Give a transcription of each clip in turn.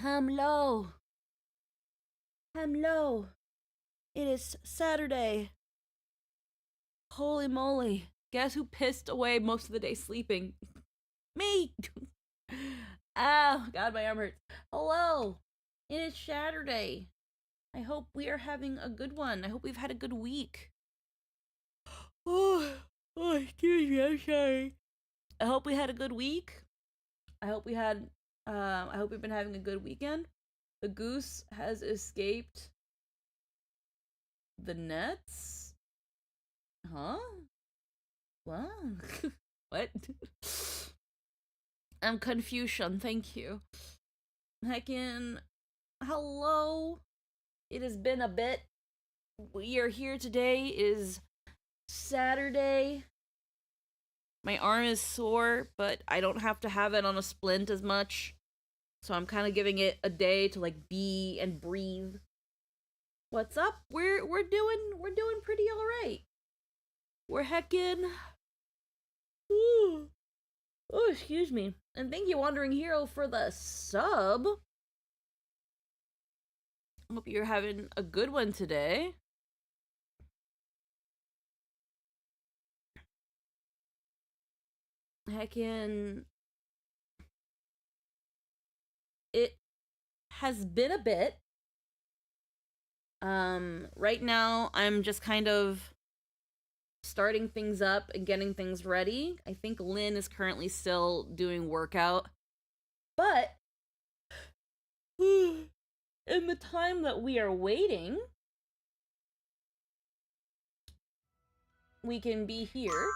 Hello. Hello. It is Saturday. Holy moly. Guess who pissed away most of the day sleeping? Me! Ah, God, my arm hurts. Hello. It is Saturday. I hope we are having a good one. I hope we've had a good week. Excuse me, I'm sorry. I hope we had a good week. I hope we've been having a good weekend. The goose has escaped the nets? Huh? What? What? I'm Confucian, thank you. Heckin', hello. It has been a bit. We are here today. It is Saturday. My arm is sore, but I don't have to have it on a splint as much. So I'm kind of giving it a day to like be and breathe. What's up? We're doing pretty alright. We're heckin'. Ooh. Oh, excuse me. And thank you, Wandering Hero, for the sub. Hope you're having a good one today. Heckin'. It has been a bit. Right now, I'm just kind of starting things up and getting things ready. I think Lynn is currently still doing workout. But in the time that we are waiting, we can be here.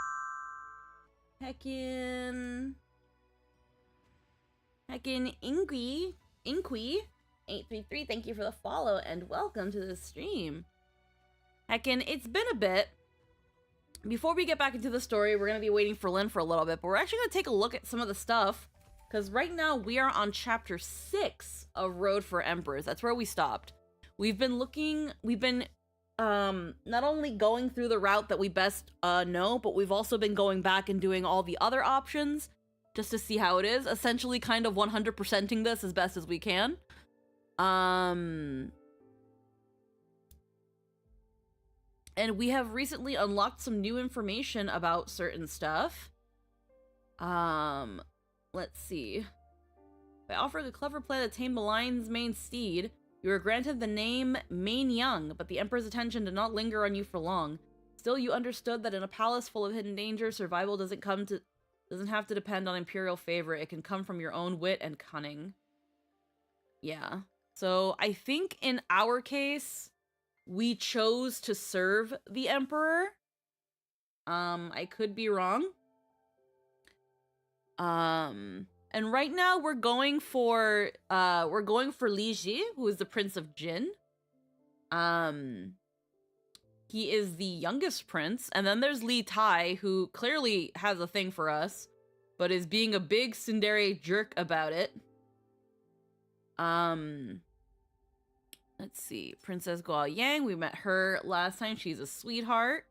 Heckin' Inky 833, thank you for the follow and welcome to the stream. Heckin', it's been a bit. Before we get back into the story, we're going to be waiting for Lynn for a little bit, but we're actually going to take a look at some of the stuff, because right now we are on chapter 6 of Road for Empress. That's where we stopped. We've been not only going through the route that we best know, but we've also been going back and doing all the other options just to see how it is, essentially kind of 100%ing this as best as we can. And we have recently unlocked some new information about certain stuff. Let's see. By offering a clever plan to tame the lion's main steed, you were granted the name Main Young, but the Emperor's attention did not linger on you for long. Still, you understood that in a palace full of hidden dangers, survival doesn't have to depend on imperial favor. It can come from your own wit and cunning. Yeah. So I think in our case, we chose to serve the Emperor. I could be wrong. And right now we're going for Li Ji, who is the Prince of Jin. He is the youngest prince, and then there's Li Tai, who clearly has a thing for us, but is being a big tsundere jerk about it. Let's see. Princess Guo Yang, we met her last time. She's a sweetheart.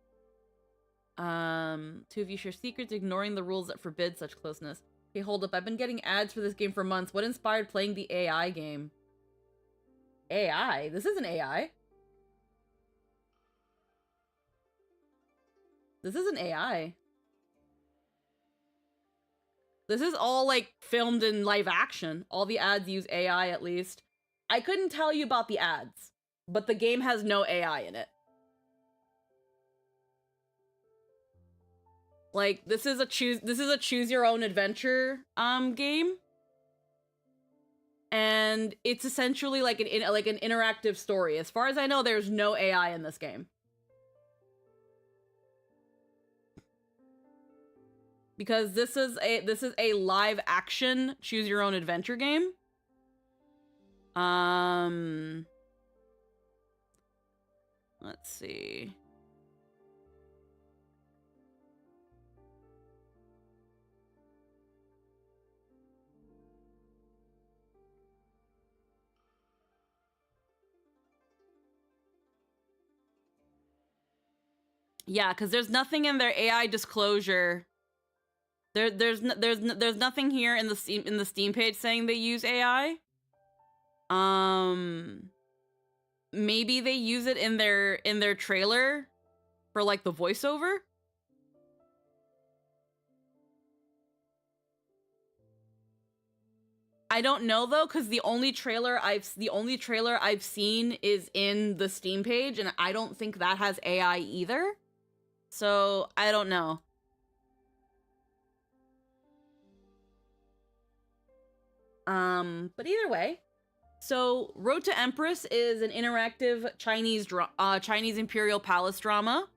Two of you share secrets, ignoring the rules that forbid such closeness. Okay, hold up. I've been getting ads for this game for months. What inspired playing the AI game? AI? This isn't AI. This isn't AI. This is all, like, filmed in live action. All the ads use AI, at least. I couldn't tell you about the ads, but the game has no AI in it. Like, this is a choose your own adventure game. And it's essentially like an interactive story. As far as I know, there's no AI in this game. Because this is a live action choose your own adventure game. Let's see. Yeah, because there's nothing in their AI disclosure. There's nothing here in the Steam page saying they use AI. Maybe they use it in their trailer for like the voiceover. I don't know though, because the only trailer I've seen is in the Steam page, and I don't think that has AI either. So I don't know. But either way, so Road to Empress is an interactive Chinese Imperial Palace drama.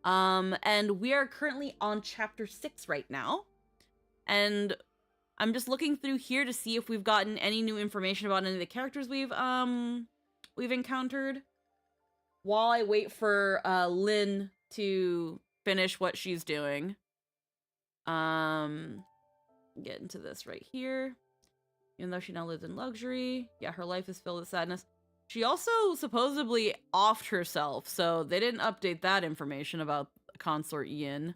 And we are currently on chapter 6 right now. And I'm just looking through here to see if we've gotten any new information about any of the characters we've encountered. While I wait for Lynn to finish what she's doing. Get into this right here. Even though she now lives in luxury, yeah, her life is filled with sadness. She also supposedly offed herself, so they didn't update that information about Consort Yin.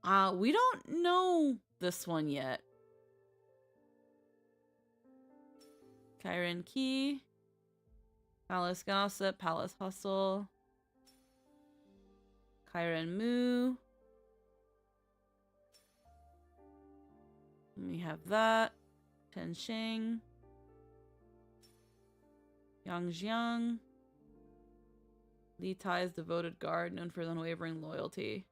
We don't know this one yet. Kyren Key. Palace Gossip, Palace Hustle. Kyren Mu. We have that. Ten Xing. Yang Jiang. Li Tai's devoted guard, known for his unwavering loyalty.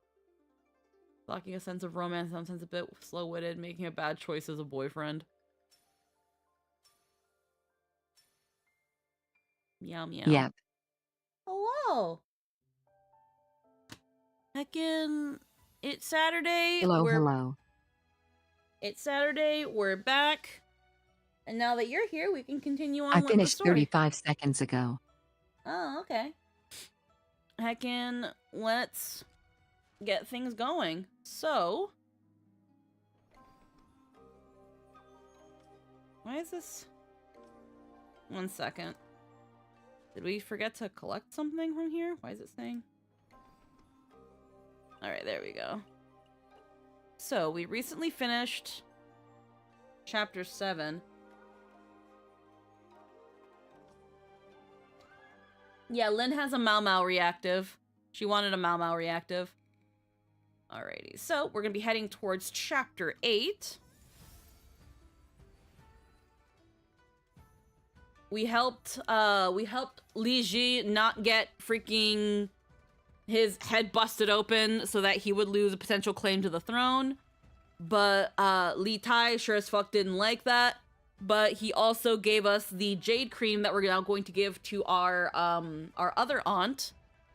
Lacking a sense of romance, sometimes a bit slow-witted, making a bad choice as a boyfriend. Meow meow. Yep. Hello. Heckin', it's Saturday. Hello. It's Saturday. We're back. And now that you're here, we can continue on I with finished the story. 35 seconds ago. Oh, okay. Heckin', let's get things going. So, why is this? 1 second. Did we forget to collect something from here? Why is it saying? Alright, there we go. So, we recently finished chapter 7. Yeah, Lynn has a Mau Mau reactive. She wanted a Mau Mau reactive. Alrighty, so we're gonna be heading towards chapter 8. We helped Li Ji not get freaking his head busted open so that he would lose a potential claim to the throne. But Li Tai sure as fuck didn't like that. But he also gave us the jade cream that we're now going to give to our other aunt,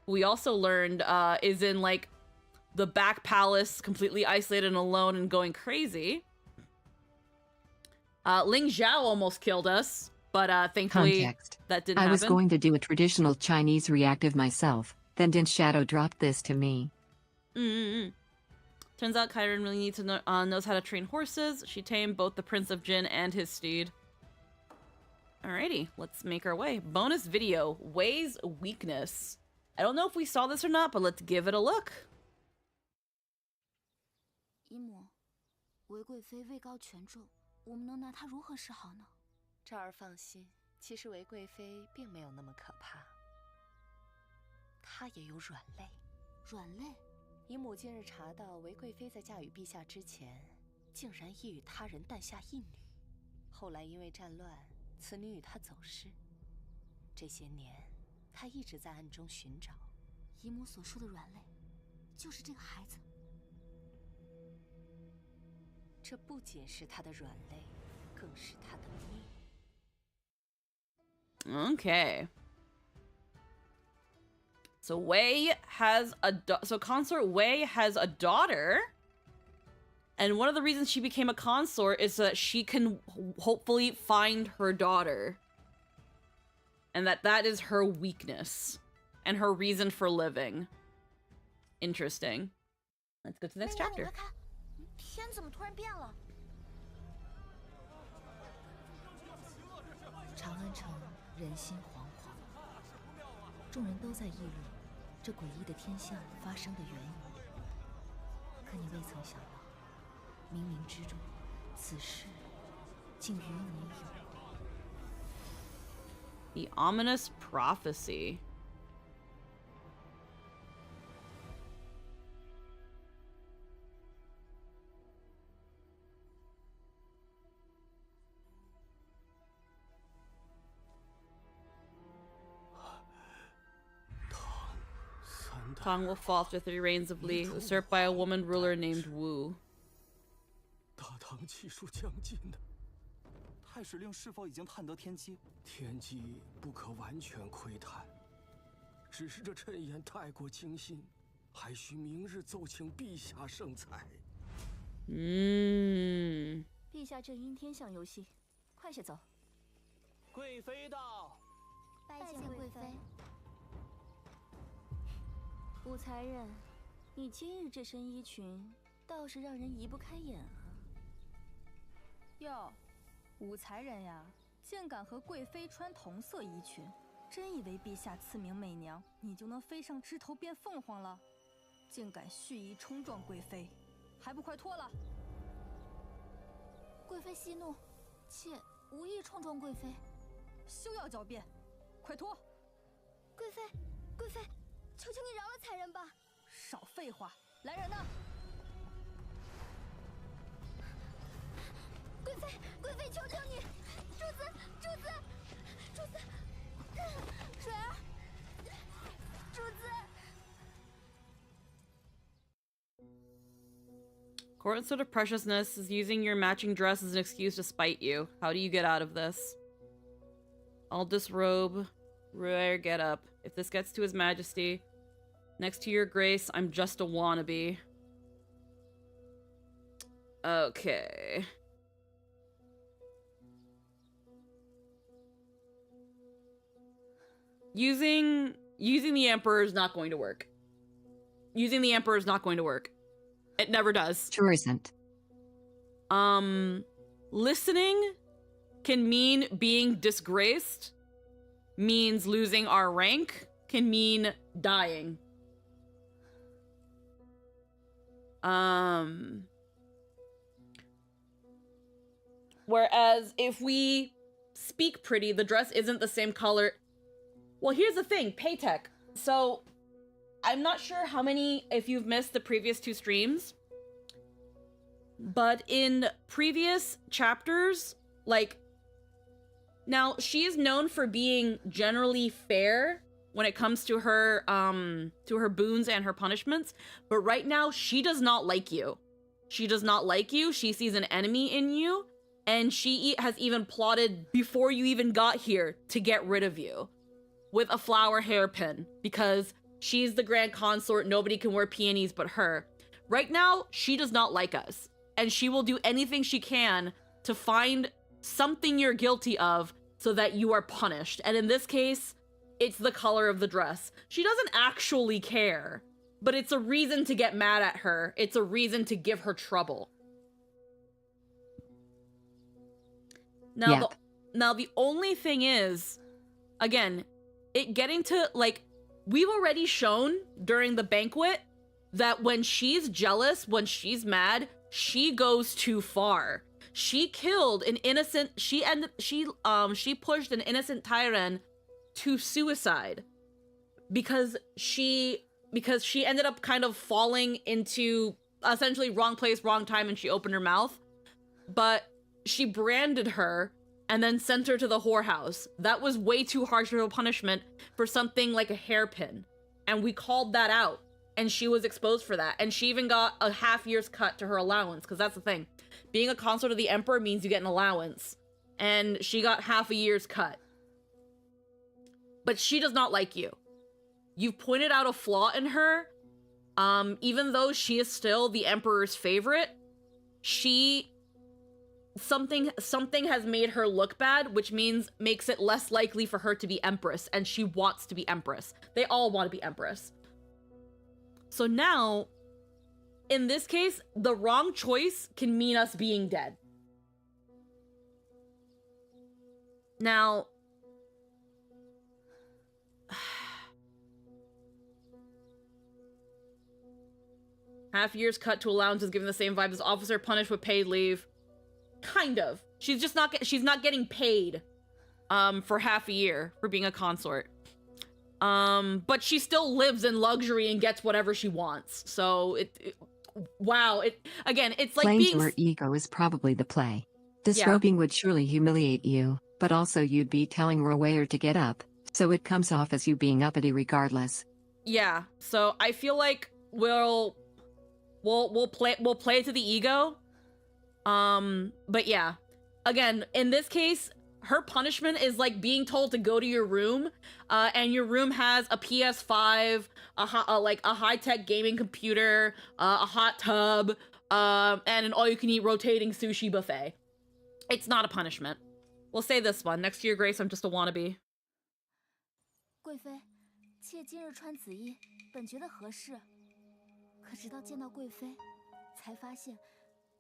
who we also learned is in like the back palace, completely isolated and alone and going crazy. Ling Zhao almost killed us, but thankfully Context. that didn't happen. I was going to do a traditional Chinese reactive myself, then Din Shadow dropped this to me. Turns out Kyren really needs to knows how to train horses. She tamed both the Prince of Jin and his steed. Alrighty, let's make our way. Bonus video, Wei's weakness. I don't know if we saw this or not, but let's give it a look. 姨母，韦贵妃位高权重，我们能拿她如何是好呢？昭儿放心，其实韦贵妃并没有那么可怕，她也有软肋。软肋？姨母近日查到，韦贵妃在嫁与陛下之前，竟然亦与他人诞下一女，后来因为战乱，此女与她走失。这些年，她一直在暗中寻找。姨母所说的软肋，就是这个孩子。 这不仅是他的软肋，更是他的命。 Okay. So Wei has so consort Wei has a daughter, and one of the reasons she became a consort is so that she can hopefully find her daughter, and that is her weakness and her reason for living. Interesting. Let's go to the next chapter. 天怎么突然变了？长安城人心惶惶，众人都在议论这诡异的天象发生的缘由。可你未曾想到，冥冥之中，此事竟与你有关。The ominous prophecy. Tang will fall after 3 reigns of Li, usurped by a woman ruler named Wu. 大唐气数将尽的，太史令是否已经探得天机？天机不可完全窥探，只是这谶言太过精心，还需明日奏请陛下圣裁。嗯。陛下正因天象游戏，快些走。贵妃到。拜见贵妃。武才人，你今日这身衣裙倒是让人移不开眼啊。哟，武才人呀，竟敢和贵妃穿同色衣裙，真以为陛下赐名媚娘，你就能飞上枝头变凤凰了？竟敢蓄意冲撞贵妃，还不快脱了！贵妃息怒，妾无意冲撞贵妃。休要狡辩，快脱！贵妃，贵妃，求求你饶了才人吧！少废话，来人呐！贵妃，贵妃，求求你！主子，主子，主子，水儿，主子。Court sort of preciousness is using your matching dress as an excuse to spite you. How do you get out of this? I'll disrobe. Rare get up. If this gets to his majesty, next to your grace, I'm just a wannabe. Okay. Using the Emperor is not going to work. Using the Emperor is not going to work. It never does. Sure isn't. Listening can mean being disgraced, means losing our rank, can mean dying. Whereas if we speak pretty, the dress isn't the same color. Well, here's the thing, Paytech. So, I'm not sure how many, if you've missed the previous 2 streams, but in previous chapters, like, now she is known for being generally fair when it comes to her boons and her punishments, but right now she does not like you. She does not like you. She sees an enemy in you, and she has even plotted before you even got here to get rid of you with a flower hairpin because she's the grand consort. Nobody can wear peonies but her. Right now, she does not like us, and she will do anything she can to find something you're guilty of so that you are punished. And in this case, it's the color of the dress. She doesn't actually care, but it's a reason to get mad at her. It's a reason to give her trouble. Now, Yep. the only thing is, again, it getting to, like, we've already shown during the banquet that when she's jealous, when she's mad, she goes too far. She killed an innocent, she pushed an innocent Tyran to suicide because she ended up kind of falling into essentially wrong place, wrong time, and she opened her mouth. But she branded her and then sent her to the whorehouse. That was way too harsh of a punishment for something like a hairpin. And we called that out. And she was exposed for that. And she even got a half year's cut to her allowance. Because that's the thing. Being a consort of the Emperor means you get an allowance. And she got half a year's cut. But she does not like you. You've pointed out a flaw in her. Even though she is still the Emperor's favorite, something has made her look bad, which makes it less likely for her to be Empress, and she wants to be Empress. They all want to be Empress. So now, in this case, the wrong choice can mean us being dead. Now, half year's cut to allowance is given the same vibe as officer punished with paid leave. Kind of. She's not getting paid for half a year for being a consort. But she still lives in luxury and gets whatever she wants. So wow, again, it's like Playing being to her ego is probably the play. Disrobing would surely humiliate you, but also you'd be telling Rowayer to get up, so it comes off as you being uppity regardless. Yeah, so I feel like we'll play to the ego. But yeah, again, in this case, her punishment is like being told to go to your room, and your room has a PS5, like a high-tech gaming computer, a hot tub, and an all-you-can-eat rotating sushi buffet. It's not a punishment. We'll say this one. Next to your grace, I'm just a wannabe. 贵妃，妾今日穿紫衣，本觉得合适。可直到见到贵妃，才发现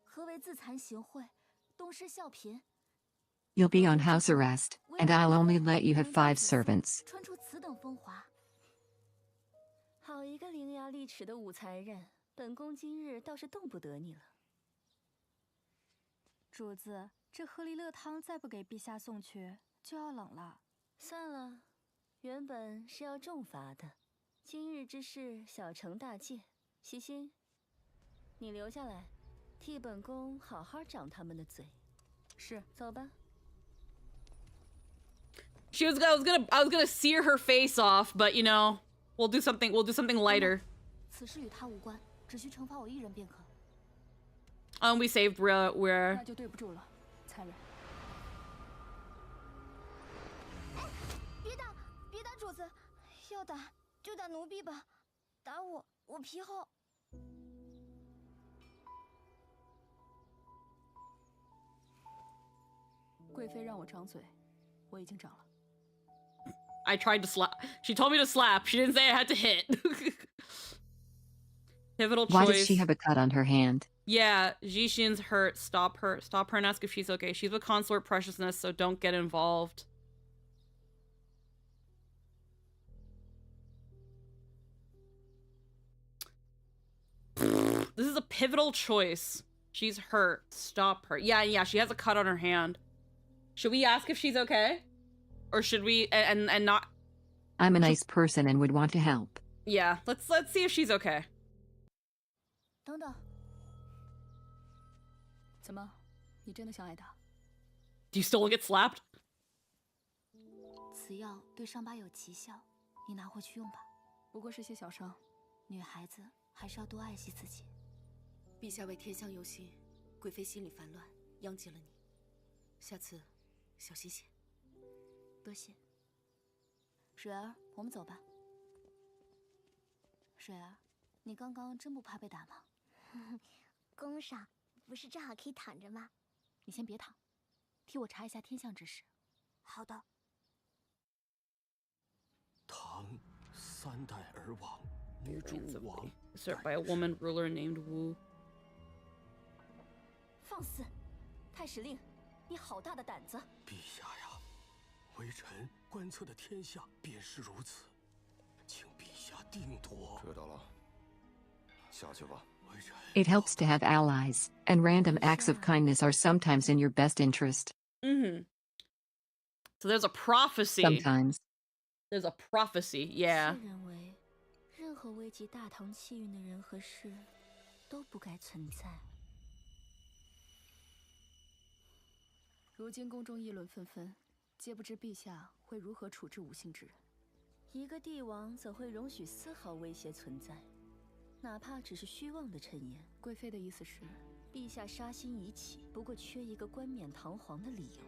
何为自惭形秽，东施效颦。You'll be on house arrest, and I'll only let you have 5 servants. 穿出此等风华。好一个伶牙俐齿的武才人，本宫今日倒是动不得你了。主子，这鹤梨乐汤再不给陛下送去，就要冷了。算了，原本是要重罚的，今日之事小惩大戒。西心，你留下来，替本宫好好长他们的嘴。是，走吧。I was gonna sear her face off, but you know, we'll do something lighter. 此事与他无关，只需惩罚我一人便可。We saved where 那就对不住了，才人。别打，别打主子，要打就打奴婢吧，打我皮厚。贵妃让我掌嘴，我已经掌了。I tried to slap. She told me to slap. She didn't say I had to hit. Pivotal choice. Why does she have a cut on her hand? Yeah, Jishin's hurt. Stop her and ask if she's okay. She's with consort preciousness, so don't get involved. This is a pivotal choice. She's hurt. Stop her. Yeah, she has a cut on her hand. Should we ask if she's okay? Or should we and not? I'm a nice person and would want to help. Yeah, let's see if she's okay. 等等，怎么，你真的想挨打？ Do you still want to get slapped? 此药对伤疤有奇效，你拿回去用吧。不过是些小伤，女孩子还是要多爱惜自己。陛下为天香忧心，贵妃心里烦乱，殃及了你。下次小心些。多谢。水儿，我们走吧。水儿，你刚刚真不怕被打吗？宫上不是正好可以躺着吗？你先别躺，替我查一下天象之事。好的。唐3代而亡，女主亡。 Served by a woman ruler named Wu. 放肆！太史令，你好大的胆子！陛下呀，微臣观测的天象便是如此，请陛下定夺。知道了，下去吧。 It helps to have allies, and random acts of kindness are sometimes in your best interest. Mm-hmm. So there's a prophecy. Sometimes. There's a prophecy, yeah. 妾认为，任何危及大唐气运的人和事，都不该存在。如今宫中议论纷纷，皆不知陛下会如何处置无心之人。一个帝王怎会容许丝毫威胁存在？ 哪怕只是虚妄的谶言，贵妃的意思是，陛下杀心已起，不过缺一个冠冕堂皇的理由。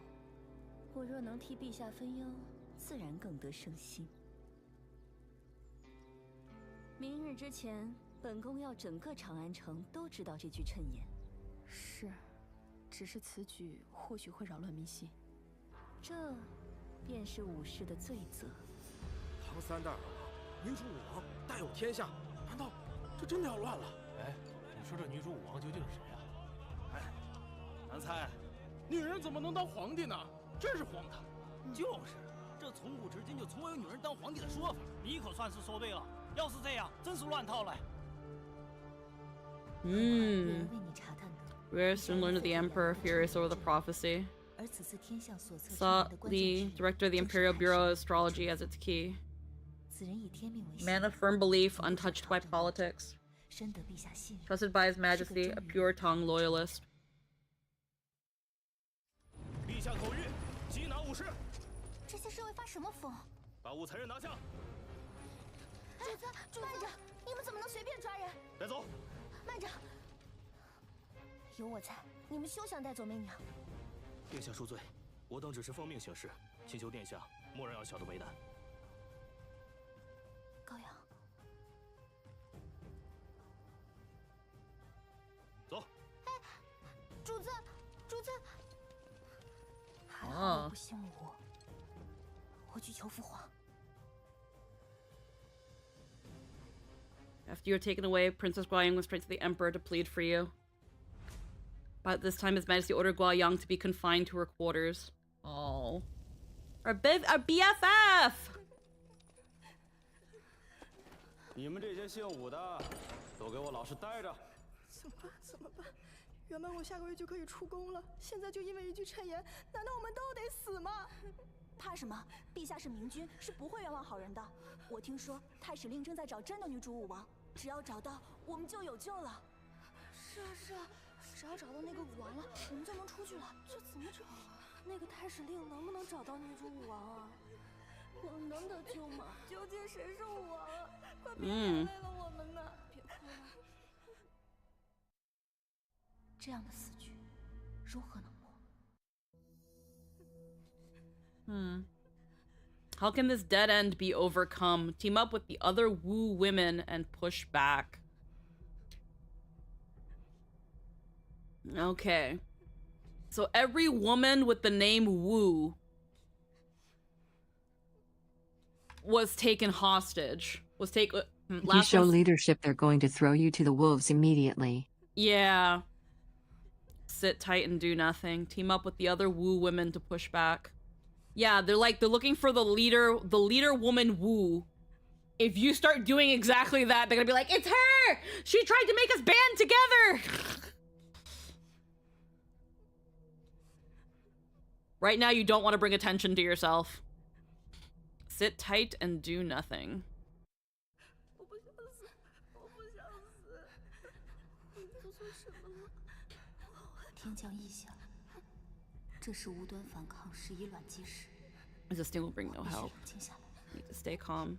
我若能替陛下分忧，自然更得省心。明日之前，本宫要整个长安城都知道这句谶言。是，只是此举或许会扰乱民心。这，便是武士的罪责。唐3代而亡，女主武王，大有天下，难道？ 这真的要乱了！哎，你说这女主武王究竟是谁啊？哎，难猜，女人怎么能当皇帝呢？真是荒唐！就是，这从古至今就从未有女人当皇帝的说法。你可算是说对了，要是这样，真是乱套了。Rhea soon learned of the Emperor, furious over the prophecy. 而此次天象所测天 Saw 文的关键指 the 引 director of the 正是 Imperial 太 Bureau 史 of Astrology as its key. 此人以天命为 Man 信， of firm belief, 能够受 untouched 朝 by 政 politics. 深得陛下信任， Trusted by His 是个 Majesty, a 忠于 pure-tongued loyalist. 陛下口谕，缉拿武士，这些侍卫发什么疯？把误财人拿下，主子，慢着！你们怎么能随便抓人？带走。慢着！有我在，你们休想带走媚娘。殿下恕罪，我等只是奉命行事，请求殿下莫让小的为难。高阳，走。主子，主子，还好我不姓吴，我去求父皇。 After you are taken away, Princess Guayang was straight to the Emperor to plead for you. But this time, His Majesty ordered Guayang to be confined to her quarters. Oh. Our BFF! 你们这些姓武的，都给我老实待着！怎么办？怎么办？原本我下个月就可以出宫了，现在就因为一句谶言，难道我们都得死吗？怕什么？陛下是明君，是不会冤枉好人的。我听说太史令正在找真的女主武王，只要找到，我们就有救了。是啊是啊，只要找到那个武王了，我们就能出去了。这怎么找啊？那个太史令能不能找到女主武王啊？能得救吗？究竟谁是武王啊？快别连累了我们呐！别哭了。这样的死局，如何能破？ How can this dead end be overcome? Team up with the other Wu women and push back. Okay. So every woman with the name Wu was taken hostage. Was taken. If you show leadership, they're going to throw you to the wolves immediately. Yeah. Sit tight and do nothing. Team up with the other Wu women to push back. Yeah, they're looking for the leader woman Wu. If you start doing exactly that, they're gonna be like, it's her! She tried to make us band together! Right now, you don't want to bring attention to yourself. Sit tight and do nothing. 我不想死，我不想死。你做错什么了？天降异象，这是无端反抗，是以卵击石。 This thing will bring no help. 冷静下来。 Need to stay calm.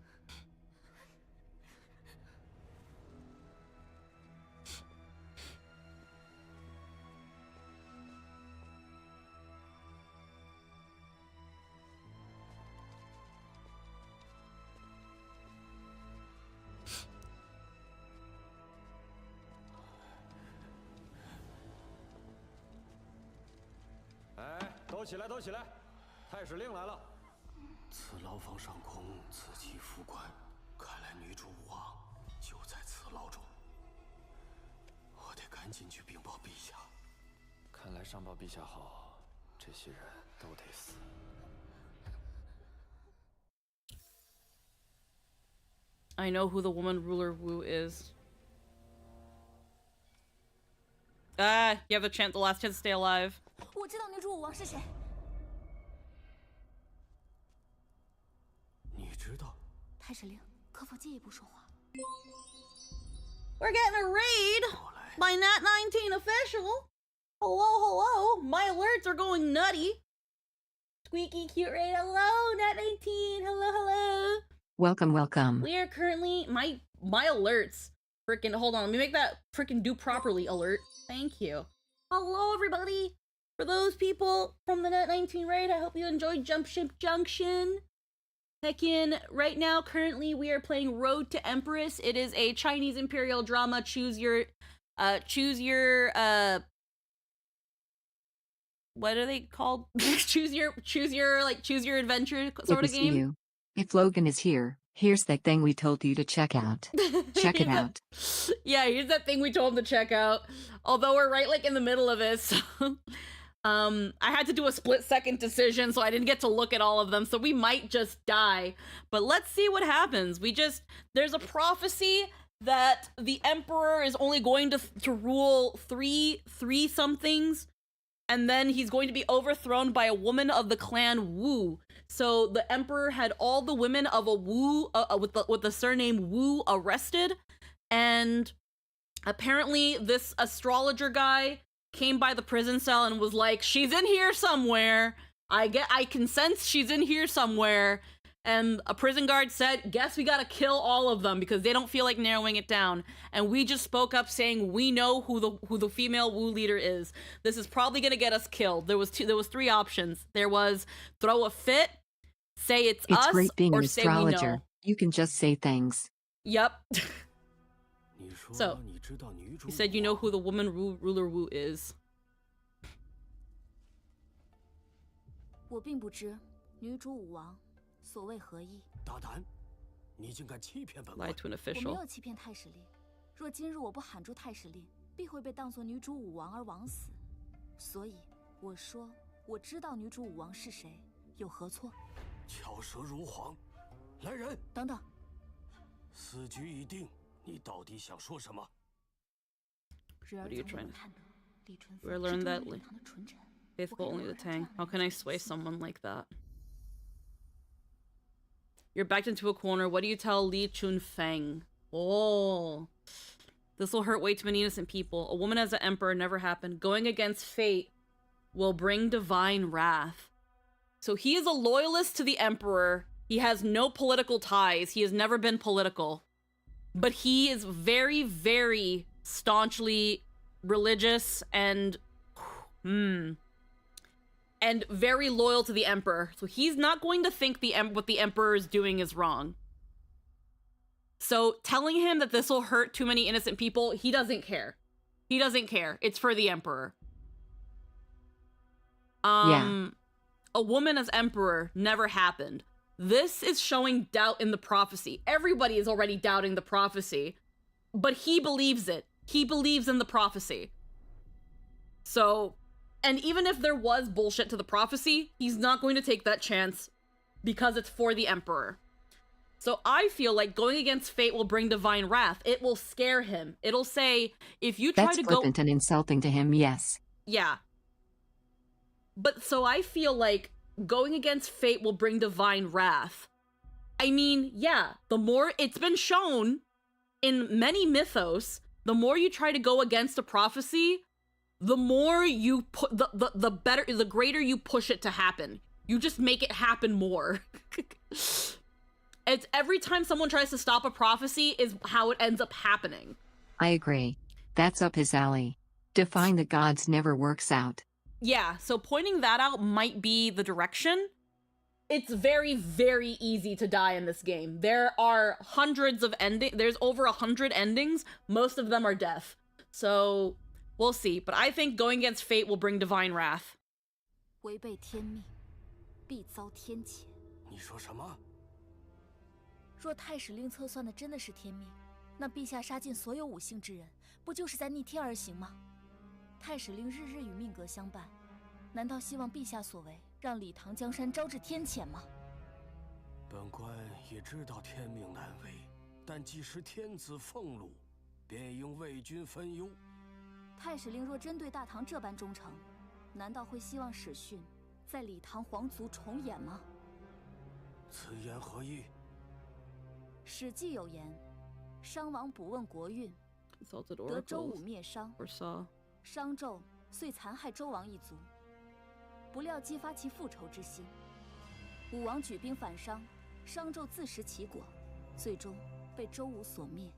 Eh, 都起来，都起来！太史令来了。 此牢房上空，此起伏关，看来女主武王就在此牢中。我得赶紧去禀报陛下。看来上报陛下后，这些人都得死。 I know who the woman ruler Wu is. Ah, you have the last chance to stay alive. 我知道女主武王是谁。 你知道？太史令，可否进一步说话？ We're getting a raid by Nat 19 official. Hello, hello. My alerts are going nutty. Squeaky cute raid. Hello, Nat 19. Hello, hello. Welcome, welcome. We are currently my alerts. Freaking hold on. Let me make that freaking do properly alert. Thank you. Hello, everybody. For those people from the Nat 19 raid, I hope you enjoyed Jump Ship Junction. Heckin', right now, currently, we are playing Road to Empress. It is a Chinese imperial drama. Choose your, what are they called? choose your adventure sort of game. You. If Logan is here, here's that thing we told you to check out. Check it out. Yeah, here's that thing we told him to check out. Although we're right, in the middle of it, so... I had to do a split-second decision, so I didn't get to look at all of them, so we might just die. But let's see what happens. There's a prophecy that the Emperor is only going to rule three somethings and then he's going to be overthrown by a woman of the clan Wu. So the emperor had all the women of a Wu with the surname Wu arrested, and apparently this astrologer guy came by the prison cell and was like, "She's in here somewhere. I can sense she's in here somewhere." And a prison guard said, "Guess we gotta kill all of them because they don't feel like narrowing it down." And we just spoke up saying we know who the female Wu leader is. This is probably gonna get us killed. There was 3 options. There was throw a fit, say it's us, It's great being or an say we astrologer. know. You can just say things. Yep. So, you said you know who the woman ruler Wu is. 我并不知女主武王所谓何意。大胆，你竟敢欺骗本 Lie 官！ to an 我没 official. 有欺骗太史令，若今日我不喊出太史令，必会被当作女主武王而枉死。所以我说我知道女主武王是谁，有何错？巧舌如簧，来人！等等，死局已定，你到底想说什么？ What are you trying to... 看得李淳 Where I 风是 learned 中 that 国礼堂的纯臣。 faithful only the Tang. How can I sway someone like that? You're backed into a corner. What do you tell Li Chunfeng? Oh. This will hurt way too many innocent people. A woman as an emperor never happened. Going against fate will bring divine wrath. So he is a loyalist to the emperor. He has no political ties. He has never been political. But he is very, very staunchly religious and... and very loyal to the emperor. So he's not going to think what the emperor is doing is wrong. So telling him that this will hurt too many innocent people, he doesn't care. He doesn't care. It's for the emperor. Yeah. A woman as emperor never happened. This is showing doubt in the prophecy. Everybody is already doubting the prophecy, but he believes it. He believes in the prophecy. So, and even if there was bullshit to the prophecy, he's not going to take that chance because it's for the emperor. So I feel like going against fate will bring divine wrath. It will scare him. It'll say, if you try That's to go... flippant and insulting to him, yes. Yeah. But so I feel like going against fate will bring divine wrath. I mean, yeah, the more it's been shown in many mythos, the more you try to go against a prophecy, the more you put the greater you push it to happen. You just make it happen more. It's every time someone tries to stop a prophecy is how it ends up happening. I agree. That's up his alley. Defying the gods never works out. Yeah, so pointing that out might be the direction. It's very, very easy to die in this game. There are hundreds of endings. There's over 100 endings. Most of them are death. So, we'll see. But I think going against fate will bring divine wrath. 违背天命，必遭天谴。你说什么？若太史令测算的真的是天命，那陛下杀尽所有五姓之人，不就是在逆天而行吗？太史令日日与命格相伴，难道希望陛下所为让礼堂江山招致天谴吗？本官也知道天命难违，但既是天子俸禄，便应为君分忧。太史令若真对大唐这般忠诚，难道会希望史训在礼堂皇族重演吗？此言何意？ 史记有言：“商王不问国运，得周武灭商。商纣遂残害周王一族，不料激发其复仇之心。武王举兵反商，商纣自食其果，最终被周武所灭。”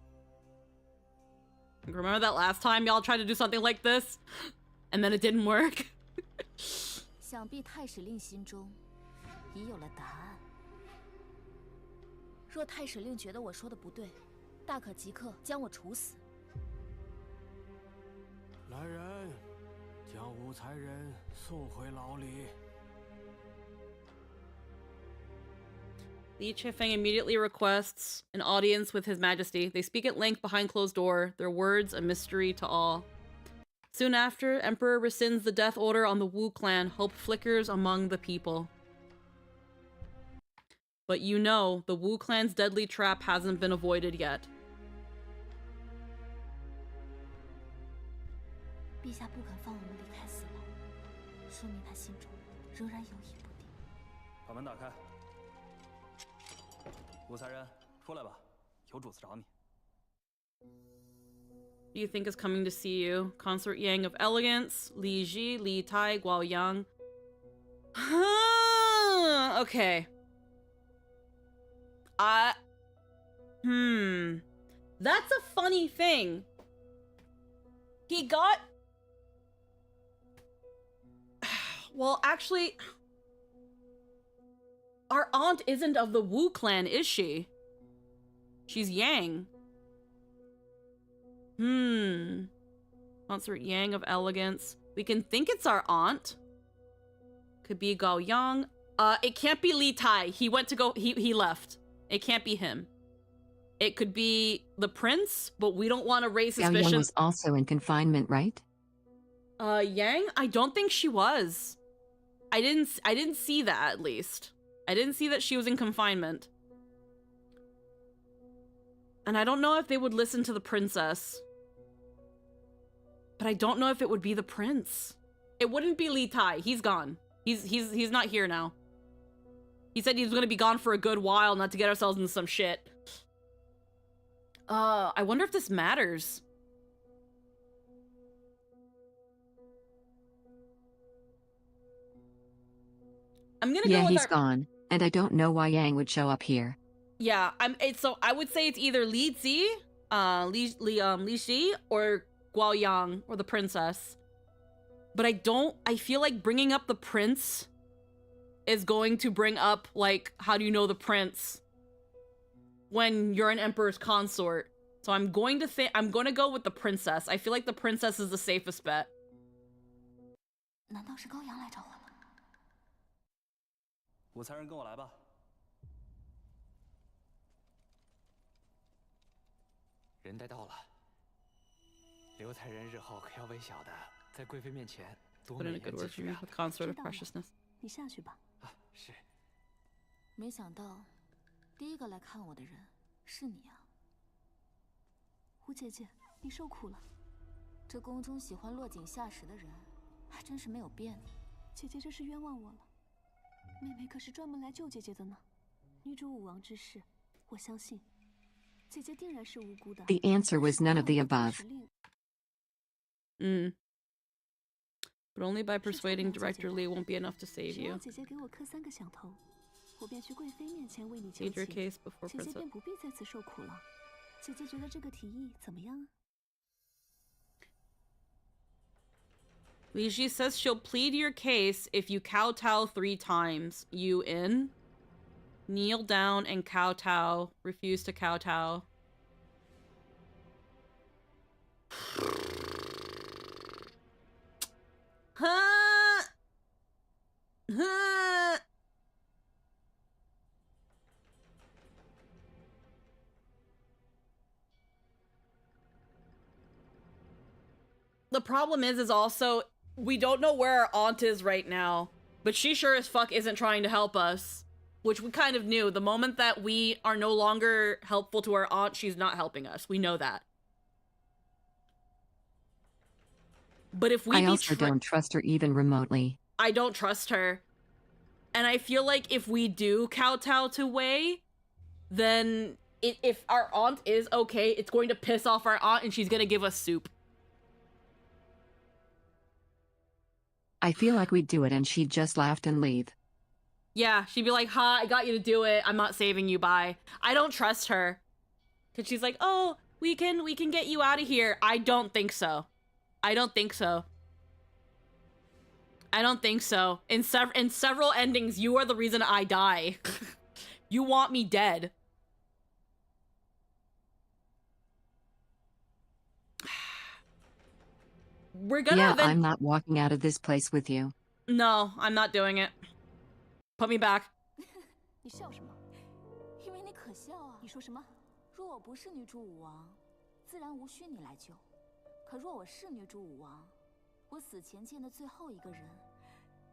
Remember that last time y'all tried to do something like this, and then it didn't work? 想必太史令心中已有了答案。 若太史令觉得我说的不对，大可即刻将我处死。来人，将武才人送回牢里。 Li Chifeng immediately requests an audience with His Majesty. They speak at length behind closed door, their words a mystery to all. Soon after, Emperor rescinds the death order on the Wu clan. Hope flickers among the people. But you know, the Wu clan's deadly trap hasn't been avoided yet. 陛下不肯放我们离开死亡，说明他心中仍然犹疑不定。把门打开。武才人，出来吧，有主子找你。 Do you think is coming to see you? Consort Yang of Elegance, Li Ji, Li Tai, Guao Yang. Okay. That's a funny thing. He got... Well, actually... Our aunt isn't of the Wu clan, is she? She's Yang. Consort Yang of Elegance. We can think it's our aunt. Could be Gao Yang. It can't be Li Tai. He went to go... He left. It can't be him. It could be the prince, but we don't want to raise suspicion. Yang was also in confinement, right? Yang? I don't think she was. I didn't see that, at least. I didn't see that she was in confinement. And I don't know if they would listen to the princess. But I don't know if it would be the prince. It wouldn't be Li Tai. He's gone. He's not here now. He said he was going to be gone for a good while, not to get ourselves into some shit. I wonder if this matters. I'm gonna go with he's gone, and I don't know why Yang would show up here. Yeah, so I would say it's either Li Zi, Li Shi, or Guao Yang, or the princess. But I feel like bringing up the prince is going to bring up, like, how do you know the prince when you're an emperor's consort? So I'm going to go with the princess. I feel like the princess is the safest bet. 难道是高阳来找我了？武才人，跟我来吧。人带到了。刘才人日后可要微小的，在贵妃面前多 Put 美 in a 言 good 几 word for 句 me 啊！ with consort of preciousness. 你下去吧。啊，是。没想到，第一个来看我的人是你啊，胡姐姐，你受苦了。这宫中喜欢落井下石的人，还真是没有变呢。姐姐这是冤枉我了，妹妹可是专门来救姐姐的呢。女主武王之事，我相信姐姐定然是无辜的。The answer was none of the above. But only by persuading Director Lee won't be enough to save you. 姐姐给我磕3个响头，我便去贵妃面前为你求 Plead your 情， case before 姐姐 princess. 便不必在此受苦了。姐姐觉得这个提议怎么样啊？ Li Ji says she'll plead your case if you kowtow 3 times. You in? Kneel down and kowtow. Refuse to kowtow. Huh? Huh? The problem is also, we don't know where our aunt is right now, but she sure as fuck isn't trying to help us, which we kind of knew. The moment that we are no longer helpful to our aunt, she's not helping us. We know that. But if we I also don't trust her even remotely. I don't trust her. And I feel like if we do kowtow to Wei, then if our aunt is okay, it's going to piss off our aunt and she's going to give us soup. I feel like we'd do it and she'd just laugh and leave. Yeah, she'd be like, ha, I got you to do it. I'm not saving you, bye. I don't trust her. Because she's like, oh, we can get you out of here. I don't think so. I don't think so. I don't think so. In several endings, you are the reason I die. You want me dead. We're gonna I'm not walking out of this place with you. No, I'm not doing it. Put me back. 你笑什么？因为你可笑啊！你说什么？若我不是女主武王，自然无需你来救。可若我是女主武王，我死前见的最后一个人，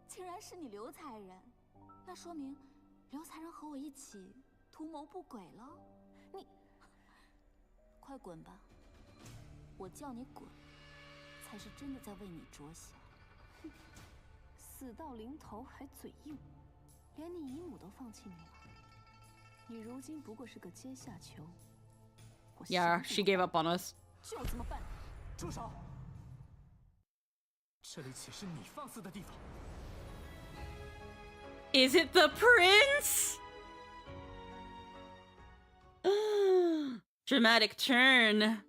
竟然是你刘才人，那说明刘才人和我一起图谋不轨了。你快滚吧！我叫你滚，才是真的在为你着想。死到临头还嘴硬，连你姨母都放弃你了。你如今不过是个阶下囚。Yeah, she gave up on us. 就这么办。住手！这里岂是你放肆的地方？ Is it the prince? Dramatic turn.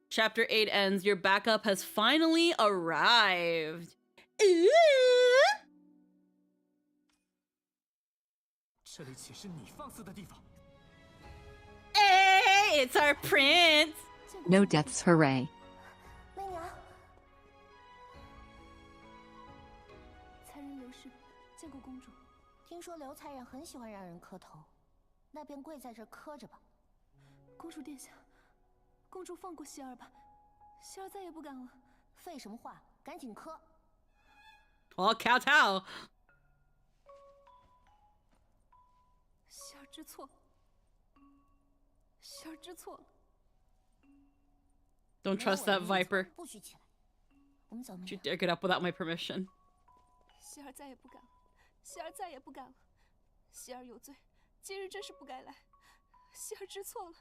Chapter 8 ends. Your backup has finally arrived. Ooh. 这里岂是你放肆的地方？ Hey, it's our prince. No deaths, hooray. 媚娘，才人刘氏见过公主。听说刘才人很喜欢让人磕头，那便跪在这儿磕着吧。公主殿下，公主放过希儿吧，希儿再也不敢了。废什么话，赶紧磕。Oh, kowtow. 希儿知错，希儿知错了。 Don't trust that viper. 不许起来。我们走。 Don't you dare get up without my permission. 希儿再也不敢了，希儿再也不敢了。希儿有罪，今日真是不该来。希儿知错了。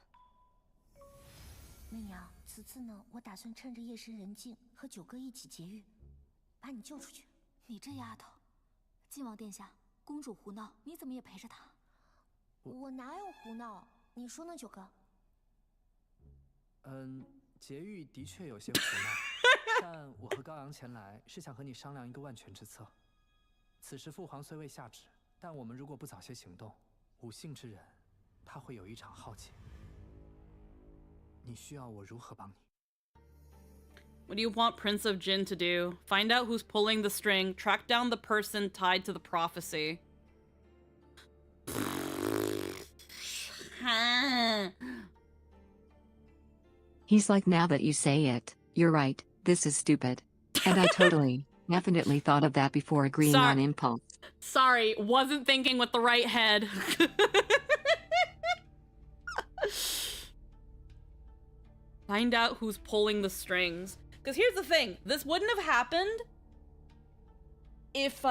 媚娘，此次呢，我打算趁着夜深人静和九哥一起劫狱，把你救出去。你这丫头，晋王殿下，公主胡闹，你怎么也陪着她？我哪有胡闹？你说呢，九哥？劫狱的确有些胡闹，但我和高阳前来是想和你商量一个万全之策。此时父皇虽未下旨，但我们如果不早些行动，无姓之人，他会有一场浩劫。你需要我如何帮你？ What do you want Prince of Jin to do? Find out who's pulling the string. Track down the person tied to the prophecy. He's like, now that you say it, you're right, this is stupid. And I totally, definitely thought of that before agreeing on impulse. Sorry, wasn't thinking with the right head. Find out who's pulling the strings. Because here's the thing, this wouldn't have happened if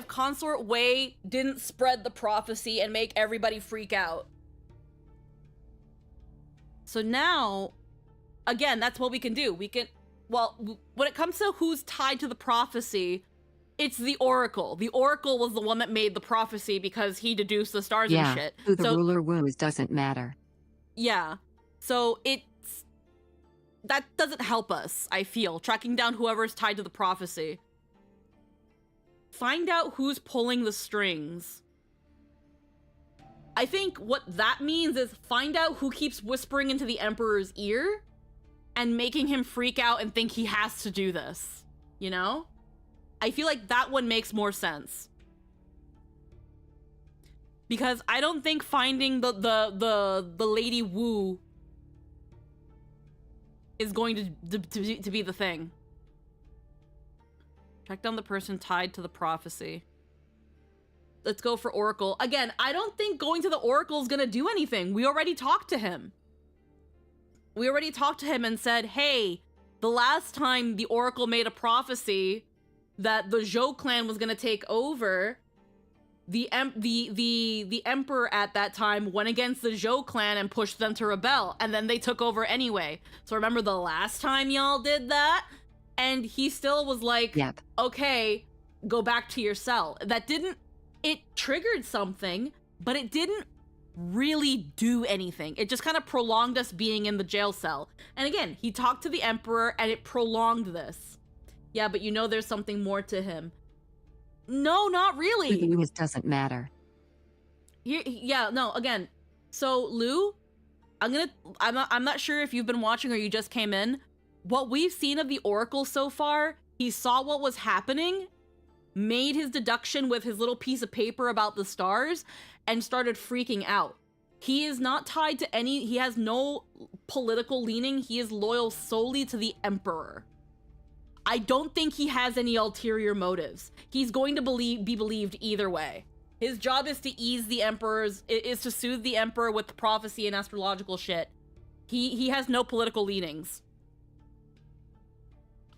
Consort Wei didn't spread the prophecy and make everybody freak out. So now, again, that's what we can do. We can, well, when it comes to who's tied to the prophecy, it's the Oracle. The Oracle was the one that made the prophecy because he deduced the stars and shit. Who the ruler woos doesn't matter. Yeah. So that doesn't help us, I feel. Tracking down whoever's tied to the prophecy. Find out who's pulling the strings. I think what that means is find out who keeps whispering into the Emperor's ear and making him freak out and think he has to do this. You know? I feel like that one makes more sense. Because I don't think finding the Lady Wu is going to be the thing. Track down the person tied to the prophecy. Let's go for Oracle. Again, I don't think going to the Oracle is going to do anything. We already talked to him. We already talked to him and said, hey, the last time the Oracle made a prophecy that the Zhou clan was going to take over, the Emperor at that time went against the Zhou clan and pushed them to rebel, and then they took over anyway. So remember the last time y'all did that? And he still was like, yep. Okay, go back to your cell. That didn't... It triggered something, but it didn't really do anything. It just kind of prolonged us being in the jail cell. And again, he talked to the Emperor, and it prolonged this. Yeah, but you know there's something more to him. No, not really. It doesn't matter. Yeah, no, again. So, Lou, I'm not sure if you've been watching or you just came in. What we've seen of the Oracle so far, he saw what was happening, made his deduction with his little piece of paper about the stars, and started freaking out. He is not tied to any... He has no political leaning. He is loyal solely to the Emperor. I don't think he has any ulterior motives. He's going to be believed either way. His job is to ease the Emperor's... is to soothe the Emperor with the prophecy and astrological shit. He has no political leanings.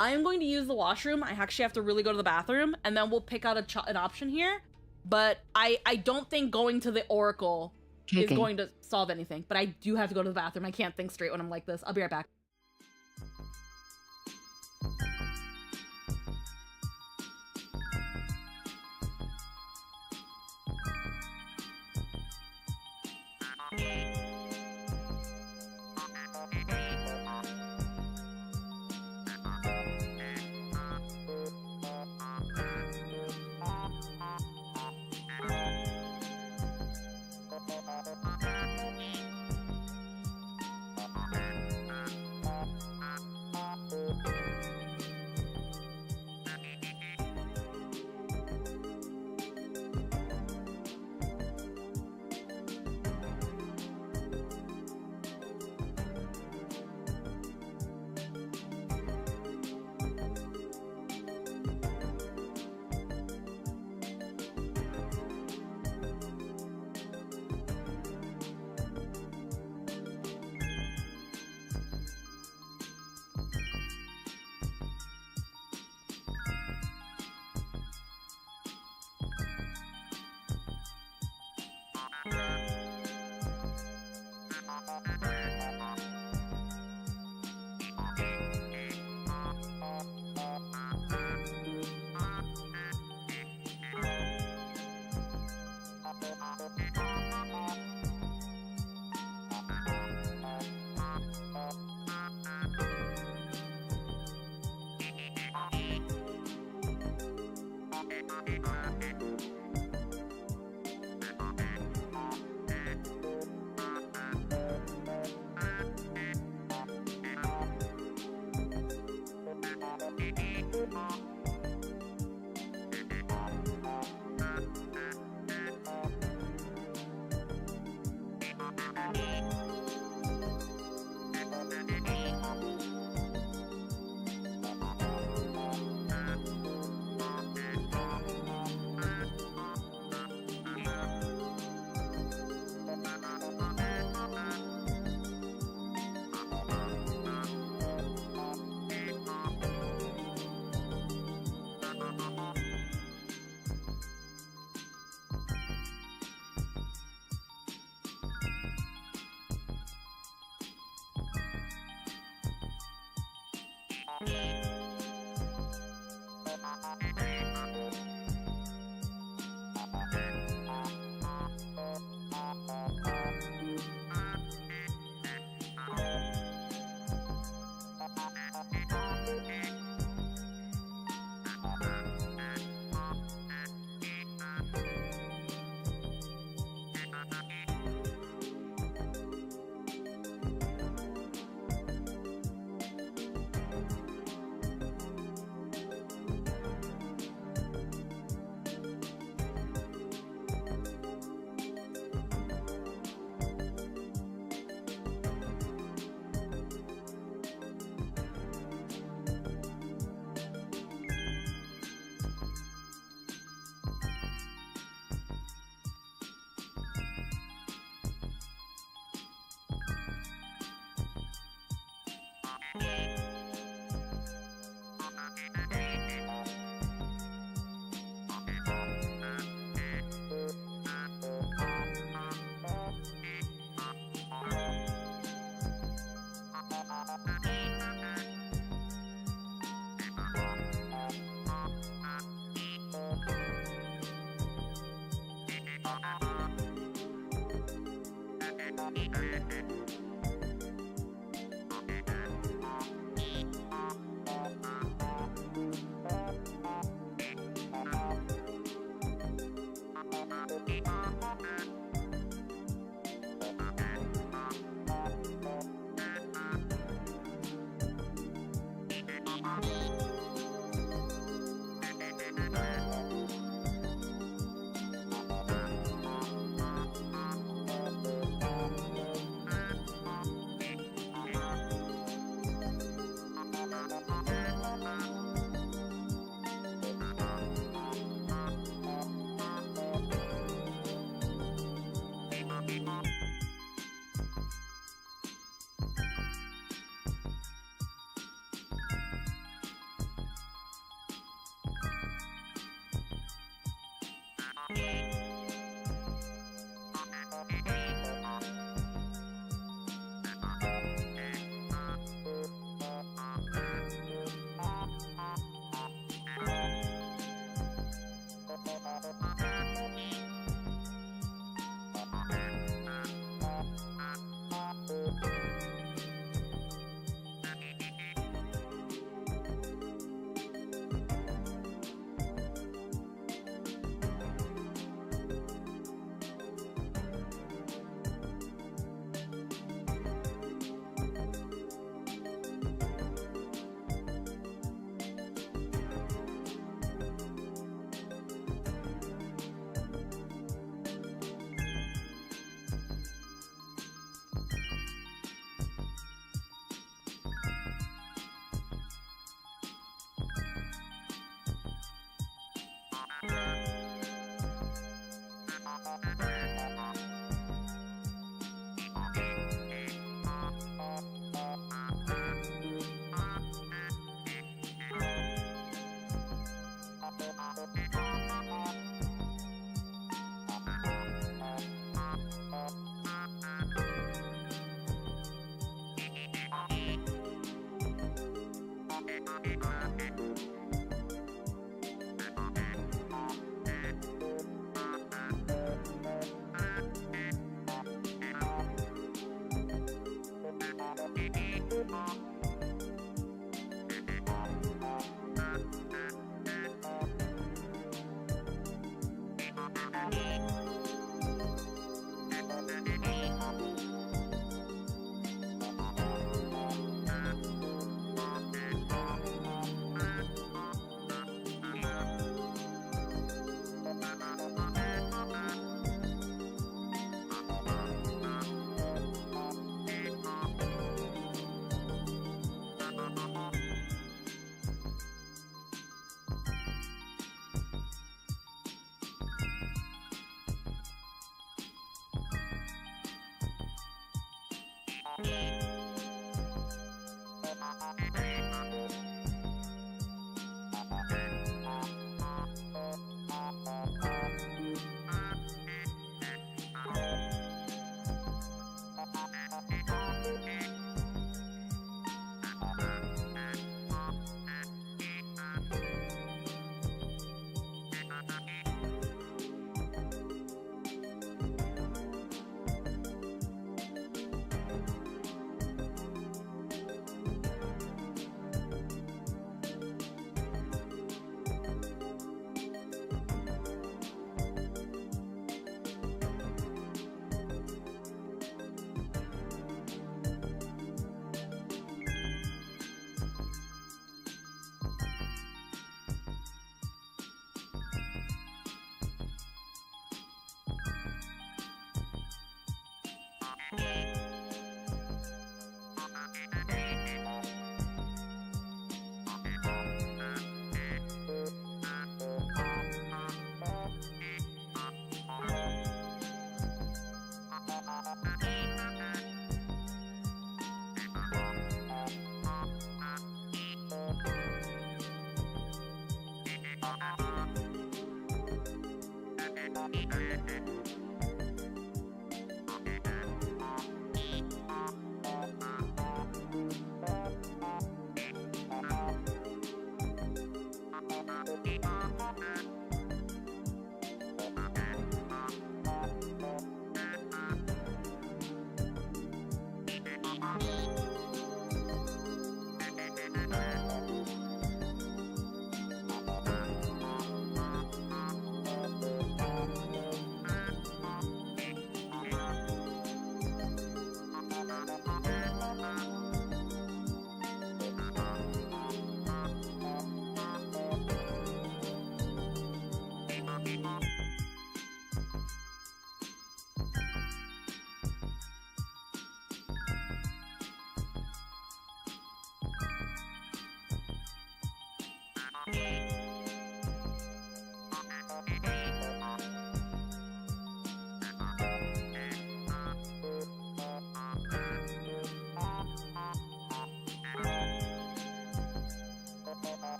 I am going to use the washroom. I actually have to really go to the bathroom, and then we'll pick out an option here. But I don't think going to the Oracle is going to solve anything. But I do have to go to the bathroom. I can't think straight when I'm like this. I'll be right back.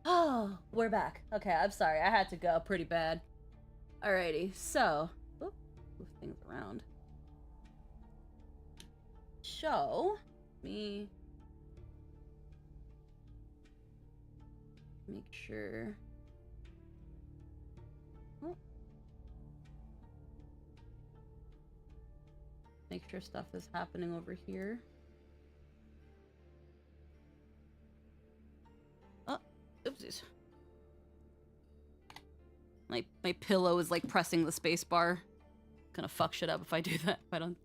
Oh, we're back. Okay, I'm sorry. I had to go pretty bad. Alrighty, so... Oop, move things around. So, me... make sure... Oh. Make sure stuff is happening over here. Oh, oopsies. My pillow is like pressing the space bar. Gonna fuck shit up if I do that, if I don't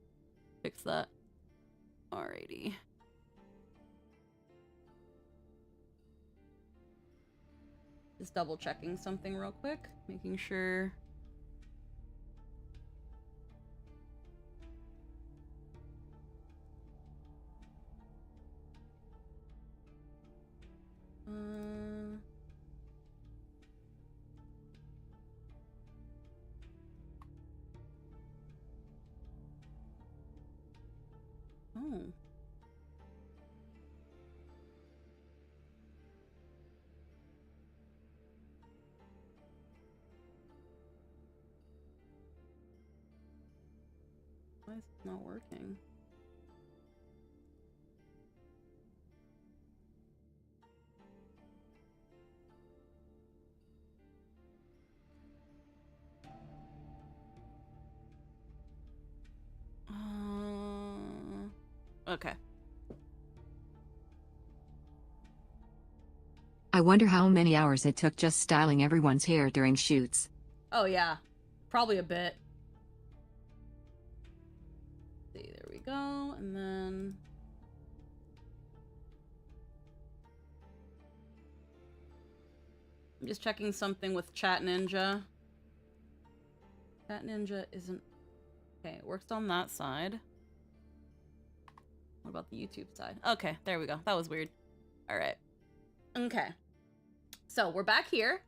fix that. Alrighty. 'Cause, Just double checking something real quick, making sure. Oh. Why is it not working? Okay. I wonder how many hours it took just styling everyone's hair during shoots. Oh yeah, probably a bit. See, there we go, and then I'm just checking something with Chat Ninja. Chat Ninja isn't okay. It works on that side. What about the YouTube side? Okay, there we go. That was weird. All right. Okay. So we're back here.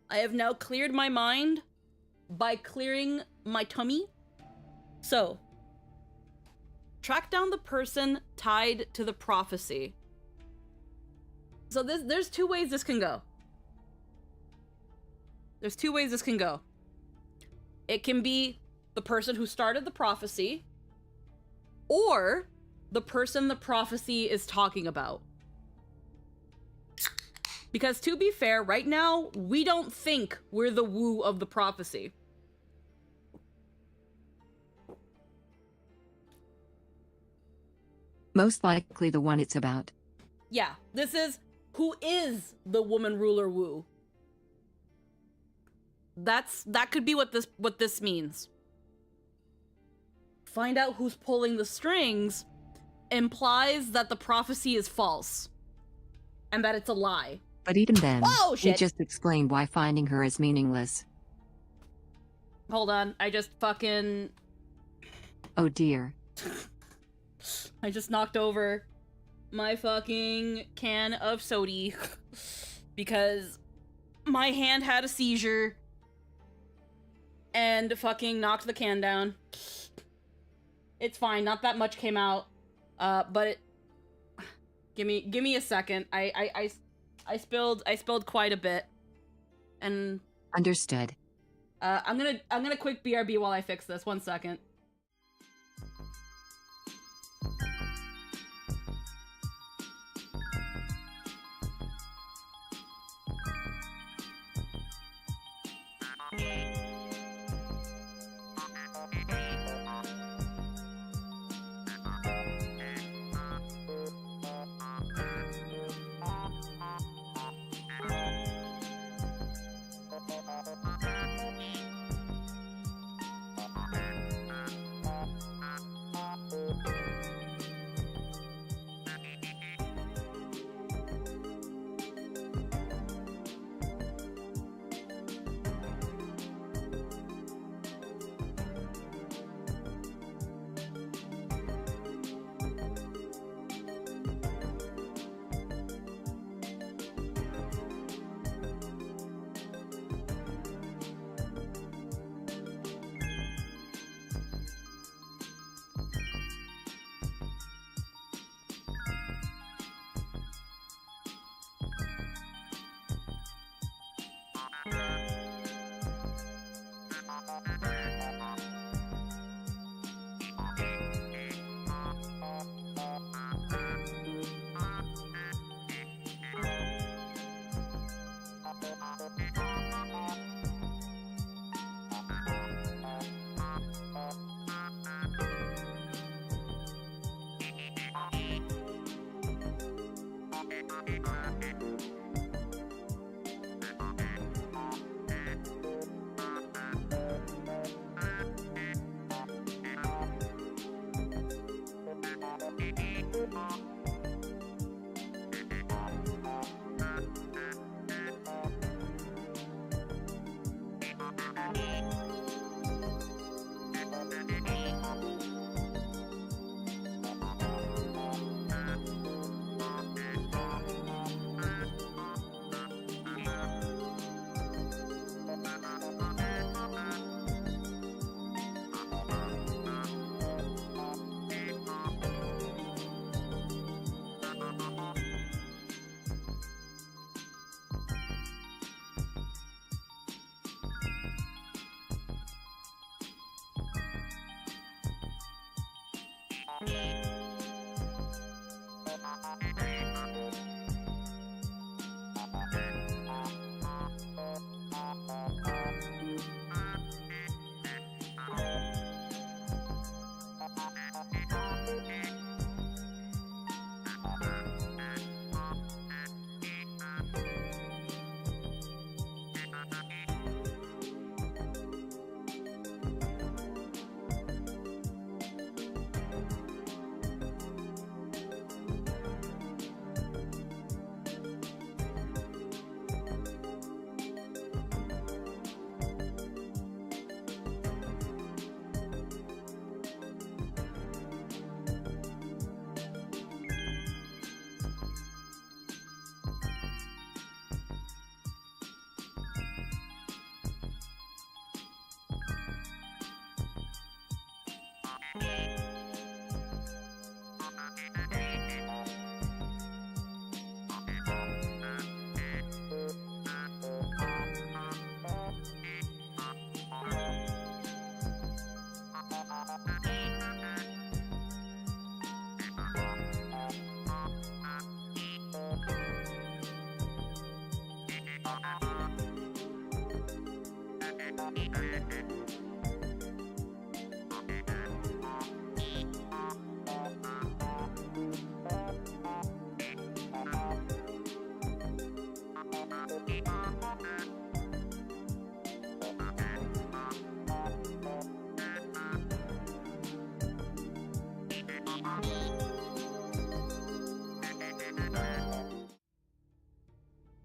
I have now cleared my mind by clearing my tummy. So, track down the person tied to the prophecy. So there's two ways this can go. There's two ways this can go. It can be the person who started the prophecy, or the person the prophecy is talking about. Because to be fair, right now, we don't think we're the woo of the prophecy. Most likely the one it's about. Yeah, this is who is the woman ruler woo. That could be what this means. Find out who's pulling the strings implies that the prophecy is false and that it's a lie. But even then, oh, shit. You just explained why finding her is meaningless. Hold on, I just fucking... Oh dear. I just knocked over my fucking can of soda because my hand had a seizure and fucking knocked the can down. It's fine, not that much came out, but it... Give me a second. I spilled quite a bit, and understood. I'm gonna quick BRB while I fix this. 1 second.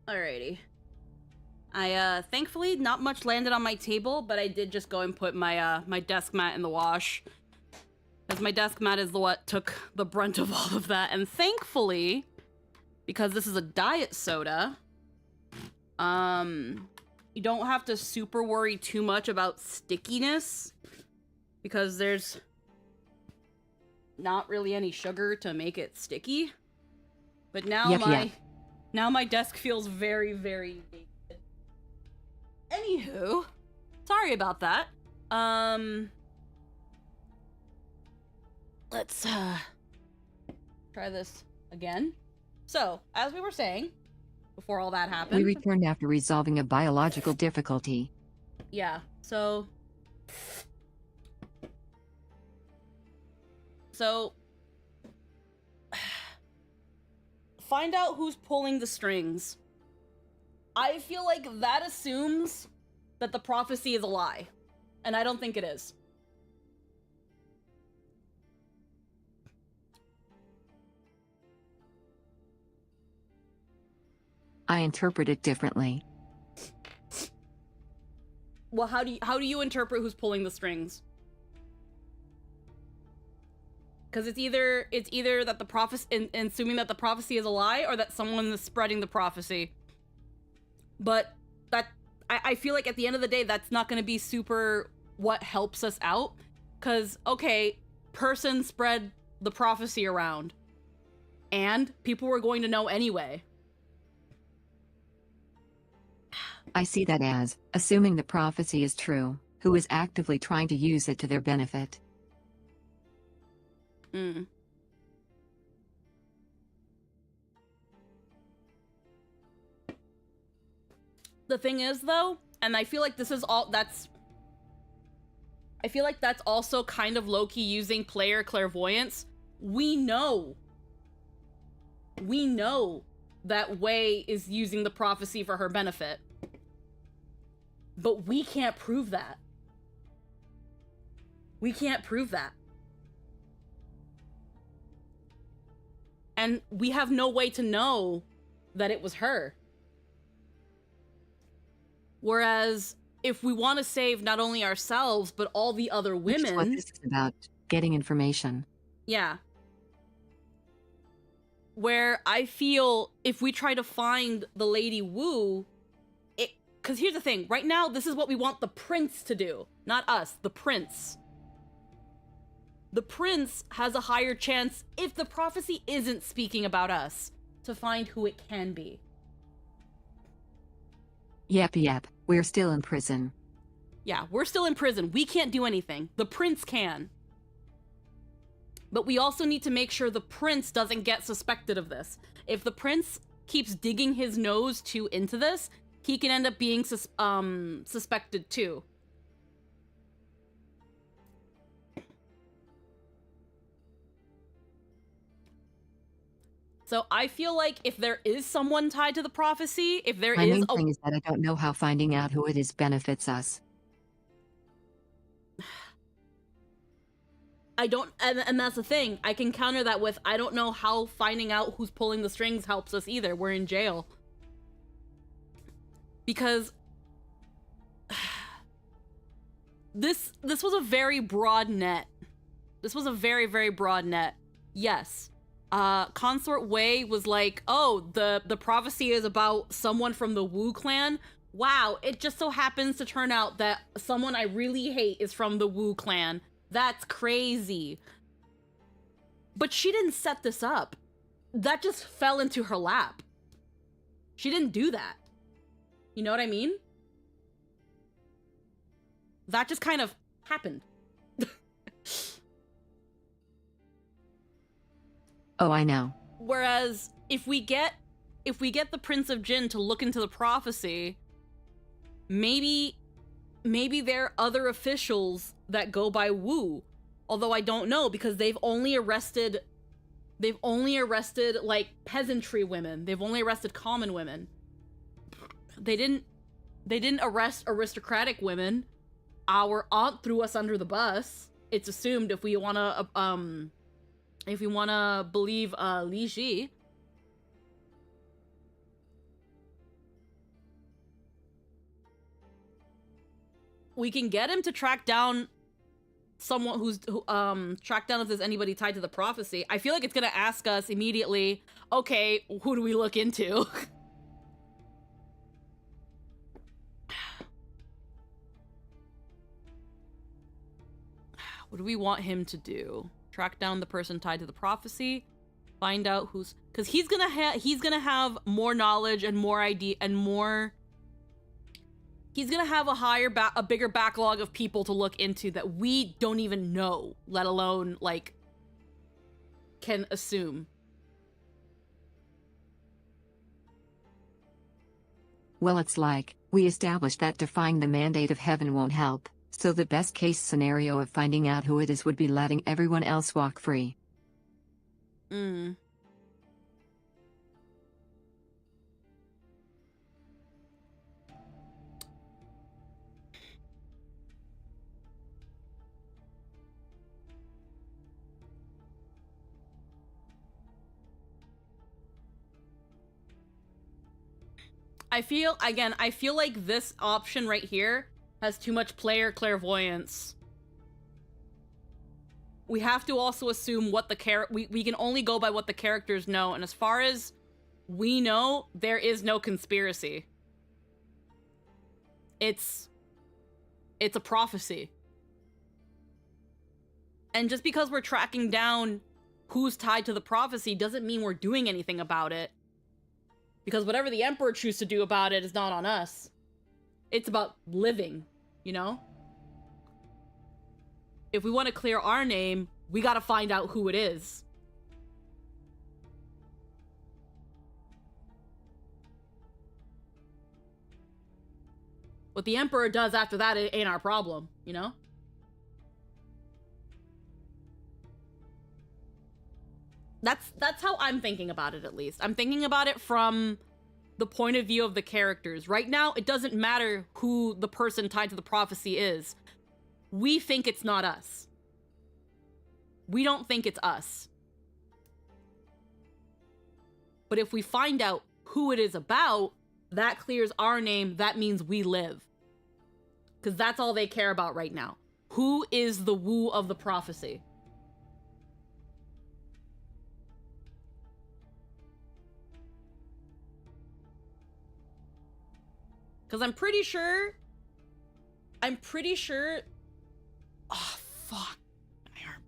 Alrighty. I, thankfully, not much landed on my table, but I did just go and put my, my desk mat in the wash. Because my desk mat is what took the brunt of all of that. And thankfully, because this is a diet soda, you don't have to super worry too much about stickiness. Because there's not really any sugar to make it sticky. But now now my desk feels very, very naked. Anywho, sorry about that. Let's try this again. So, as we were saying, before all that happened, We returned after resolving a biological difficulty. yeah, so find out who's pulling the strings. I feel like that assumes that the prophecy is a lie, and I don't think it is. I interpret it differently. Well, how do you interpret who's pulling the strings? Because it's either that the prophecy, assuming that the prophecy is a lie, or that someone is spreading the prophecy. But that I feel like at the end of the day, that's not going to be super what helps us out. Because okay, person spread the prophecy around, and people were going to know anyway. I see that as assuming the prophecy is true, who is actively trying to use it to their benefit. Mm. The thing is, though, and I feel like this is all I feel like that's also kind of low-key using player clairvoyance. We know that Wei is using the prophecy for her benefit. But we can't prove that. We can't prove that. And we have no way to know that it was her. Whereas, if we want to save not only ourselves, but all the other women... Which is what this is about, getting information. Yeah. Where I feel if we try to find the Lady Wu, because here's the thing, right now, this is what we want the prince to do. Not us, the prince. The prince has a higher chance, if the prophecy isn't speaking about us, to find who it can be. Yep, we're still in prison. Yeah, we're still in prison. We can't do anything. The prince can. But we also need to make sure the prince doesn't get suspected of this. If the prince keeps digging his nose too into this, he can end up being suspected too. So I feel like if there is someone tied to the prophecy, if there My is main thing is that I don't know how finding out who it is benefits us. I don't, and that's the thing. I can counter that with, I don't know how finding out who's pulling the strings helps us either. We're in jail. Because this was a very broad net. This was a very, very broad net. Yes. Consort Wei was like, oh, the prophecy is about someone from the Wu clan. Wow, it just so happens to turn out that someone I really hate is from the Wu clan. That's crazy. But she didn't set this up. That just fell into her lap. She didn't do that. You know what I mean? That just kind of happened. Oh, I know. Whereas if we get the Prince of Jin to look into the prophecy, maybe maybe there are other officials that go by Wu. Although I don't know, because they've only arrested like peasantry women. They've only arrested common women. They didn't arrest aristocratic women. Our aunt threw us under the bus. It's assumed, if we wanna believe Li Ji. We can get him to track down someone track down if there's anybody tied to the prophecy. I feel like it's gonna ask us immediately, okay, who do we look into? What do we want him to do? Track down the person tied to the prophecy, find out who's, because he's gonna have more knowledge and more idea and more. He's gonna have a bigger backlog of people to look into that we don't even know, let alone, like, can assume. Well, it's like, we established that defying the mandate of heaven won't help, so the best case scenario of finding out who it is would be letting everyone else walk free. I feel like this option right here has too much player clairvoyance. We have to also assume what the we can only go by what the characters know, and as far as we know, there is no conspiracy. It's a prophecy. And just because we're tracking down who's tied to the prophecy doesn't mean we're doing anything about it. Because whatever the Emperor chooses to do about it is not on us. It's about living, you know? If we want to clear our name, we gotta find out who it is. What the Emperor does after that, it ain't our problem, you know? That's how I'm thinking about it, at least. I'm thinking about it from the point of view of the characters. Right now, it doesn't matter who the person tied to the prophecy is. We think it's not us. We don't think it's us. But if we find out who it is about, that clears our name. That means we live. Because that's all they care about right now. Who is the Wu of the prophecy? Because I'm pretty sure... Oh, fuck. My arm.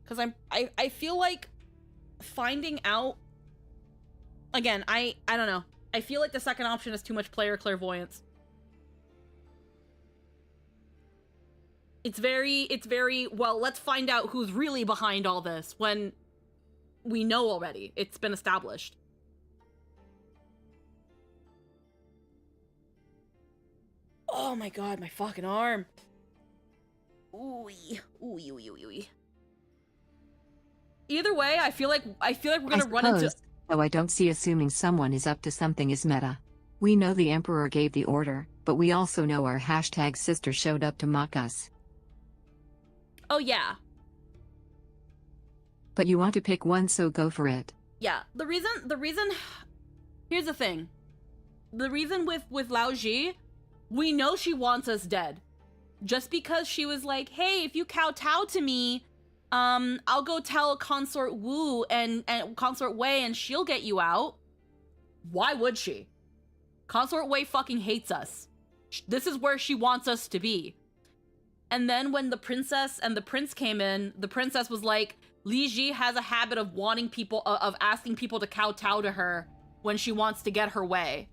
Because I feel like finding out... Again, I don't know. I feel like the second option is too much player clairvoyance. It's very, well, let's find out who's really behind all this when we know already. It's been established. Oh my god, my fucking arm. Ooh. Either way, I feel like we're gonna run into... Though I don't see assuming someone is up to something is meta. We know the Emperor gave the order, but we also know our hashtag sister showed up to mock us. Oh yeah. But you want to pick one, so go for it. Yeah, the reason... Here's the thing. The reason with Lao Ji, we know she wants us dead. Just because she was like, hey, if you kowtow to me, I'll go tell Consort Wu and Consort Wei and she'll get you out. Why would she? Consort Wei fucking hates us. This is where she wants us to be. And then when the princess and the prince came in, the princess was like, Li Ji has a habit of wanting people, of asking people to kowtow to her when she wants to get her way.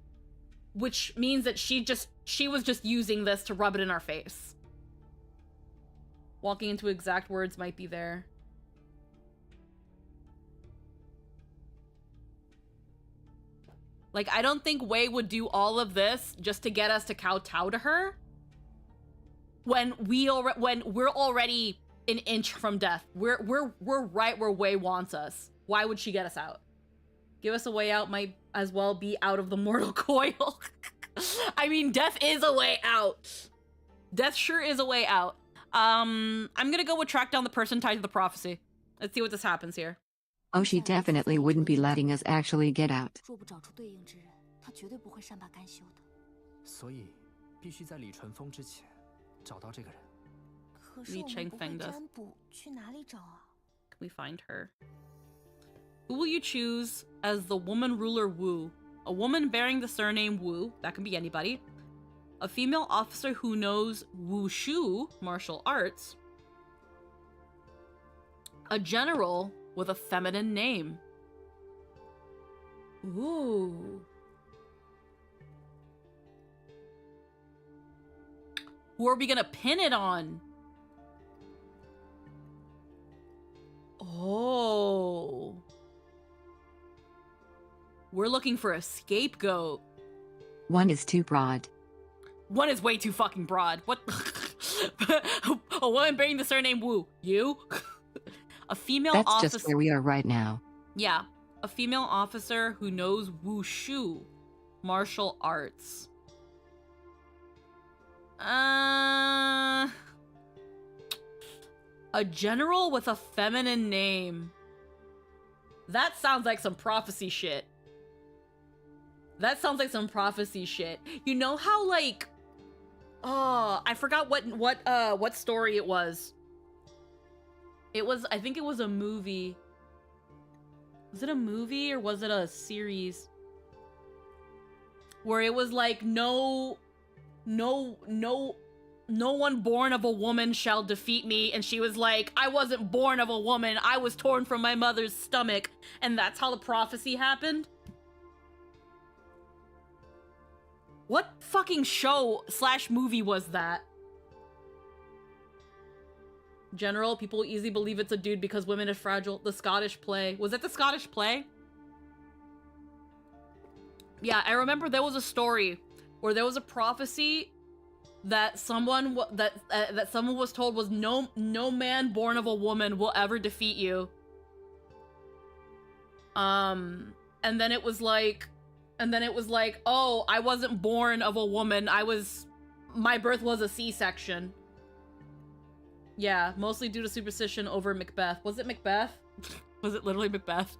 Which means that she was just using this to rub it in our face. Walking into exact words might be there. Like, I don't think Wei would do all of this just to get us to kowtow to her. when we're already an inch from death. We're right where Wei wants us. Why would she get us out? Give us a way out might as well be out of the mortal coil. I mean, death is a way out. Death sure is a way out. I'm gonna go with track down the person tied to the prophecy. Let's see what this happens here. Oh, she definitely wouldn't be letting us actually get out. 若不找出对应之人，他绝对不会善罢甘休的。所以必须在李淳风之前找到这个人。可是我们不会占卜，去哪里找啊？ Can we find her? Who will you choose as the woman ruler Wu? A woman bearing the surname Wu, that can be anybody. A female officer who knows wushu, martial arts. A general with a feminine name. Ooh. Who are we gonna pin it on? Oh. We're looking for a scapegoat. One is too broad. One is way too fucking broad. What? A woman bearing the surname Wu. You? A female That's officer. just where we are right now. Yeah. A female officer who knows wushu, martial arts. A general with a feminine name. That sounds like some prophecy shit. That sounds like some prophecy shit. You know how, like, oh, I forgot what story it was. It was, I think it was a movie. Was it a movie or was it a series? Where it was like, no one born of a woman shall defeat me. And she was like, I wasn't born of a woman. I was torn from my mother's stomach. And that's how the prophecy happened. What fucking show / movie was that? General, people easily believe it's a dude because women are fragile. The Scottish play. Was it the Scottish play? Yeah, I remember there was a story where there was a prophecy that someone that someone was told was no man born of a woman will ever defeat you. And then it was like, oh, I wasn't born of a woman. My birth was a C-section. Yeah, mostly due to superstition over Macbeth. Was it Macbeth? Was it literally Macbeth?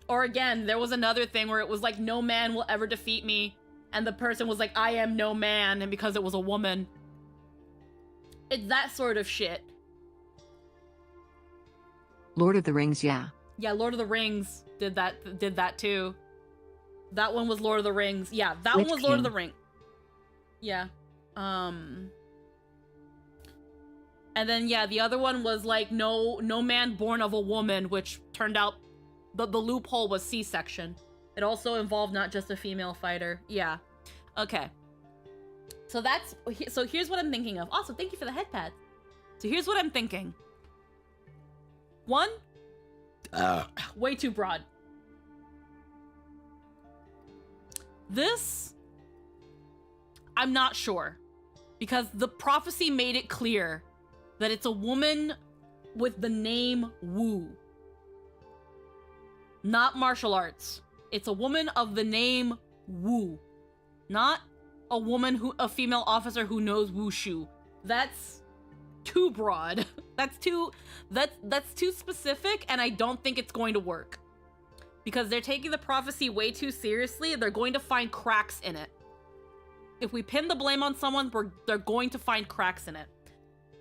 Or again, there was another thing where it was like, no man will ever defeat me. And the person was like, I am no man. And because it was a woman. It's that sort of shit. Lord of the Rings, yeah. Yeah, Lord of the Rings did that too. That one was Lord of the Rings. Yeah, that one was Lord of the Rings. Yeah. And then yeah, the other one was like no man born of a woman, which turned out the loophole was C-section. It also involved not just a female fighter. Yeah. Okay. So here's what I'm thinking of. Also, thank you for the headpad. So here's what I'm thinking. One, way too broad. This, I'm not sure. Because the prophecy made it clear that it's a woman with the name Wu. Not martial arts. It's a woman of the name Wu. Not a female officer who knows wushu. That's too broad. That's too specific, and I don't think it's going to work. Because they're taking the prophecy way too seriously, they're going to find cracks in it. If we pin the blame on someone, they're going to find cracks in it.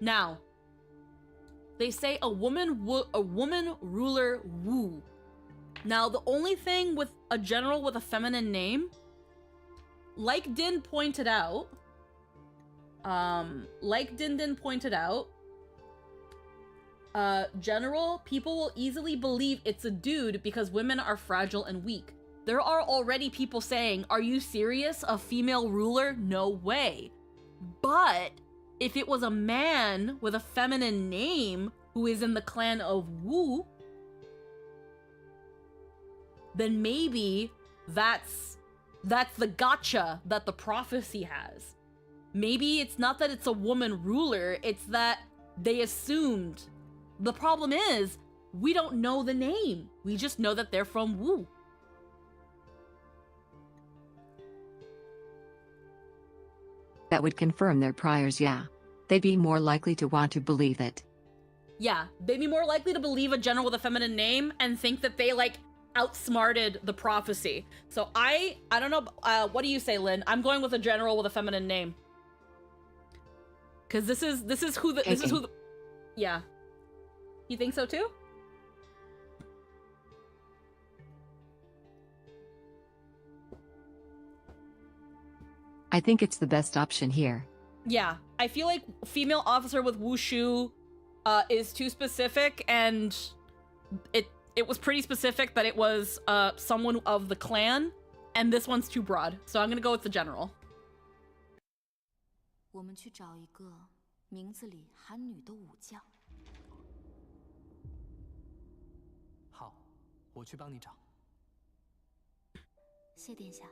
Now, they say a woman ruler Wu. Now, the only thing with a general with a feminine name, like Din pointed out, general, people will easily believe it's a dude because women are fragile and weak. There are already people saying, are you serious? A female ruler? No way. But if it was a man with a feminine name who is in the clan of Wu, then maybe that's the gotcha that the prophecy has. Maybe it's not that it's a woman ruler, it's that they assumed. The problem is, we don't know the name. We just know that they're from Wu. That would confirm their priors, yeah. They'd be more likely to want to believe it. Yeah, they'd be more likely to believe a general with a feminine name and think that they, like, outsmarted the prophecy. So I don't know, what do you say, Lynn? I'm going with a general with a feminine name. Cause this is who the yeah. You think so too? I think it's the best option here. Yeah, I feel like female officer with wushu is too specific, and it was pretty specific that it was someone of the clan, and this one's too broad. So I'm gonna go with the general. 我们去找一个名字里含女的武将。好，我去帮你找。谢殿下。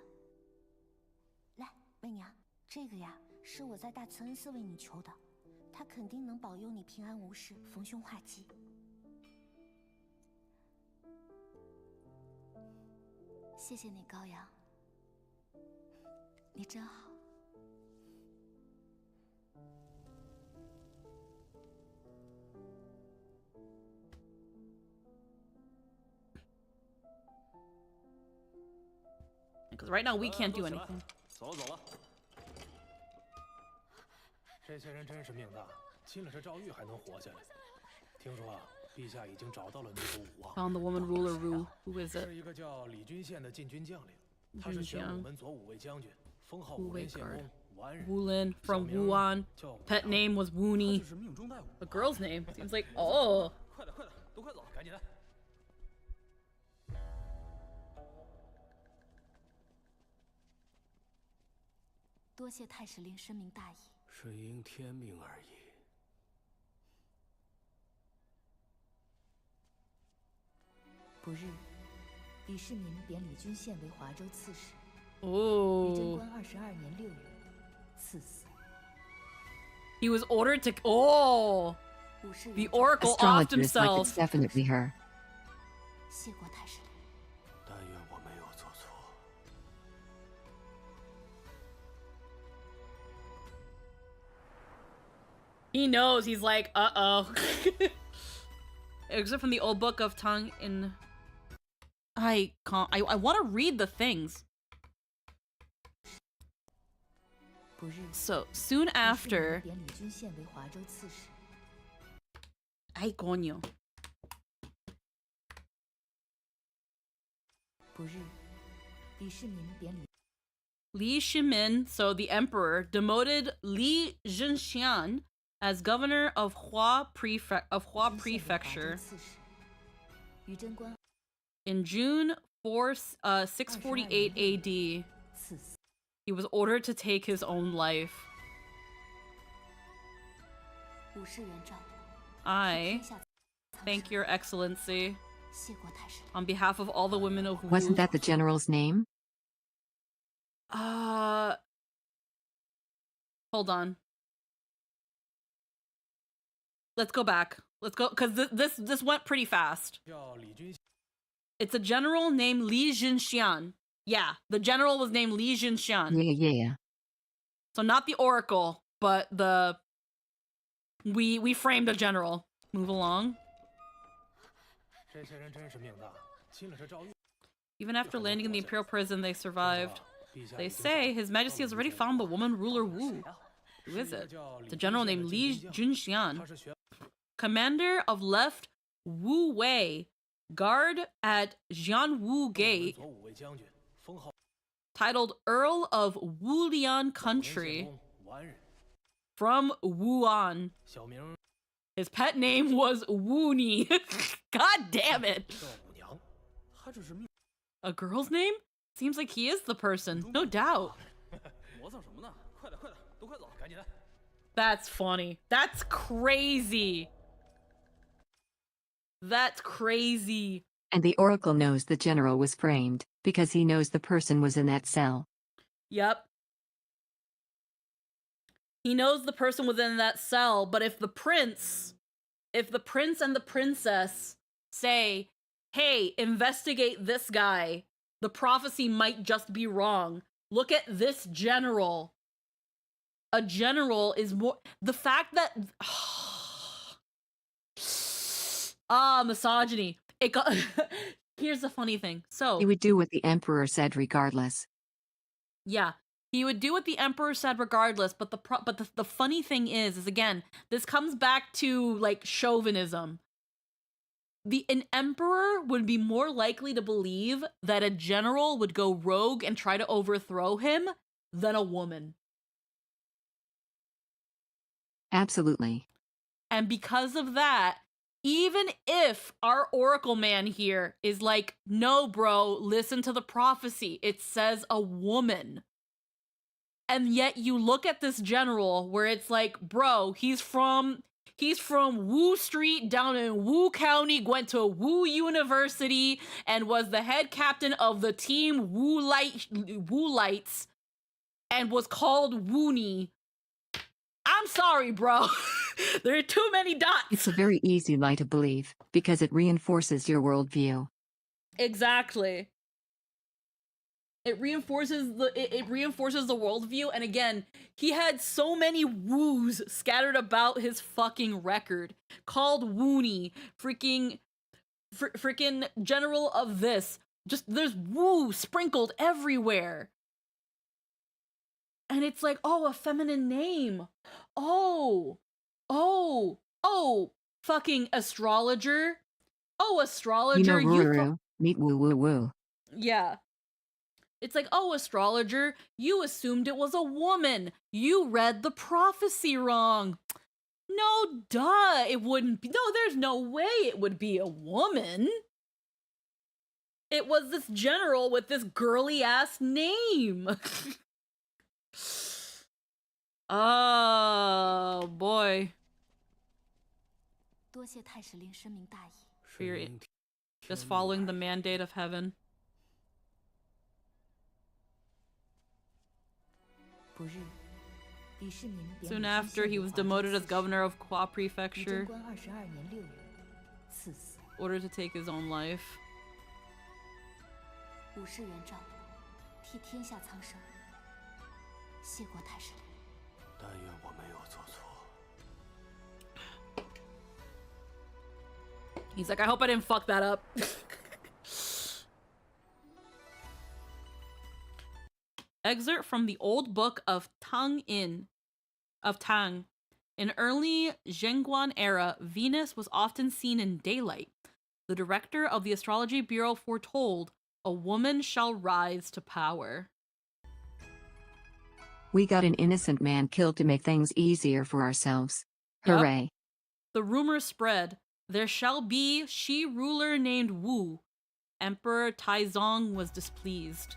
来，媚娘，这个呀是我在大慈恩寺为你求的，他肯定能保佑你平安无事，逢凶化吉。谢谢你，高阳，你真好。 Because right now we can't do anything. 走了走了。这些人真是命大，进了这诏狱还能活下来。听说啊，陛下已经找到了女主武王。Found the woman ruler Wu. Who is it? 是一个叫李君宪的禁军将领，他是玄武门左武卫将军，封号武连县公完人。Wulin from Wuan. Pet name was Woony. A girl's name seems like oh. 快点快点，都快走，赶紧来。 多谢太史令深明大义，是因天命而已。不日，李世民贬李君宪为华州刺史。哦。于贞观22年6月，赐死。He was ordered to. Oh. The oracle offed himself. Like it's definitely her. 谢过太史令。 但愿我没有做错。 He knows. He's like, uh-oh. Except from the old book of Tang in... I can't... I want to read the things. So, soon after... Ay, coño. Li Shimin, so the emperor, demoted Li Zhenxian as governor of Hua Prefecture in June 648 AD. He was ordered to take his own life. I thank your excellency on behalf of all the women of Wu. Wasn't that the general's name? Hold on. Let's go back. Let's go, because this went pretty fast. It's a general named Li Zhenxian. Yeah, the general was named Li Zhenxian. Yeah. So not the oracle, but the... We framed a general. Move along. Even after landing in the imperial prison, they survived. They say His Majesty has already found the woman ruler Wu. Who is it? It's a general named Li Junxian, commander of left Wu Wei Guard at Jianwu Gate, titled Earl of Wulian Country, from Wuan. His pet name was Woony. God damn it. A girl's name? Seems like he is the person, no doubt. That's funny. That's crazy. That's crazy. And the Oracle knows the general was framed, because he knows the person was in that cell. Yep. He knows the person within that cell, but if the prince and the princess say, hey, investigate this guy, the prophecy might just be wrong. Look at this general. A general is more... The fact that... misogyny. It got... Here's the funny thing. So... He would do what the Emperor said regardless. Yeah. He would do what the Emperor said regardless, but the funny thing is again, this comes back to, like, chauvinism. An emperor would be more likely to believe that a general would go rogue and try to overthrow him than a woman. Absolutely. And because of that, even if our Oracle man here is like, no, bro, listen to the prophecy. It says a woman. And yet you look at this general where it's like, bro, he's from Wu Street down in Wu County, went to Wu University, and was the head captain of the team Wu Lights, and was called Woonie. I'm sorry, bro. There are too many dots. It's a very easy lie to believe, because it reinforces your worldview. Exactly. It reinforces the worldview, and again, he had so many woos scattered about his fucking record. Called Woonie, freaking general of this. Just there's woo sprinkled everywhere. And it's like, oh, a feminine name. Oh, fucking astrologer. Oh, astrologer. You know, woo meet woo woo woo. Yeah. It's like, oh, astrologer, you assumed it was a woman. You read the prophecy wrong. No, duh, it wouldn't be. No, there's no way it would be a woman. It was this general with this girly ass name. Oh, boy. For your, just following the mandate of heaven. Soon after, he was demoted as governor of Kwa Prefecture, ordered to take his own life. He's like, I hope I didn't fuck that up. Excerpt from the old book of Tang. In early Zhenguan era, Venus was often seen in daylight. The director of the astrology bureau foretold, a woman shall rise to power. We got an innocent man killed to make things easier for ourselves. Hooray. Yep. The rumor spread, there shall be she ruler named Wu. Emperor Taizong was displeased.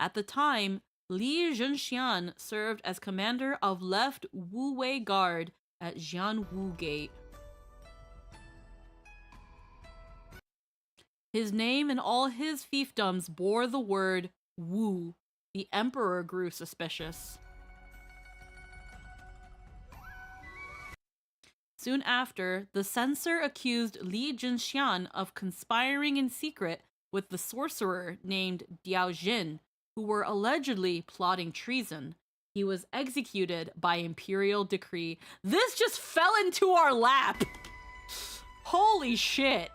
At the time, Li Zhenxian served as commander of left Wu Wei Guard at Jianwu Gate. His name and all his fiefdoms bore the word Wu. The emperor grew suspicious. Soon after, the censor accused Li Zhenxian of conspiring in secret with the sorcerer named Diao Jin, who were allegedly plotting treason. He was executed by imperial decree. This just fell into our lap! Holy shit!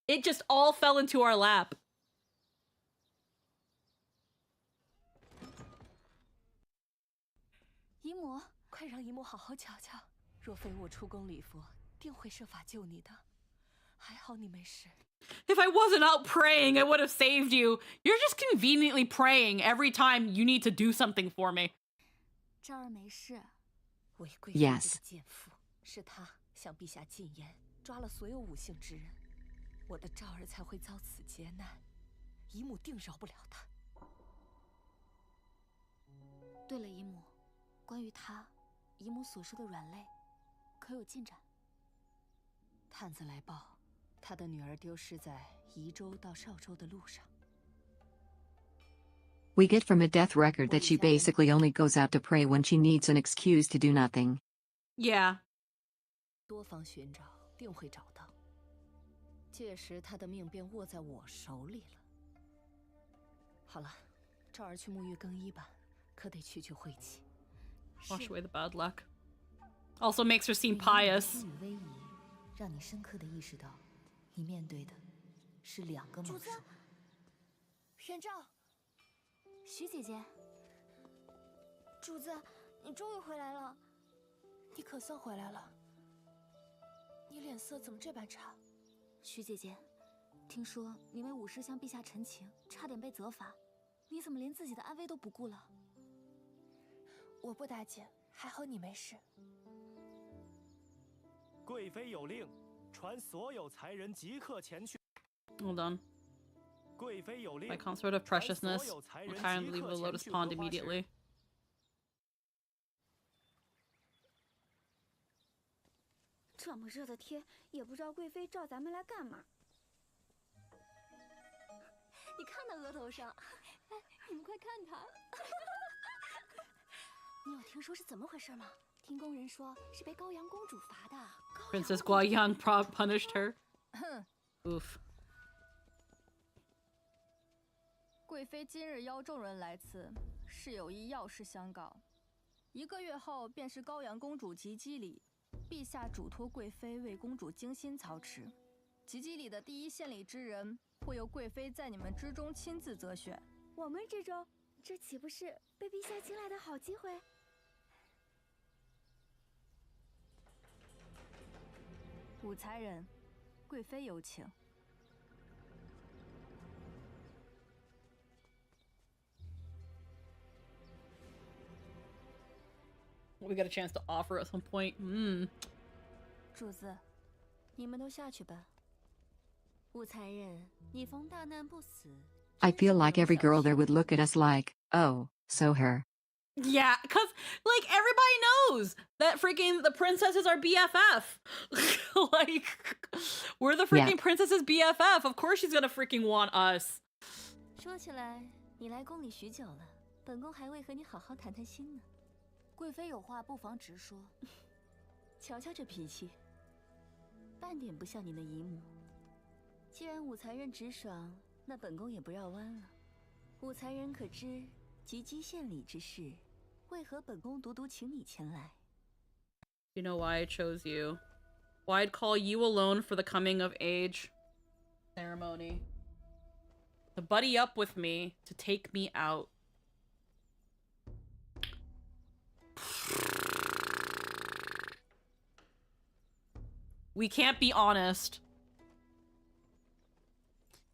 It just all fell into our lap. If I wasn't out praying, I would have saved you. You're just conveniently praying every time you need to do something for me. Yes. 可有进展？探子来报，他的女儿丢失在宜州到邵州的路上。We get from a death record that she basically only goes out to pray when she needs an excuse to do nothing. Yeah. 多方寻找，定会找到。届时他的命便握在我手里了。好了，赵儿去沐浴更衣吧，可得去晦气。Wash away the bad luck. Also makes her seem pious. 威仪，让你深刻的意识到，你面对的是2个猛兽。玄照，徐姐姐，主子，你终于回来了。你可算回来了。你脸色怎么这般差？徐姐姐，听说你为武士向陛下陈情，差点被责罚，你怎么连自己的安危都不顾了？我不打紧，还好你没事。贵妃有令，传所有才人即刻前去。 Hold on. 贵妃有令。 By consort of preciousness, retire and leave the lotus pond immediately. 这么热的天，也不知道贵妃召咱们来干嘛。你看那额头上，哎，你们快看他。你有听说是怎么回事吗？听宫人说是被高阳公主罚的。Princess Guayang punished her. Oof. 贵妃今日邀众人来此，是有一要事相告。1个月后便是高阳公主及笄礼，陛下嘱托贵妃为公主精心操持。及笄礼的第一献礼之人，会由贵妃在你们之中亲自择选。我们之中，这岂不是被陛下青睐的好机会？武才人，贵妃有请。 We got a chance to offer at some point. 主子，你们都下去吧。武才人，你逢大难不死。I feel like every girl there would look at us like, oh, so her. Yeah, because, like, everybody knows that freaking the princesses are BFF. Like, we're the freaking princesses BFF. Of course she's gonna freaking want us. 说起来，你来宫里许久了，本宫还未和你好好谈谈心呢。贵妃有话不妨直说。瞧瞧这脾气，半点不像你的姨母。既然武才人直爽，那本宫也不绕弯了。武才人可知及笄献礼之事，为何本宫独独请你前来？ You know why I chose you. Why I'd call you alone for the coming of age ceremony. To buddy up with me, to take me out. We can't be honest.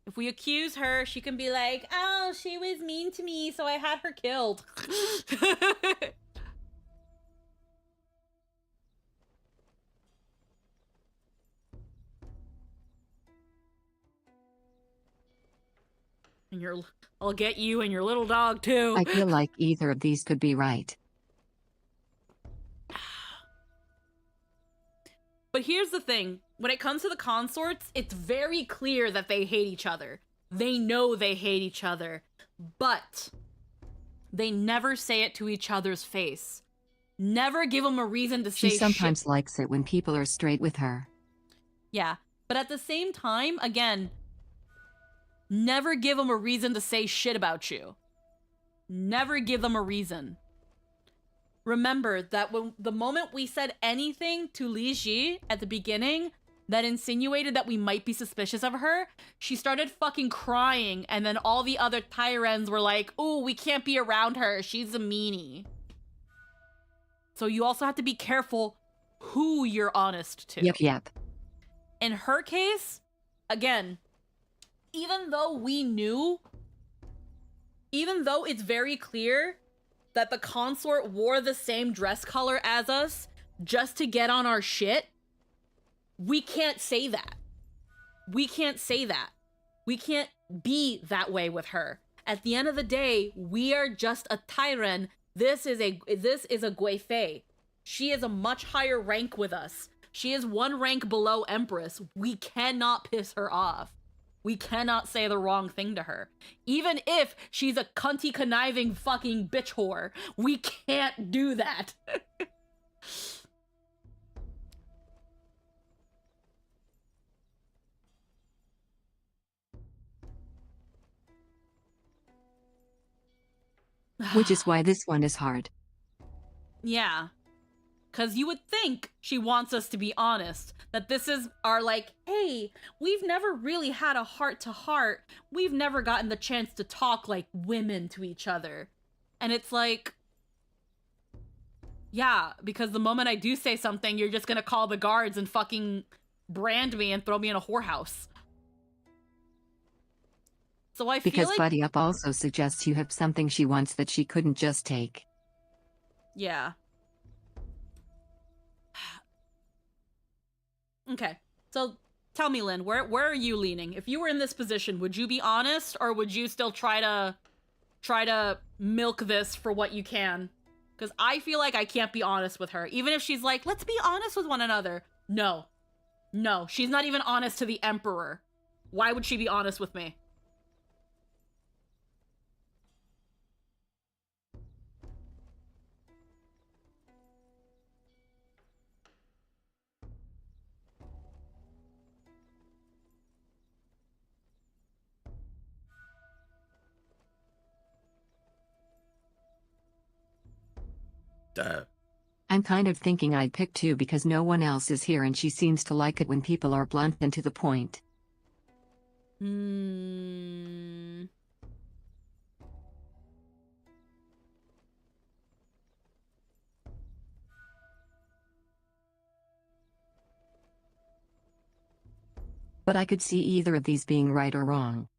If we accuse her, she can be like, oh, she was mean to me, so I had her killed. And I'll get you and your little dog too. I feel like either of these could be right. But here's the thing. When it comes to the consorts, it's very clear that they hate each other. They know they hate each other. But they never say it to each other's face. Never give them a reason to say She sometimes shit. likes it when people are straight with her. Yeah. But at the same time, again, never give them a reason to say shit about you. Never give them a reason. Remember that when the moment we said anything to Li Ji at the beginning that insinuated that we might be suspicious of her, she started fucking crying, and then all the other Tyrens were like, ooh, we can't be around her, she's a meanie. So you also have to be careful who you're honest to. Yep. In her case, again, even though we knew, even though it's very clear that the consort wore the same dress color as us just to get on our shit, we can't say that. We can't say that. We can't be that way with her. At the end of the day, we are just a Tyren. This is a Guifei. She is a much higher rank with us. She is one rank below Empress. We cannot piss her off. We cannot say the wrong thing to her. Even if she's a cunty conniving fucking bitch whore, we can't do that. Which is why this one is hard. Yeah. Because you would think she wants us to be honest. That this is our like, hey, we've never really had a heart-to-heart. We've never gotten the chance to talk like women to each other. And it's like, yeah, because the moment I do say something, you're just gonna call the guards and fucking brand me and throw me in a whorehouse. So I feel like... Because Buddy Up also suggests you have something she wants that she couldn't just take. Yeah. Okay, so tell me, Lynn, where are you leaning? If you were in this position, would you be honest, or would you still try to milk this for what you can? Because I feel like I can't be honest with her, even if she's like, let's be honest with one another. No, she's not even honest to the Emperor. Why would she be honest with me? I'm kind of thinking I'd pick 2 because no one else is here and she seems to like it when people are blunt and to the point. But I could see either of these being right or wrong.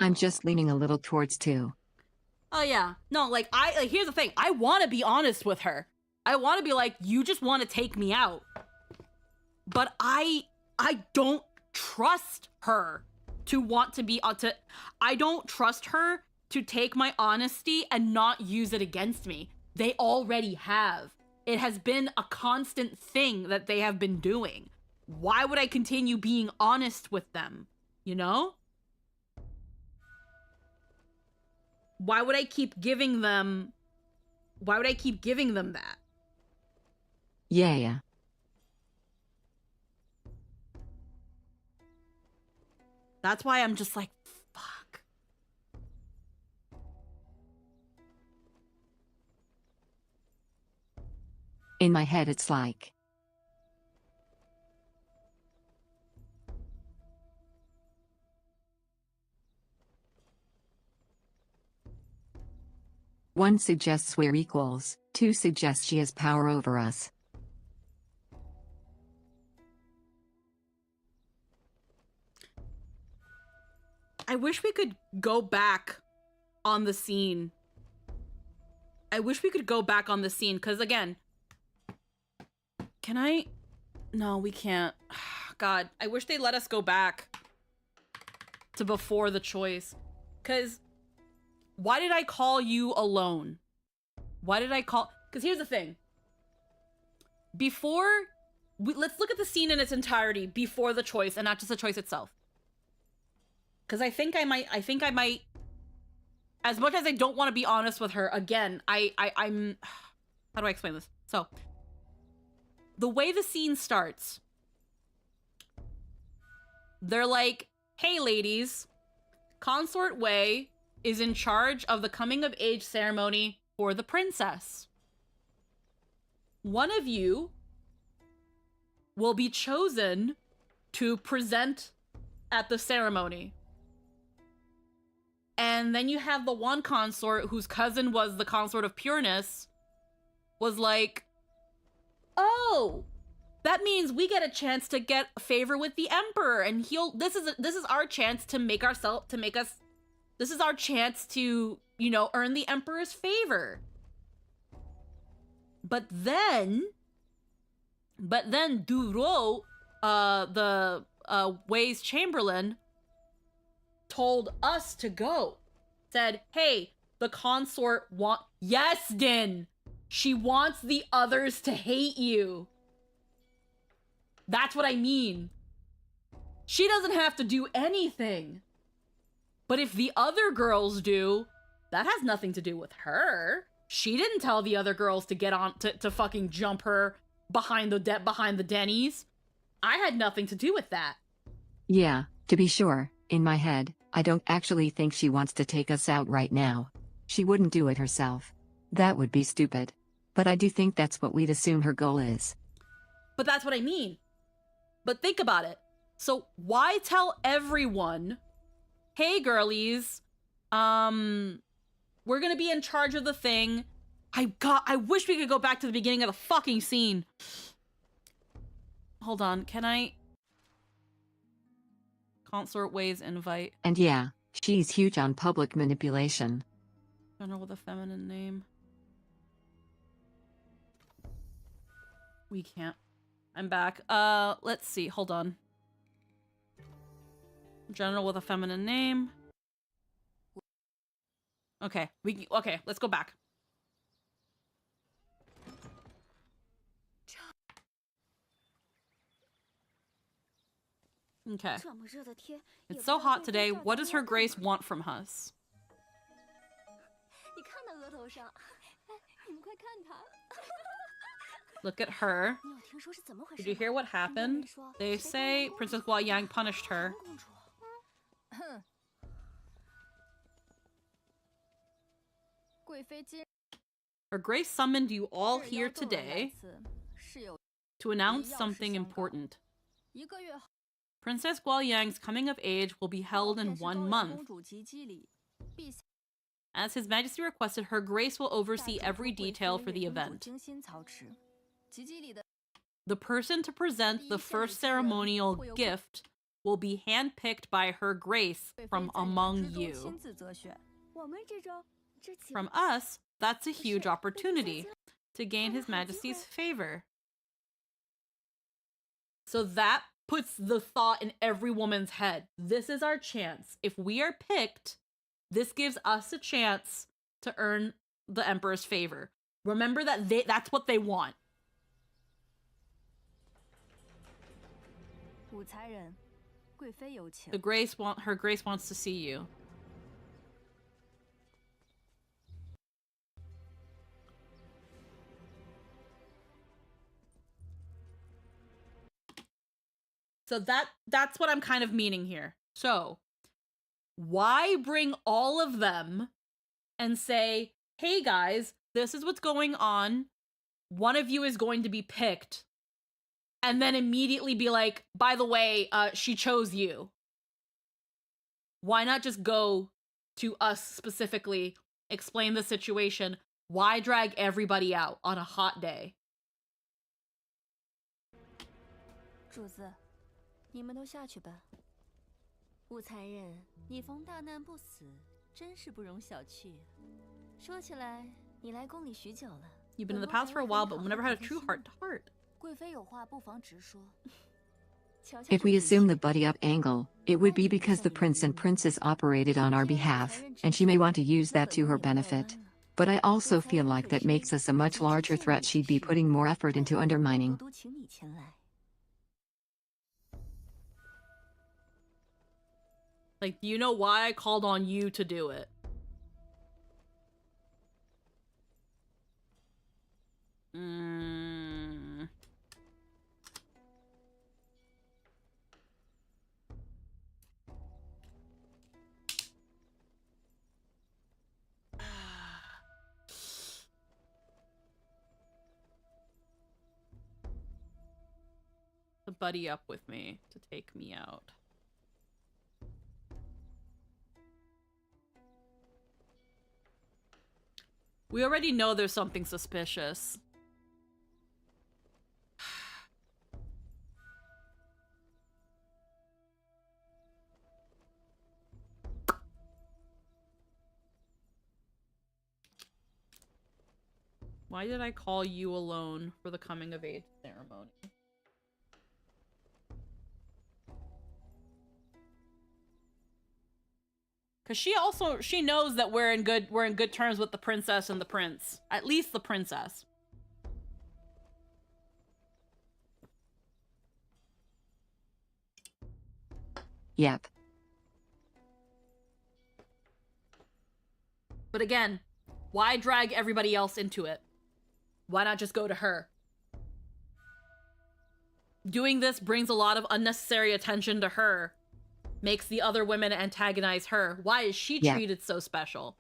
I'm just leaning a little towards 2. Oh yeah. No, like here's the thing. I want to be honest with her. I want to be like, you just want to take me out. But I don't trust her to want to be I don't trust her to take my honesty and not use it against me. They already have. It has been a constant thing that they have been doing. Why would I continue being honest with them? You know? Why would I keep giving them that? Yeah. That's why I'm just like, fuck. In my head it's like, one suggests we're equals, 2 suggests she has power over us. I wish we could go back on the scene. Because again, can I? No, we can't. God, I wish they let us go back to before the choice. Because why did I call you alone? Because here's the thing. Let's look at the scene in its entirety before the choice and not just the choice itself. Because I think I might, as much as I don't want to be honest with her, again, I'm, how do I explain this? So, the way the scene starts, they're like, hey ladies, Consort Wei is in charge of the coming of age ceremony for the princess. One of you will be chosen to present at the ceremony. And then you have the one consort whose cousin was the consort of pureness, was like, oh, that means we get a chance to get favor with the emperor, and this is our chance to this is our chance to, you know, earn the emperor's favor. But then Duro, the Wei's Chamberlain, told us to go. Said, hey, the consort want— Yes, Din! She wants the others to hate you. That's what I mean. She doesn't have to do anything. But if the other girls do, that has nothing to do with her. She didn't tell the other girls to get on to fucking jump her behind the Denny's. I had nothing to do with that. Yeah, to be sure, in my head, I don't actually think she wants to take us out right now. She wouldn't do it herself. That would be stupid. But I do think that's what we'd assume her goal is. But that's what I mean. But think about it. So why tell everyone, hey girlies, we're gonna be in charge of the thing. I wish we could go back to the beginning of the fucking scene. Hold on, can I? Consort ways invite. And yeah, she's huge on public manipulation. General with a feminine name. We can't. I'm back. Let's see. Hold on. General with a feminine name. Okay. Okay, let's go back. Okay. It's so hot today. What does Her Grace want from us? Look at her. Did you hear what happened? They say Princess Guayang punished her. Her Grace summoned you all here today to announce something important. Princess Guayang's coming of age will be held in 1 month. As His Majesty requested, Her Grace will oversee every detail for the event. The person to present the first ceremonial gift will be handpicked by Her Grace from among you. From us, that's a huge opportunity to gain His Majesty's favor. So that puts the thought in every woman's head. This is our chance. If we are picked, this gives us a chance to earn the Emperor's favor. Remember that that's what they want. Her Grace wants to see you. So that's what I'm kind of meaning here. So, why bring all of them and say, hey guys, this is what's going on. One of you is going to be picked. And then immediately be like, by the way, she chose you. Why not just go to us specifically, explain the situation? Why drag everybody out on a hot day? 主子，你们都下去吧。武才人，你逢大难不死，真是不容小觑。说起来，你来宫里许久了。You've been in the palace for a while, but we've never had a true heart-to-heart. 贵妃有话不妨直说。 If we assume the buddy up angle, it would be because the prince and princess operated on our behalf, and she may want to use that to her benefit. But I also feel like that makes us a much larger threat she'd be putting more effort into undermining. Like, you know why I called on you to do it? To buddy up with me, to take me out. We already know there's something suspicious. Why did I call you alone for the coming of age ceremony? Cause she knows that we're in good terms with the princess and the prince. At least the princess. Yep. But again, why drag everybody else into it? Why not just go to her? Doing this brings a lot of unnecessary attention to her. Makes the other women antagonize her. Why is she treated so special?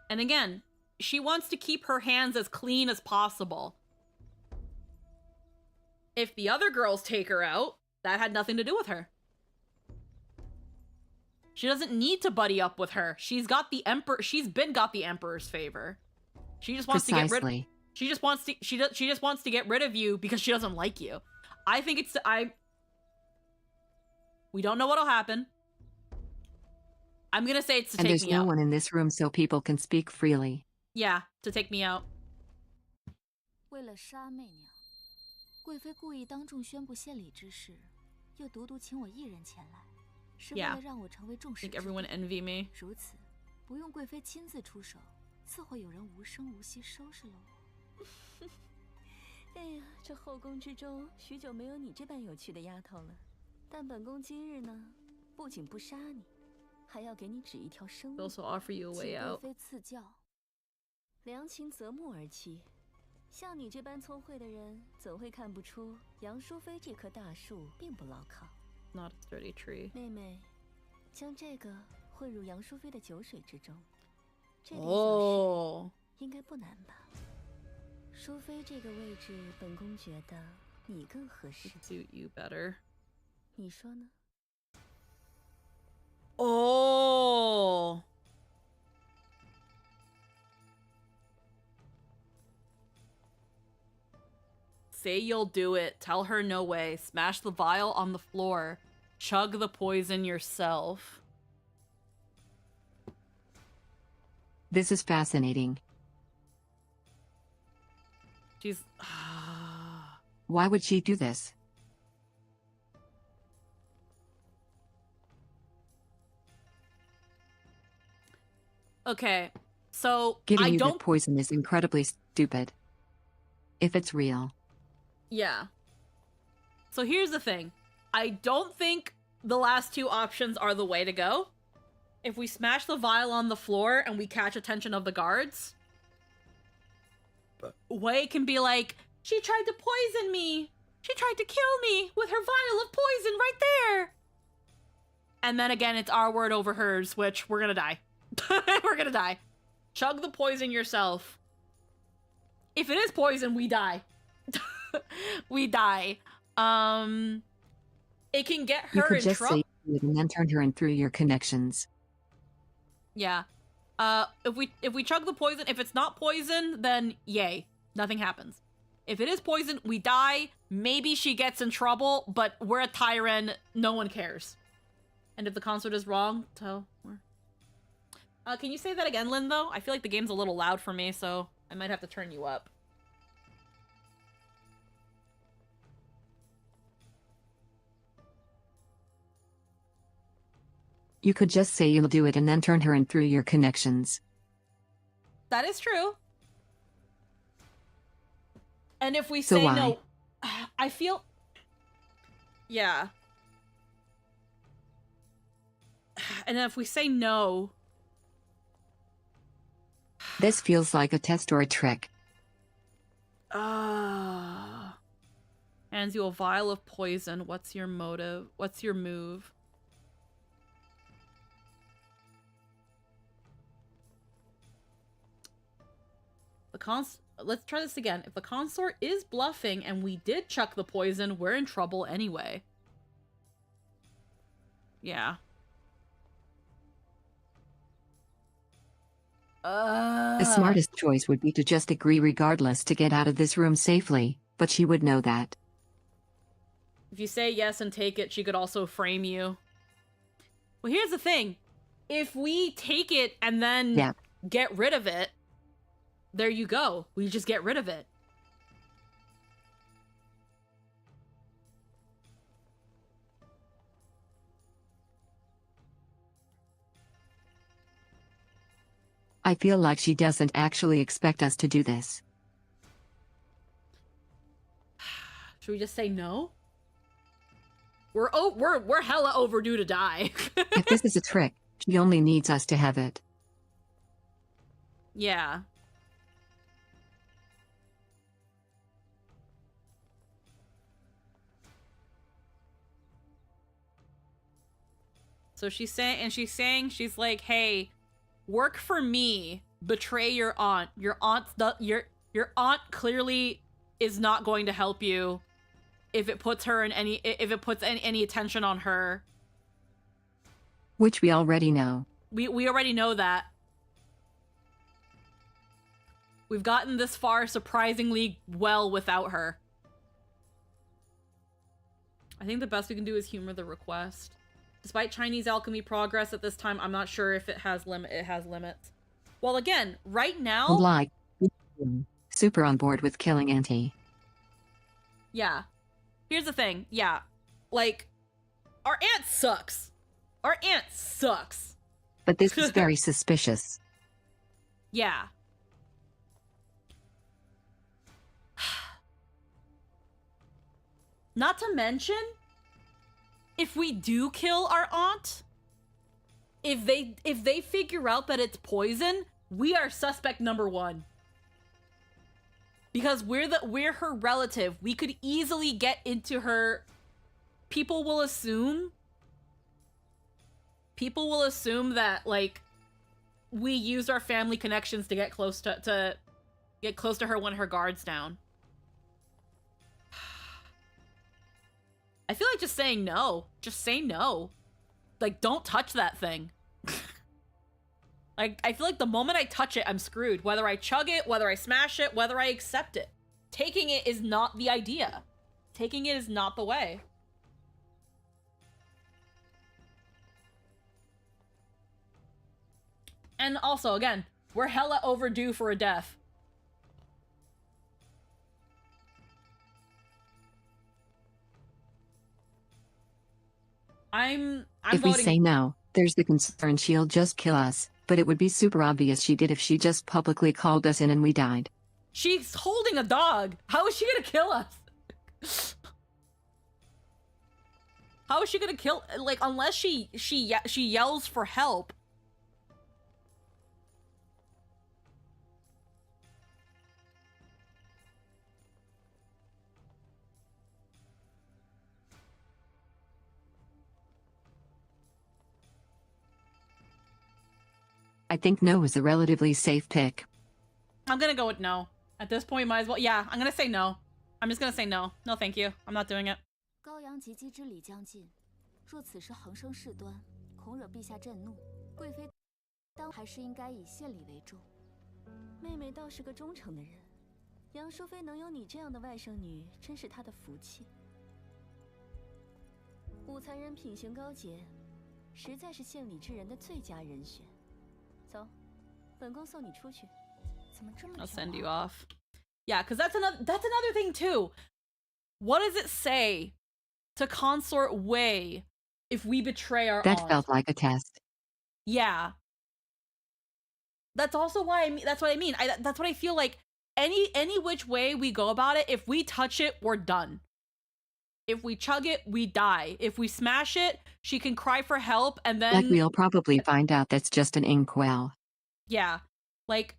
And again, she wants to keep her hands as clean as possible. If the other girls take her out, that had nothing to do with her. She doesn't need to buddy up with her. She's got the emperor. She's got the emperor's favor. She just wants to get rid. She just wants to get rid of you because she doesn't like you. I think it's we don't know what'll happen. I'm gonna say it's to take me out. And there's no one in this room so people can speak freely. Yeah, to take me out. 为了杀媚娘，贵妃故意当众宣布献礼之事，又独独请我一人前来，是为了让我成为众矢之的。I think everyone envy me. 如此，不用贵妃亲自出手，自会有人无声无息收拾了我。哎呀，这后宫之中，许久没有你这般有趣的丫头了。但本宫今日呢，不仅不杀你，还要给你指一条生路。Also offer you a way out. 贵妃赐教，良禽择木而栖。像你这般聪慧的人，怎会看不出杨淑妃这棵大树并不牢靠 ？Not a sturdy tree. 妹妹，将这个混入杨淑妃的酒水之中，这点小事应该不难吧？淑妃这个位置，本宫觉得你更合适。Suit you better. 你说呢？ Oh. Say you'll do it. Tell her no way. Smash the vial on the floor. Chug the poison yourself. This is fascinating. She's... Why would she do this? Okay, so giving you that poison is incredibly stupid. If it's real. Yeah. So here's the thing. I don't think the last two options are the way to go. If we smash the vial on the floor and we catch attention of the guards, Wei can be like, she tried to poison me. She tried to kill me with her vial of poison right there. And then again, it's our word over hers, which we're gonna die. We're gonna die. Chug the poison yourself. If it is poison, we die. We die. It can get her in trouble. You could just say it and then turn her in through your connections. Yeah. If we chug the poison, if it's not poison, then yay. Nothing happens. If it is poison, we die. Maybe she gets in trouble, but we're a Tyren. No one cares. And if the consort is wrong, tell her. Can you say that again, Lynn, though? I feel like the game's a little loud for me, so I might have to turn you up. You could just say you'll do it and then turn her in through your connections. That is true. And if we say no, I feel... Yeah. And if we say no... This feels like a test or a trick. Hands you a vial of poison. What's your motive? What's your move? Let's try this again. If the consort is bluffing and we did chuck the poison, we're in trouble anyway. Yeah. The smartest choice would be to just agree regardless to get out of this room safely, but she would know that. If you say yes and take it, she could also frame you. Well, here's the thing. If we take it and then get rid of it, there you go. We just get rid of it. I feel like she doesn't actually expect us to do this. Should we just say no? We're hella overdue to die. If this is a trick, she only needs us to have it. Yeah. So she's saying, like, hey, work for me, betray your aunt. Your aunt clearly is not going to help you if it puts any attention on her. Which we already know. We already know that. We've gotten this far surprisingly well without her. I think the best we can do is humor the request. Despite Chinese alchemy progress at this time, I'm not sure if it has limits. Well, again, right now... Like, super on board with killing Auntie. Yeah. Here's the thing. Yeah. Like, our aunt sucks. Our aunt sucks. But this is very suspicious. Yeah. Not to mention, if we do kill our aunt, if they figure out that it's poison, we are suspect number one. Because we're her relative. We could easily get into her. People will assume that, like, we used our family connections to get close to her when her guard's down. I feel like just saying no. Just say no. Like, don't touch that thing. Like, I feel like the moment I touch it, I'm screwed. Whether I chug it, whether I smash it, whether I accept it. Taking it is not the idea. Taking it is not the way. And also, again, we're hella overdue for a death. If we say no, there's the concern she'll just kill us, but it would be super obvious she did if she just publicly called us in and we died. She's holding a dog. How is she gonna kill us? How is she gonna kill? Like, unless she yells for help. I think no is a relatively safe pick. I'm gonna go with no. At this point, might as well. Yeah, I'm gonna say no. I'm just gonna say no. No, thank you. I'm not doing it. 高阳及笄之礼将近，若此时横生事端，恐惹陛下震怒。贵妃当还是应该以献礼为重。妹妹倒是个忠诚的人，杨淑妃能有你这样的外甥女，真是她的福气。武才人品行高洁，实在是献礼之人的最佳人选。走，本宫送你出去。怎么这么久啊？ I'll send you off. Yeah, because that's another thing too. What does it say to consort Wei if we betray our That aunt? felt like a test. Yeah. That's also why that's what I mean. That's what I feel like. Any which way we go about it, if we touch it, we're done. If we chug it, we die. If we smash it, she can cry for help, and then... Like we'll probably find out that's just an inkwell. Yeah. Like,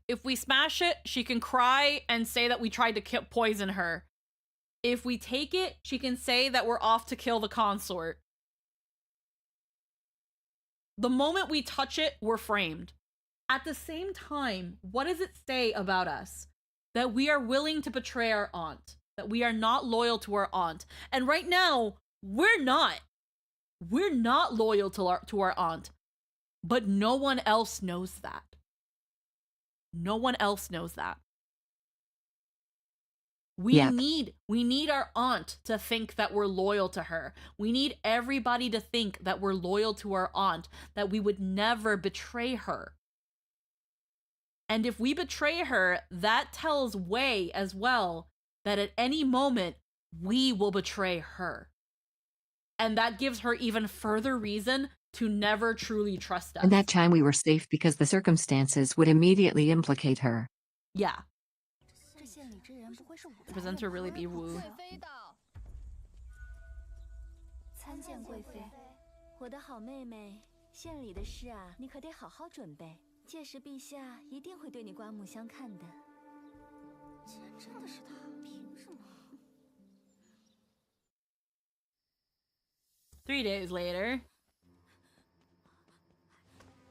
if we smash it, she can cry and say that we tried to poison her. If we take it, she can say that we're off to kill the consort. The moment we touch it, we're framed. At the same time, what does it say about us? That we are willing to betray our aunt. That we are not loyal to our aunt. And right now, we're not. We're not loyal to our aunt. But no one else knows that. No one else knows that. We need our aunt to think that we're loyal to her. We need everybody to think that we're loyal to our aunt, that we would never betray her. And if we betray her, that tells Wei as well that at any moment we will betray her. And that gives her even further reason to never truly trust us. And that time we were safe because the circumstances would immediately implicate her. Yeah. The presenter really be Wu. 参见贵妃，我的好妹妹，县里的事啊，你可得好好准备。届时陛下一定会对你刮目相看的。竟然真的是他，凭什么？3 days later.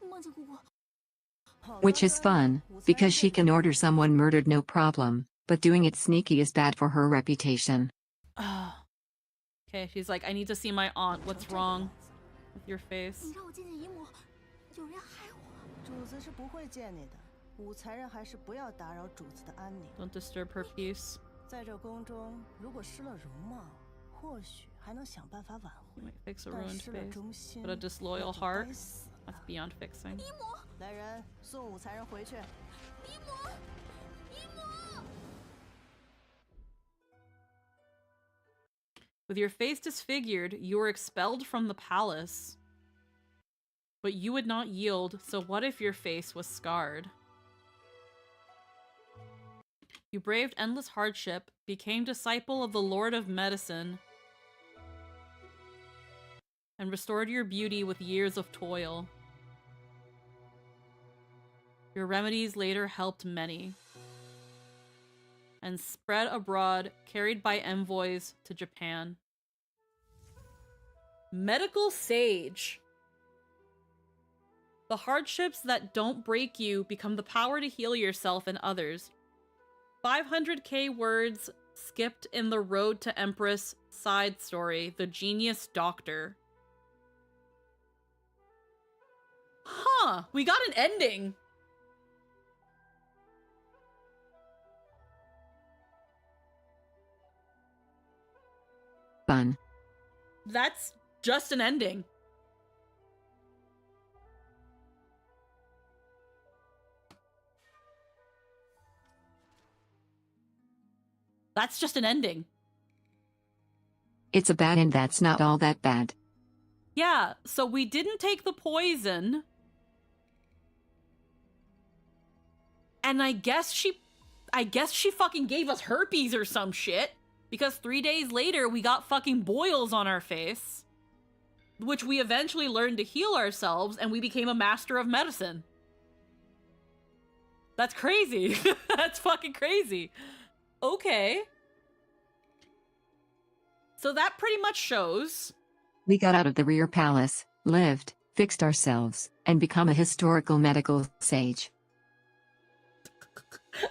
梦见姑姑。 Which is fun, because she can order someone murdered no problem, but doing it sneaky is bad for her reputation. Okay, she's like, I need to see my aunt. What's wrong with your face? 你让我见见姨母，有人害我。主子是不会见你的，武才人还是不要打扰主子的安宁。Don't disturb her peace. 在这宫中，如果失了容貌，或许还能想办法挽回。You might fix a ruined face, but a disloyal heart, that's beyond fixing. 姨母，来人，送武才人回去。姨母，姨母。 With your face disfigured, you were expelled from the palace. But you would not yield, so what if your face was scarred? You braved endless hardship, became disciple of the Lord of Medicine, and restored your beauty with years of toil. Your remedies later helped many, and spread abroad, carried by envoys to Japan. Medical Sage. The hardships that don't break you become the power to heal yourself and others. 500k words skipped in the Road to Empress side story, The Genius Doctor. Huh, we got an ending. Fun. That's just an ending. That's just an ending. It's a bad end that's not all that bad. Yeah, so we didn't take the poison. And I guess she fucking gave us herpes or some shit. Because 3 days later, we got fucking boils on our face. Which we eventually learned to heal ourselves, and we became a master of medicine. That's crazy. That's fucking crazy. Okay. So that pretty much shows... We got out of the rear palace, lived, fixed ourselves, and become a historical medical sage.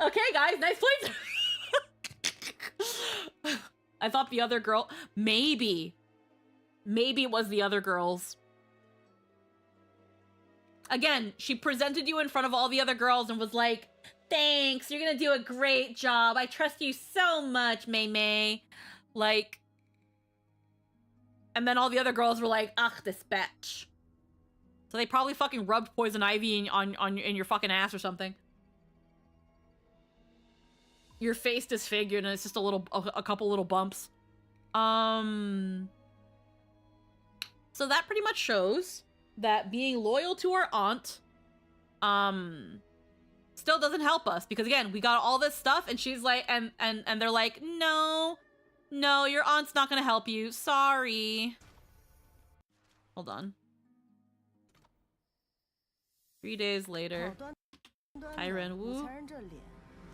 Okay, guys, nice place. I thought the other girl... Maybe it was the other girls. Again, she presented you in front of all the other girls and was like, thanks, you're gonna do a great job. I trust you so much, Mei Mei. Like... And then all the other girls were like, ugh, this bitch. So they probably fucking rubbed poison ivy in your fucking ass or something. Your face disfigured and it's just a couple little bumps. So that pretty much shows that being loyal to our aunt, still doesn't help us. Because again, we got all this stuff and she's like, and they're like, no, your aunt's not gonna help you. Sorry. Hold on. 3 days later. Tyron Wu.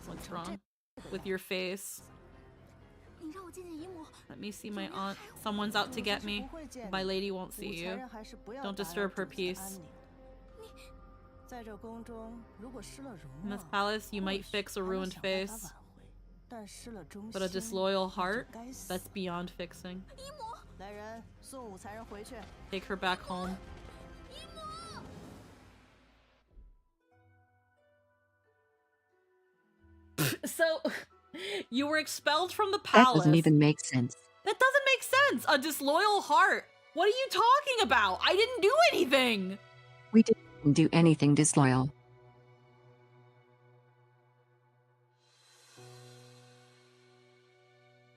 What's wrong with your face? Let me see my aunt. Someone's out to get me. My lady won't see you. Don't disturb her peace. In this palace, you might fix a ruined face. But a disloyal heart? That's beyond fixing. Take her back home. So, you were expelled from the palace. That doesn't even make sense. That doesn't make sense! A disloyal heart! What are you talking about? I didn't do anything! We didn't do anything disloyal.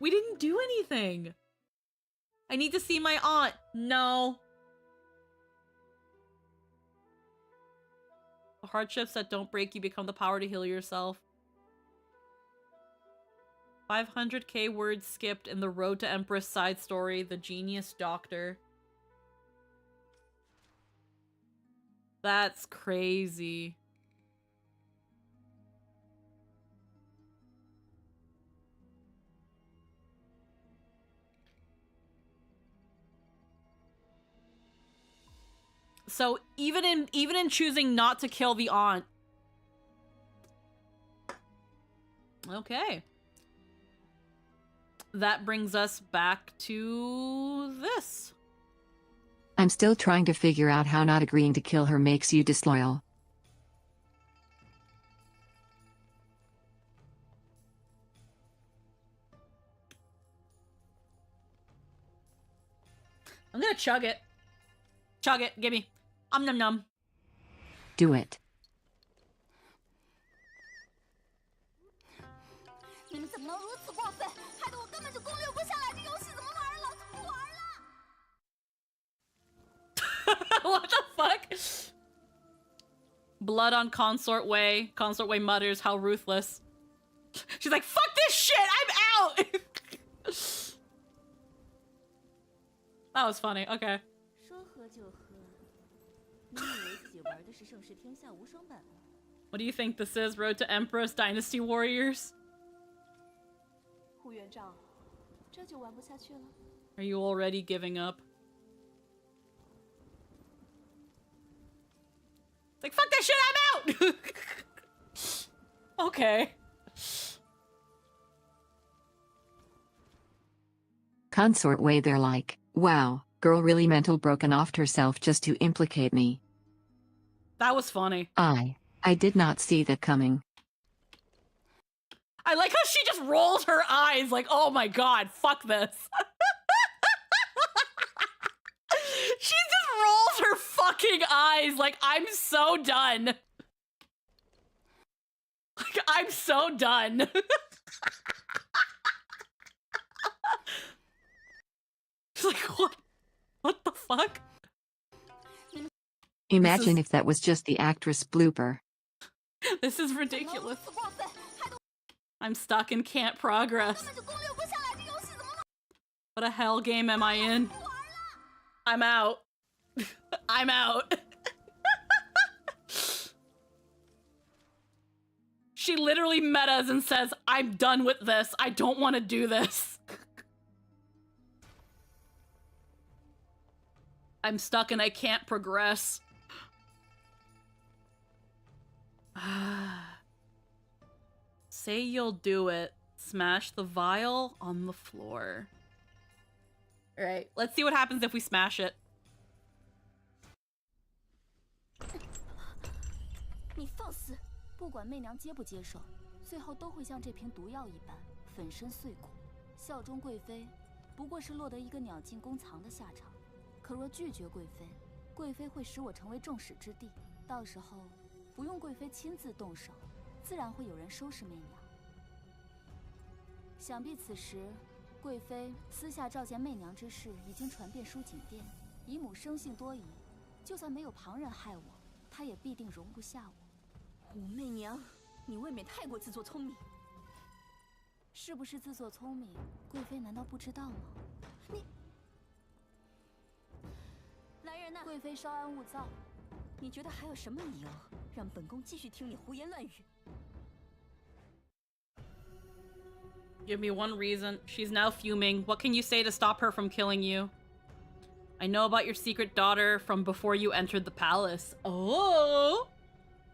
We didn't do anything. I need to see my aunt. No. The hardships that don't break you become the power to heal yourself. 500k words skipped in the Road to Empress side story, The Genius Doctor. That's crazy. So even in choosing not to kill the aunt. Okay. That brings us back to this. I'm still trying to figure out how not agreeing to kill her makes you disloyal. I'm gonna chug it. Chug it, gimme. Num num. Do it. 你们怎么能如此过分，害得我根本就攻略不下来，这游戏怎么玩了？老子不玩了。 What the fuck? Blood on Consort Way. Consort Way mutters, how ruthless. She's like, fuck this shit, I'm out! That was funny, okay. 说喝就喝，你以为自己玩的是盛世天下无双版吗？ What do you think this is, Road to Empress Dynasty Warriors? 胡元璋，这就玩不下去了。 Are you already giving up? Like, fuck that shit, I'm out! Okay. Consort Way, they're like, wow, girl really mental broken off herself just to implicate me. That was funny. I did not see that coming. I like how she just rolls her eyes like, oh my god, fuck this. She just rolls her fucking eyes like, I'm so done. Like, I'm so done. She's like, what? What the fuck? Imagine if that was just the actress blooper. This is ridiculous. I'm stuck and can't progress. What a hell game am I in? I'm out. I'm out. She literally metas and says, I'm done with this. I don't want to do this. I'm stuck and I can't progress. Say you'll do it. Smash the vial on the floor. Alright, let's see what happens if we smash it. 你放肆！不管媚娘接不接受，最后都会像这瓶毒药一般粉身碎骨。效忠贵妃，不过是落得一个鸟尽弓藏的下场。可若拒绝贵妃，贵妃会使我成为众矢之的。到时候，不用贵妃亲自动手，自然会有人收拾媚娘。想必此时，贵妃私下召见媚娘之事已经传遍舒锦殿。姨母生性多疑，就算没有旁人害我，她也必定容不下我。 武媚娘，你未免太过自作聪明。是不是自作聪明？贵妃难道不知道吗？你，来人呐！贵妃稍安勿躁。你觉得还有什么理由让本宫继续听你胡言乱语？ Give me one reason. She's now fuming. What can you say to stop her from killing you? I know about your secret daughter from before you entered the palace. Oh!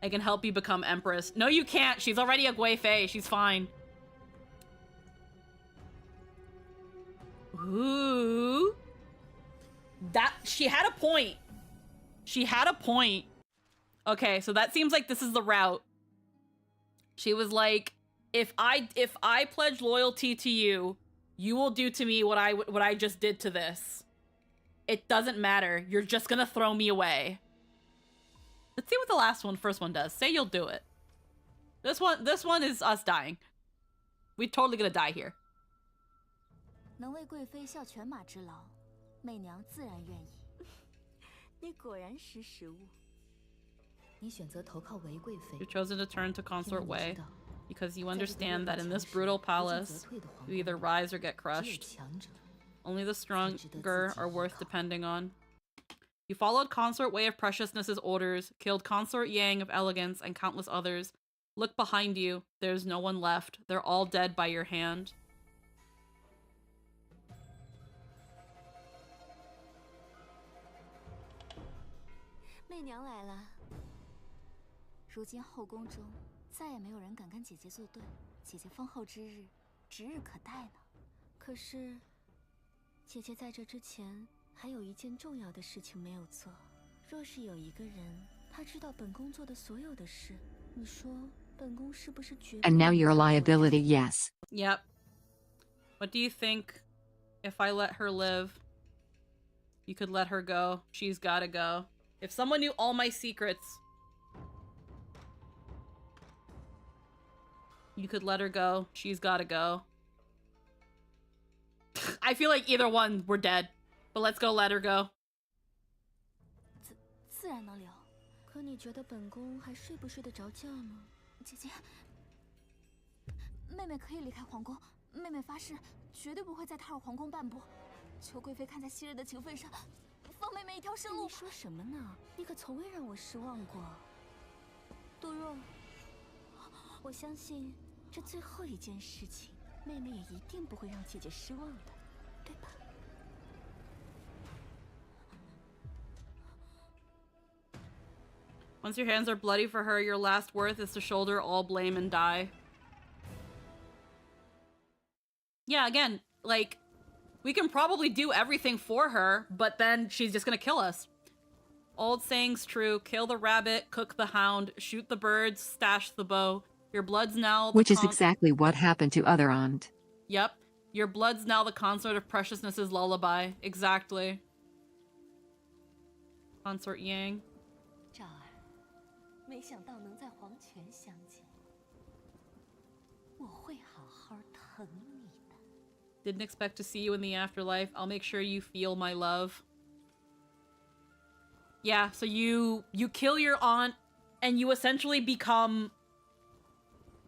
I can help you become Empress. No, you can't. She's already a Guifei. She's fine. Ooh. That, she had a point. She had a point. Okay, so that seems like this is the route. She was like, if I pledge loyalty to you, you will do to me what I just did to this. It doesn't matter. You're just gonna throw me away. Let's see what the first one does. Say you'll do it. This one is us dying. We're totally gonna die here. 能为贵妃效犬马之劳，媚娘自然愿意。你果然识时务。你选择投靠韦贵妃。 You've chosen to turn to Consort Wei because you understand that in this brutal palace, you either rise or get crushed. Only the stronger are worth depending on. You followed Consort Wei of Preciousness's orders, killed Consort Yang of Elegance and countless others. Look behind you. There's no one left. They're all dead by your hand.媚娘来了。如今后宫中再也没有人敢跟姐姐作对，姐姐封后之日指日可待呢。可是，姐姐在这之前还有一件重要的事情没有做。若是有一个人，他知道本宫做的所有的事，你说本宫是不是绝？ And now you're a liability, yes. Yep. What do you think? If I let her live, you could let her go. She's gotta go. If someone knew all my secrets, you could let her go. She's gotta go. I feel like either one, we're dead. But let's go let her go. 自然能留。可你觉得本宫还睡不睡得着觉呢？姐姐，妹妹可以离开皇宫。妹妹发誓，绝对不会再踏入皇宫半步。求贵妃看在昔日的情分上，放妹妹一条生路。你说什么呢？你可从未让我失望过。杜若，我相信这最后一件事情，妹妹也一定不会让姐姐失望的，对吧？ Once your hands are bloody for her, your last worth is to shoulder all blame and die. Yeah, again, like, we can probably do everything for her, but then she's just gonna kill us. Old saying's true. Kill the rabbit, cook the hound, shoot the birds, stash the bow. Your blood's now the Which is exactly what happened to other aunt. Yep. Your blood's now the consort of preciousness's lullaby. Exactly. Consort Yang. 赵儿，没想到能在黄泉相见，我会好好疼你的。 Didn't expect to see you in the afterlife. I'll make sure you feel my love. Yeah, so you kill your aunt, and you essentially become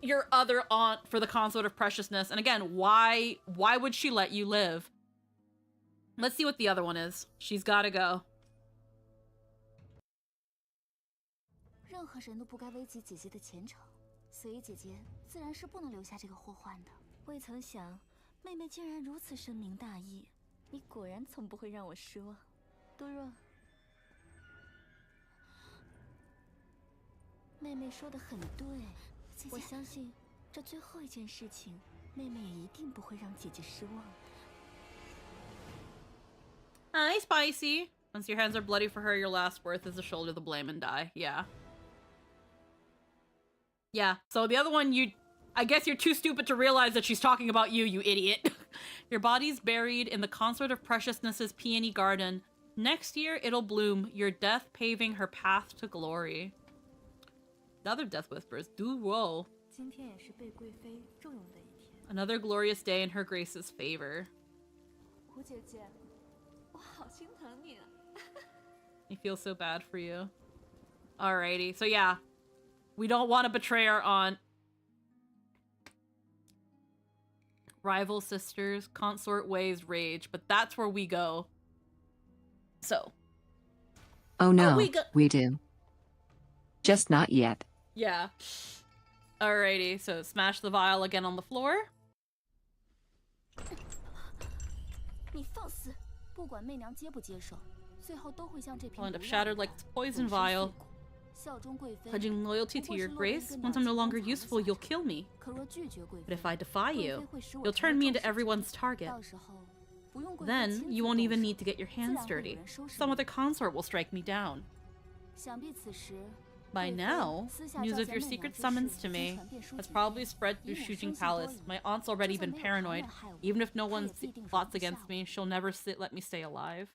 your other aunt for the consort of preciousness. And again, why would she let you live? Let's see what the other one is. She's gotta go. 任何人都不该危及姐姐的前程，所以姐姐自然是不能留下这个祸患的。未曾想，妹妹竟然如此深明大义，你果然从不会让我失望，多若。妹妹说的很对，姐姐，我相信这最后一件事情，妹妹也一定不会让姐姐失望。Hi, Spicy. Once your hands are bloody for her, your last worth is to shoulder the blame and die. Yeah. Yeah, so the other one, I guess you're too stupid to realize that she's talking about you, you idiot. Your body's buried in the consort of preciousness's peony garden. Next year, it'll bloom, your death paving her path to glory. Another death whispers. Do whoa. Another glorious day in her grace's favor. I feel so bad for you. Alrighty, so yeah. We don't want to betray our aunt. Rival sisters, consort ways rage, but that's where we go. So. Oh no, we do. Just not yet. Yeah. Alrighty, so smash the vial again on the floor. I'll end up shattered like this poison vial. Pledging loyalty to your grace, once I'm no longer useful, you'll kill me. But if I defy you, you'll turn me into everyone's target. Then, you won't even need to get your hands dirty. Some other consort will strike me down. By now, news of your secret summons to me has probably spread through Shujing Palace. My aunt's already been paranoid. Even if no one plots against me, she'll never let me stay alive.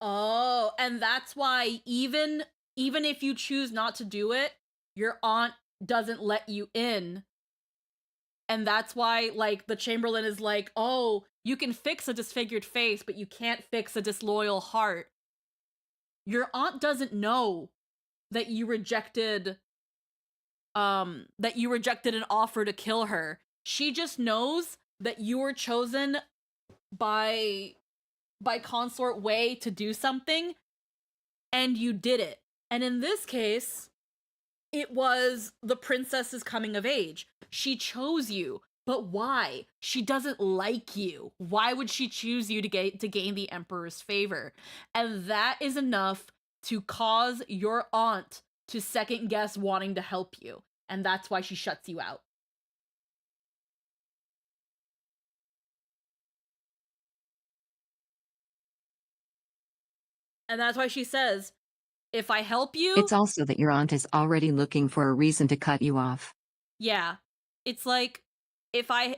Oh, and that's why even if you choose not to do it, your aunt doesn't let you in. And that's why, like, the Chamberlain is like, oh, you can fix a disfigured face, but you can't fix a disloyal heart. Your aunt doesn't know that you rejected an offer to kill her. She just knows that you were chosen by Consort Wei to do something, and you did it. And in this case, it was the princess's coming of age. She chose you, but why? She doesn't like you. Why would she choose you to gain the Emperor's favor? And that is enough to cause your aunt to second guess wanting to help you. And that's why she shuts you out. And that's why she says, if I help you... It's also that your aunt is already looking for a reason to cut you off. Yeah. It's like, if I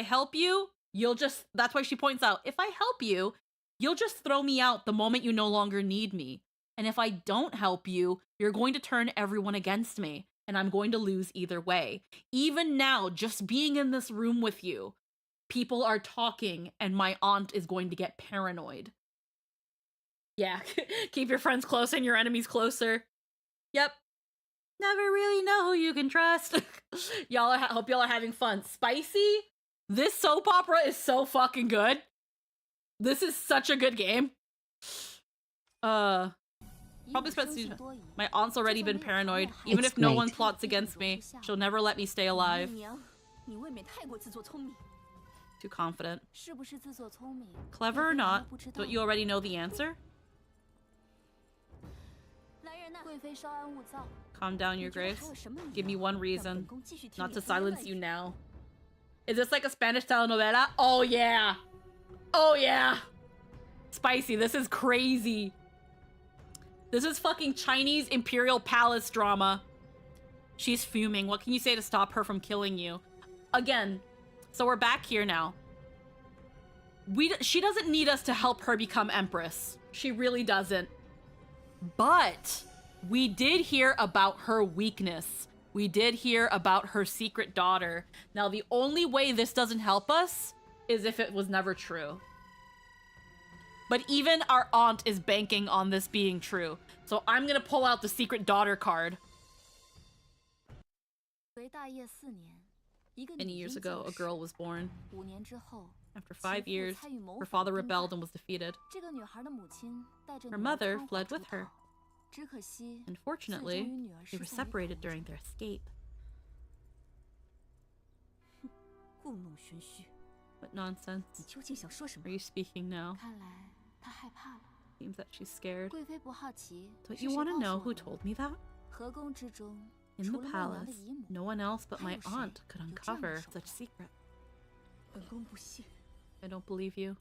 help you, you'll just... That's why she points out, if I help you, you'll just throw me out the moment you no longer need me. And if I don't help you, you're going to turn everyone against me. And I'm going to lose either way. Even now, just being in this room with you, people are talking and my aunt is going to get paranoid. Yeah, keep your friends close and your enemies closer. Yep. Never really know who you can trust. Hope y'all are having fun. Spicy? This soap opera is so fucking good. This is such a good game. Probably my aunt's already been paranoid. Even if no one plots against me, she'll never let me stay alive. Too confident. Clever or not, don't you already know the answer? Calm down, Your Grace. Give me one reason not to silence you now. Is this like a Spanish telenovela? Oh yeah! Oh yeah! Spicy, this is crazy. This is fucking Chinese Imperial Palace drama. She's fuming. What can you say to stop her from killing you? Again, so we're back here now. She doesn't need us to help her become Empress. She really doesn't. But we did hear about her weakness. We did hear about her secret daughter. Now, the only way this doesn't help us is if it was never true. But even our aunt is banking on this being true. So I'm gonna pull out the secret daughter card. Many years ago, a girl was born. After 5 years, her father rebelled and was defeated. Her mother fled with her. Unfortunately, they were separated during their escape. What nonsense are you speaking now? Seems that she's scared. Don't you want to know who told me that? In the palace, no one else but my aunt could uncover such secret. I don't believe you.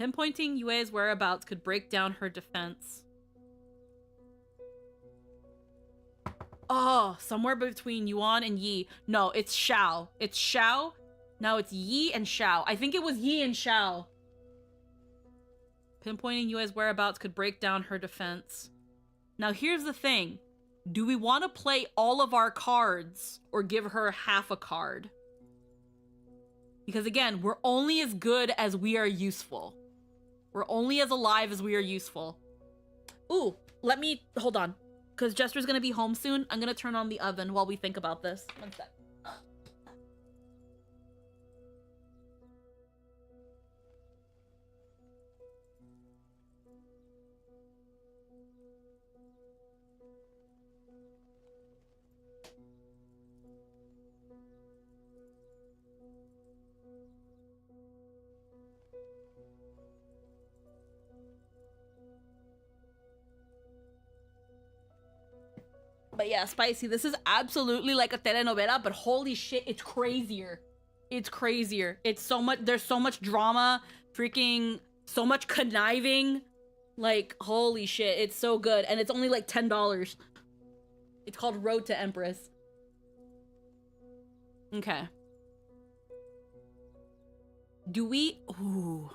Pinpointing Yue's whereabouts could break down her defense. Oh, somewhere between Yuan and Yi. No, it's Xiao. It's Xiao. Now it's Yi and Xiao. I think it was Yi and Xiao. Pinpointing Yue's whereabouts could break down her defense. Now here's the thing. Do we want to play all of our cards or give her half a card? Because again, we're only as good as we are useful. We're only as alive as we are useful. Ooh, hold on. Because Jester's gonna be home soon. I'm gonna turn on the oven while we think about this. One sec. But yeah, Spicy, this is absolutely like a telenovela, but holy shit, it's crazier. It's crazier. It's so much, there's so much drama, freaking, so much conniving. Like, holy shit, it's so good. And it's only like $10. It's called Road to Empress. Okay. Ooh.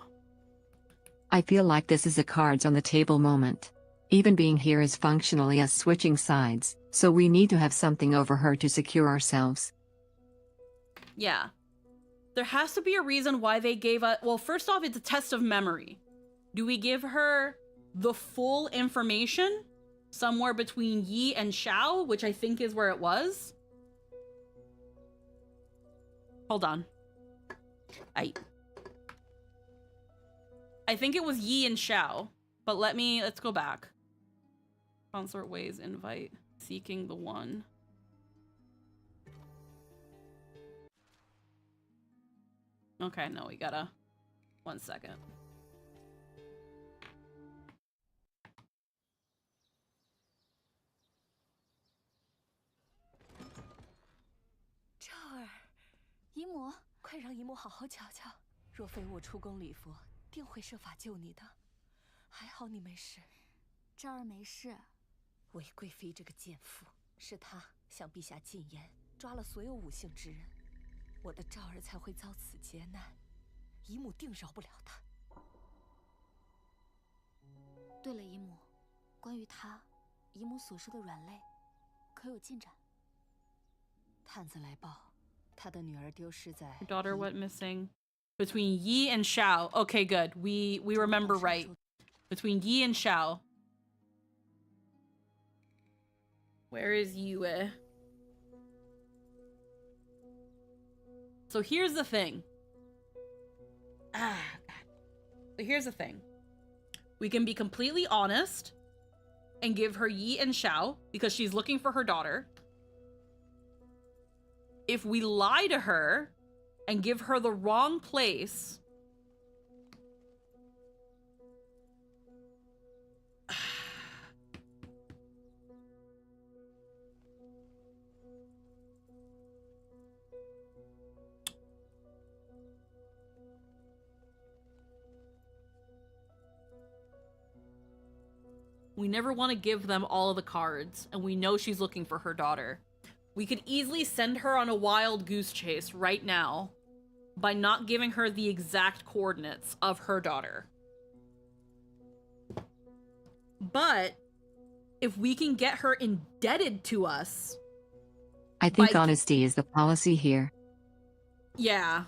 I feel like this is a cards on the table moment. Even being here is functionally us switching sides, so we need to have something over her to secure ourselves. Yeah. There has to be a reason why they gave us... Well, first off, it's a test of memory. Do we give her the full information somewhere between Yi and Xiao, which I think is where it was? Hold on. I think it was Yi and Xiao, but let's go back. Consort ways invite, seeking the one. Okay, no, we gotta... 1 second.赵儿，姨母，快让姨母好好瞧瞧。若非我出宫礼佛，定会设法救你的。还好你没事。赵儿没事。韦贵妃这个贱妇，是她向陛下进言，抓了所有五姓之人，我的赵儿才会遭此劫难。姨母定饶不了她。对了，姨母，关于他，姨母所说的软肋，可有进展？探子来报，他的女儿丢失在。Her daughter went missing. Between Yi and Xiao. Okay, good. We remember right. Between Yi and Xiao. Where is Yue? So here's the thing. God. So here's the thing. We can be completely honest and give her Yi and Xiao because she's looking for her daughter. If we lie to her and give her the wrong place, we never want to give them all of the cards, and we know she's looking for her daughter. We could easily send her on a wild goose chase right now by not giving her the exact coordinates of her daughter. But if we can get her indebted to us... I think honesty is the policy here. Yeah.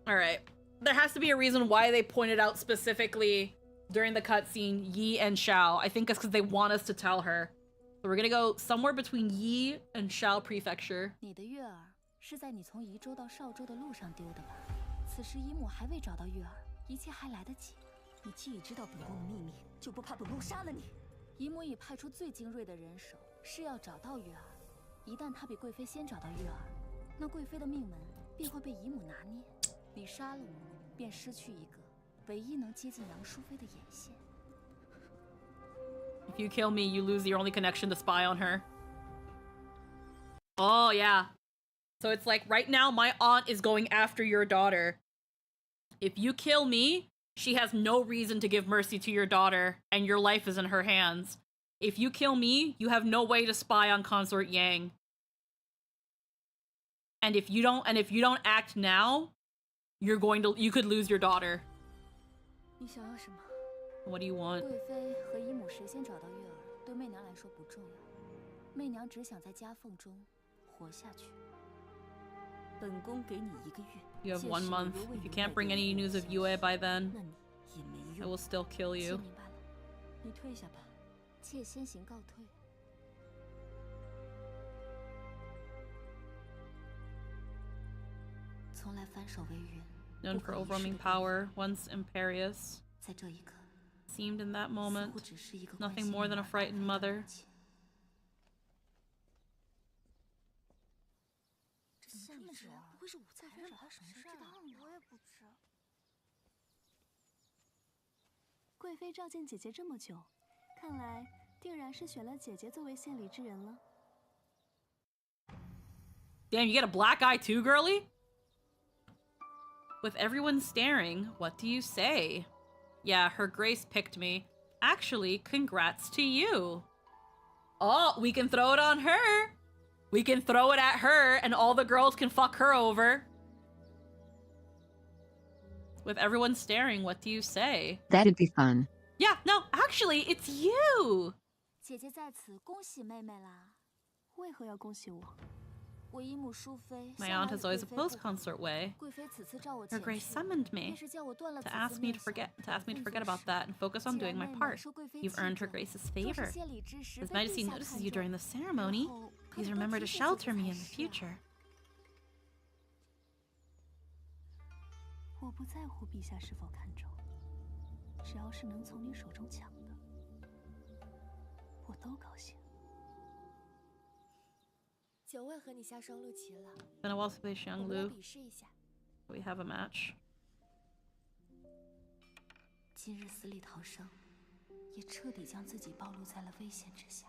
Alright. There has to be a reason why they pointed out specifically during the cutscene Yi and Xiao. I think it's because they want us to tell her. So we're gonna go somewhere between Yi and Xiao Prefecture. 你的月儿是在你从宜州到邵州的路上丢的吧？此时姨母还未找到月儿，一切还来得及。你既已知道本宫的秘密，就不怕本宫杀了你？姨母已派出最精锐的人手，是要找到月儿。一旦她比贵妃先找到月儿，那贵妃的命门便会被姨母拿捏。你杀了我，便失去一个唯一能接近杨淑妃的眼线。 If you kill me, you lose your only connection to spy on her. Oh, yeah. So it's like, right now, my aunt is going after your daughter. If you kill me, she has no reason to give mercy to your daughter, and your life is in her hands. If you kill me, you have no way to spy on Consort Yang. And if you don't act now, you could lose your daughter. 你想要什么？ What do you want? 贵妃和姨母谁先找到月儿，对媚娘来说不重要。媚娘只想在夹缝中活下去。本宫给你1个月。 You have 1 month. If you can't bring any news of Yue by then, I will still kill you. 明白了，你退下吧，妾先行告退。从来反手为云。 Known for overwhelming power, once imperious. 在这一刻。 Seemed in that moment nothing more than a frightened mother. 这么迟，不会是午餐找他什么事儿？我也不知。贵妃召见姐姐这么久，看来定然是选了姐姐作为献礼之人了。Damn, you get a black eye too, girly? With everyone staring, what do you say? Yeah, Her Grace picked me. Actually, congrats to you. Oh, we can throw it on her. We can throw it at her and all the girls can fuck her over. With everyone staring, what do you say? That'd be fun. Yeah, no, actually, it's you! 姐姐在此恭喜妹妹啦。为何要恭喜我？ 我姨母淑妃 My aunt has always opposed consort way. 贵妃此次召我 Her 前 Grace 去， summoned me 便是叫我断了 to 子嗣 ask me 念 to 想 forget about that and focus on doing my part. You've earned her Grace's favor. His Majesty notices you during the ceremony. Please remember to shelter me in the future. 我不在乎陛下是否看重，只要是能从你手中抢的，我都高兴。久未和你下双陆棋了， Been a while to play 我 Xiang 们来 Lu. 比试一下。 We have a match. 今日死里逃生，也彻底将自己暴露在了危险之下。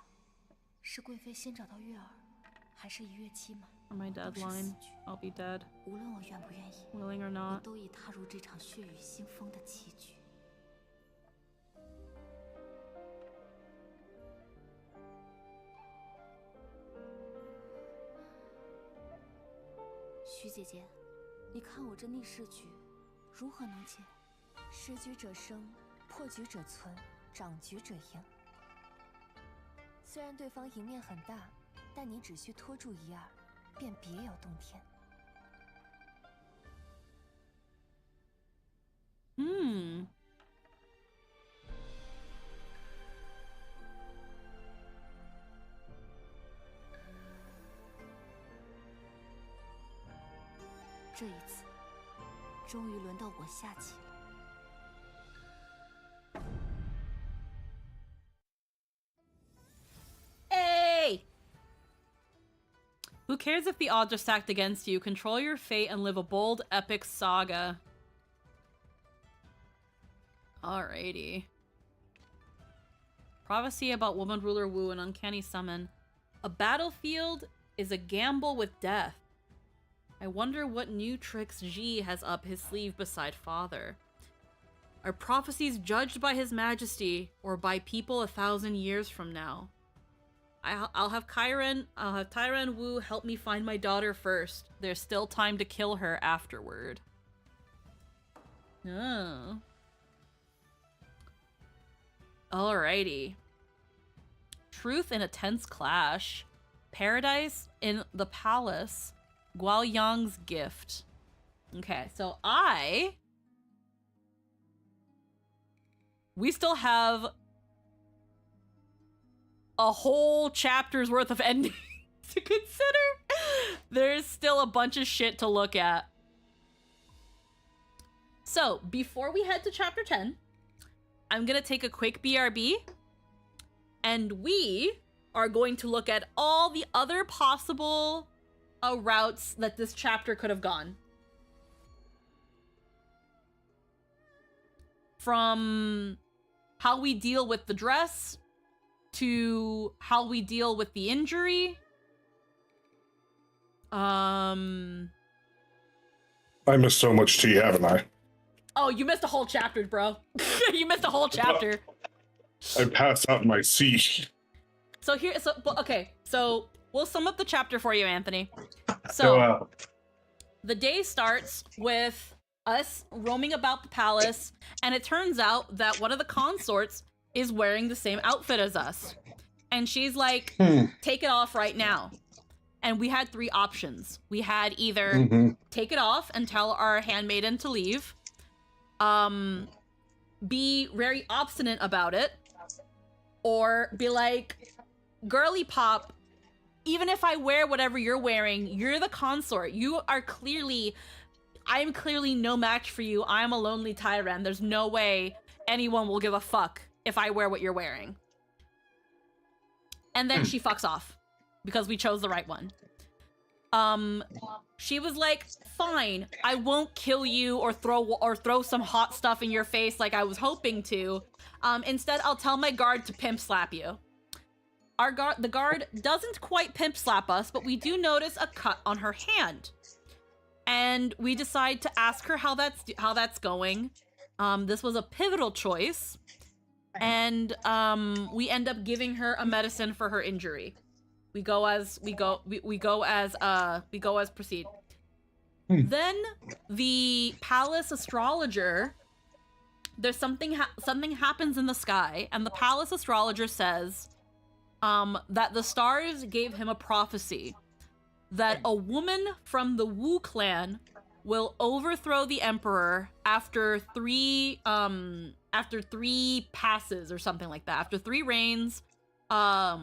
是贵妃先找到月儿，还是一月期满？ For my 都是 deadline, 死局。 I'll be dead. 无论我愿不愿意， Willing or 我 not. 都已踏入这场血雨腥风的棋局。徐姐姐，你看我这逆势局，如何能解？失局者生，破局者存，长局者赢。虽然对方赢面很大，但你只需拖住一二，便别有洞天。 这一次，终于轮到我下棋了。 Hey! Who cares if the odds are stacked against you? Control your fate and live a bold, epic saga. Alrighty. Prophecy about woman ruler Wu and uncanny summon. A battlefield is a gamble with death. I wonder what new tricks Ji has up his sleeve beside father. Are prophecies judged by his majesty or by people 1,000 years from now? I'll have Tyra and Wu help me find my daughter first. There's still time to kill her afterward. Oh. Alrighty. Truth in a tense clash. Paradise in the palace. Guaoyang's gift. Okay, so we still have a whole chapter's worth of endings to consider. There's still a bunch of shit to look at. So, before we head to chapter 10, I'm gonna take a quick BRB, and we are going to look at all the other possible routes that this chapter could have gone. From how we deal with the dress, to how we deal with the injury. I missed so much tea, haven't I? Oh, you missed a whole chapter, bro. You missed a whole chapter. I passed out in my seat. Okay, so we'll sum up the chapter for you, Anthony. So, the day starts with us roaming about the palace, and it turns out that one of the consorts is wearing the same outfit as us. And she's like, take it off right now. And we had 3 options. We had either take it off and tell our handmaiden to leave, be very obstinate about it, or be like, girly pop, even if I wear whatever you're wearing, you're the consort. I'm clearly no match for you. I'm a lonely tyrant. There's no way anyone will give a fuck if I wear what you're wearing. And then she fucks off because we chose the right one. She was like, fine, I won't kill you or throw some hot stuff in your face like I was hoping to. Instead, I'll tell my guard to pimp slap you. The guard doesn't quite pimp slap us, but we do notice a cut on her hand. And we decide to ask her how that's going. This was a pivotal choice. And we end up giving her a medicine for her injury. We go as proceed. Then the palace astrologer, there's something happens in the sky, and the palace astrologer says that the stars gave him a prophecy that a woman from the Wu clan will overthrow the emperor after three passes or something like that. After 3 reigns, a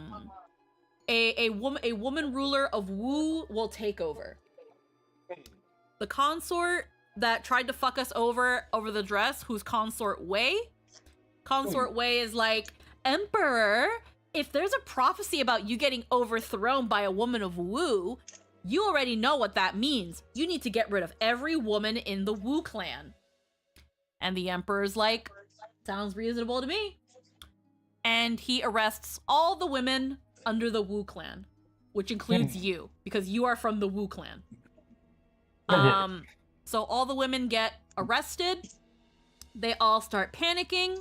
woman ruler of Wu will take over. The consort that tried to fuck us over the dress, who's Consort Wei. Consort Wei is like, Emperor, if there's a prophecy about you getting overthrown by a woman of Wu, you already know what that means. You need to get rid of every woman in the Wu clan. And the Emperor's like, sounds reasonable to me. And he arrests all the women under the Wu clan, which includes you, because you are from the Wu clan. So all the women get arrested. They all start panicking.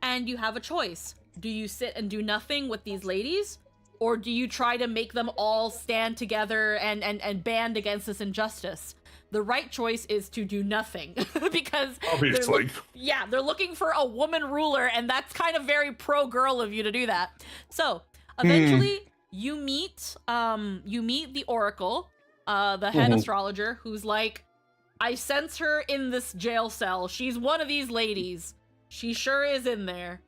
And you have a choice. Do you sit and do nothing with these ladies? Or do you try to make them all stand together and band against this injustice? The right choice is to do nothing. Because obviously, they're looking for a woman ruler, and that's kind of very pro-girl of you to do that. So eventually you meet the Oracle, the head astrologer, who's like, I sense her in this jail cell. She's one of these ladies. She sure is in there.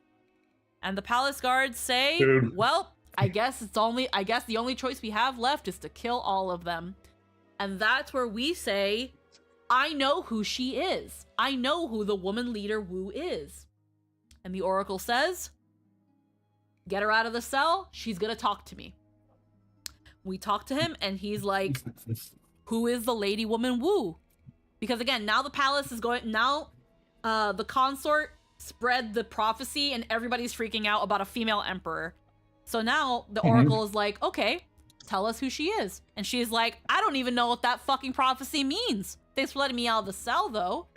And the palace guards say, well, I guess the only choice we have left is to kill all of them. And that's where we say, I know who she is. I know who the woman leader Wu is. And the Oracle says, get her out of the cell. She's gonna talk to me. We talk to him, and he's like, who is the lady woman Wu? Because again, now the palace is going, now the consort spread the prophecy, and everybody's freaking out about a female emperor. So now the Oracle is like, okay, tell us who she is. And she's like, I don't even know what that fucking prophecy means. Thanks for letting me out of the cell, though.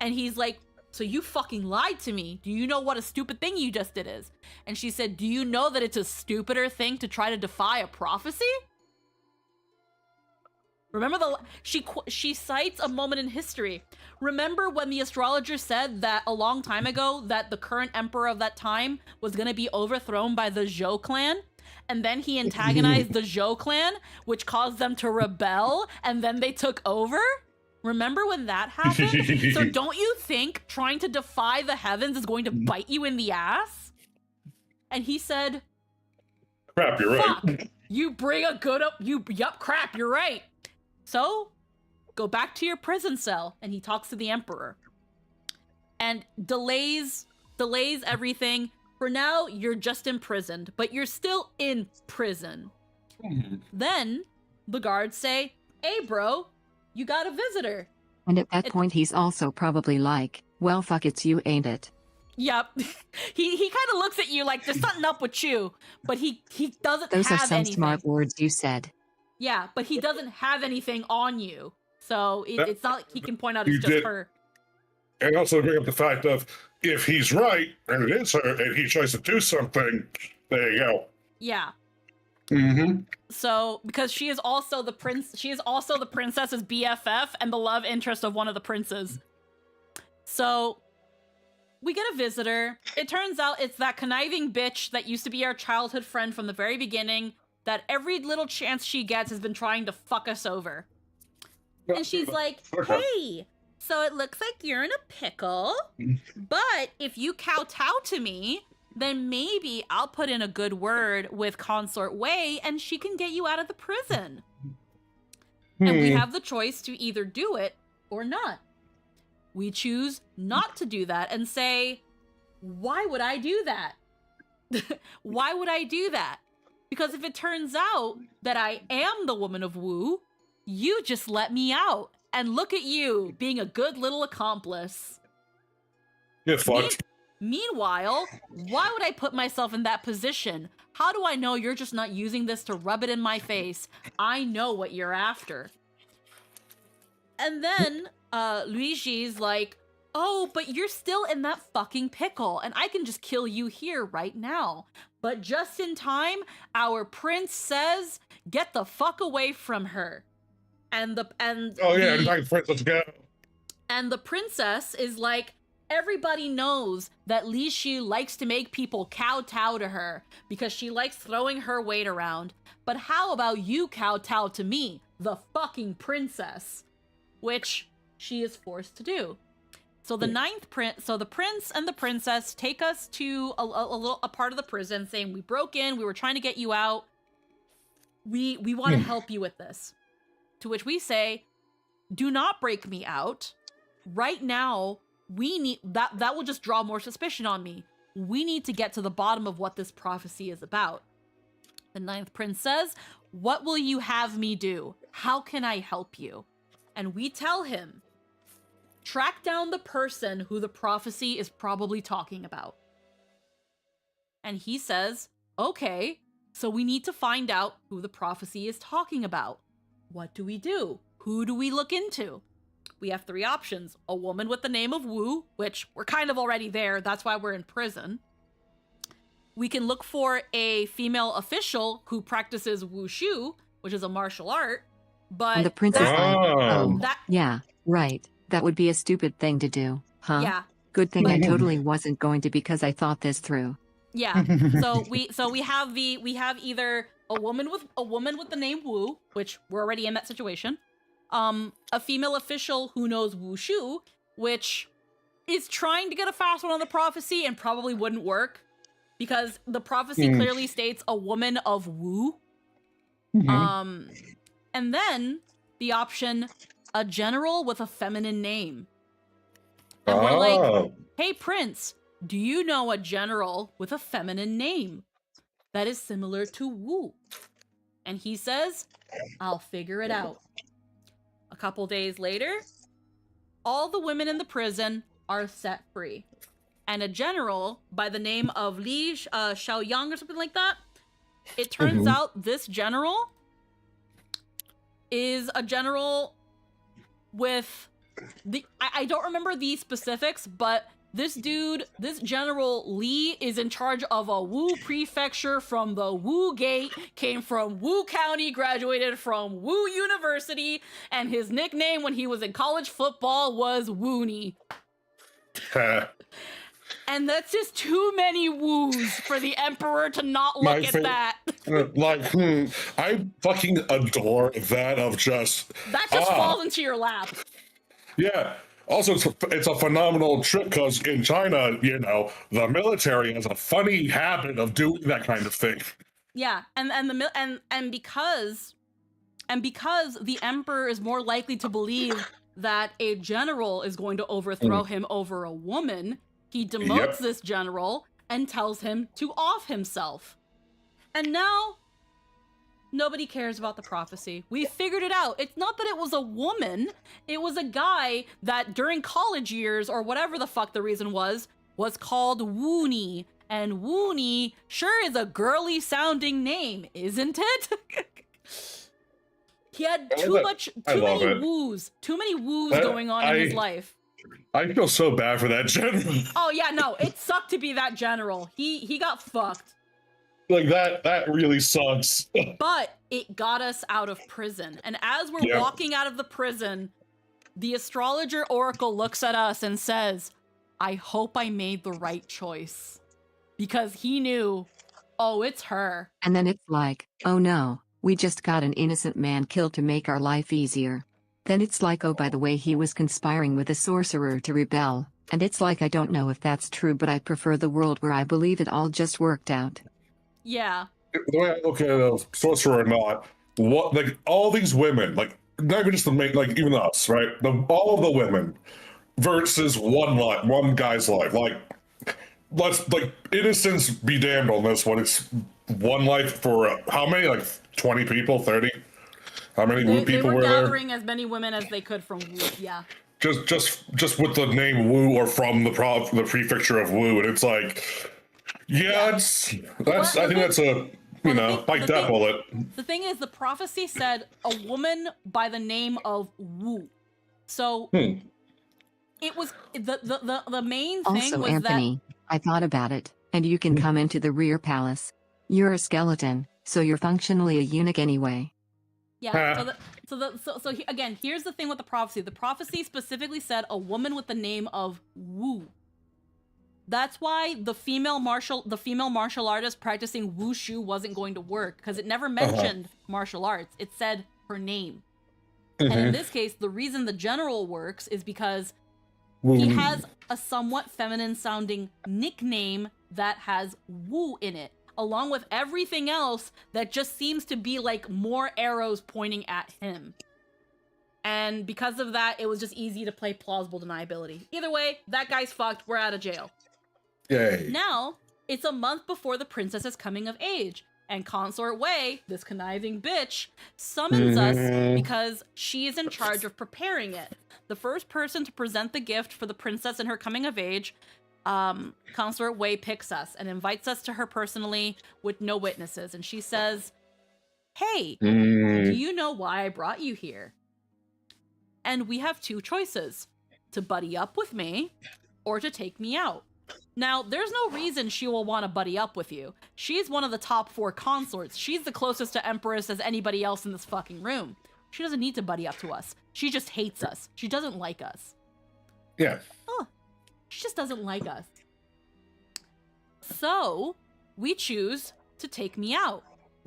And he's like, so you fucking lied to me. Do you know what a stupid thing you just did is? And she said, do you know that it's a stupider thing to try to defy a prophecy? Remember she cites a moment in history. Remember when the astrologer said that a long time ago that the current emperor of that time was going to be overthrown by the Zhou clan? And then he antagonized the Zhou clan, which caused them to rebel, and then they took over? Remember when that happened? So don't you think trying to defy the heavens is going to bite you in the ass? And he said, crap, you're fuck, right. You bring a good up, yup, crap, you're right. So, go back to your prison cell. And he talks to the Emperor. And delays everything. For now, you're just imprisoned, but you're still in prison. Then, the guards say, hey bro, you got a visitor. And at that point, he's also probably like, well, fuck, it's you, ain't it? Yep. he kind of looks at you like there's something up with you, but he doesn't Those have are some anything. smart words you said. Yeah, but he doesn't have anything on you. So it's not like he can point out it's just did. her. And also bring up the fact of, if he's right, and it is her, and he tries to do something, there you go. Yeah. Mm-hmm. So, because she is also the princess's BFF and the love interest of one of the princes. So, we get a visitor. It turns out it's that conniving bitch that used to be our childhood friend from the very beginning, that every little chance she gets has been trying to fuck us over. And she's like, hey, so it looks like you're in a pickle, but if you kowtow to me, then maybe I'll put in a good word with Consort Wei and she can get you out of the prison. And we have the choice to either do it or not. We choose not to do that and say, why would I do that? Why would I do that? Because if it turns out that I am the woman of Wu, you just let me out. And look at you, being a good little accomplice. Get fucked. Meanwhile, why would I put myself in that position? How do I know you're just not using this to rub it in my face? I know what you're after. And then, Luigi's like, oh, but you're still in that fucking pickle, and I can just kill you here right now. But just in time, our prince says, get the fuck away from her. and Oh yeah, Ninth Princess go. And the princess is like, everybody knows that Li Shi likes to make people kowtow to her because she likes throwing her weight around. But how about you kowtow to me, the fucking princess? Which she is forced to do. So the the prince and the princess take us to a part of the prison, saying, we broke in, we were trying to get you out. We want to help you with this. To which we say, do not break me out. Right now, we need that will just draw more suspicion on me. We need to get to the bottom of what this prophecy is about. The ninth prince says, what will you have me do? How can I help you? And we tell him, track down the person who the prophecy is probably talking about. And he says, okay, so we need to find out who the prophecy is talking about. What do we do? Who do we look into? We have three options. A woman with the name of Wu, which we're kind of already there. That's why we're in prison. We can look for a female official who practices wushu, which is a martial art. But and the princess yeah, right. That would be a stupid thing to do, huh? Yeah. Good thing I totally wasn't going to because I thought this through. Yeah. So we have either a woman with the name Wu, which we're already in that situation. A female official who knows wushu, which is trying to get a fast one on the prophecy and probably wouldn't work because the prophecy clearly states a woman of Wu. And then the option, a general with a feminine name. And we're like, hey, Prince, do you know a general with a feminine name that is similar to Wu? And he says, I'll figure it out. A couple days later, all the women in the prison are set free. And a general by the name of Li Xiaoyang or something like that, it turns out this general is a general with I don't remember the specifics, but this general Li is in charge of a Wu prefecture from the Wu Gate, came from Wu County, graduated from Wu University, and his nickname when he was in college football was Woony. And that's just too many woos for the Emperor to not look at that. I fucking adore that of just... That just falls into your lap. Yeah. Also, it's a phenomenal trick because in China, you know, the military has a funny habit of doing that kind of thing. Yeah, and because the Emperor is more likely to believe that a general is going to overthrow him over a woman, he demotes this general and tells him to off himself. And now, nobody cares about the prophecy. We figured it out. It's not that it was a woman. It was a guy that during college years, or whatever the fuck the reason was called Woony. And Woony sure is a girly sounding name, isn't it? He had too many woos going on in his life. I feel so bad for that general. Oh yeah, no, it sucked to be that general. He got fucked. Like that really sucks. But it got us out of prison. And as we're walking out of the prison, the astrologer oracle looks at us and says, I hope I made the right choice. Because he knew, oh, it's her. And then it's like, oh no, we just got an innocent man killed to make our life easier. Then it's like, oh, by the way, he was conspiring with a sorcerer to rebel. And it's like, I don't know if that's true, but I prefer the world where I believe it all just worked out. Yeah. The way I look at it, sorcerer or not, what, like, all these women, like, not even just the main, like, even us, right? All of the women versus one guy's life. Like, let's, like, innocence be damned on this one. It's one life for how many? Like, 20 people, 30? How many Wu people were there? They were gathering as many women as they could from Wu, yeah. Just with the name Wu or from the prefecture of Wu, and it's like, I think that's a, bite that bullet. The thing is, the prophecy said a woman by the name of Wu. So it was the main thing also, was Anthony, I thought about it, and you can come into the rear palace. You're a skeleton, so you're functionally a eunuch anyway. Yeah. Again, here's the thing with the prophecy. The prophecy specifically said a woman with the name of Wu. That's why the female martial artist practicing wushu wasn't going to work, because it never mentioned martial arts. It said her name. And in this case, the reason the general works is because he has a somewhat feminine sounding nickname that has Wu in it, along with everything else that just seems to be like more arrows pointing at him. And because of that, it was just easy to play plausible deniability. Either way, that guy's fucked. We're out of jail. Yay. Now, it's a month before the princess is coming of age, and Consort Wei, this conniving bitch, summons us because she is in charge of preparing it. The first person to present the gift for the princess and her coming of age, Consort Wei picks us and invites us to her personally with no witnesses. And she says, "Hey, do you know why I brought you here?" And we have two choices: to buddy up with me or to take me out. Now, there's no reason she will want to buddy up with you. She's one of the top 4 consorts. She's the closest to Empress as anybody else in this fucking room. She doesn't need to buddy up to us. She just hates us. She doesn't like us. Yeah. Oh, she just doesn't like us. So, we choose to take me out.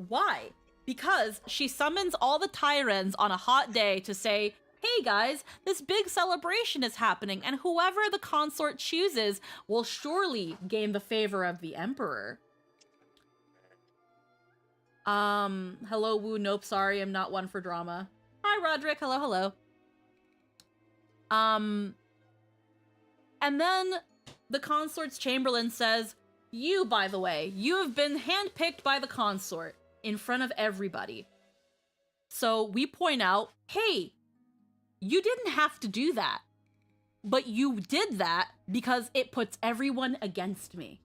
Why? Because she summons all the Tyrens on a hot day to say, "Hey guys, this big celebration is happening, and whoever the consort chooses will surely gain the favor of the emperor." Hello, Wu. Nope, sorry, I'm not one for drama. Hi, Roderick. Hello, hello. And then the consort's chamberlain says, "You, by the way, you have been handpicked by the consort in front of everybody." So we point out, hey, you didn't have to do that, but you did that because it puts everyone against me.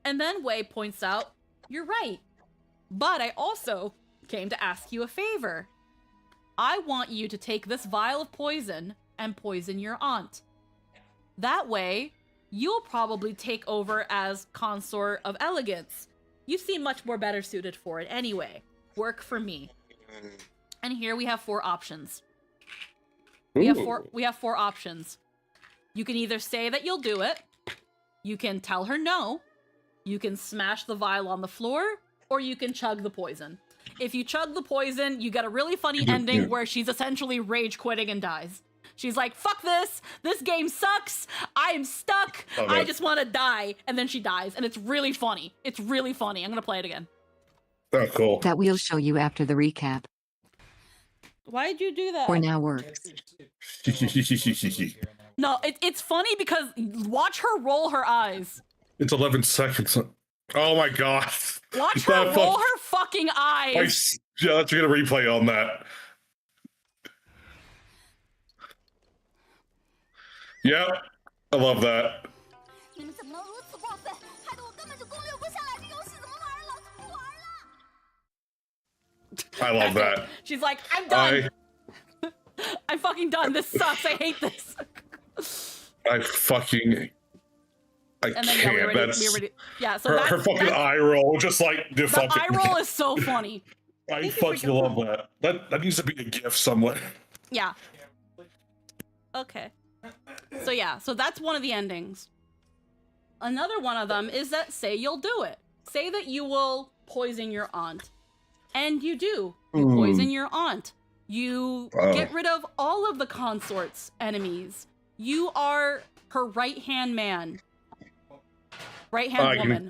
And then Wei points out, "You're right, but I also came to ask you a favor. I want you to take this vial of poison and poison your aunt. That way, you'll probably take over as consort of elegance. You seem much more better suited for it anyway. Work for me." And here we have 4 options. We have four options. You can either say that you'll do it, you can tell her no, you can smash the vial on the floor, or you can chug the poison. If you chug the poison, you get a really funny ending where she's essentially rage quitting and dies. She's like, "Fuck this! This game sucks! I am stuck! I just want to die!" And then she dies, and it's really funny. It's really funny. I'm gonna play it again. Oh, cool. That we'll show you after the recap. Why'd you do that? For now works. No, it's funny because watch her roll her eyes. It's 11 seconds. Oh my god. Watch her roll her fucking eyes. Yeah, let's get a replay on that. Yeah, I love that. I love that. She's like, "I'm done. I'm fucking done. This sucks. I hate this." I can't. Yeah, so her fucking eye roll, just like the fucking eye roll is so funny. I fucking love that. That needs to be a GIF somewhere. Yeah. Okay. So that's one of the endings. Another one of them is that say you'll do it. Say that you will poison your aunt. And you do. You poison your aunt. You get rid of all of the consort's enemies. You are her right-hand man. Right-hand woman.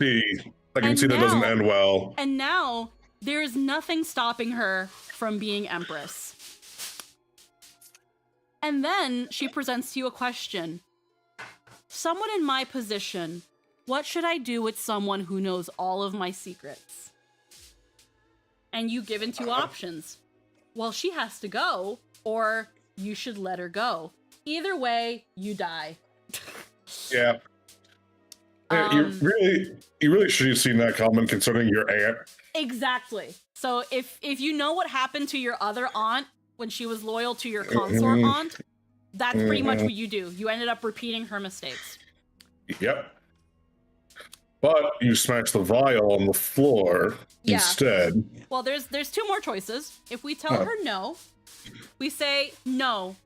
I can see that doesn't end well. And now, there's nothing stopping her from being Empress. And then she presents to you a question. "Someone in my position, what should I do with someone who knows all of my secrets?" And you given 2 options. Well, she has to go, or you should let her go. Either way, you die. Yeah. You really should have seen that comment concerning your aunt. Exactly. So if you know what happened to your other aunt when she was loyal to your consort aunt, that's pretty much what you do. You ended up repeating her mistakes. Yep. But you smash the vial on the floor instead. Well, there's two more choices. If we tell her no, we say, no,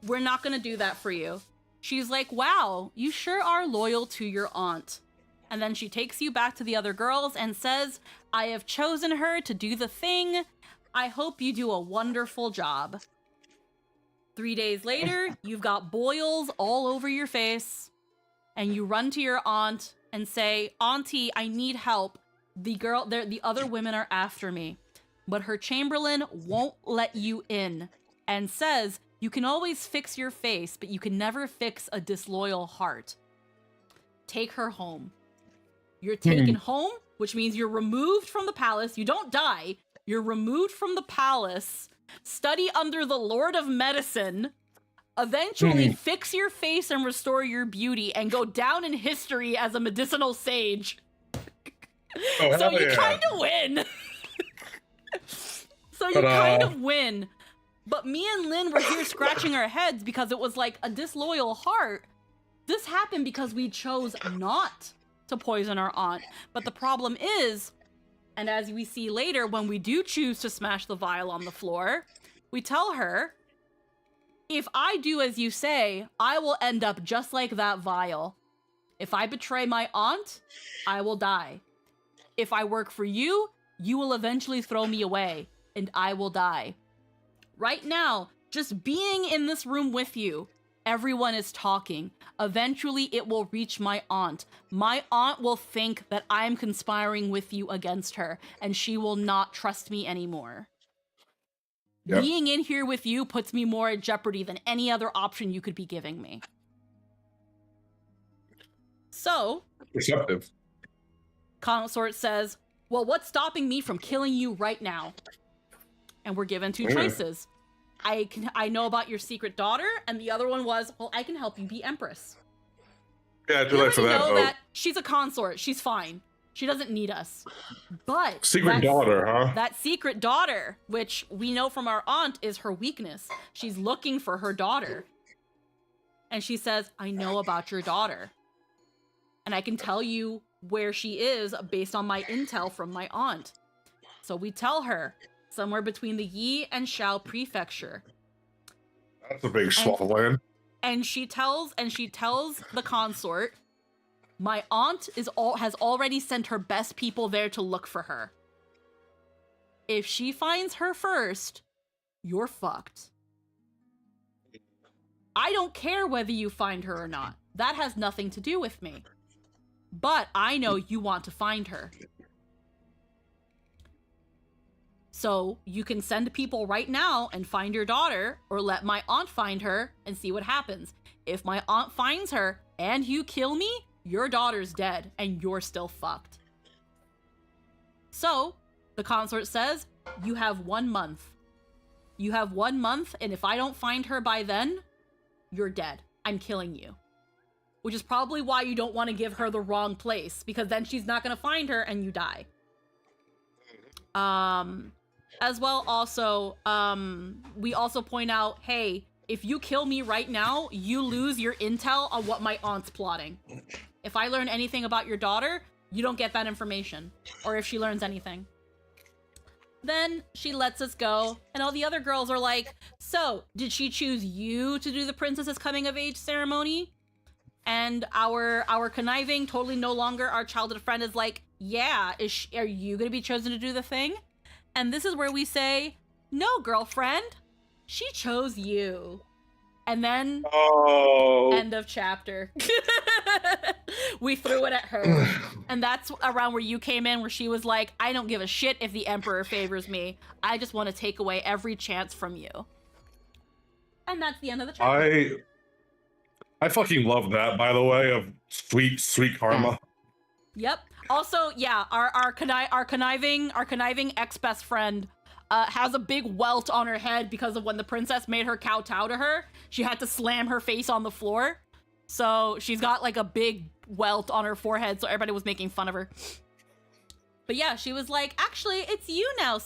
we're not gonna do that for you. She's like, wow, you sure are loyal to your aunt. And then she takes you back to the other girls and says, I have chosen her to do the thing. I hope you do a wonderful job. 3 days later, you've got boils all over your face. And you run to your aunt and say, Auntie, I need help. The other women are after me. But her chamberlain won't let you in and says, you can always fix your face, but you can never fix a disloyal heart. Take her home. You're taken home, which means you're removed from the palace. You don't die. You're removed from the palace, study under the Lord of Medicine, eventually fix your face and restore your beauty, and go down in history as a medicinal sage. So you kind of win. So you kind of win. But me and Lynn were here scratching our heads because it was like a disloyal heart. This happened because we chose not to poison our aunt. But the problem is, and as we see later, when we do choose to smash the vial on the floor, we tell her, if I do as you say, I will end up just like that vial. If I betray my aunt, I will die. If I work for you, you will eventually throw me away, and I will die. Right now, just being in this room with you, everyone is talking. Eventually, it will reach my aunt. My aunt will think that I'm conspiring with you against her, and she will not trust me anymore. Yep. Being in here with you puts me more at jeopardy than any other option you could be giving me. So, perceptive. Consort says, well, what's stopping me from killing you right now? And we're given two choices. I know about your secret daughter, and the other one was, well, I can help you be Empress. Yeah, too late for that. Know that she's a consort. She's fine. She doesn't need us. But secret daughter, huh? That secret daughter, which we know from our aunt is her weakness. She's looking for her daughter. And she says, I know about your daughter. And I can tell you where she is based on my intel from my aunt. So we tell her, somewhere between the Yi and Shao prefecture. That's a big swath of land. And she tells the consort, my aunt has already sent her best people there to look for her. If she finds her first, you're fucked. I don't care whether you find her or not. That has nothing to do with me. But I know you want to find her. So you can send people right now and find your daughter, or let my aunt find her and see what happens. If my aunt finds her and you kill me, your daughter's dead and you're still fucked. So the consort says, you have 1 month. You have 1 month, and if I don't find her by then, you're dead. I'm killing you. Which is probably why you don't want to give her the wrong place, because then she's not going to find her and you die. As well, also, we also point out, hey, if you kill me right now, you lose your intel on what my aunt's plotting. If I learn anything about your daughter, you don't get that information. Or if she learns anything. Then she lets us go, and all the other girls are like, so, did she choose you to do the princess's coming-of-age ceremony? And our conniving, totally no longer our childhood friend is like, yeah, are you gonna be chosen to do the thing? And this is where we say, no, girlfriend, she chose you. And then, end of chapter. We threw it at her. And that's around where you came in, where she was like, I don't give a shit if the Emperor favors me. I just want to take away every chance from you. And that's the end of the chapter. I fucking love that, by the way, of sweet, sweet karma. Yep. Also, yeah, our conniving ex-best friend has a big welt on her head because of when the princess made her kowtow to her. She had to slam her face on the floor. So she's got like a big welt on her forehead, so everybody was making fun of her. But yeah, she was like, actually, it's you now,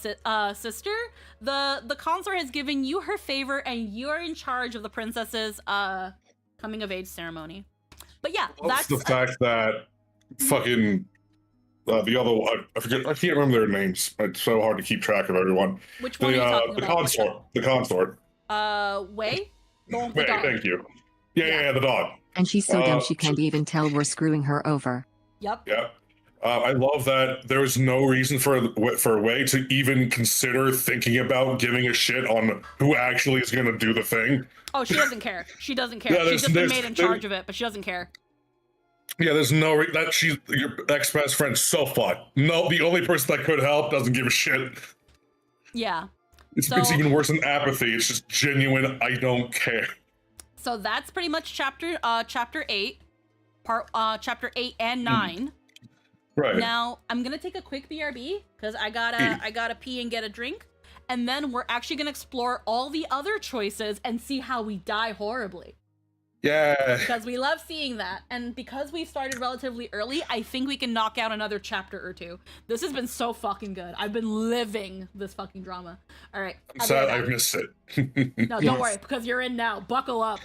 sister. The consort has given you her favor, and you are in charge of the princess's coming-of-age ceremony. But yeah, that's the fact that fucking the other I forget, I can't remember their names. It's so hard to keep track of everyone. Which one are you talking the about? The consort. Wei? The one with the Wei, dog. thank you. Yeah, the dog. And she's so dumb she can't even tell we're screwing her over. Yep. Yeah. I love that there was no reason for Wei to even consider thinking about giving a shit on who actually is going to do the thing. Oh, she doesn't care. She doesn't care. Yeah, She's just been made in charge of it, but she doesn't care. Yeah, there's no that she's your ex-best friend. So fucked. No, the only person that could help doesn't give a shit. Yeah. It's even worse than apathy. It's just genuine. I don't care. So that's pretty much chapter 8, chapter 8 and 9. Right. Now I'm gonna take a quick BRB because I gotta pee and get a drink, and then we're actually gonna explore all the other choices and see how we die horribly. Yeah. Because we love seeing that, and because we started relatively early, I think we can knock out another chapter or two. This has been so fucking good. I've been living this fucking drama. All right. I'm sad I missed it. No, don't worry, because you're in now. Buckle up.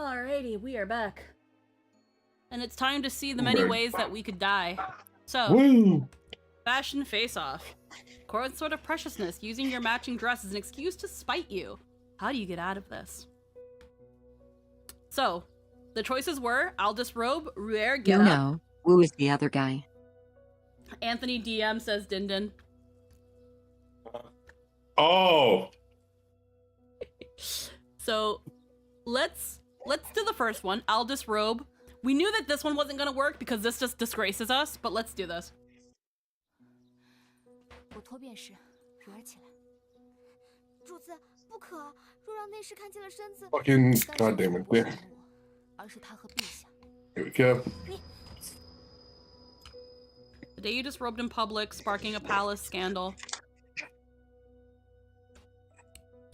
Alrighty, we are back. And it's time to see the many ways that we could die. So, Woo! fashion face-off. Sort of preciousness, using your matching dress as an excuse to spite you. How do you get out of this? So, the choices were Aldous Robe, Ruer, Get Up. No, Wu is the other guy. Anthony DM says Din. Oh! So, let's do the first one, Aldous Robe. We knew that this one wasn't gonna work because this just disgraces us, but let's do this. 我脱便时，如儿起来。主子，不可！若让内侍看见了身子， Fucking goddamn it. There. 而是他和陛下。 Here we go. The day you disrobed in public, sparking a palace scandal.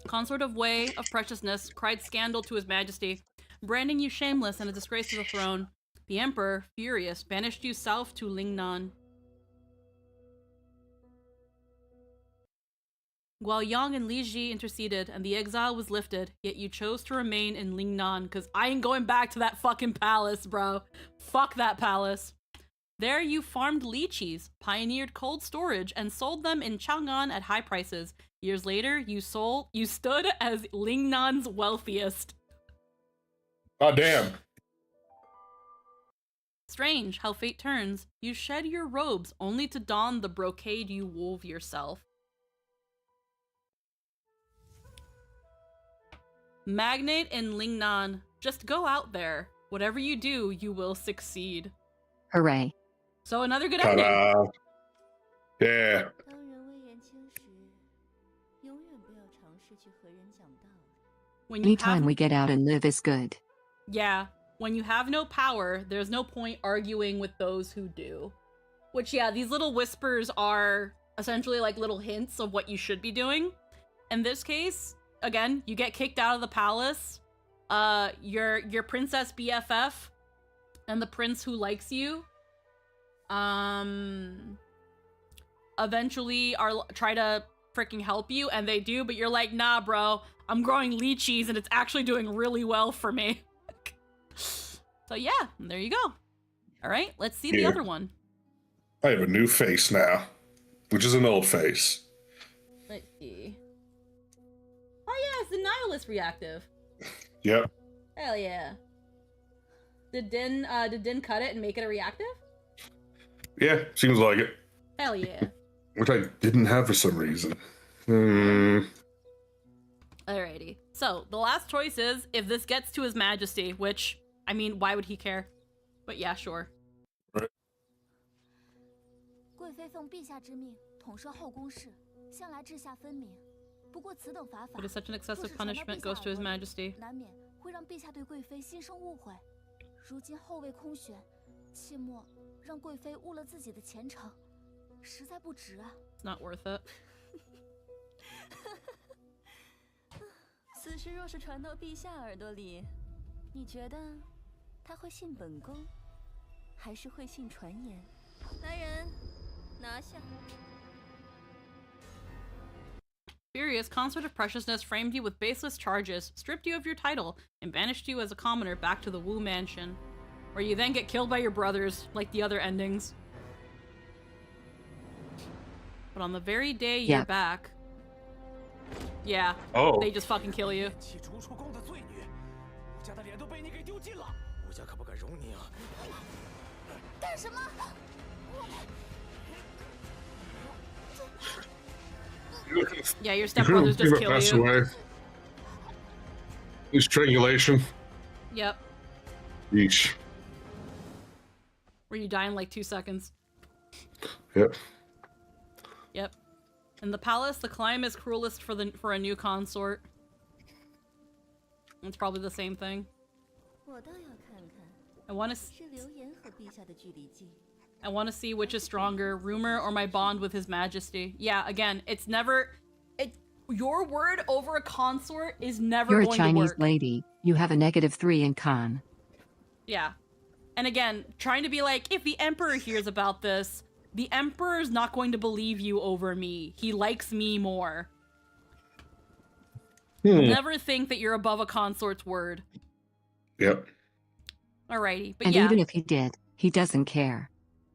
Consort of Way of Preciousness cried scandal to his majesty, branding you shameless and a disgrace to the throne. The emperor, furious, banished you south to Lingnan. While Yang and Li Ji interceded and the exile was lifted, yet you chose to remain in Lingnan, because I ain't going back to that fucking palace, bro. Fuck that palace. There you farmed lychees, pioneered cold storage, and sold them in Chang'an at high prices. Years later, you stood as Lingnan's wealthiest. Oh, damn. Strange how fate turns. You shed your robes only to don the brocade you wove yourself. Magnate in Lingnan. Just go out there. Whatever you do, you will succeed. Hooray. So another good Ta-da. ending. Yeah. When you Anytime have, we get out and live is good. yeah, when you have no power, there's no point arguing with those who do. Which, yeah, these little whispers are essentially like little hints of what you should be doing. In this case, again, you get kicked out of the palace. Your princess BFF and the prince who likes you, eventually try to freaking help you, and they do, but you're like, nah, bro, I'm growing lychees and it's actually doing really well for me. So yeah, there you go. All right, let's see the other one. I have a new face now, which is an old face. Let's see. Oh yeah, it's the nihilist reactive. Yep. Hell yeah. Did Din cut it and make it a reactive? Yeah, seems like it. Hell yeah. Which I didn't have for some reason. Alrighty. So, the last choice is, if this gets to His Majesty, which, I mean, why would he care? But yeah, sure. Right. 贵妃奉陛下之命统摄后宫事，向来治下分明。不过此等法法， But if such an excessive punishment goes to His Majesty. 难免会让陛下对贵妃心生误会。如今后位空悬，切莫让贵妃误了自己的前程，实在不值啊。It's not worth it. 此事若是传到陛下耳朵里，你觉得他会信本宫，还是会信传言？来人，拿下！ Furious, Consort of Preciousness framed you with baseless charges, stripped you of your title, and banished you as a commoner back to the Wu Mansion, where you then get killed by your brothers, like the other endings. But on the very day you're back... Yeah, they just fucking kill you. 起逐出宫的罪女，吴家的脸都被你给丢尽了，吴家可不敢容你啊！干什么？ Yeah, your stepbrothers just kill you. Away. Strangulation. Yep. Yeesh. Where you die in like 2 seconds. Yep. Yep. In the palace, the climb is cruelest for a new consort. It's probably the same thing. I want to see which is stronger, rumor or my bond with His Majesty. Yeah, again, it's never... your word over a consort is never You're going to work. You're a Chinese lady. You have a -3 in con. Yeah. And again, trying to be like, if the Emperor hears about this, the Emperor's not going to believe you over me. He likes me more. Never think that you're above a consort's word. Yep. Alrighty, but And yeah. even if he did, he doesn't care.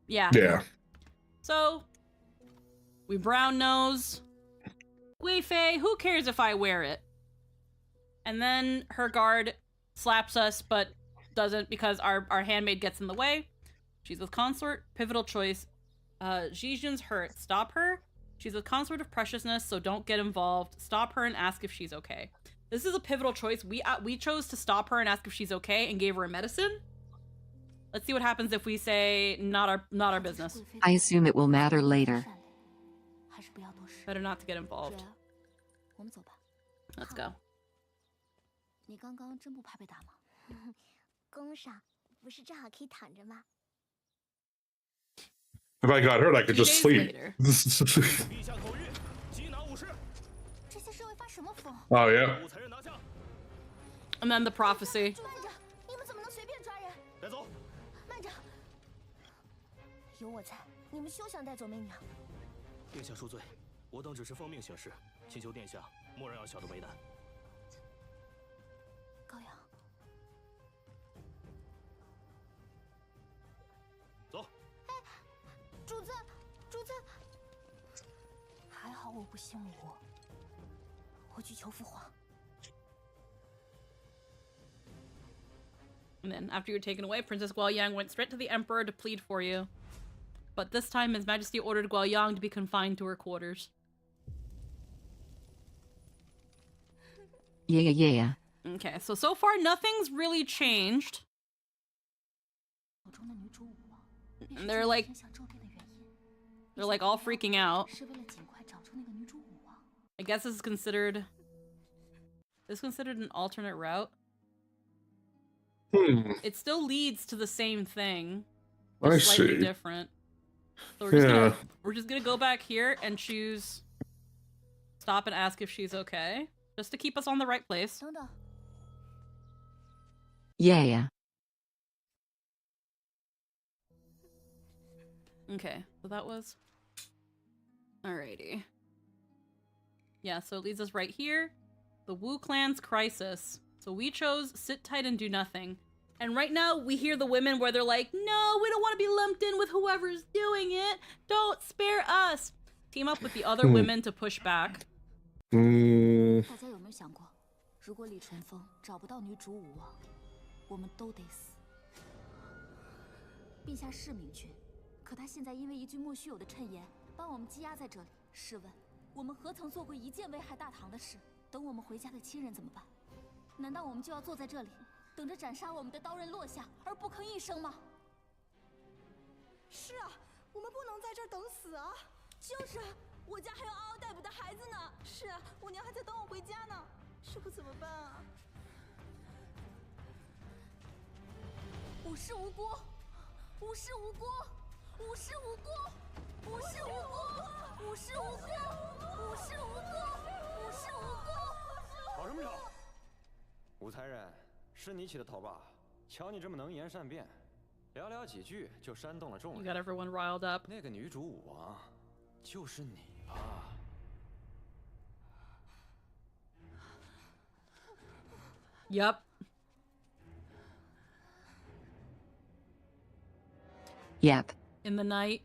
Yeah. Yeah. So, we brown nose. Guifei, who cares if I wear it? And then her guard slaps us, but doesn't because our handmaid gets in the way. She's with consort, pivotal choice. Jijun's hurt. Stop her. She's with consort of preciousness, so don't get involved. Stop her and ask if she's okay. This is a pivotal choice. We chose to stop her and ask if she's okay and gave her a medicine. Let's see what happens if we say not our business. I assume it will matter later. Better not to get involved. Let's go. 你刚刚真不怕被打吗？宫上不是正好可以躺着吗？ If I got hurt, I could just sleep. 陛下口谕，缉拿武士。这些侍卫发什么疯？ Oh yeah. And then the prophecy. 慢着，你们怎么能随便抓人？带走。慢着，有我在，你们休想带走媚娘。殿下恕罪，我等只是奉命行事，请求殿下莫让小的为难。 高阳，走。哎，主子，主子，还好我不姓吴，我去求父皇。 And then, after you're taken away, Princess Guoyang went straight to the Emperor to plead for you. But this time, His Majesty ordered Guoyang to be confined to her quarters. Yeah. Okay, so far, nothing's really changed. And they're like all freaking out. I guess this is considered an alternate route. It still leads to the same thing, but slightly different. So we're just gonna go back here and choose stop and ask if she's okay, just to keep us on the right place. Yeah. Okay, so that was alrighty. Yeah, so it leads us right here. The Wu clan's crisis. So we chose sit tight and do nothing. And right now we hear the women where they're like, no, we don't want to be lumped in with whoever's doing it. Don't spare us. Team up with the other women to push back. 大家有没有想过，如果李淳风找不到女主武王，我们都得死。陛下是明君，可他现在因为一句莫须有的谶言，把我们羁押在这里。试问，我们何曾做过一件危害大唐的事？等我们回家的亲人怎么办？ 难道我们就要坐在这里，等着斩杀我们的刀刃落下，而不吭一声吗？是啊，我们不能在这儿等死啊！就是，我家还有嗷嗷待哺的孩子呢。是啊，我娘还在等我回家呢。这可怎么办啊？无事无辜，无事无辜，无事无辜，无事无辜，无事无辜，无事无辜，无事无辜。吵什么吵？ 武才人，是你起的头吧？瞧你这么能言善辩，寥寥几句就煽动了众人。You got everyone riled up. 那个女主武王，就是你吧？ Yep. In the night.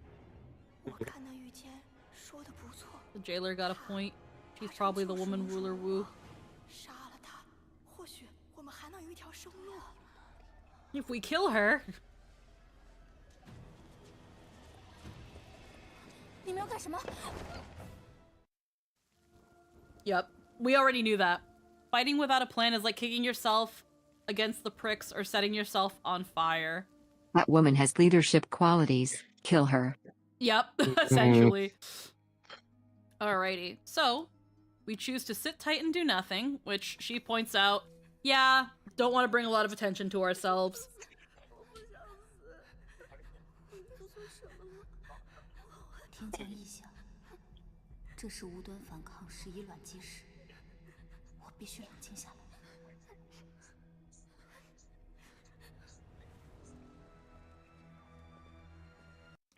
我看那御监说的不错。 The jailer got a point. She's probably the woman ruler Wu. 杀了他，或许我们还能有一条生路。 If we kill her. 你们要干什么？ Yep. We already knew that. Fighting without a plan is like kicking yourself against the pricks or setting yourself on fire. That woman has leadership qualities. Kill her. Yep, essentially. Alrighty. So, we choose to sit tight and do nothing, which she points out, yeah, don't want to bring a lot of attention to ourselves. 天降异象，这是无端反抗，是以卵击石。我必须冷静下来。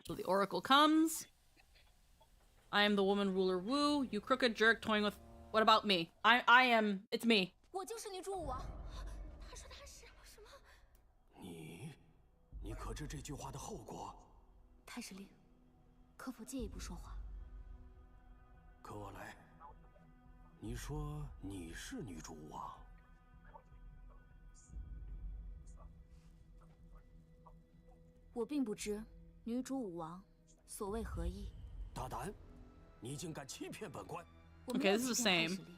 So the oracle comes. I am the woman ruler Wu. You crooked jerk toying with... What about me? I am... It's me. 我就是女主武王。他说他是什么？可知这句话的后果？太史令，可否借一步说话？跟我来。你说你是女主武王？我并不知女主武王所谓何意。大胆！你竟敢欺骗本官！我没有欺骗太史令。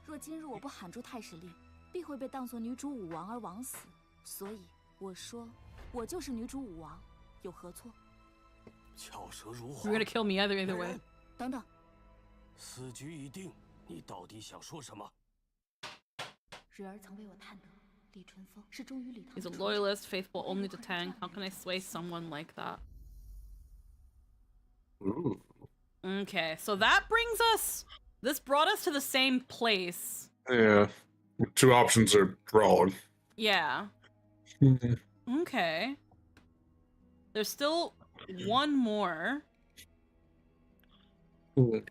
若今日我不喊住太史令，必会被当作女主武王而枉死。所以我说，我就是女主武王，有何错？巧舌如簧。 You're gonna kill me either way. 等等，此局已定，你到底想说什么？蕊儿曾为我探得，李淳风是忠于李唐。 He's a loyalist, faithful only to Tang. How can I sway someone like that? Ooh. Okay, so that brings us. This brought us to the same place. Yeah. Two options are wrong. Yeah. Okay. There's still one more. You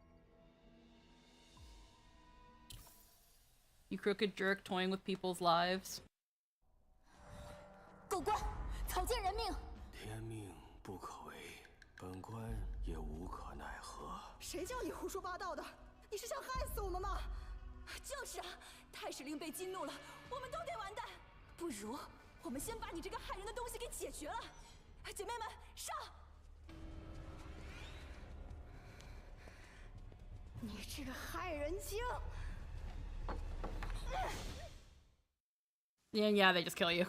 crooked jerk toying with people's lives. 狗官，草菅人命！天命不可违，本官也无可奈何。谁叫你胡说八道的？你是想害死我们吗？就是啊，太史令被激怒了，我们都得完蛋。不如我们先把你这个害人的东西给解决了。姐妹们，上！你这个害人精！ Yeah, they just kill you.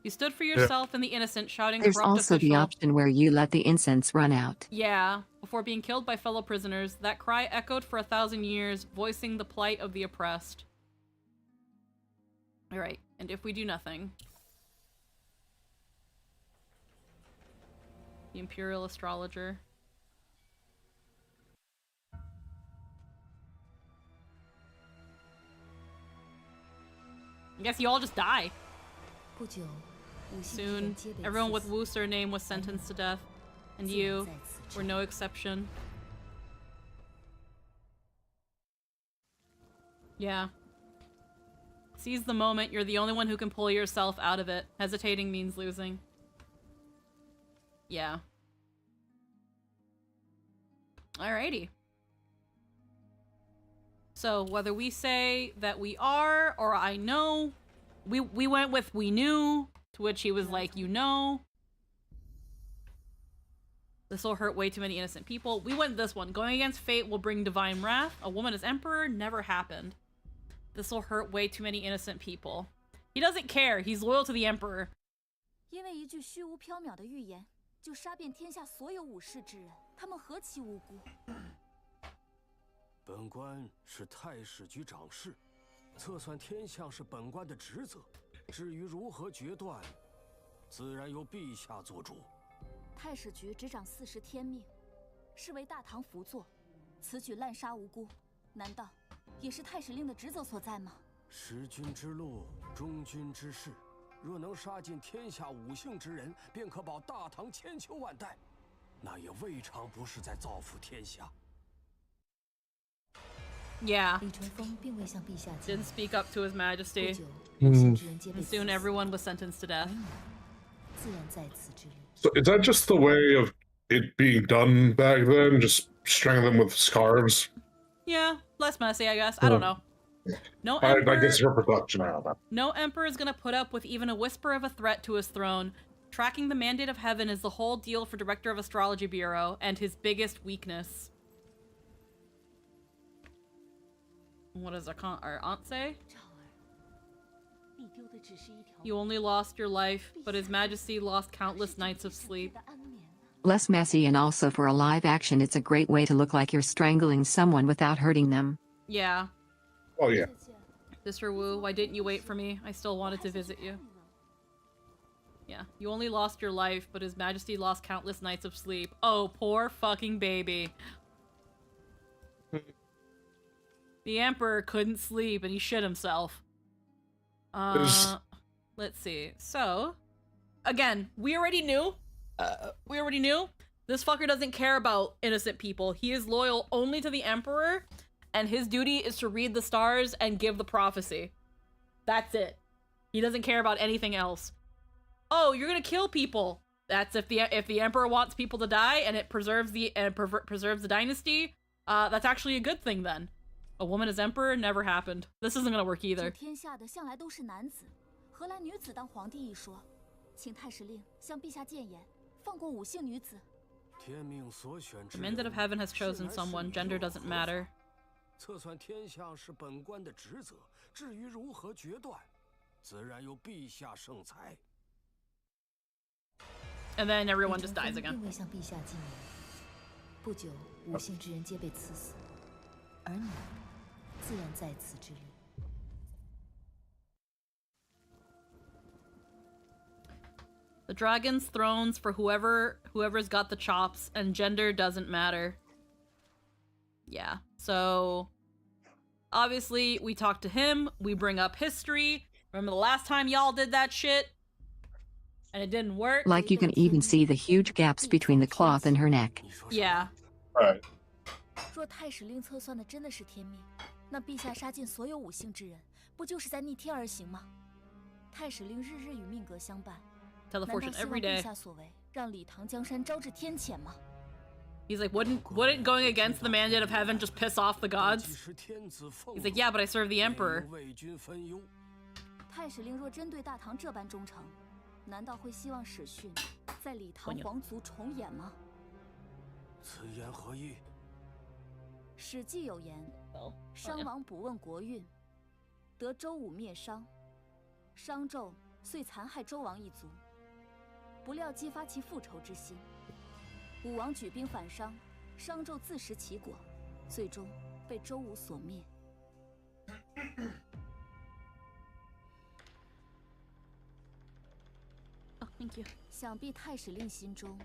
You stood for yourself and the innocent, shouting There's corrupt also official. the option where you let the incense run out. Yeah, before being killed by fellow prisoners, that cry echoed for 1,000 years, voicing the plight of the oppressed. Alright, and if we do nothing... The Imperial Astrologer. I guess you all just die. Soon, everyone with Wu's surname was sentenced to death, and you were no exception. Yeah. Seize the moment, you're the only one who can pull yourself out of it. Hesitating means losing. Yeah. Alrighty. So, whether we say that we are, or I know, we went with we knew, to which he was like, you know. This will hurt way too many innocent people. We went this one. Going against fate will bring divine wrath. A woman as emperor never happened. This will hurt way too many innocent people. He doesn't care. He's loyal to the emperor. 因为一句虚无缥缈的预言，就杀遍天下所有武士之人，他们何其无辜！ 本官是太史局长事，测算天象是本官的职责。至于如何决断，自然由陛下做主。太史局执掌40天命，是为大唐辅佐，此举滥杀无辜，难道也是太史令的职责所在吗？识君之路，忠君之事。若能杀尽天下五姓之人，便可保大唐千秋万代，那也未尝不是在造福天下。 Yeah. Didn't speak up to his majesty. Mm. And soon everyone was sentenced to death. So is that just the way of it being done back then? Just string them with scarves? Yeah, less messy, I guess. I don't know. No I emperor, guess your production out of that. no emperor is gonna put up with even a whisper of a threat to his throne. Tracking the mandate of heaven is the whole deal for Director of Astrology Bureau, and his biggest weakness. What does our aunt say? You only lost your life, but His Majesty lost countless nights of sleep. Less messy, and also for a live action, it's a great way to look like you're strangling someone without hurting them. Yeah. Oh, yeah. Sister Wu, why didn't you wait for me? I still wanted to visit you. Yeah. You only lost your life, but His Majesty lost countless nights of sleep. Oh, poor fucking baby. The Emperor couldn't sleep and he shit himself. Let's see. So, again, we already knew. This fucker doesn't care about innocent people. He is loyal only to the Emperor, and his duty is to read the stars and give the prophecy. That's it. He doesn't care about anything else. oh, you're gonna kill people. That's if the emperor wants people to die and it preserves the dynasty. That's actually a good thing then. A woman as emperor never happened. This isn't gonna work either. 天下的向来都是男子，何来女子当皇帝一说？请太史令向陛下谏言，放过武姓女子。天命所选之 The 人， mandate of heaven has chosen someone. Gender doesn't matter. 测算天象是本官的职责，至于如何决断，自然由陛下圣裁。 And then everyone just dies again. 并未向陛下进言。不久，五姓之人皆被赐死，而你自然在此之列。 The dragon's thrones for whoever's got the chops, and gender doesn't matter. Yeah, so obviously we talk to him, we bring up history. Remember the last time y'all did that shit? And it didn't work? Like you can even see the huge gaps between the cloth and her neck. Yeah. Right. 若太史令测算的真的是天命，那陛下杀尽所有五姓之人，不就是在逆天而行吗？太史令日日与命格相伴， Teleportation every day. 陛下所为，让礼堂江山招致天谴吗？ He's like, wouldn't going against the mandate of heaven just piss off the gods? He's like, yeah, but I serve the emperor. 太史令若真对大唐这般忠诚，难道会希望史训在礼堂皇族重演吗？此言何意？ 《史记》有言：“商王不问国运，得周武灭商，商纣遂残害周王一族，不料激发其复仇之心。武王举兵反商，商纣自食其果，最终被周武所灭。” Oh, thank you. 想必太史令心中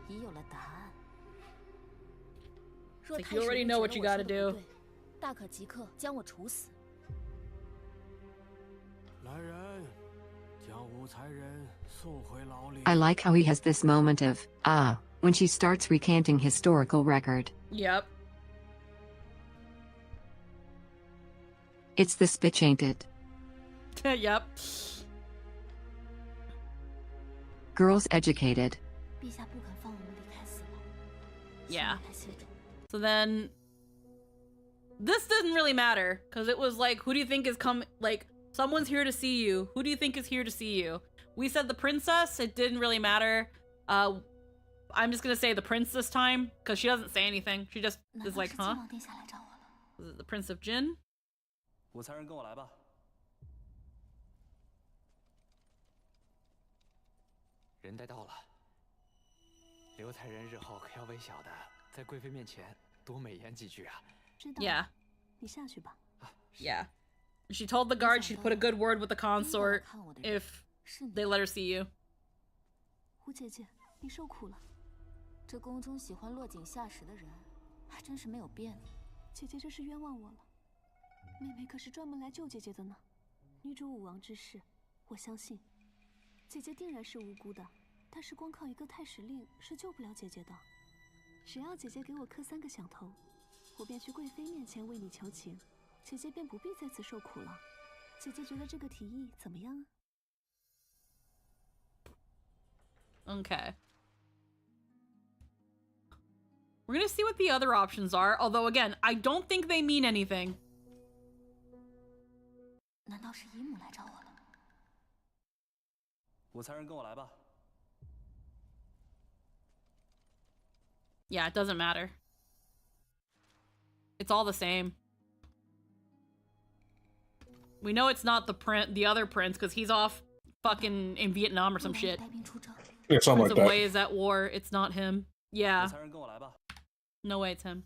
已有了答案。 若 Like you already know what you gotta do. 大可即刻将我处死。来人，将武才人送回牢里。 I like how he has this moment of, when she starts recanting historical record. Yep. It's this bitch, ain't it? Yep. Girls educated. 陛下不肯放我们离开死牢。 Yeah. So then, this didn't really matter, because it was like, who do you think is coming? Like, someone's here to see you. Who do you think is here to see you? We said the princess, it didn't really matter. I'm just gonna say the prince this time, because she doesn't say anything. She just is like, huh? Was it the Prince of Jin? 武才人跟我来吧。人带到了，刘才人日后可要微小的。 在贵妃面前多美言几句啊！ Yeah. 你下去吧。 Yeah. She told the guard she'd put a good word with the consort if they let her see you. 胡姐姐，你受苦了。这宫中喜欢落井下石的人，还真是没有变呢。姐姐这是冤枉我了。妹妹可是专门来救姐姐的呢。女主武王之事，我相信姐姐定然是无辜的，但是光靠一个太史令是救不了姐姐的。 只要姐姐给我磕3个响头，我便去贵妃面前为你求情，姐姐便不必在此受苦了。姐姐觉得这个提议怎么样啊 Okay. We're gonna see what the other options are, although again, I don't think they mean anything. 难道是姨母来找我了？武才人跟我来吧。 Yeah, it doesn't matter. It's all the same. We know it's not the other prince, because he's off fucking in Vietnam or some shit. Yeah, something Prince like of that. Wei is at war. It's not him. Yeah. 武才人跟我来吧。 No way, it's him.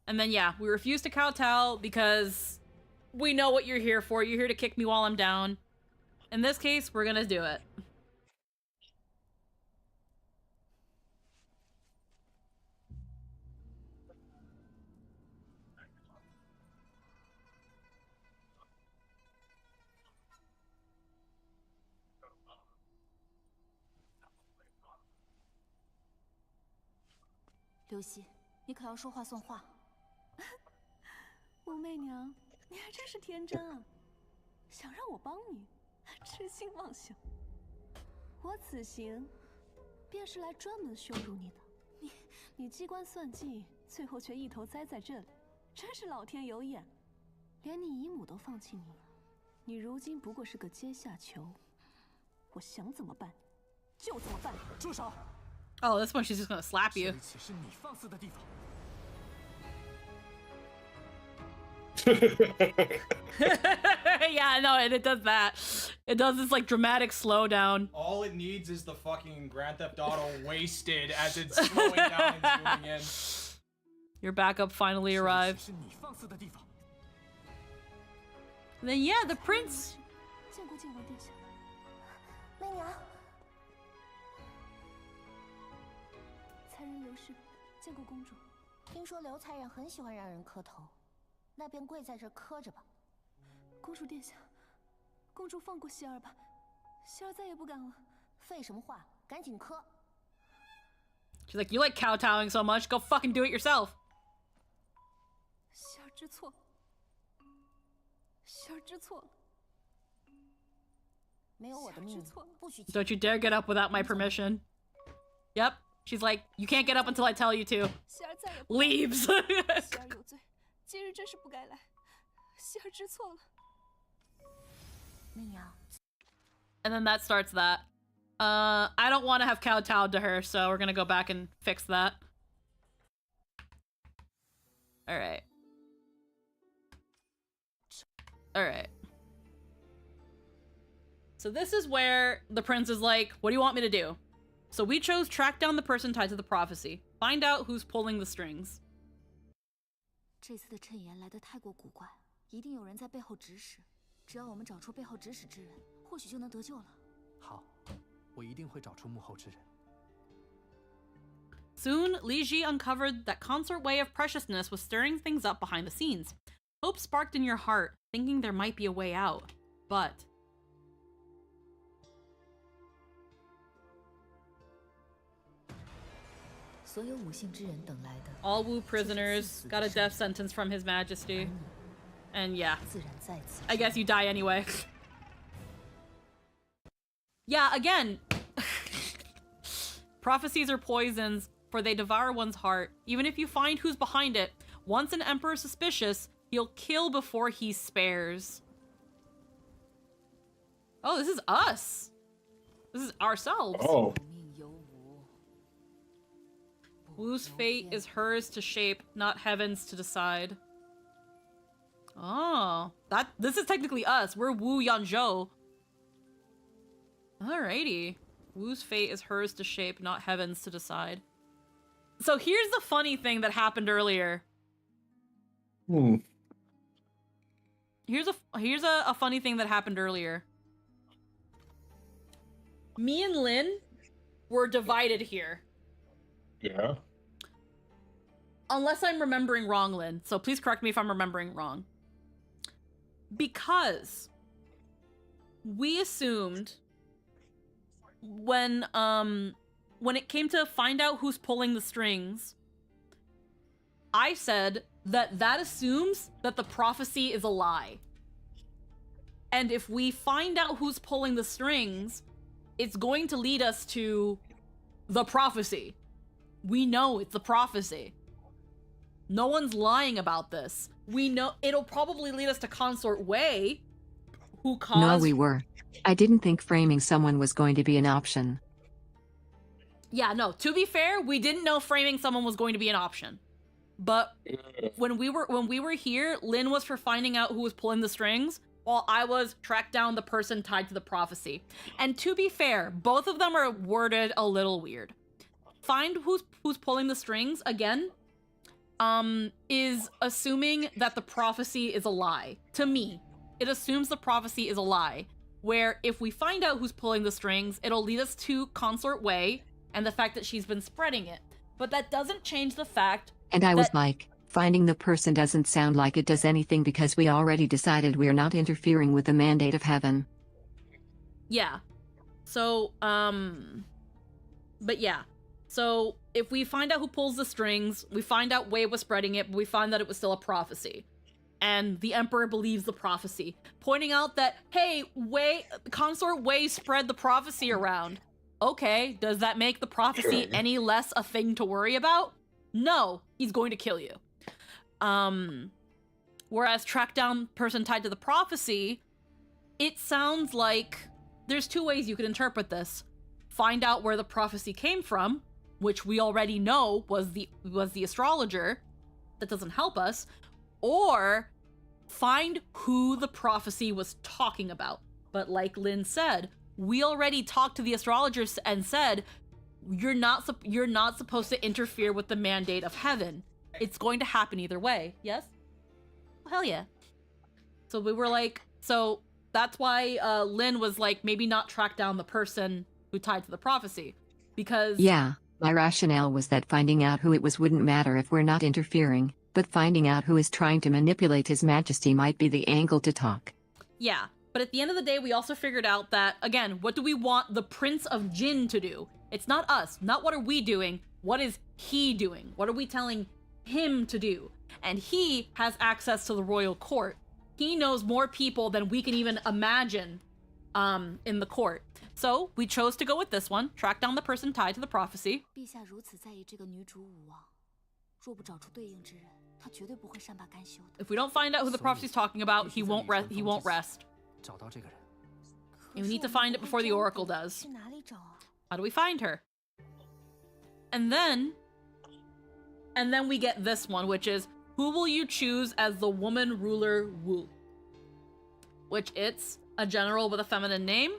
And then, yeah, we refuse to kowtow because we know what you're here for. You're here to kick me while I'm down. In this case, we're gonna do it. Liu Xi，你可要说话算话。武媚娘，你还真是天真啊！想让我帮你，痴心妄想。我此行便是来专门羞辱你的。你机关算尽，最后却一头栽在这里，真是老天有眼，连你姨母都放弃你。你如今不过是个阶下囚，我想怎么办就怎么办。住手！ Oh, this one she's just gonna slap you. 这里岂是你放肆的地方？ Yeah, no, and it does that. It does this like dramatic slowdown. All it needs is the fucking Grand Theft Auto wasted as it's slowing down and zooming in. Your backup finally arrived. And then yeah, the prince. 见过靖王殿下，媚娘。才人刘氏见过公主。听说刘才人很喜欢让人磕头，那便跪在这磕着吧。公主殿下，公主放过希儿吧，希儿再也不敢了。废什么话，赶紧磕。 She's like, you like kowtowing so much, go fucking do it yourself. 希儿知错，希儿知错了。没有我的命，不许。 Don't you dare get up without my permission. Yep. She's like, you can't get up until I tell you to. Leaves. 希儿有罪，今日真是不该来。希儿知错了。媚娘。 And then that starts that. I don't want to have kowtowed to her, so we're gonna go back and fix that. Alright. Alright. So this is where the prince is like, what do you want me to do? So we chose track down the person tied to the prophecy. Find out who's pulling the strings. 这次的谶言来得太过古怪，一定有人在背后指使。只要我们找出背后指使之人，或许就能得救了。好，我一定会找出幕后之人。 Soon, Li Ji uncovered that consort way of preciousness was stirring things up behind the scenes. Hope sparked in your heart, thinking there might be a way out. But... all Wu prisoners got a death sentence from His Majesty. And yeah, I guess you die anyway. Yeah, again, prophecies are poisons, for they devour one's heart. Even if you find who's behind it, once an emperor is suspicious, he'll kill before he spares. Oh, this is us. This is ourselves. Oh. Wu's fate is hers to shape, not heaven's to decide. Oh, this is technically us. We're Wu Yanzhou. Alrighty. Wu's fate is hers to shape, not heaven's to decide. So here's the funny thing that happened earlier. Here's a funny thing that happened earlier. Me and Lin were divided here. Yeah. Unless I'm remembering wrong, Lin. So please correct me if I'm remembering wrong. Because we assumed when it came to find out who's pulling the strings, I said that assumes that the prophecy is a lie. And if we find out who's pulling the strings, it's going to lead us to the prophecy. We know it's the prophecy. No one's lying about this. We know it'll probably lead us to Consort Wei, who caused... No, we were. I didn't think framing someone was going to be an option. Yeah, no, to be fair, we didn't know framing someone was going to be an option. But when we were here, Lin was for finding out who was pulling the strings, while I was track down the person tied to the prophecy. And to be fair, both of them are worded a little weird. Find who's pulling the strings, again, is assuming that the prophecy is a lie. To me, it assumes the prophecy is a lie, where if we find out who's pulling the strings, it'll lead us to Consort Wei and the fact that she's been spreading it. But that doesn't change the fact And I was like, finding the person doesn't sound like it does anything because we already decided we're not interfering with the mandate of heaven. Yeah. So, but yeah. So, if we find out who pulls the strings, we find out Wei was spreading it, but we find that it was still a prophecy. And the Emperor believes the prophecy, pointing out that, hey, Consort Wei spread the prophecy around. Okay, does that make the prophecy any less a thing to worry about? No, he's going to kill you. Whereas track down person tied to the prophecy, it sounds like there's two ways you could interpret this. Find out where the prophecy came from, which we already know was the astrologer. That doesn't help us. Or find who the prophecy was talking about. But like Lynn said, we already talked to the astrologers and said, you're not supposed to interfere with the mandate of heaven. It's going to happen either way. Yes? Well, hell yeah. So we were like, so that's why Lynn was like, maybe not track down the person who tied to the prophecy. Because... Yeah, my rationale was that finding out who it was wouldn't matter if we're not interfering, but finding out who is trying to manipulate His Majesty might be the angle to talk. Yeah, but at the end of the day, we also figured out that, again, what do we want the Prince of Jinn to do? It's not us. Not what are we doing. What is he doing? What are we telling him to do? And he has access to the royal court. He knows more people than we can even imagine in the court. So we chose to go with this one, track down the person tied to the prophecy. If we don't find out who the prophecy's talking about, he won't rest. And we need to find it before the oracle does. How do we find her? And then we get this one, which is, who will you choose as the woman ruler Wu? Which it's a general with a feminine name,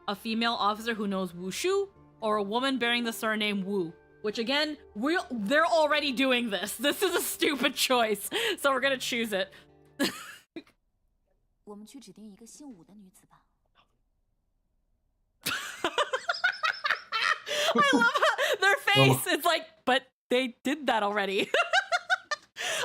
a female officer who knows Wushu, or a woman bearing the surname Wu. Which again, they're already doing this. This is a stupid choice, so we're gonna choose it. I love how their face. It's like, but they did that already.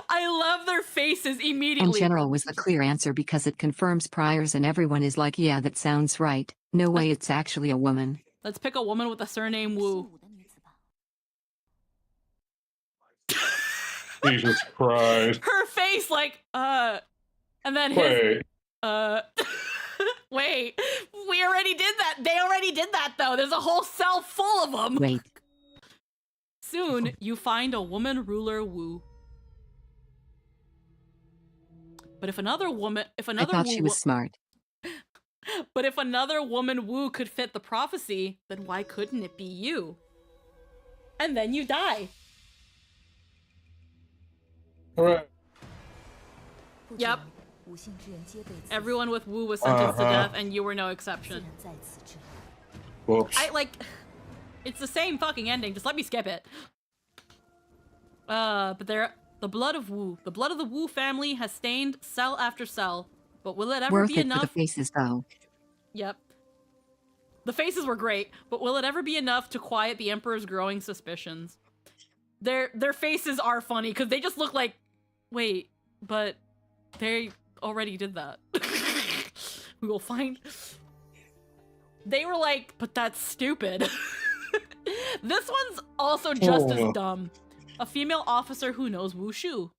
I love their faces immediately. And general was the clear answer because it confirms priors and everyone is like, yeah, that sounds right. No way it's actually a woman. Let's pick a woman with a surname Wu. Jesus Christ. Her face like, and then his, Wait. wait, we already did that. They already did that though. There's a whole cell full of them. Wait. Soon, you find a woman ruler Wu. But if another woman, I thought she was smart. But if another woman Wu could fit the prophecy, then why couldn't it be you? And then you die. Alright. Yep. Everyone with Wu was sentenced to death, and you were no exception. Whoops. It's the same fucking ending, just let me skip it. But the blood of Wu, the blood of the Wu family has stained cell after cell, but will it ever Worth be it enough? for the faces, though. Yep. The faces were great, but will it ever be enough to quiet the Emperor's growing suspicions? Their faces are funny, because they just look like, wait, but they already did that. We will find... They were like, but that's stupid. This one's also just as dumb. A female officer who knows Wushu.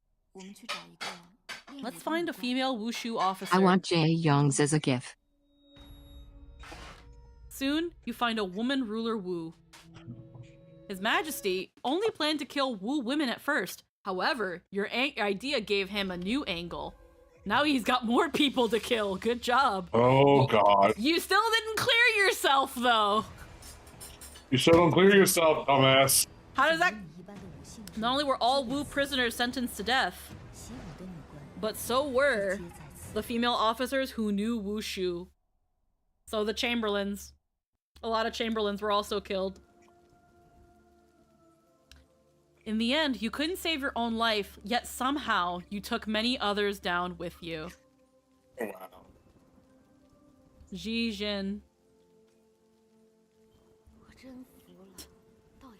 Let's find a female Wushu officer. I want Jae Young's as a gif. Soon, you find a woman ruler Wu. His Majesty only planned to kill Wu women at first. However, your idea gave him a new angle. Now he's got more people to kill. Good job. Oh, God. You still didn't clear yourself, though. You still don't clear yourself, dumbass. How does that... Not only were all Wu prisoners sentenced to death, but so were the female officers who knew Wushu. So the Chamberlains. A lot of Chamberlains were also killed. In the end, you couldn't save your own life, yet somehow you took many others down with you. Wow. Ji Jin.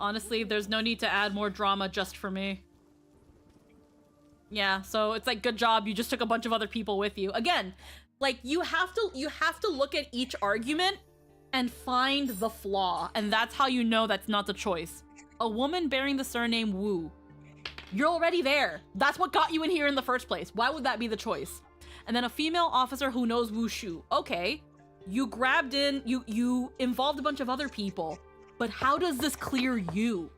Honestly, there's no need to add more drama just for me. Yeah, so it's like, good job, you just took a bunch of other people with you. Again, like, you have to look at each argument and find the flaw, and that's how you know that's not the choice. A woman bearing the surname Wu. You're already there. That's what got you in here in the first place. Why would that be the choice? And then a female officer who knows Wushu. Okay, you grabbed in, you involved a bunch of other people, But how does this clear you?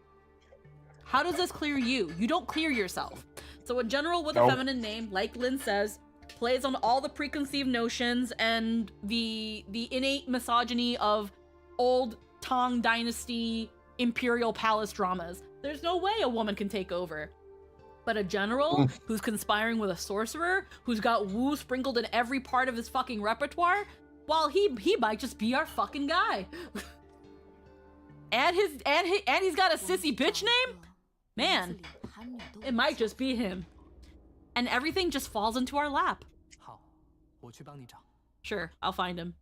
How does this clear you? You don't clear yourself. So a general with a feminine name, like Lynn says, plays on all the preconceived notions and the innate misogyny of old Tang Dynasty imperial palace dramas. There's no way a woman can take over. But a general who's conspiring with a sorcerer, who's got woo sprinkled in every part of his fucking repertoire, well, he might just be our fucking guy. and he's got a sissy bitch name? Man, it might just be him. And everything just falls into our lap. Sure, I'll find him.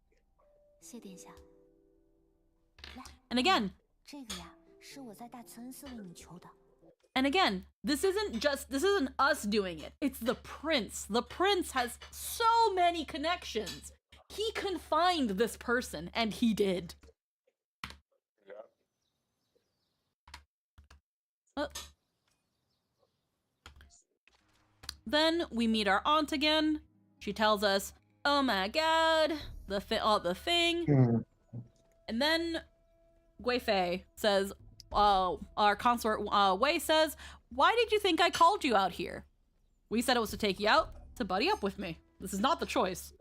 And again, this isn't us doing it. It's the prince. The prince has so many connections. He can find this person, and he did. Then we meet our aunt again. She tells us, "Oh my god, the thing." And then Gui Fei says, our consort Wei says, "Why did you think I called you out here?" We said it was to take you out, to buddy up with me. This is not the choice.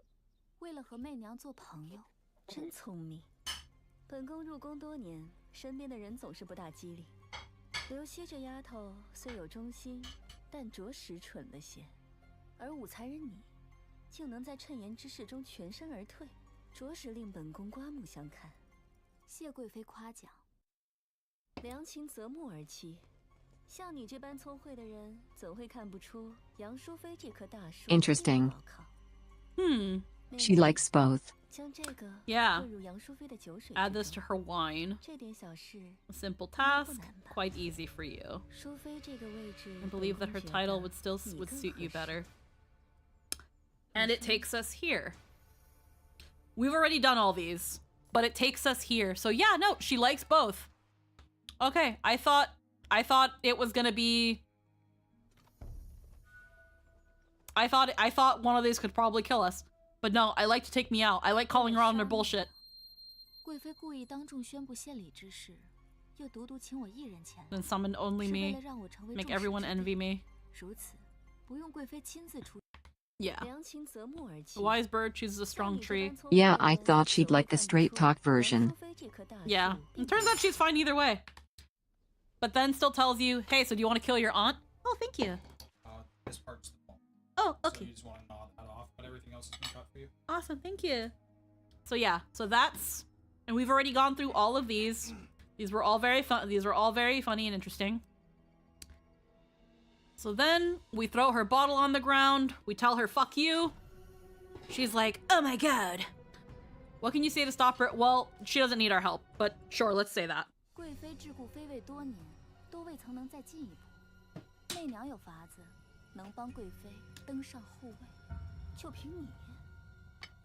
为了和媚娘做朋友，真聪明。本宫入宫多年，身边的人总是不大机灵。刘熙这丫头虽有忠心，但着实蠢了些。而武才人你，竟能在趁言之事中全身而退，着实令本宫刮目相看。谢贵妃夸奖。良禽择木而栖，像你这般聪慧的人，怎会看不出杨淑妃这棵大树 Interesting. She likes both. Yeah. Add this to her wine. A simple task, quite easy for you. I believe that her title would suit you better. And it takes us here. We've already done all these, but it takes us here. So yeah, no, she likes both. Okay, I thought it was gonna be. I thought one of these could probably kill us. But no, I like to take me out. I like calling her on her bullshit. 贵妃故意当众宣布献礼之事，又独独请我一人前来， Then summon only 是为 me. 了让我成为 Make 众矢 everyone 之 envy 的。 me. 如此，不用贵妃亲自出。 Yeah. 良禽择木而栖。 The wise bird chooses a strong tree. Yeah, I thought she'd like the straight talk version. Yeah. It turns out she's fine either way. But then still tells you, hey, so do you want to kill your aunt? Oh, thank you. This part's the ball. Oh, So okay. you just want to nod that off, but everything else has been cut for you. Awesome, thank you. So yeah, so that's, and we've already gone through all of these. These were all very fun. These were all very funny and interesting. So then we throw her bottle on the ground. We tell her, fuck you. She's like, oh my god. What can you say to stop her? Well, she doesn't need our help, but sure, let's say that. 贵妃桎梏妃位多年，都未曾能再进一步。媚娘有法子，能帮贵妃登上护位，就凭你。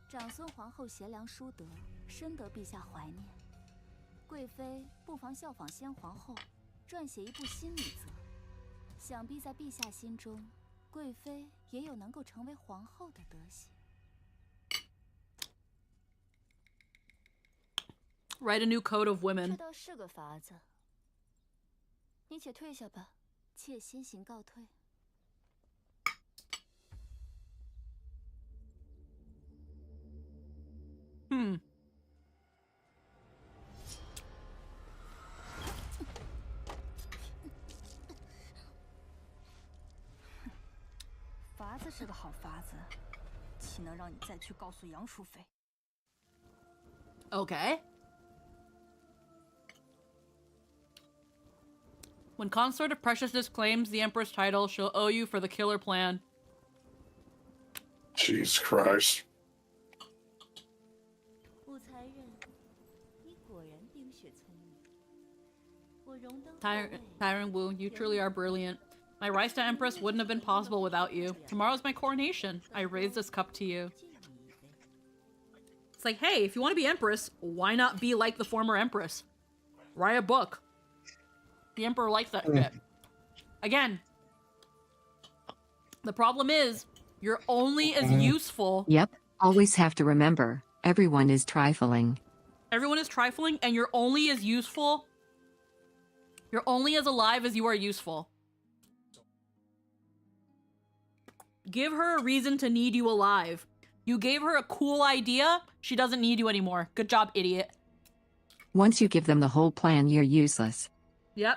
长孙皇后贤良淑德，深得陛下怀念。贵妃不妨效仿先皇后，撰写一部新礼则。想必在陛下心中，贵妃也有能够成为皇后的德行。 Write a new code of 这 women. 倒是个法子。你且退下吧。妾先行告退。 法子是个好法子，岂能让你再去告诉杨淑妃？ Okay. When Consort of Preciousness claims the Empress title, she'll owe you for the killer plan. Jesus Christ. 武才人，你果然冰雪聪明。我荣登后 Tyrant Wu, you truly are brilliant. My rise to Empress wouldn't have been possible without you. Tomorrow's my coronation. I raise this cup to you. It's like, hey, if you want to be Empress, why not be like the former Empress? Write a book. The Emperor likes that shit. Again, the problem is, you're only as useful. Yep, always have to remember, everyone is trifling. Everyone is trifling, and you're only as useful. You're only as alive as you are useful. Give her a reason to need you alive. You gave her a cool idea. She doesn't need you anymore. Good job, idiot. Once you give them the whole plan, you're useless. Yep.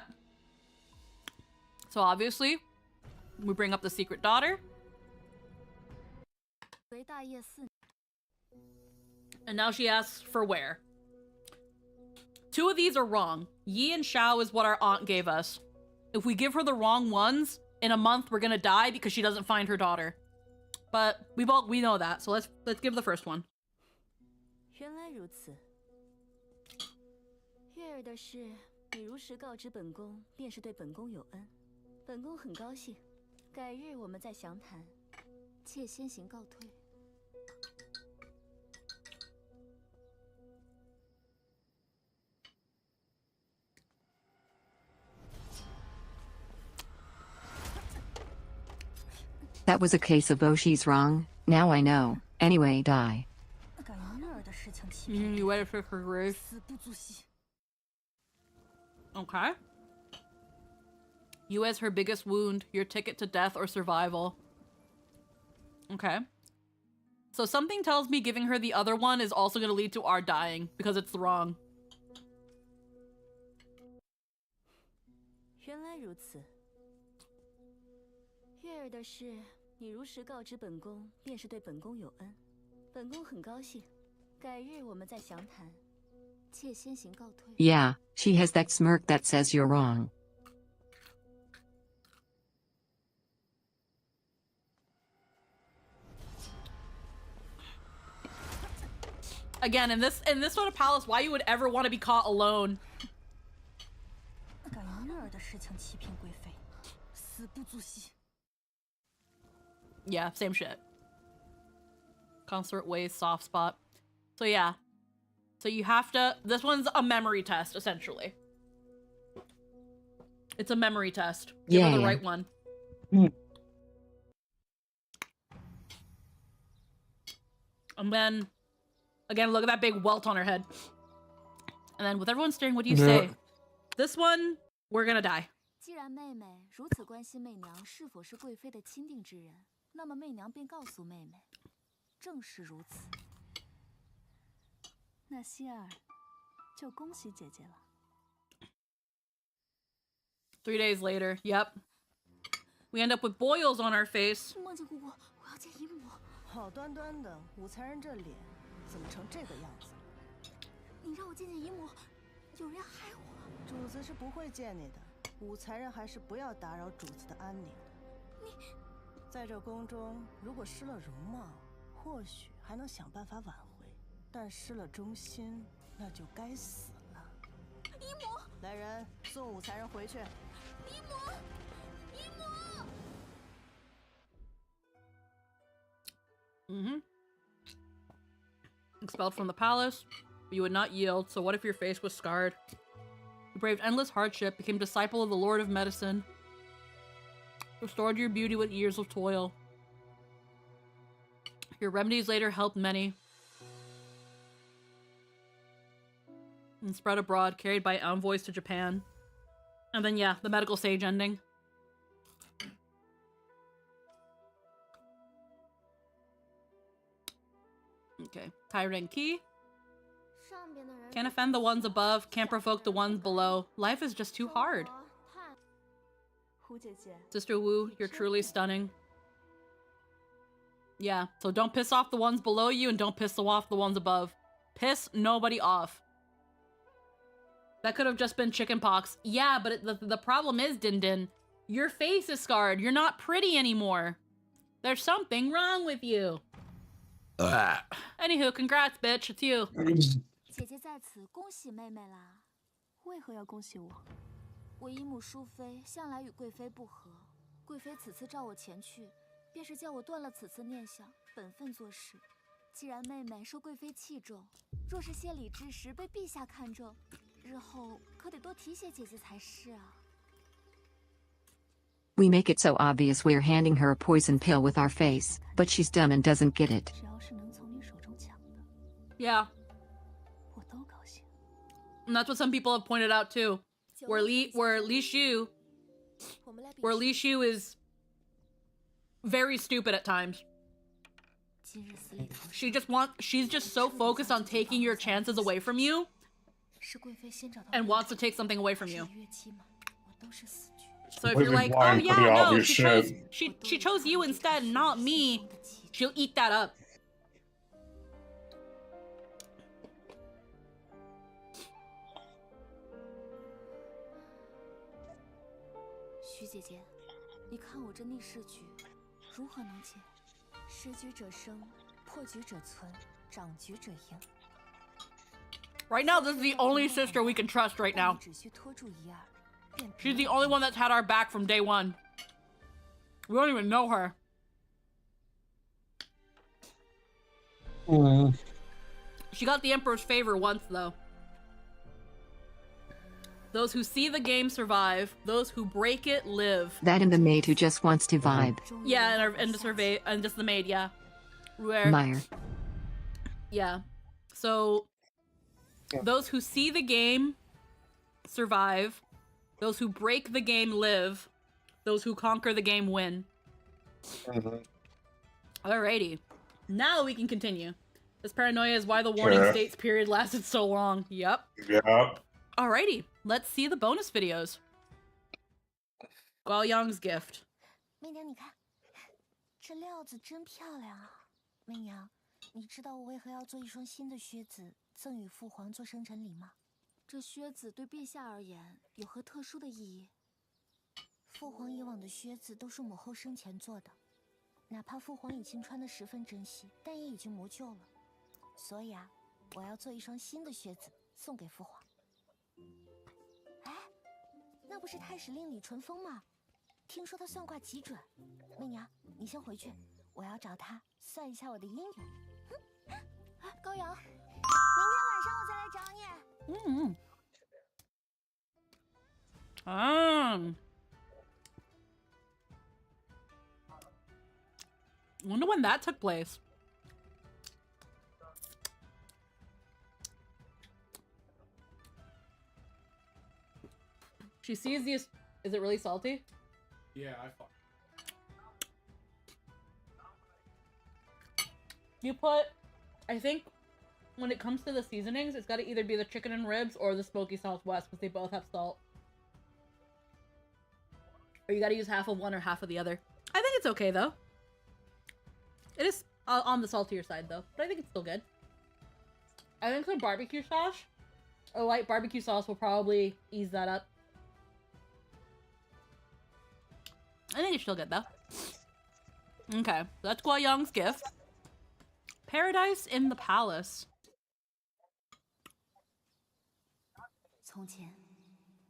So obviously, we bring up the secret daughter. And now she asks for where. Two of these are wrong. Yi and Xiao is what our aunt gave us. If we give her the wrong ones, in a month we're gonna die because she doesn't find her daughter. But we know that, so let's give the first one. 原来如此。月儿的事，你如实告知本宫，便是对本宫有恩。本宫很高兴，改日我们再详谈。妾先行告退。 That was a case of oh she's wrong, now I know. Anyway, die. You waited for her grave. Okay. You as her biggest wound, your ticket to death or survival. Okay. So something tells me giving her the other one is also going to lead to our dying because it's wrong. 原来如此。月儿的事，你如实告知本宫，便是对本宫有恩。本宫很高兴，改日我们再详谈。妾先行告退。Yeah, she has that smirk that says you're wrong. Again, in this sort of palace, why you would ever want to be caught alone? Yeah, same shit. Consort Way's soft spot. So yeah. So you have to... This one's a memory test, essentially. It's a memory test. Give her the right one. And then... Again, look at that big welt on her head. And then with everyone staring, what do you say? This one, we're gonna die. 既然妹妹如此关心媚娘是否是贵妃的亲定之人，那么媚娘便告诉妹妹，正是如此。那希儿，就恭喜姐姐了。3 days later, yep. We end up with boils on our face. 梦境姑姑，我要见姨母。好端端的武才人这脸，怎么成这个样子？你让我见见姨母，有人要害我。主子是不会见你的，武才人还是不要打扰主子的安宁。你，在这宫中，如果失了容貌，或许还能想办法挽回；但失了忠心，那就该死了。姨母，来人，送武才人回去。姨母，姨母。Expelled from the palace, but you would not yield, so what if your face was scarred? You braved endless hardship, became disciple of the Lord of Medicine, restored your beauty with years of toil. Your remedies later helped many, and spread abroad, carried by envoys to Japan. And then, yeah, the medical sage ending. Okay, Tyrant Key. Can't offend the ones above, can't provoke the ones below. Life is just too hard. Sister Wu, you're truly stunning. Yeah, so don't piss off the ones below you and don't piss off the ones above. Piss nobody off. That could have just been chickenpox. Yeah, but the problem is, Din Din, your face is scarred. You're not pretty anymore. There's something wrong with you. Anywho, congrats, bitch. It's you. 姐姐在此恭喜妹妹啦。为何要恭喜我？我姨母淑妃向来与贵妃不和，贵妃此次召我前去，便是叫我断了此次念想，本分做事。既然妹妹受贵妃器重，若是献礼之时被陛下看中，日后可得多提携姐姐才是啊。We make it so obvious we're handing her a poison pill with our face, but she's dumb and doesn't get it. Yeah. And that's what some people have pointed out too. Where Li Shu is very stupid at times. She's just so focused on taking your chances away from you and wants to take something away from you. So if you're like, oh yeah, no, she chose you instead, not me, she'll eat that up.徐姐姐，你看我这逆势局如何能解？失局者生，破局者存，掌局者赢。 Right now, this is the only sister we can trust right now. She's the only one that's had our back from day one. We don't even know her. She got the Emperor's favor once, though. Those who see the game survive. Those who break it live. That and the maid who just wants to vibe. Yeah, and just the maid, yeah. Where, Meyer. Yeah. So, those who see the game survive. Those who break the game live. Those who conquer the game win. Alrighty. Now we can continue. This paranoia is why the warning states period lasted so long. Yep. Yep. Alrighty. Let's see the bonus videos. Guoyang's gift. 媚娘，你看，这料子真漂亮啊！媚娘，你知道我为何要做一双新的靴子赠与父皇做生辰礼吗？这靴子对陛下而言有何特殊的意义？父皇以往的靴子都是母后生前做的，哪怕父皇已经穿得十分珍惜，但也已经磨旧了。所以啊，我要做一双新的靴子送给父皇。哎，那不是太史令李淳风吗？听说他算卦极准。媚娘，你先回去，我要找他算一下我的姻缘。高阳，明天晚上我再来找你。Wonder when that took place. She sees these. Is it really salty? Yeah, I fuck. You put, I think, when it comes to the seasonings, it's got to either be the chicken and ribs or the smoky southwest because they both have salt. Or you got to use half of one or half of the other. I think it's okay though. It is on the saltier side though, but I think it's still good. I think some barbecue sauce, a light barbecue sauce, will probably ease that up. I think it's still good though. Okay, that's Guoyang's gift. Paradise in the Palace. 从前，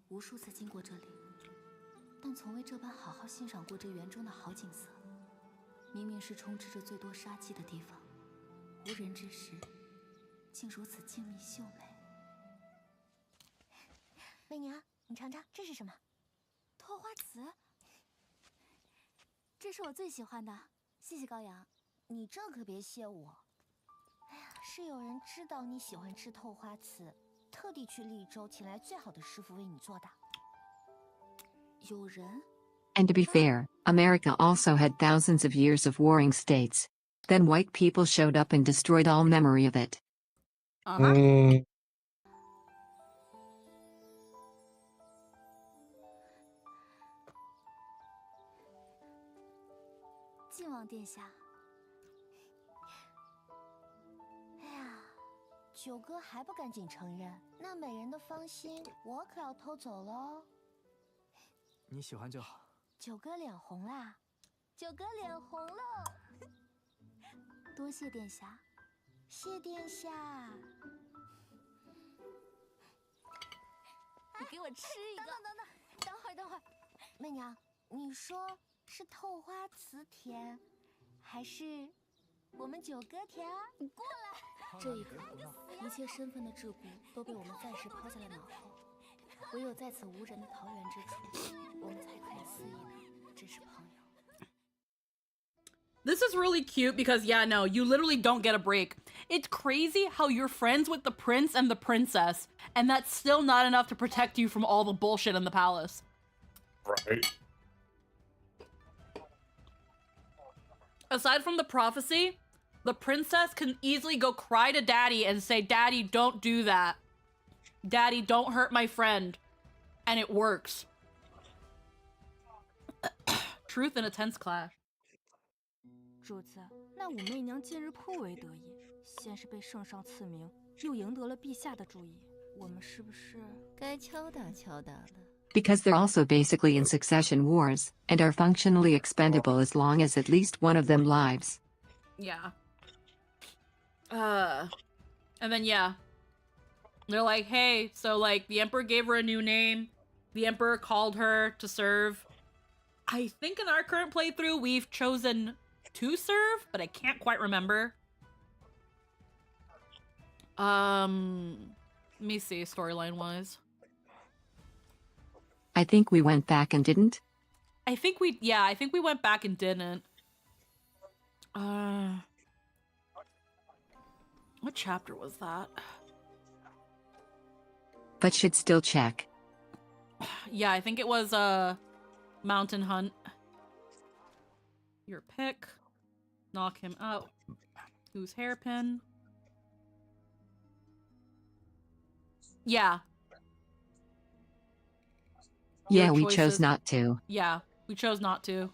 无数次经过这里，但从未这般好好欣赏过这园中的好景色。明明是充斥着最多杀机的地方，无人之时，竟如此静谧秀美。媚娘，你尝尝，这是什么？托花瓷。这是我最喜欢的，谢谢高阳。你这可别谢我。哎呀，是有人知道你喜欢吃透花瓷，特地去利州请来最好的师傅为你做的。有人？ And to be fair, America also had thousands of years of warring states. Then white people showed up and destroyed all memory of it. 晋王殿下。哎呀，九哥还不赶紧承认，那美人的芳心我可要偷走喽。你喜欢就好。 九哥脸红啦！九哥脸红了，多谢殿下，谢殿下。你给我吃一个。等会儿，媚娘，你说是透花瓷甜，还是我们九哥甜啊？你过来！这一刻，一切身份的桎梏都被我们暂时抛在了脑后。 唯有在此无人的桃源之处，我们才可以肆意的只是朋友。This is really cute because, yeah, no, you literally don't get a break. It's crazy how you're friends with the prince and the princess, and that's still not enough to protect you from all the bullshit in the palace. Right. Aside from the prophecy, the princess can easily go cry to daddy and say, Daddy, don't do that. Daddy, don't hurt my friend. And it works. Truth in a tense clash. 主子，那武媚娘近日颇为得意，先是被圣上赐名，又赢得了陛下的注意，我们是不是该敲打敲打了？ Because they're also basically in succession wars, and are functionally expendable as long as at least one of them lives. Yeah. And then, yeah. They're like, hey, so, like, the Emperor gave her a new name. The Emperor called her to serve. I think in our current playthrough, we've chosen to serve, but I can't quite remember. Let me see, storyline-wise. I think we went back and didn't. I think we went back and didn't. What chapter was that? But should still check. Yeah, I think it was, Mountain Hunt. Your pick. Knock him out. Who's hairpin? Yeah. Yeah, we chose not to. Yeah, we chose not to.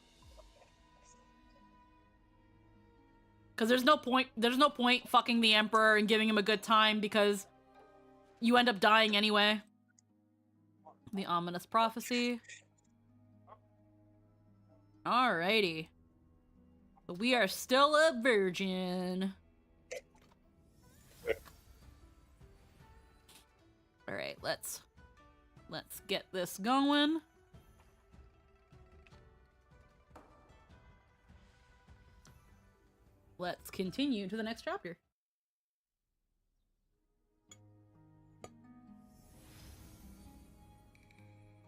Because there's no point fucking the Emperor and giving him a good time because you end up dying anyway. The ominous prophecy. Alrighty. But we are still a virgin. Alright, let's get this going. Let's continue to the next chapter.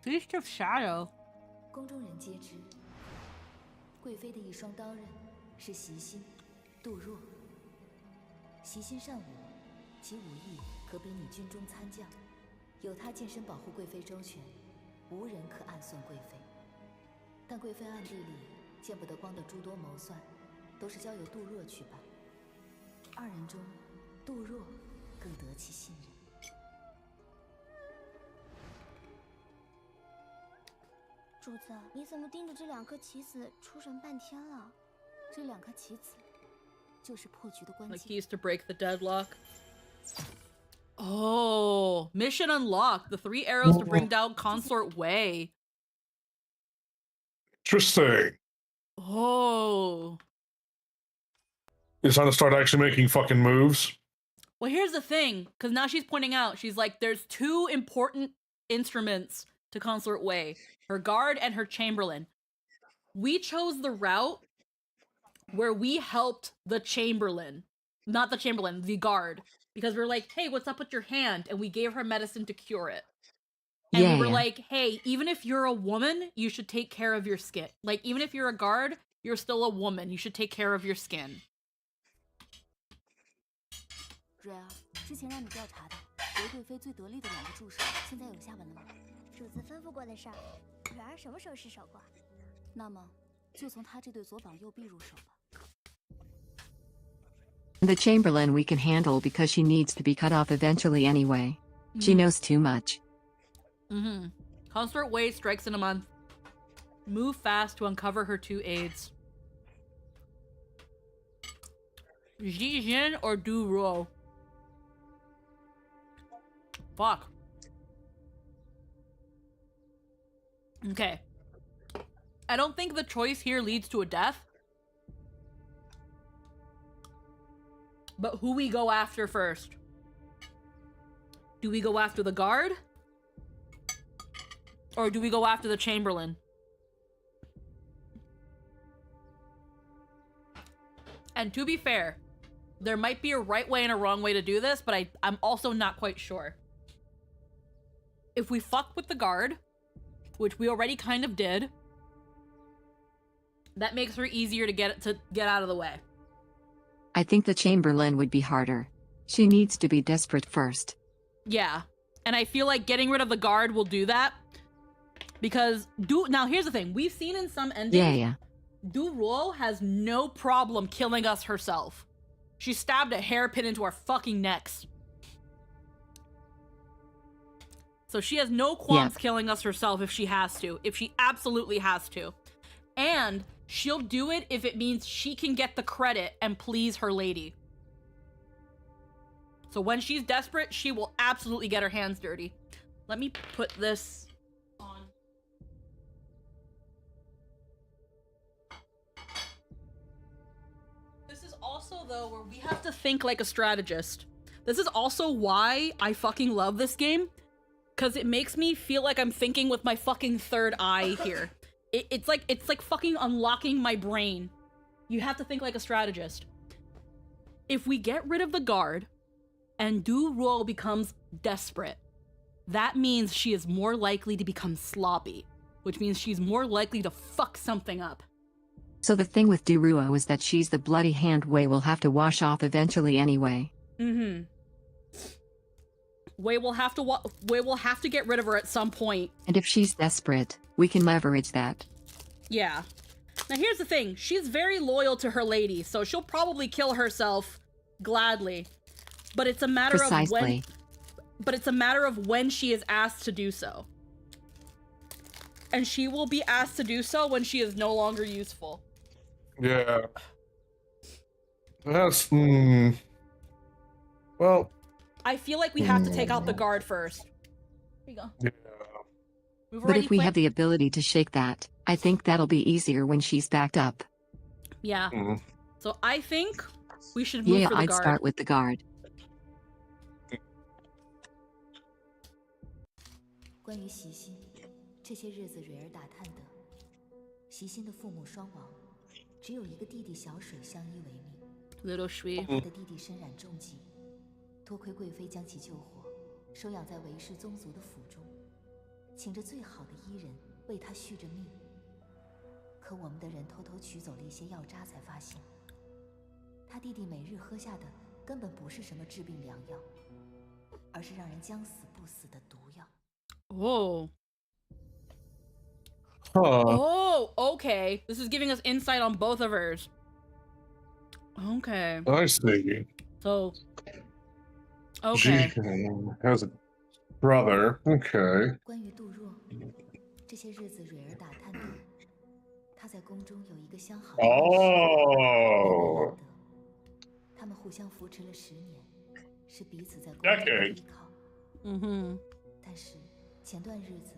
Feast of Shadow. 宫中人皆知，贵妃的一双刀刃是袭心、杜若。袭心善舞，其武艺可比拟军中参将。有他近身保护贵妃周全，无人可暗算贵妃。但贵妃暗地里见不得光的诸多谋算，都是交由杜若去办。二人中，杜若更得其信任。 主子，你怎么盯着这两颗棋子出神半天了？这两颗棋子就是破局的关键。 Like keys to break the deadlock. Oh, mission unlocked. The 3 arrows to bring down Consort Wei. Interesting. Oh. It's time to start actually making fucking moves. Well, here's the thing, because now she's pointing out, she's like, there's 2 important instruments to Consort Wei. Her guard and her chamberlain. We chose the route where we helped the chamberlain. Not the chamberlain, the guard. Because we were like, hey, what's up with your hand? And we gave her medicine to cure it. And we were like, hey, even if you're a woman, you should take care of your skin. Like, even if you're a guard, you're still a woman. You should take care of your skin. 瑞儿，之前让你调查的为贵妃最得力的2个助手，现在有下文了吗？主子吩咐过的事儿，蕊儿什么时候失手过？那么，就从他这对左膀右臂入手吧。 The Chamberlain we can handle because she needs to be cut off eventually anyway. She knows too much. Consort Wei strikes in a month. Move fast to uncover her 2 aides. Jijin or Du Ruo? Fuck. Okay. I don't think the choice here leads to a death. But who we go after first? Do we go after the guard? Or do we go after the chamberlain? And to be fair, there might be a right way and a wrong way to do this, but I'm also not quite sure. If we fuck with the guard, which we already kind of did, That makes her easier to get out of the way. I think the Chamberlain would be harder. She needs to be desperate first. Yeah. And I feel like getting rid of the guard will do that. Because now here's the thing. We've seen in some endings, Yeah. Du Ruo has no problem killing us herself. She stabbed a hairpin into our fucking necks. So she has no qualms killing us herself if she has to. If she absolutely has to. And she'll do it if it means she can get the credit and please her lady. So when she's desperate, she will absolutely get her hands dirty. Let me put this on. This is also, though, where we have to think like a strategist. This is also why I fucking love this game. Because it makes me feel like I'm thinking with my fucking third eye here. It's like fucking unlocking my brain. You have to think like a strategist. If we get rid of the guard and Du Ruo becomes desperate, that means she is more likely to become sloppy, which means she's more likely to fuck something up. So the thing with Du Ruo is that she's the bloody hand Wei will have to wash off eventually anyway. Mm-hmm. Wei will have to get rid of her at some point. And if she's desperate, we can leverage that. Yeah. Now here's the thing. She's very loyal to her lady, so she'll probably kill herself gladly. But it's a matter of when. But it's a matter of when she is asked to do so. And she will be asked to do so when she is no longer useful. Yeah. That's well. I feel like we have to take out the guard first. Here you go. Yeah. But if we have the ability to shake that, I think that'll be easier when she's backed up. Yeah. So I think we should move for the I'd guard. start with the guard. 关于习心，这些日子蕊儿打探的，习心的父母双亡，只有一个弟弟小水相依为命。 Little Shui。他的弟弟身染重疾，多亏贵妃将其救活，收养在韦氏宗族的府中，请着最好的医人为他续着命。可我们的人偷偷取走了一些药渣，才发现，他弟弟每日喝下的根本不是什么治病良药，而是让人将死不死的毒药。 Oh. Huh. Oh, okay. This is giving us insight on both of hers. Okay. I see. So. Okay. She has a brother. Okay. 关于杜若，这些日子蕊儿打探到，他在宫中有一个相好的医师，他们互相扶持了10年，是彼此在宫中的依靠。但是。 前段日子，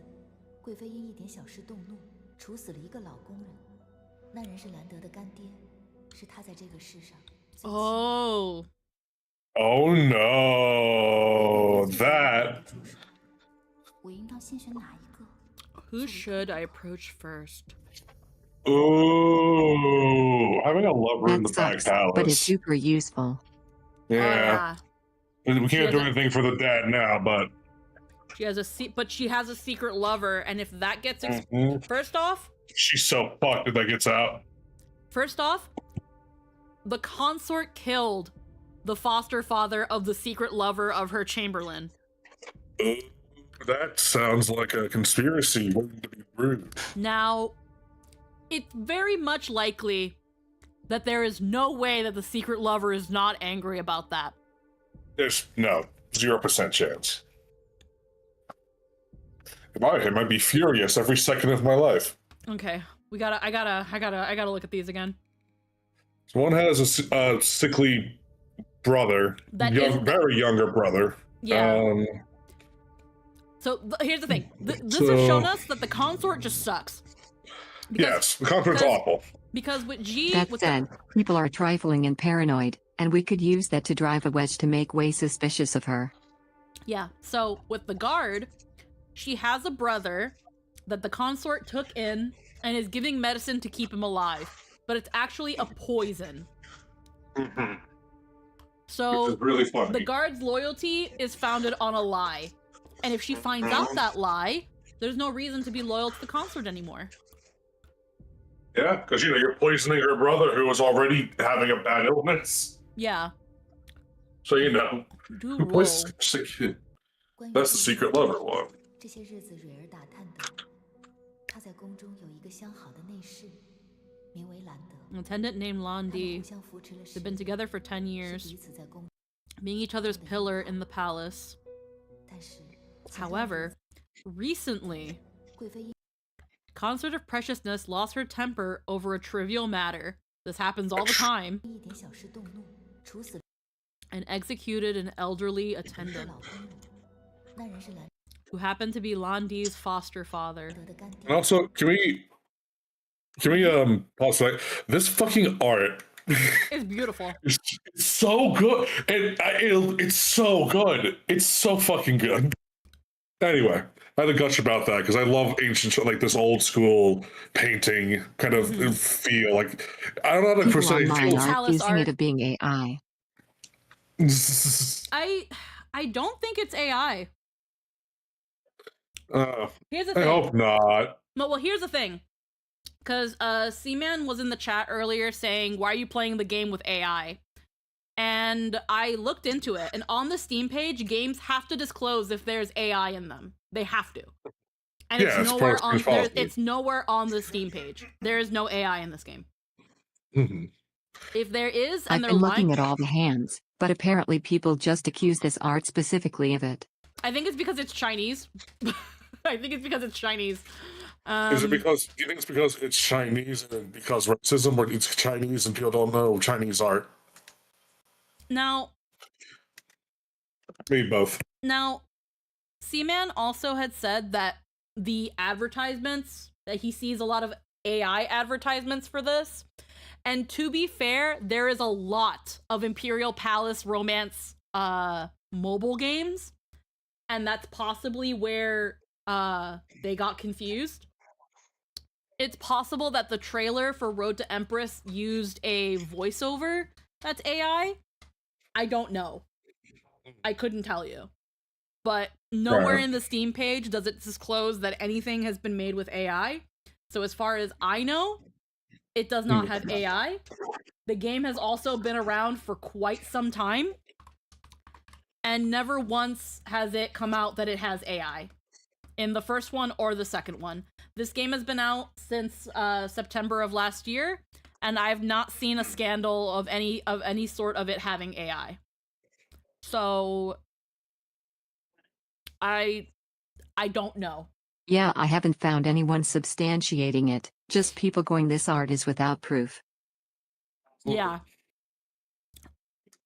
贵妃因一点小事动怒，处死了一个老工人。那人是兰德的干爹，是他在这个世上。Oh. Oh no! That. 我应当先选哪一个 Who should I approach first? Ooh, having a lover in the back palace. But it's super useful. Yeah. We can't do anything for the dad now, but. She has she has a secret lover, and if that gets first off, she's so fucked if that gets out. First off, the consort killed the foster father of the secret lover of her chamberlain. That sounds like a conspiracy waiting to be brewed. Now, it's very much likely that there is no way that the secret lover is not angry about that. There's no 0% chance. If I him, I'd be furious every second of my life. Okay, I gotta look at these again. So one has a sickly brother, very younger brother. Yeah. So here's the thing. This has shown us that the consort just sucks. Yes, the consort's awful. Because with G... That said, people are trifling and paranoid, and we could use that to drive a wedge to make Wei suspicious of her. Yeah, so with the guard, she has a brother that the consort took in and is giving medicine to keep him alive. But it's actually a poison. So which is really funny. The guard's loyalty is founded on a lie. And if she finds out that lie, there's no reason to be loyal to the consort anymore. Yeah, because you're poisoning her brother who was already having a bad illness. Yeah. So Do who roll. poisons? 关于 That's 这 the 些 secret lover one. 这些日子，蕊儿打探到，他在宫中有一个相好的内侍，名为兰德。 An attendant named 他们 Londi. 互相扶持了10 They've been 年， together for 10 是 years, 彼此在宫。 being each other's pillar in the palace. 但是， However, recently, 贵妃因 Consort of Preciousness lost her temper over a trivial matter. This happens all the time. 一点小事动怒，处死 And executed an elderly attendant 老公了。那人是兰 who happened to be Londi's foster father. 德的干爹。 And also, can we pause that? This fucking art It's beautiful. is so good, and it's so good. It's so fucking good. Anyway, I had a gush about that because I love ancient, like this old school painting kind of feel. Like I don't know how to People say. online are Palace accusing art. it of being AI. I don't think it's AI. Here's the I thing. hope not. Well, here's the thing. Because Seaman was in the chat earlier saying, why are you playing the game with AI? And I looked into it, and on the Steam page, games have to disclose if there's AI in them. They have to. And Yeah, it's as nowhere far as on possible. it's nowhere on the Steam page. There is no AI in this game. If there is, and I've they're been lying, looking at all the hands, but apparently people just accuse this art specifically of it. I think it's because it's Chinese. I think it's because it's Chinese. Is it because do you think it's because it's Chinese and because racism, or it's Chinese and people don't know Chinese art? Now, Maybe both. Now, Seaman also had said that the advertisements, that he sees a lot of AI advertisements for this. And to be fair, there is a lot of Imperial Palace romance mobile games. And that's possibly where they got confused. It's possible that the trailer for Road to Empress used a voiceover that's AI. I don't know. I couldn't tell you. But nowhere in the Steam page does it disclose that anything has been made with AI. So as far as I know, it does not have AI. The game has also been around for quite some time. And never once has it come out that it has AI. In the first one or the second one. This game has been out since September of last year. And I've not seen a scandal of any sort of it having AI. So I don't know. Yeah, I haven't found anyone substantiating it, just people going this art is without proof. Yeah.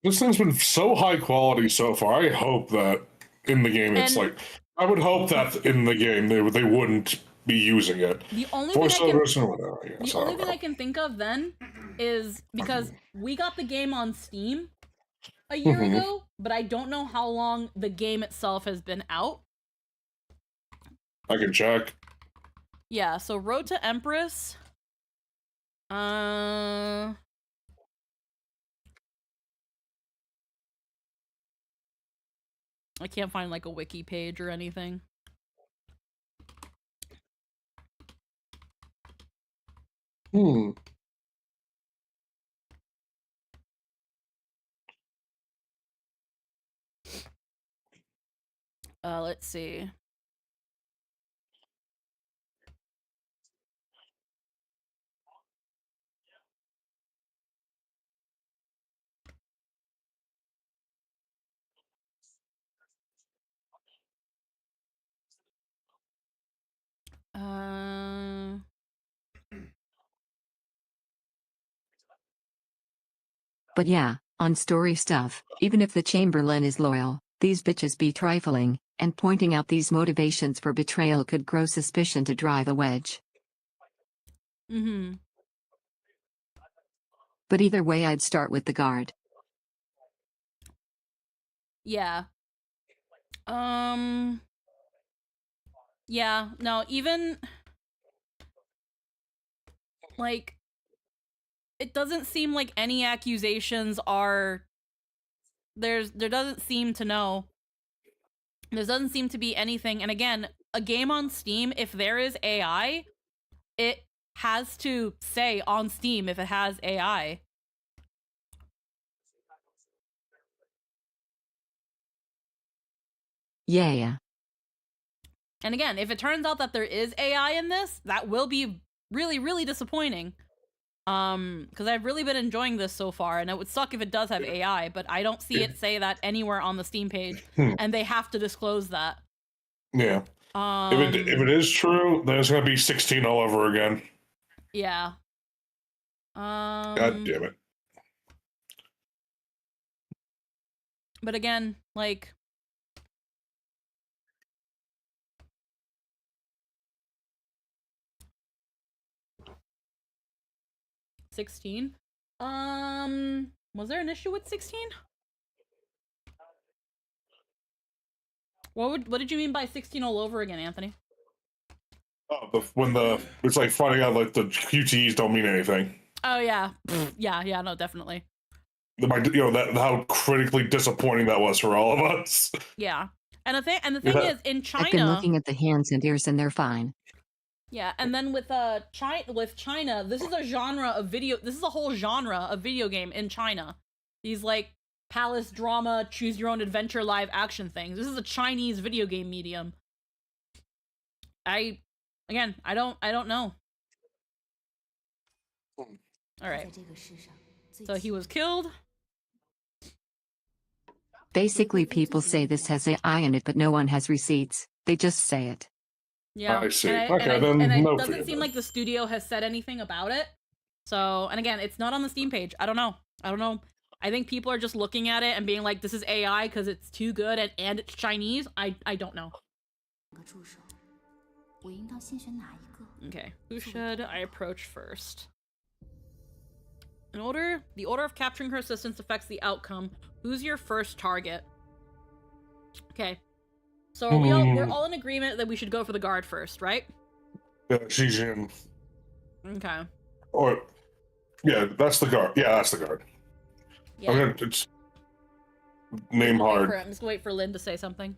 This thing's been so high quality so far. I hope that in the game it's like I would hope that in the game they wouldn't be using it. The only Voiceovers or whatever. I guess. The only thing I can think of then is because we got the game on Steam a year ago, but I don't know how long the game itself has been out. I can check. Yeah, so Road to Empress. I can't find like a wiki page or anything. Let's see. But yeah, on story stuff, even if the Chamberlain is loyal, these bitches be trifling, and pointing out these motivations for betrayal could grow suspicion to drive a wedge. But either way, I'd start with the guard. Yeah. Yeah, no, even like it doesn't seem like any accusations are there doesn't seem to be anything. And again, a game on Steam, if there is AI, it has to say on Steam if it has AI. Yeah. And again, if it turns out that there is AI in this, that will be really, really disappointing. Because I've really been enjoying this so far, and it would suck if it does have AI, but I don't see it say that anywhere on the Steam page, and they have to disclose that. Yeah. If it is true, then it's gonna be 16 all over again. Yeah. God damn it. But again, like, $16. Was there an issue with 16? What did you mean by 16 all over again, Anthony? Oh, it's like finding out like the QTEs don't mean anything. Oh yeah, yeah, no, definitely. How critically disappointing that was for all of us. Yeah, and the thing is, in China, I've been looking at the hands and ears, and they're fine. Yeah, and then with China, this is a genre of video. This is a whole genre of video game in China. These like palace drama, choose your own adventure, live action things. This is a Chinese video game medium. I don't know. All right. So he was killed. Basically, people say this has AI in it, but no one has receipts. They just say it. Yeah, I see. And it doesn't seem like the studio has said anything about it. So, and again, it's not on the Steam page. I don't know. I think people are just looking at it and being like, this is AI because it's too good and it's Chinese. I don't know. Okay, who should I approach first? The order of capturing her assistants affects the outcome. Who's your first target? Okay. So we're all in agreement that we should go for the guard first, right? Yeah, Xijin. Okay. Or, yeah, that's the guard. Yeah, that's the guard. Yeah. I'm gonna just name hard. I'm just gonna wait for Lynn to say something.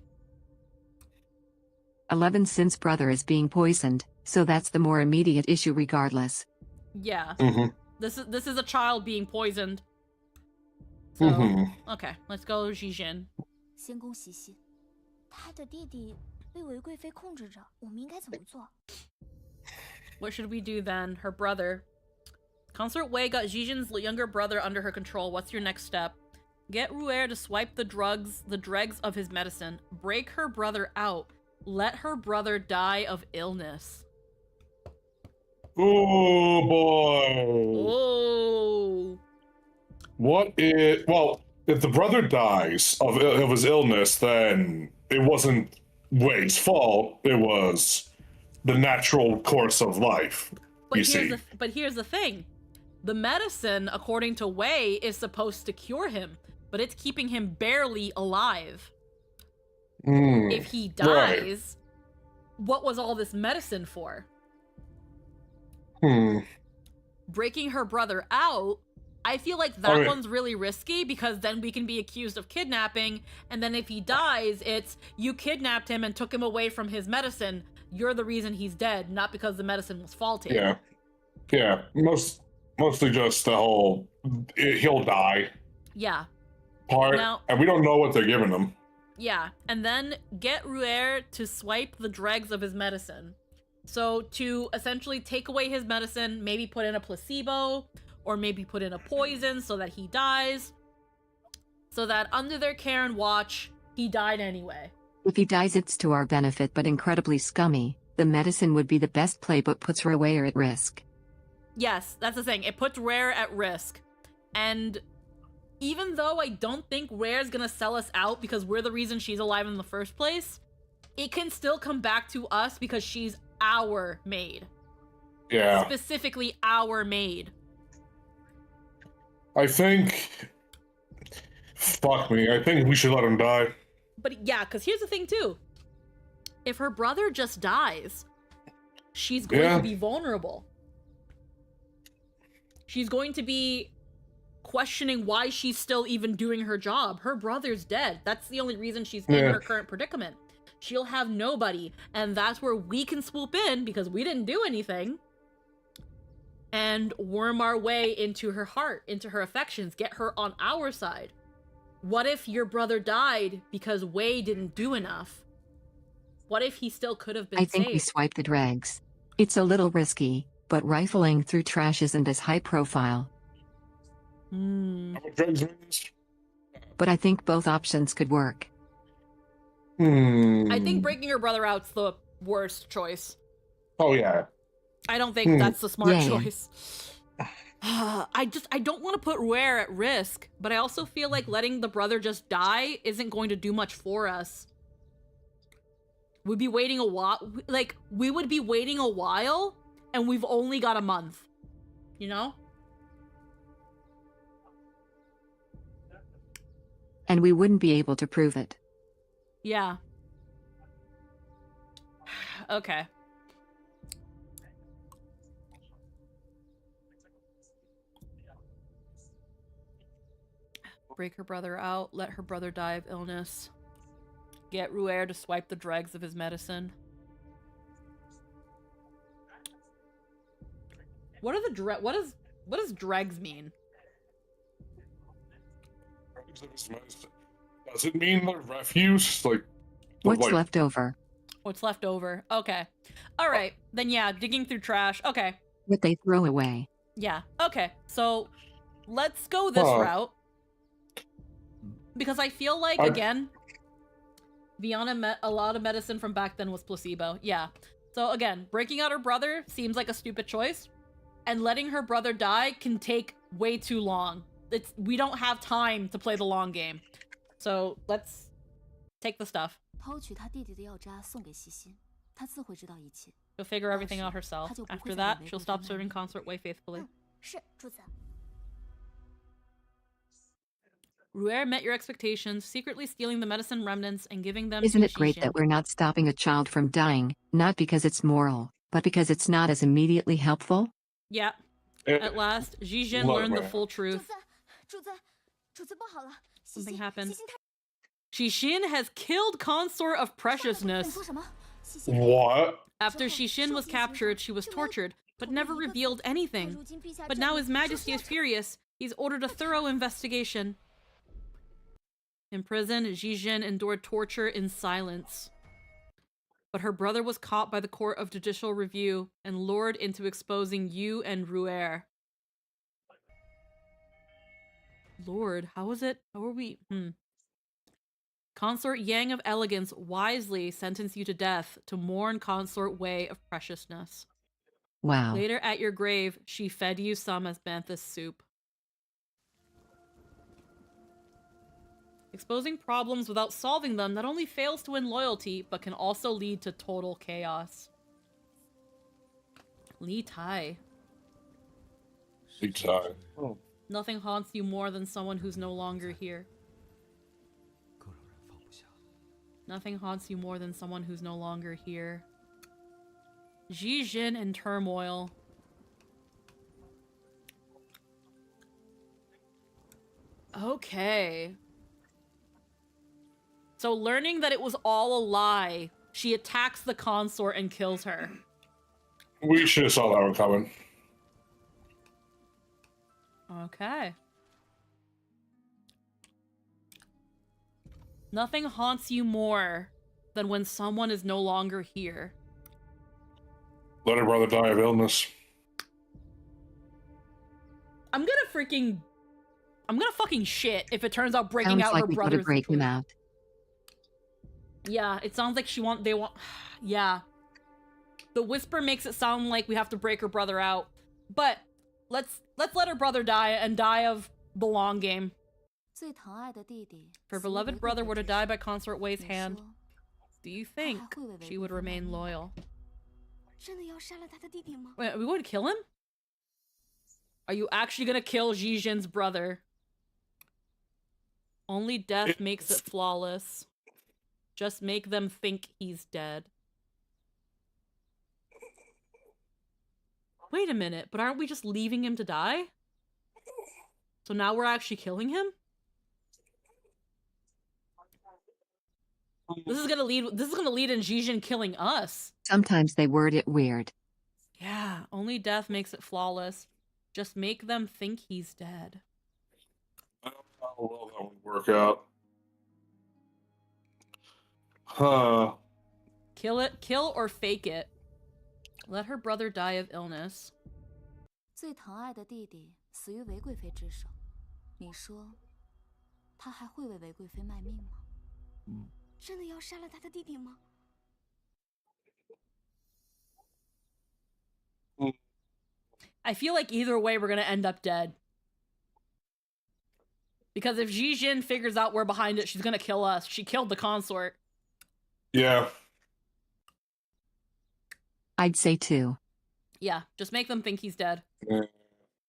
11 Sin's brother is being poisoned, so that's the more immediate issue regardless. Yeah. Mm-hmm. This is a child being poisoned. So, okay, let's go Xijin. 先攻习习，他的弟弟被韦贵妃控制着，我们应该怎么做？ What should we do then? Her brother. Consort Wei got Xijin's younger brother under her control. What's your next step? Get Ruer to swipe the dregs of his medicine. Break her brother out. Let her brother die of illness. Oh boy. Oh. If the brother dies of his illness, then it wasn't Wei's fault. It was the natural course of life. But here's the thing. The medicine, according to Wei, is supposed to cure him, but it's keeping him barely alive. If he dies, what was all this medicine for? Breaking her brother out, I feel like that one's really risky because then we can be accused of kidnapping, and then if he dies, it's you kidnapped him and took him away from his medicine. You're the reason he's dead, not because the medicine was faulty. Yeah. Mostly just the whole he'll die. Yeah. Part, and we don't know what they're giving him. Yeah, and then get Ruer to swipe the dregs of his medicine. So to essentially take away his medicine, maybe put in a placebo, or maybe put in a poison so that he dies. So that under their care and watch, he died anyway. If he dies, it's to our benefit, but incredibly scummy. The medicine would be the best play, but puts Ruer at risk. Yes, that's the thing. It puts Rare at risk. And even though I don't think Rare's gonna sell us out because we're the reason she's alive in the first place, it can still come back to us because she's our maid. Yeah. Specifically our maid. I think... Fuck me. I think we should let him die. But yeah, because here's the thing too. If her brother just dies, she's going to be vulnerable. She's going to be questioning why she's still even doing her job. Her brother's dead. That's the only reason she's in her current predicament. She'll have nobody, and that's where we can swoop in because we didn't do anything. and worm our way into her heart, into her affections, get her on our side. What if your brother died because Wei didn't do enough? What if he still could have been I think we saved? swipe the dregs. It's a little risky, but rifling through trash isn't as high profile. But I think both options could work. I think breaking her brother out's the worst choice. Oh yeah. I don't think that's the smart Yeah. choice. I don't want to put Ruer at risk, but I also feel like letting the brother just die isn't going to do much for us. We'd be waiting a while, like, we would be waiting a while, and we've only got a month. You know? And we wouldn't be able to prove it. Yeah. Okay. Break her brother out, let her brother die of illness. Get Ruer to swipe the dregs of his medicine. What are the what does dregs mean? Does it mean the refuse? Like what's left over? What's left over? Okay. All right. Then yeah, digging through trash. Okay. What they throw away. Yeah. Okay. So let's go this route. Because I feel like, again, Viana a lot of medicine from back then was placebo. Yeah. So again, breaking out her brother seems like a stupid choice. And letting her brother die can take way too long. We don't have time to play the long game. So let's take the stuff. 偷取他弟弟的药渣送给西辛，他自会知道一切。 She'll figure everything out herself. After that, she'll stop serving Consort Wei faithfully. 是，主子。 Ruer met your expectations, secretly stealing the medicine remnants and giving them Isn't to it great Xixin. that we're not stopping a child from dying, not because it's moral, but because it's not as immediately helpful? Yeah. At last, Xixin learned the full truth. 主子不好了， Something happened. Xixin has killed Consort of Preciousness. What? After Xixin was captured, she was tortured, but never revealed anything. But now His Majesty is furious. He's ordered a thorough investigation. In prison, Xixin endured torture in silence. But her brother was caught by the Court of Judicial Review and lured into exposing you and Ruer. Lord, how was it? How are we? Consort Yang of Elegance wisely sentenced you to death to mourn Consort Wei of Preciousness. Wow. Later at your grave, she fed you some as Banthus soup. Exposing problems without solving them not only fails to win loyalty, but can also lead to total chaos. Li Tai. Li Tai. Oh. Nothing haunts you more than someone who's no longer here. Nothing haunts you more than someone who's no longer here. Xixin in turmoil. Okay. So learning that it was all a lie, she attacks the consort and kills her. We should have saw that one coming. Okay. Nothing haunts you more than when someone is no longer here. Let her brother die of illness. I'm gonna fucking shit if it turns out breaking Sounds out like her we gotta brother's. break him out. Yeah, it sounds like they want, yeah. The whisper makes it sound like we have to break her brother out. But let's let her brother die and die of the long game. 最疼爱的弟弟 If her beloved brother were to die by Consort Wei's hand, do you think she would remain loyal? 真的要杀了他的弟弟吗？ Wait, are we going to kill him? Are you actually gonna kill Xixin's brother? Only death makes it flawless. Just make them think he's dead. Wait a minute, but aren't we just leaving him to die? So now we're actually killing him? This is gonna lead in Xixin killing us. Sometimes they word it weird. Yeah, only death makes it flawless. Just make them think he's dead. I don't know how well that would work out. Huh. Kill or fake it. Let her brother die of illness. 最疼爱的弟弟死于韦贵妃之手，你说，他还会为韦贵妃卖命吗？真的要杀了他的弟弟吗？ I feel like either way we're gonna end up dead. Because if Ji Jin figures out we're behind it, she's gonna kill us. She killed the consort. Yeah. I'd say 2. Yeah, just make them think he's dead.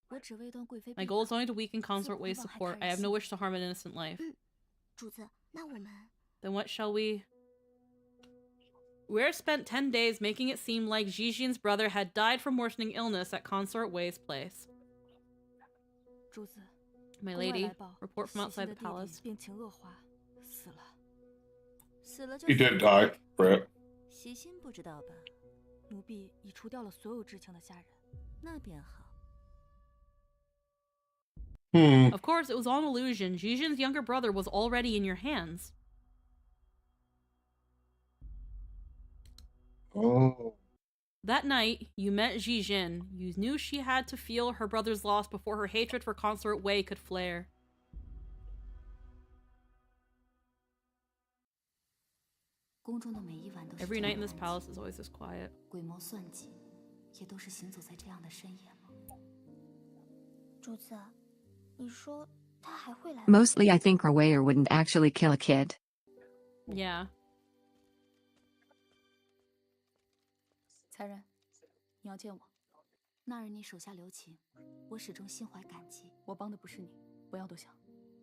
我只为段贵妃。 My goal is only to weaken consort Wei's support. I have no wish to harm an innocent life. 主子，那我们 Then what shall we? We're spent 10 days making it seem like Ji Jin's brother had died from worsening illness at consort Wei's place. 主子， My 宫外 lady, 来报 report from 喜 outside 心的 the 弟弟 palace. 病情恶化，死了。死了就 He did die, Brett. 喜心不知道吧？奴婢已除掉了所有知情的下人。那便好。 Of course, it was all an illusion. Ji Jin's younger brother was already in your hands. Oh. That night, you met Ji Jin. You knew she had to feel her brother's loss before her hatred for consort Wei could flare. Every night in this palace is always this quiet. 鬼谋算计，也都是行走在这样的深夜吗？主子，你说他还会来吗？ Mostly I think Rowayer wouldn't actually kill a kid. Yeah. 才人，你要见我。那日你手下留情，我始终心怀感激。我帮的不是你，不要多想。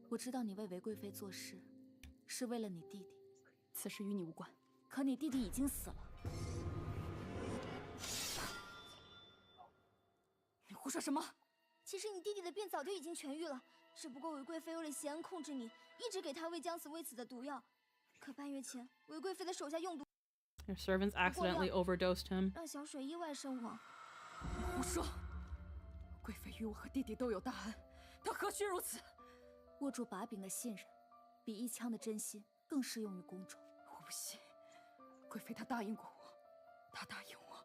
我知道你为韦贵妃做事，是为了你弟弟。此事与你无关。可你弟弟已经死了。你胡说什么？其实你弟弟的病早就已经痊愈了，只不过韦贵妃为了谢恩控制你，一直给他喂将死未死的毒药。可半月前，韦贵妃的手下用毒。 Your servants accidentally overdosed him. 让小水意外身亡。胡说！贵妃与我和弟弟都有大恩，她何须如此？握住把柄的信任，比一枪的真心更适用于宫中。我不信，贵妃她答应过我，她答应我，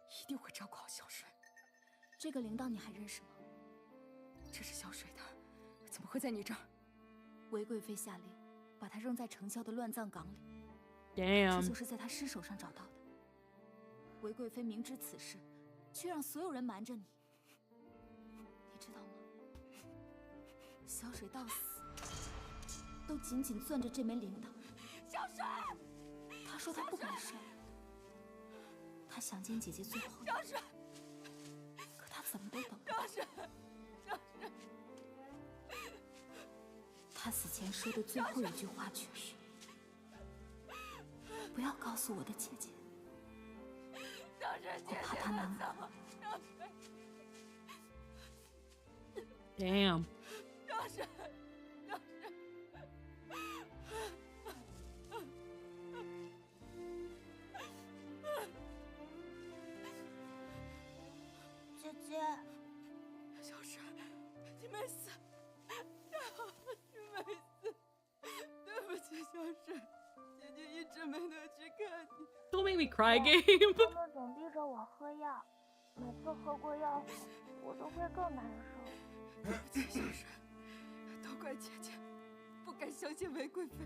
一定会照顾好小水。这个铃铛你还认识吗？这是小水的，怎么会在你这儿？韦贵妃下令，把她扔在城郊的乱葬岗里。 Damn. 这就是在她尸首上找到的。韦贵妃明知此事，却让所有人瞒着你，你知道吗？小水到死，都紧紧攥着这枚铃铛。小水，她说她不敢睡，她想见姐姐最后一小水，可她怎么都等不到。小水，小水。她死前说的最后一句话却是。 不要告诉我的姐姐，我怕她难过。Damn. 小水，小水。姐姐，小水，你没死，你没死，对不起，小水。 姐姐一直没能去看你。 Don't make me cry, Game. 他们总逼着我喝药，每次喝过药后，我都会更难受。对不起，小水，都怪姐姐，不该相信韦贵妃。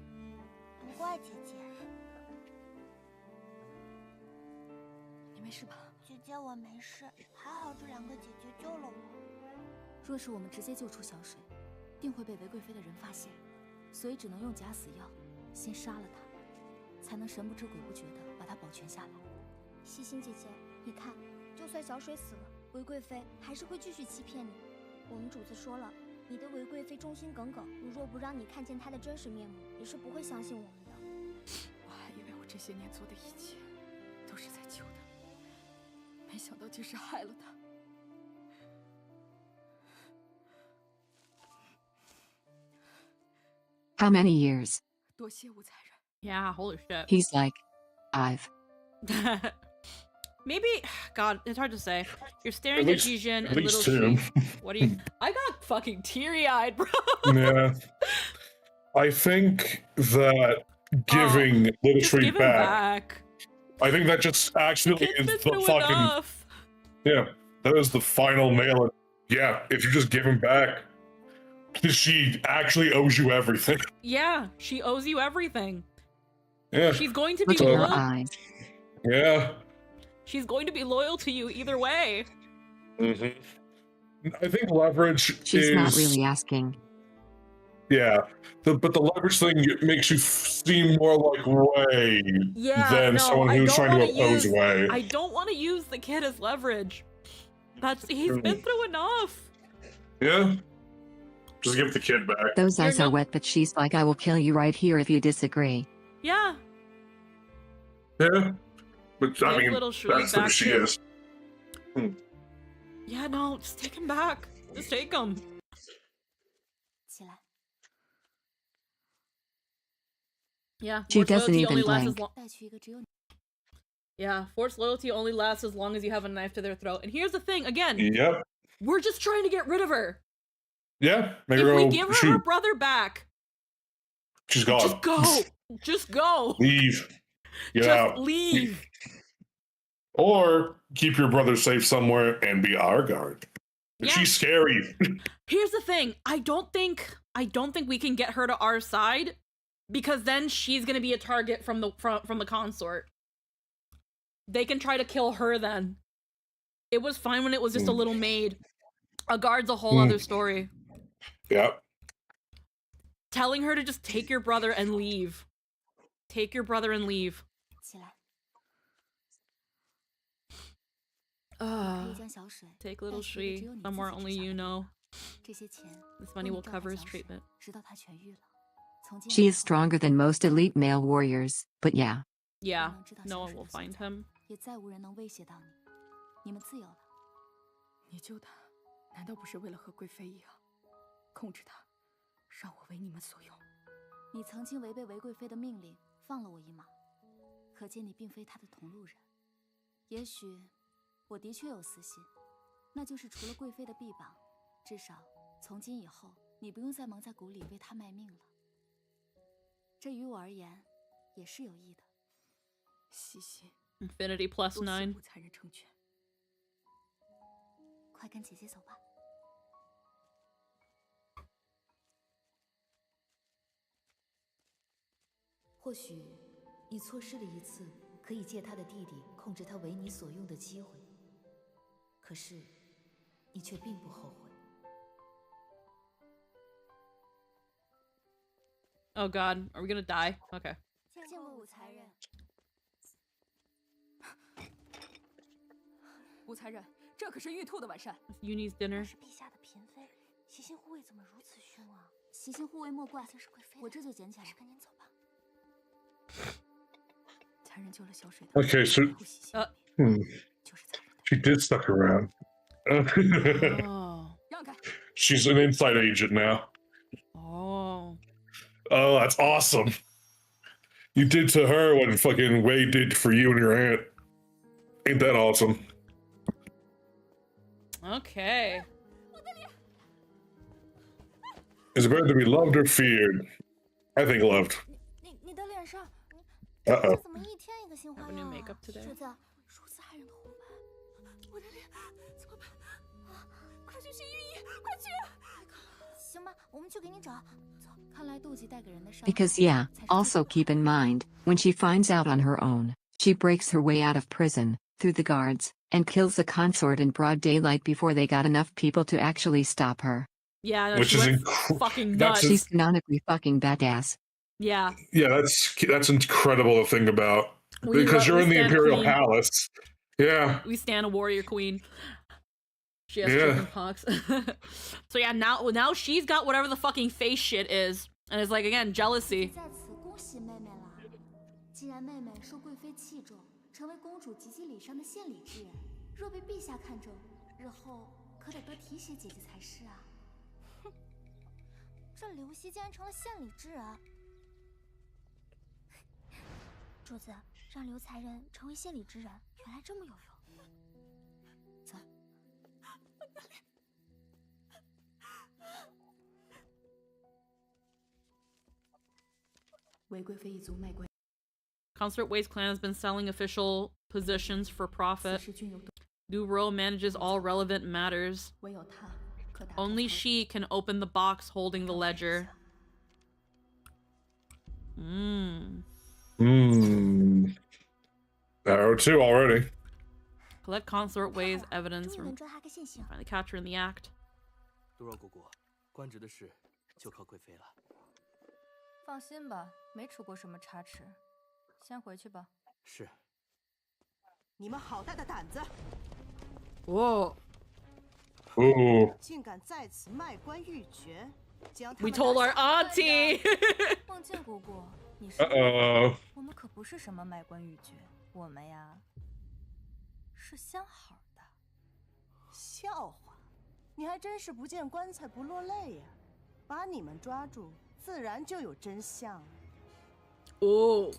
不怪姐姐。你没事吧？姐姐，我没事，还好这两个姐姐救了我。若是我们直接救出小水，定会被韦贵妃的人发现，所以只能用假死药。 先杀了他，才能神不知鬼不觉地把他保全下来。西心姐姐，你看，就算小水死了，韦贵妃还是会继续欺骗你。我们主子说了，你对韦贵妃忠心耿耿，如若不让你看见她的真实面目，你是不会相信我们的。我还以为我这些年做的一切都是在救她，没想到竟是害了她。 How many years? 多谢武才人。 Yeah, holy shit. He's like, I've. Maybe, God, it's hard to say. You're staring At at least- Jijin at and least little two. Shi. What do you? I got fucking teary-eyed, bro. Yeah. I think that giving Little Just Tree give him back. I think that just actually Kid's is been the through fucking enough. yeah. That is the final nail. Yeah, if you just give him back, she actually owes you everything. Yeah, she owes you everything. Yeah. She's going to be Look at her loyal. eyes. Yeah. She's going to be loyal to you either way. I think leverage She's is not really asking. yeah. But the leverage thing makes you seem more like Way than someone who's trying to oppose Way. I don't want to use the kid as leverage. He's been through enough. Yeah. Just give the kid back. Those eyes are wet, but she's like, I will kill you right here if you disagree. Yeah. Yeah. But I Give mean, little Shui that's who back she too. is. Yeah, no, just take him back. Just take him. 起来， Yeah. She forced doesn't loyalty even only lasts as blink. long. 带去一个只有你 Yeah, forced loyalty only lasts as long as you have a knife to their throat. And here's the thing, again. Yep. We're just trying to get rid of her. Yeah. Make If her we go give her shoot. her brother back, She's gone. just go. Just go. Leave. Get Just out. leave. Or keep your brother safe somewhere and be our guard. Yeah. She's scary. Here's the thing. I don't think we can get her to our side because then she's gonna be a target from the consort. They can try to kill her then. It was fine when it was just a little maid. A guard's a whole other story. Yep. Telling her to just take your brother and leave. Take your brother and leave. 起来， Ah, 可以将小水 take little 带去一个 Shui 只有你自己 somewhere 知 only 晓 you 的 know. 这些钱 This 为 money 你 will 照 cover 料 his 小水 treatment. 直到他痊愈了。从今 She 以 is 后 stronger than most elite male warriors, but yeah. Yeah, 能知道 no 小 one 水 will 的存 find 在 him. 也再无人能威胁到你。你们自由了。你救他，难道不是为了和贵妃一样，控制他，让我为你们所用？你曾经违背韦贵妃的命令，放了我一马，可见你并非她的同路人。也许我的确有私心，那就是除了贵妃的臂膀，至少从今以后，你不用再蒙在鼓里为她卖命了。这于我而言，也是有益的。细心， Infinity plus 多谢 9. 武才人成全。快跟姐姐走吧。或许你错失了一次可以借他的弟弟控制他为你所用的机会，可是你却并不后悔。 Oh god, are we gonna die? Okay. 见过武才人。武才人，这可是玉兔的晚膳。 Uni's dinner. 是陛下的嫔妃，习心护卫怎么如此凶啊？习心护卫莫怪，这是贵妃，我这就捡起来。赶紧走吧。才人救了小水的。 Okay, so she did stuck around. Oh. She's an inside agent now. Oh. Oh, that's awesome. You did to her what fucking Wade did for you and your aunt. Ain't that awesome? Okay. Is it better to be loved or feared? I think loved. 你的脸上， Uh-oh. 怎么一天一个新花 Have a 样 new 啊？ makeup today. 主子，如此骇人的红斑，我的脸怎么办？啊，快去寻御医，快去！行吧，我们去给你找。走，看来妒忌带给人的伤。 Because yeah, also keep in mind, when she finds out on her own, she breaks her way out of prison, through the guards, and kills the consort in broad daylight before they got enough people to actually stop her. Yeah, no, Which she is went fucking nuts. She's canonically fucking badass. Yeah. Yeah, that's incredible to think about. Because you're in the stand Imperial queen. Palace. Yeah. We stand a warrior queen. She has Yeah. chicken pox. So yeah, now she's got whatever the fucking face shit is. And it's like, again, jealousy. 在此恭喜妹妹啦！既然妹妹受贵妃器重，成为公主及笄礼上的献礼之人，若被陛下看中，日后可得多提携姐姐才是啊！哼，这刘熙竟然成了献礼之人。主子让刘才人成为献礼之人，原来这么有用。走。韦贵妃一族卖官。 Consort Waste clan has been selling official positions for profit. Duro manages all relevant matters. Only she can open the box holding the ledger. Arrow 2 already. Collect Consort Waste evidence from finally catch her in the act. 杜若姑姑，官职的事就靠贵妃了。放心吧，没出过什么差池。先回去吧。是。你们好大的胆子！ Whoa. Ooh. 竟敢在此卖官鬻爵，将他 We 们 told our 拿下 auntie. 梦见姑姑，你说我们可不是什么卖官鬻爵，我们呀是相好的。笑话，你还真是不见棺材不落泪呀！把你们抓住，自然就有真相了。哦。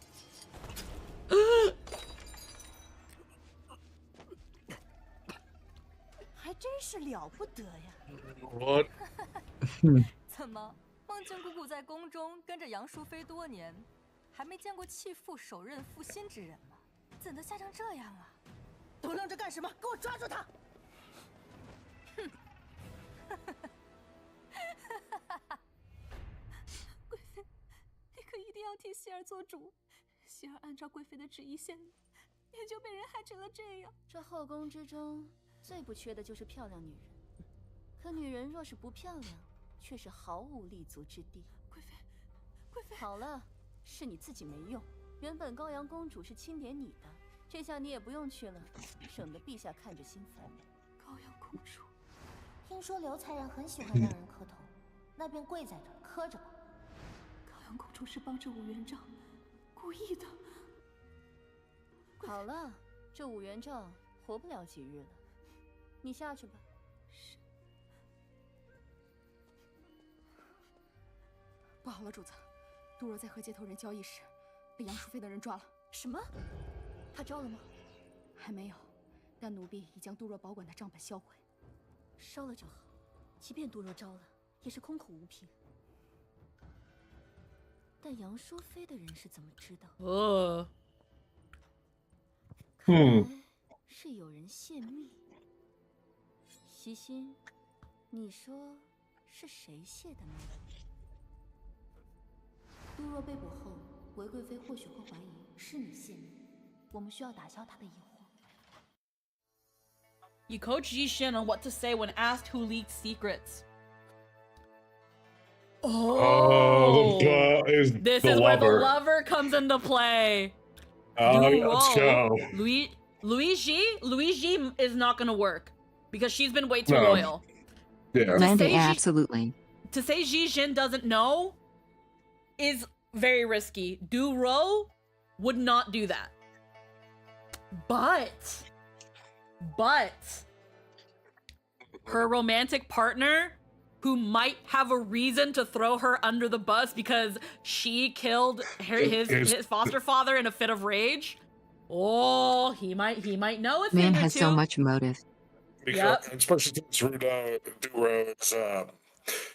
还真是了不得呀！ What? 怎么，梦见姑姑在宫中跟着杨淑妃多年，还没见过弃妇手刃负心之人吗？怎的吓成这样啊？都愣着干什么？给我抓住他！哼！贵妃，你可一定要替希儿做主。希儿按照贵妃的旨意献礼，也就被人害成了这样。这后宫之中。 最不缺的就是漂亮女人，可女人若是不漂亮，却是毫无立足之地。贵妃，贵妃，好了，是你自己没用。原本高阳公主是钦点你的，这下你也不用去了，省得陛下看着心烦。高阳公主，听说刘才人很喜欢让人磕头，那便跪在这磕着吧。高阳公主是帮着武元璋，故意的。好了，这武元璋活不了几日了。 你下去吧。是。不好了，主子，杜若在和接头人交易时，被杨淑妃的人抓了。什么？他招了吗？还没有，但奴婢已将杜若保管的账本销毁。烧了就好，即便杜若招了，也是空口无凭。但杨淑妃的人是怎么知道？看来是有人泄密。 齐心，你说是谁泄的密？杜若被捕后，韦贵妃或许会怀疑是你泄密，我们需要打消她的疑惑。You coach Jishin on what to say when asked who leaked secrets. This is where the lover comes into play. Let's go. Luigi is not gonna work. Because she's been way too loyal. Yeah. Landy, absolutely. To say Jijin doesn't know is very risky. Duro would not do that. But her romantic partner, who might have a reason to throw her under the bus because she killed his foster father in a fit of rage. Oh, he might know a thing Man or has two. so much motive. Because, especially since Duro's,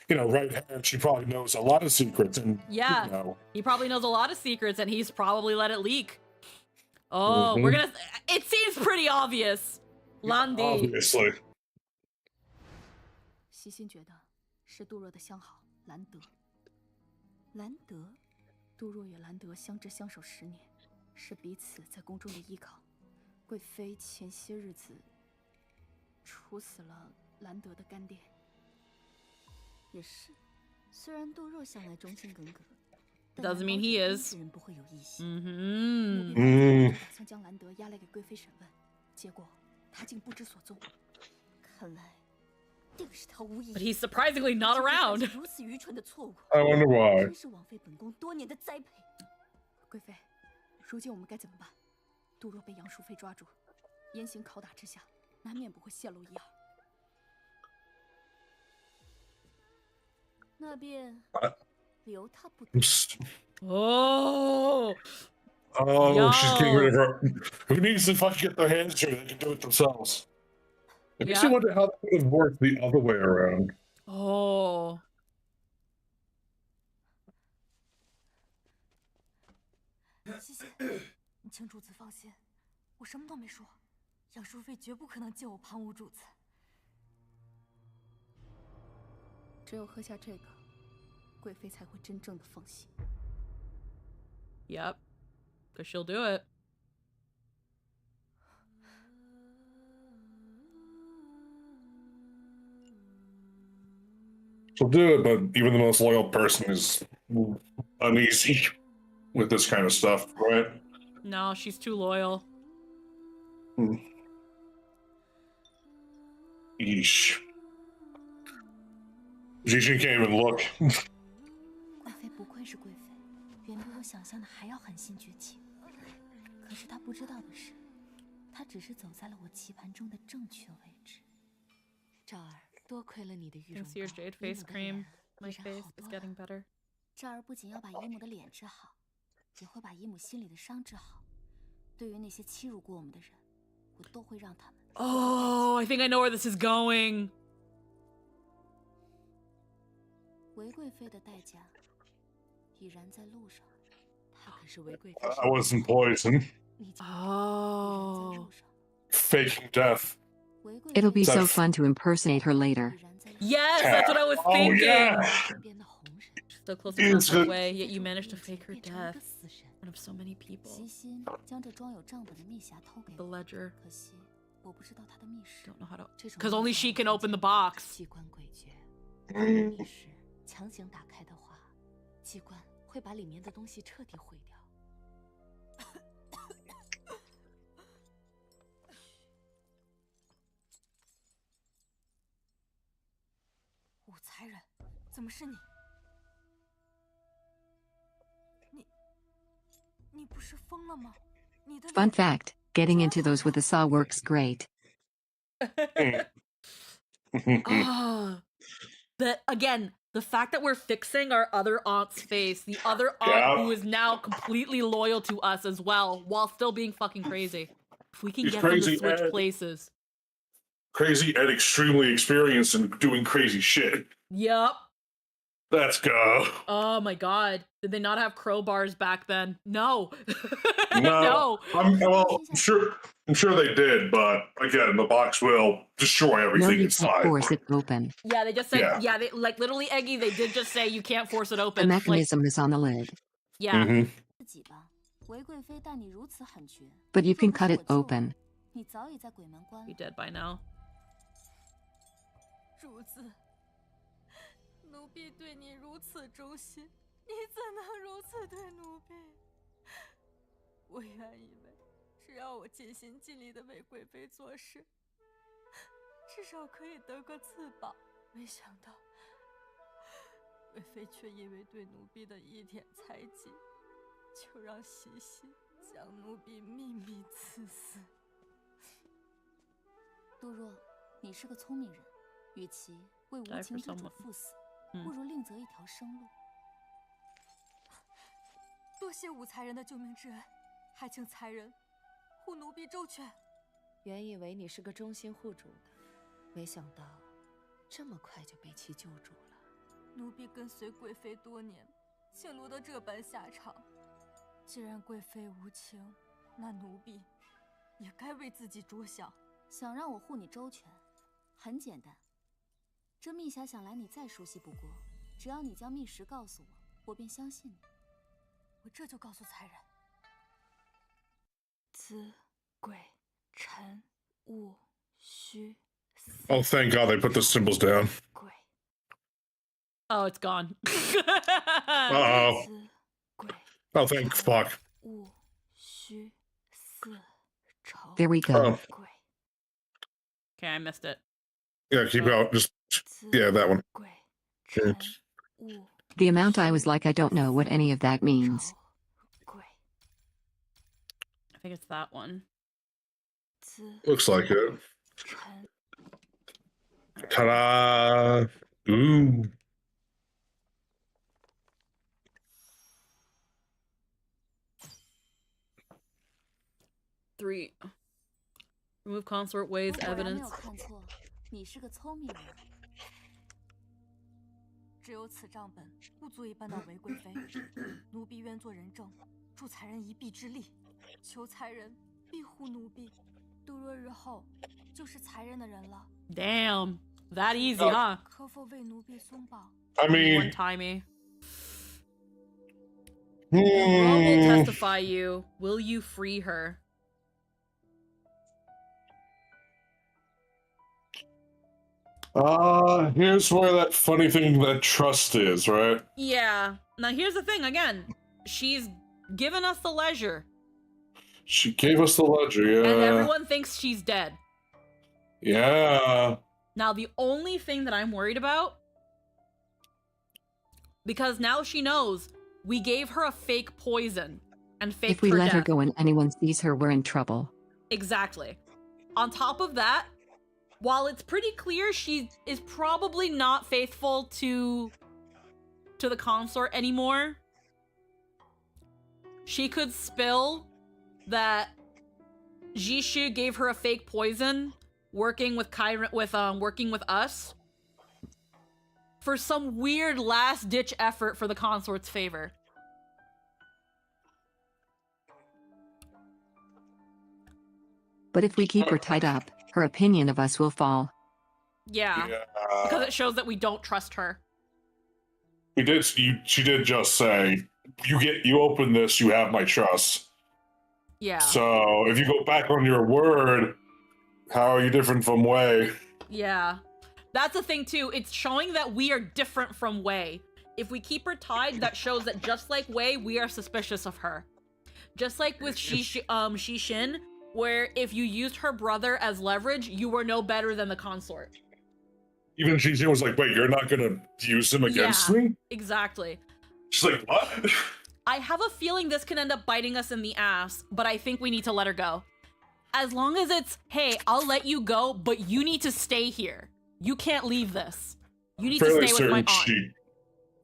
right hand, she probably knows a lot of secrets, and he probably knows a lot of secrets, and he's probably let it leak. Oh, we're gonna. It seems pretty obvious, Landy. Obviously. 西心觉得是杜若的相好兰德，杜若与兰德相知相守10年，是彼此在宫中的依靠。贵妃前些日子。 处死了兰德的干爹，也是。虽然杜若向来忠心耿耿 ，Doesn't mean he is. 人不会有异心。打算将兰德押来给贵妃审问，结果他竟不知所踪。看来，定是他无意。 But he's surprisingly not around. 如此愚蠢的错误 I wonder why. 真是枉费本宫多年的栽培。贵妃，如今我们该怎么办？杜若被杨淑妃抓住，严刑拷打之下。 难免不会泄露一二，那便留他不得。Oh, Oh, she's getting Yo. rid of her. Who needs to fucking get their hands dirty? They can do it themselves. It makes me Yep. wonder how that would have worked the other way around. Oh. 西西，你请主子放心，我什么都没说，杨淑妃绝不可能借我旁无主子。只有喝下这个，贵妃才会真正的放心。Yep. Because she'll do it. She'll do it, but even the most loyal person is uneasy with this kind of stuff, right? No, she's too loyal. Yeesh. She can't even look. 贵妃不愧是贵妃，远比我想象的还要狠心绝情。可是她不知道的是，她只是走在了我棋盘中的正确位置。赵儿，多亏了你的羽 Can 绒 see your 膏， jade 伊 face 姆的 cream. 脸 My 会然 face 好 is 多 getting 了。 better. 这儿不仅要把伊姆的脸治好，也会把伊姆心里的伤治好。对于那些欺辱过我们的人，我都会让他们。Oh, I think I know where this is going. 韦贵妃的代价已然在路上。她可是韦贵妃。I wasn't poisoned. Oh. Faking death. It'll be so fun to impersonate her later. Yes, that's what I was thinking. Yeah. So close to passing away, yet you managed to fake her death. Out of so many people. 悉心将这装有账本的密匣偷给 The 我， ledger. 可惜我不知道他的密室。 Don't know how to. Because only she can open the box. 机关诡谲，密室强行打开的话，机关会把里面的东西彻底毁掉。武才人，怎么是你？你不是疯了吗？你的 Fun fact, getting into those with a saw works great. Ah. The fact that we're fixing our other aunt's face, the other aunt Yeah. who is now completely loyal to us as well, while still being fucking crazy. If we can He's get them to crazy switch and- places. Crazy and extremely experienced in doing crazy shit. Yup. Let's go. Oh my god. Did they not have crowbars back then? No. No. I'm sure they did, but again, the box will destroy No, everything you can't inside. force it open. Yeah, they just said, Yeah. yeah, they, like literally, Eggy, they did just say you can't force it The open. Like, mechanism is on the lid, yeah. Mhm. 自己吧，韦贵妃待你如此狠绝， but you 若 can 不 cut 是 it 我救 open. 你早已在鬼门关 Be 了。 dead by now. 主子，奴婢对你如此忠心，你怎能如此对奴婢？我原以为，只要我尽心尽力的为贵妃做事，至少可以得个自保。没想到，贵妃却因为对奴婢的一点猜忌，就让西西将奴婢秘密赐死。杜若，你是个聪明人，与其为无情之主赴死，不如另择一条生路。多谢武才人的救命之恩，还请才人护奴婢周全。原以为你是个忠心护主的，没想到这么快就被其救主了。奴婢跟随贵妃多年，竟落得这般下场。既然贵妃无情，那奴婢也该为自己着想。想让我护你周全，很简单。这密匣想来你再熟悉不过，只要你将密实告诉我，我便相信你。我这就告诉才人。子贵臣勿虚。 Oh, thank God they put the symbols down. Oh, it's gone. Uh-oh. Oh, thank fuck. There we go. Oh. Okay, I missed it. Yeah, keep out. Just, yeah, that one. Yeah. The amount I was like, I don't know what any of that means. I think it's that one. Looks like it. Ta-da! Ooh. 3. Remove consort Wei's 我果然没 evidence. 有看错，你是个聪明人。只有此账本，不足以扳倒韦贵妃。奴婢愿做人证，助才人一臂之力，求才人庇护奴婢。杜若日后就是才人的人了。Damn, that easy, huh? 可否为奴婢松绑？ I mean, one-timey. Rob will testify you. Will you free her? Here's where that funny thing that trust is, right? Yeah. Now here's the thing again. She's given us the ledger. She gave us the ledger, yeah. And everyone thinks she's dead. Yeah. Now the only thing that I'm worried about, because now she knows we gave her a fake poison and faked If we her let her death. go and anyone sees her, we're in trouble. Exactly. On top of that, while it's pretty clear she is probably not faithful to the consort anymore, she could spill that Jishu gave her a fake poison working with working with us for some weird last-ditch effort for the consort's favor. But if we keep her tied up, her opinion of us will fall. Yeah. Because it shows that we don't trust her. She did just say, you open this, you have my trust. Yeah. So if you go back on your word, how are you different from Wei? Yeah. That's the thing too. It's showing that we are different from Wei. If we keep her tied, that shows that just like Wei, we are suspicious of her. Just like with Shishin, where if you used her brother as leverage, you were no better than the consort. Even Shishin was like, wait, you're not gonna use him against me? Exactly. She's like, what? I have a feeling this can end up biting us in the ass, but I think we need to let her go. As long as it's, hey, I'll let you go, but you need to stay here. You can't leave this. You need to stay with my aunt.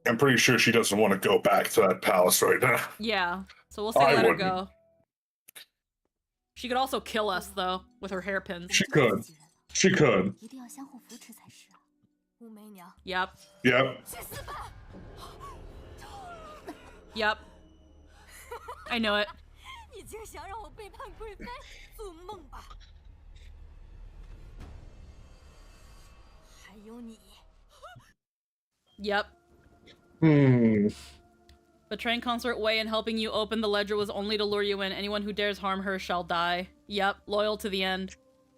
I'm pretty sure she doesn't want to go back to that palace right now. Yeah, so we'll say let her go. She could also kill us, though, with her hairpins. She could. She could. Yep. Yep. Yep. I know it. Yep. Betraying consort Wei and helping you open the ledger was only to lure you in. Anyone who dares harm her shall die. Yep, loyal to the end.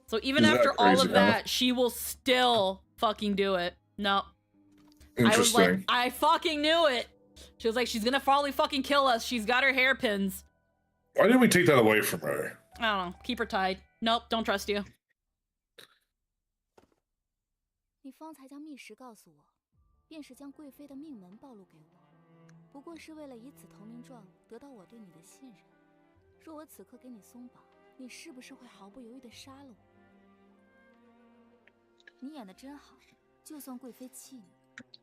So even after all of that, she will still fucking do it. No. I was like, I fucking knew it. She was like, she's gonna probably fucking kill us. She's got her hairpins. Why did we take that away from her? I don't know. Keep her tied. Nope, don't trust you. 你方才将密实告诉我，便是将贵妃的命门暴露给我，不过是为了以此投名状得到我对你的信任。若我此刻给你松绑，你是不是会毫不犹豫地杀了我？你演得真好，就算贵妃气你，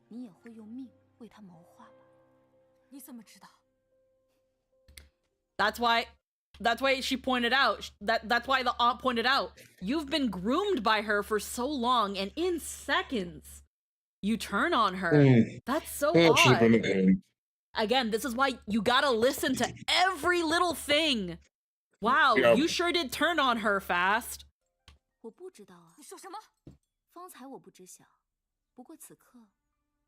你也会用命为她谋划吧？你怎么知道？ That's why she pointed out that's why the aunt pointed out you've been groomed by her for so long, and in seconds you turn on her. That's so odd. Again, this is why you gotta listen to every little thing. Wow, you sure did turn on her fast. 我不知道啊。你说什么？方才我不知晓，不过此刻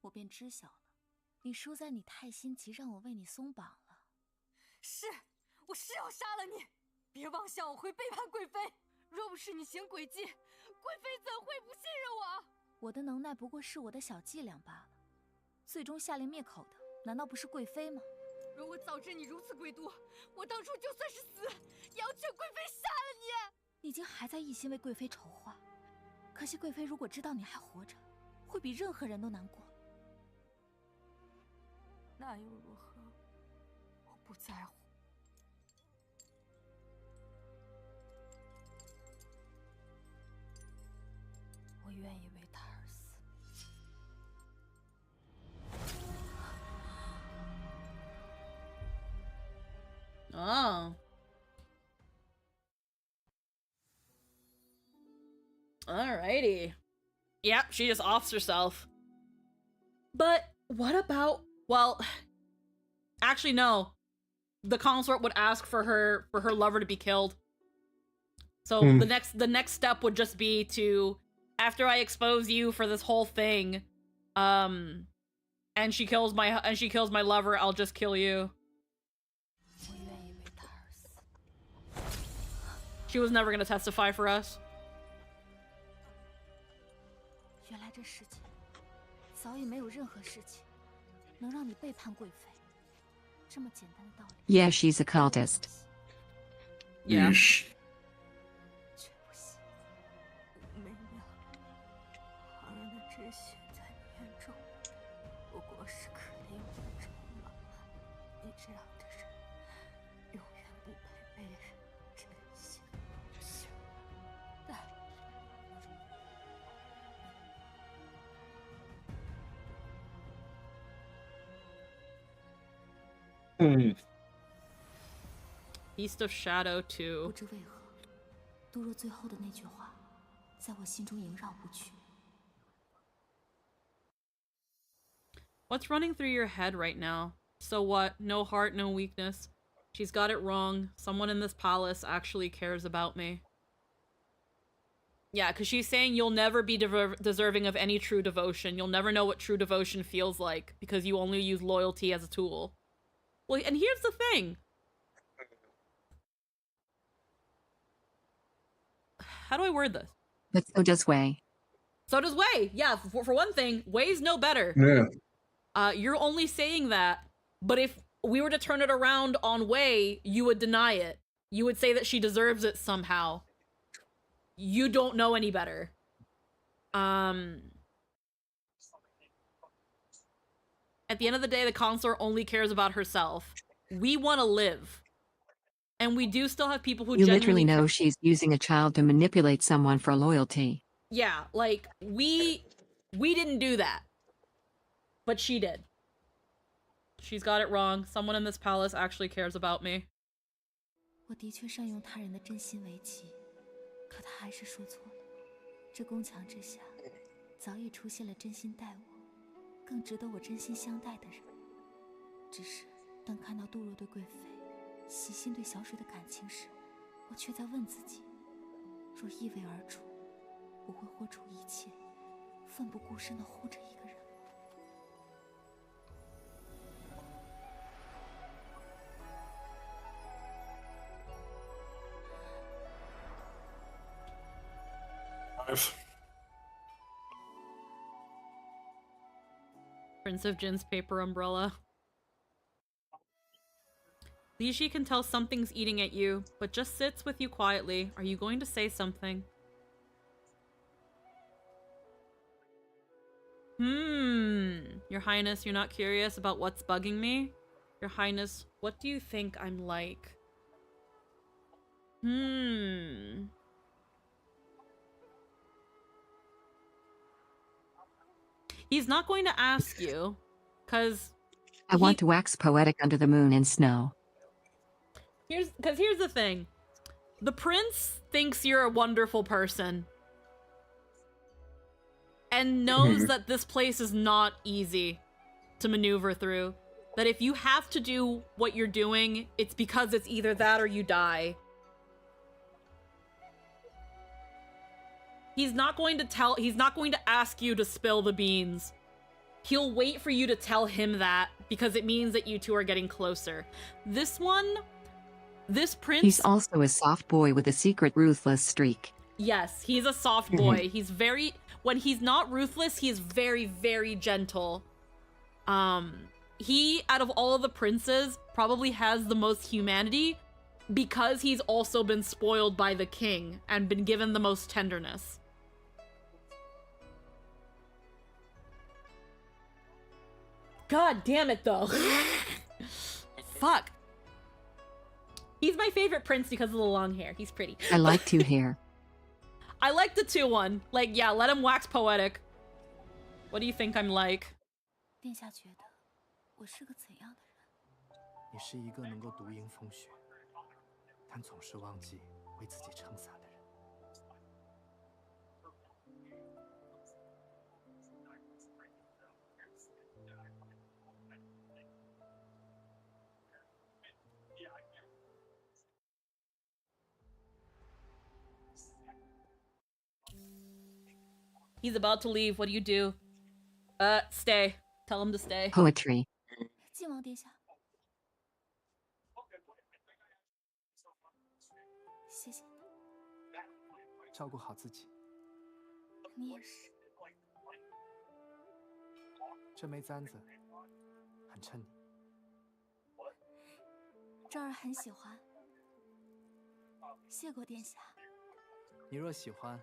我便知晓了。你输在你太心急，让我为你松绑了。是。 我是要杀了你！别妄想我会背叛贵妃。若不是你行诡计，贵妃怎会不信任我？我的能耐不过是我的小伎俩罢了。最终下令灭口的，难道不是贵妃吗？若我早知你如此鬼毒，我当初就算是死，也要劝贵妃杀了你。已经还在一心为贵妃筹划，可惜贵妃如果知道你还活着，会比任何人都难过。那又如何？我不在乎。 我愿意为他而死。Oh. Alrighty. Yep, she just offs herself. But what about, well, actually no. The consort would ask for her lover to be killed. So the next step would just be to, after I expose you for this whole thing, and she kills my lover, I'll just kill you. She was never gonna testify for us. 原来这世界早已没有任何事情能让你背叛贵妃，这么简单的道理。 Yeah, she's a cultist. Yeah. Yeesh. 绝不行，媚娘，旁人的这些在你眼中不过是可怜无知嘛。你这样的人，永远不配被人真心相待。 Beast of Shadow 2. 不知为何，杜若最后的那句话，在我心中萦绕不去。 What's running through your head right now? So what? No heart, no weakness. She's got it wrong. Someone in this palace actually cares about me. Yeah, because she's saying you'll never be deserving of any true devotion. You'll never know what true devotion feels like because you only use loyalty as a tool. Well, and here's the thing. How do I word this? But so does Wei. So does Wei. Yeah, for one thing, Wei's no better. Yeah. You're only saying that, but if we were to turn it around on Wei, you would deny it. You would say that she deserves it somehow. You don't know any better. At the end of the day, the consort only cares about herself. We want to live. And we do still have people who You genuinely literally know she's using a child to manipulate someone for loyalty. Yeah, like, we didn't do that. But she did. She's got it wrong. Someone in this palace actually cares about me. 我的确善用他人的真心为棋，可他还是说错了。这宫墙之下，早已出现了真心待我，更值得我真心相待的人。只是当看到杜若对贵妃、喜心对小水的感情时，我却在问自己：若一为而处，我会豁出一切，奋不顾身地护着一个人。 Prince of Jin's paper umbrella. Lishi can tell something's eating at you, but just sits with you quietly. Are you going to say something? Your Highness, you're not curious about what's bugging me? Your Highness, what do you think I'm like? He's not going to ask you, because... I want to wax poetic under the moon and snow. Here's the thing. The prince thinks you're a wonderful person. And knows that this place is not easy to maneuver through. That if you have to do what you're doing, it's because it's either that or you die. He's not going to ask you to spill the beans. He'll wait for you to tell him that because it means that you two are getting closer. This prince... He's also a soft boy with a secret ruthless streak. Yes, he's a soft boy. He's very... When he's not ruthless, he's very, very gentle. He, out of all of the princes, probably has the most humanity because he's also been spoiled by the king and been given the most tenderness. God damn it, though. Fuck. He's my favorite prince because of the long hair. He's pretty. I like two hair. I like the 2-1. Like, yeah, let him wax poetic. What do you think I'm like? 殿下觉得我是个怎样的人？你是一个能够独迎风雪，但总是忘记为自己撑伞的人。He's about to leave. What do you do? Stay. Tell him to stay. Poetry. 晋王殿下，谢谢你，照顾好自己。你也是。这枚簪子很衬你。昭儿很喜欢，谢过殿下。你若喜欢，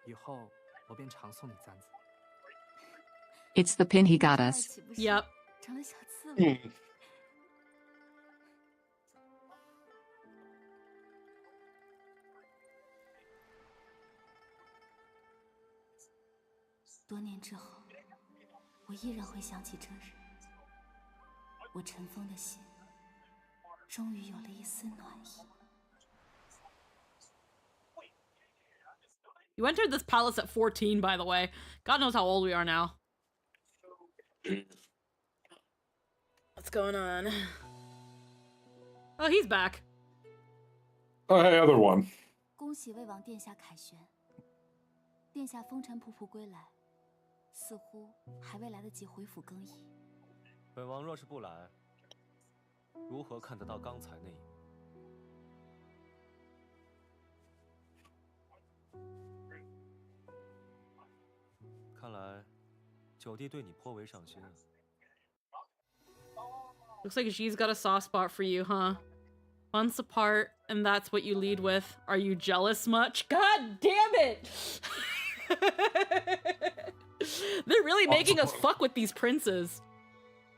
以后我便常送你簪子。 It's the pin he got us. Yep. 成了小刺猬。多年之后，我依然会想起这日，我尘封的心终于有了一丝暖意。 You entered this palace at 14, by the way. God knows how old we are now. What's going on? Oh, he's back. Oh, hey, other one. 恭喜魏王殿下凯旋，殿下风尘仆仆归来，似乎还未来得及回府更衣。本王若是不来，如何看得到刚才那一幕？看来，九弟对你颇为上心啊。 Looks like she's got a soft spot for you, huh? Months apart, and that's what you lead with. Are you jealous much? God damn it! They're really making us fuck with these princes.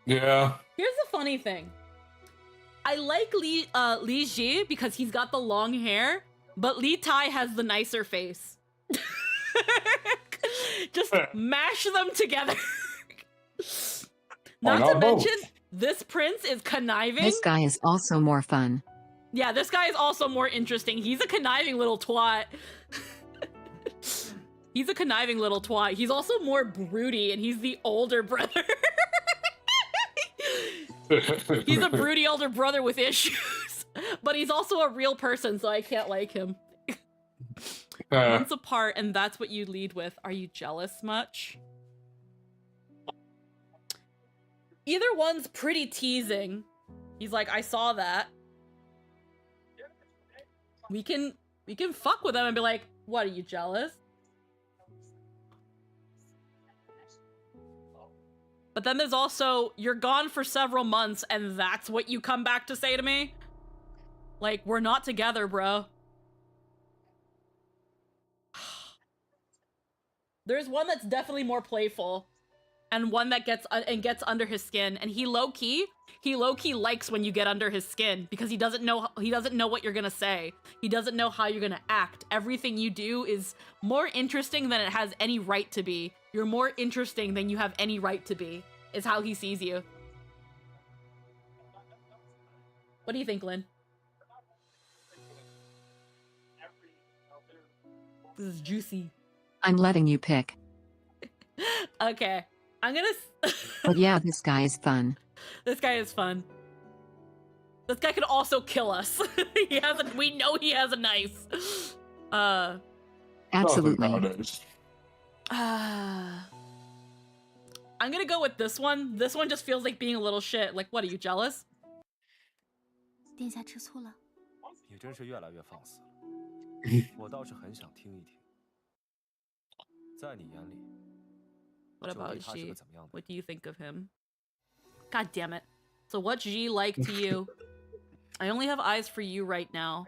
Yeah. Here's the funny thing. I like Li Ji because he's got the long hair, but Li Tai has the nicer face. Just mash them together. Not to mention, this prince is conniving. This guy is also more fun. Yeah, this guy is also more interesting. He's a conniving little twat. He's a conniving little twat. He's also more broody, and he's the older brother. He's a broody older brother with issues. But he's also a real person, so I can't like him. Months apart, and that's what you lead with. Are you jealous much? Either one's pretty teasing. He's like, I saw that. We can fuck with them and be like, what, are you jealous? But then there's also, you're gone for several months and that's what you come back to say to me? Like, we're not together, bro. There's one that's definitely more playful. And one that gets under his skin, and he low key likes when you get under his skin because he doesn't know what you're gonna say. He doesn't know how you're gonna act. Everything you do is more interesting than it has any right to be. You're more interesting than you have any right to be. Is how he sees you. What do you think, Lynn? This is juicy. I'm letting you pick. Okay. I'm gonna... But yeah, this guy is fun. This guy is fun. This guy could also kill us. We know he has a knife. Absolutely. I'm gonna go with this one. This one just feels like being a little shit. Like, what, are you jealous? 殿下吃醋了。你真是越来越放肆了。我倒是很想听一听，在你眼里。 What about G? What do you think of him? God damn it. So what's G like to you? I only have eyes for you right now.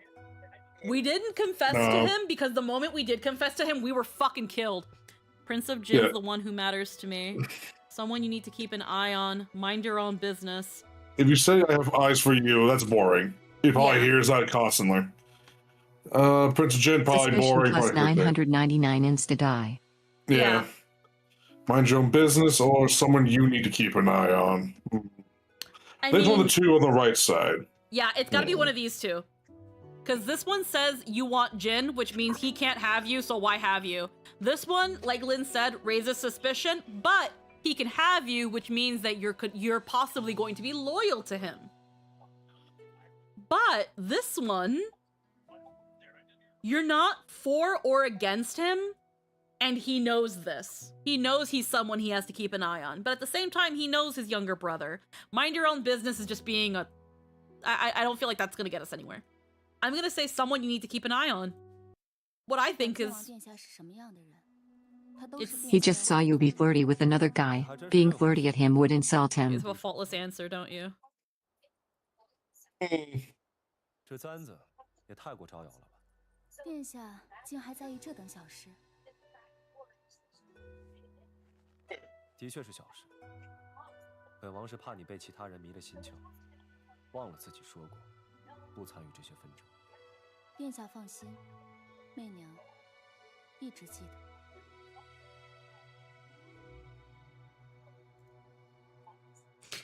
We didn't confess to him because the moment we did confess to him, we were fucking killed. Prince of Jin's the one who matters to me. Someone you need to keep an eye on. Mind your own business. If you say I have eyes for you, that's boring. He probably hears that constantly. Prince of Jin, probably Suspicion boring. plus 999 insta-die. Yeah. Mind your own business, or someone you need to keep an eye on. There's one of the two on the right side. Yeah, it's gotta be one of these two. Because this one says you want Jin, which means he can't have you, so why have you? This one, like Lynn said, raises suspicion, but he can have you, which means that you're possibly going to be loyal to him. But this one, you're not for or against him, And he knows this. He knows he's someone he has to keep an eye on. But at the same time, he knows his younger brother. Mind your own business is just being a... I don't feel like that's going to get us anywhere. I'm going to say someone you need to keep an eye on. What I think is... He just saw you be flirty with another guy. Being flirty at him would insult You him. have a faultless answer, don't you? 这簪子也太过招摇了吧？殿下竟还在意这等小事？的确是小事。本王是怕你被其他人迷了心窍，忘了自己说过，不参与这些纷争。殿下放心，媚娘一直记得。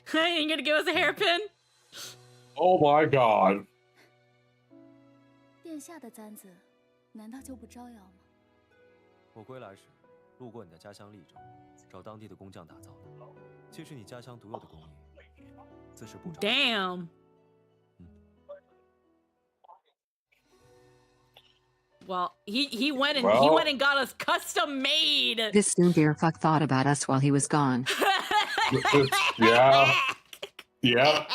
Hey, you gonna give us a hairpin? Oh my god. 殿下的簪子，难道就不招摇吗？我归来时，路过你的家乡利州，找当地的工匠打造的，既是你家乡独有的工艺，自是不招。Damn. Well, he went and got us custom made. This Sundarfuck thought about us while he was gone. Yeah. Yeah.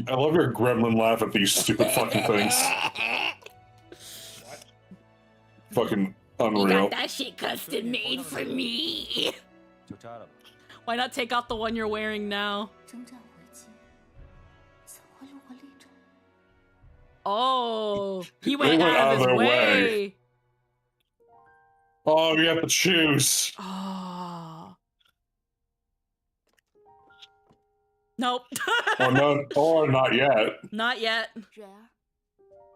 I love your gremlin laugh at these stupid fucking things. Fucking unreal. You got that shit custom made for me. Why not take out the one you're wearing now? Oh, he went out of his way. Oh, you have to choose. Oh. Nope. or not yet. Not yet. 蕊儿，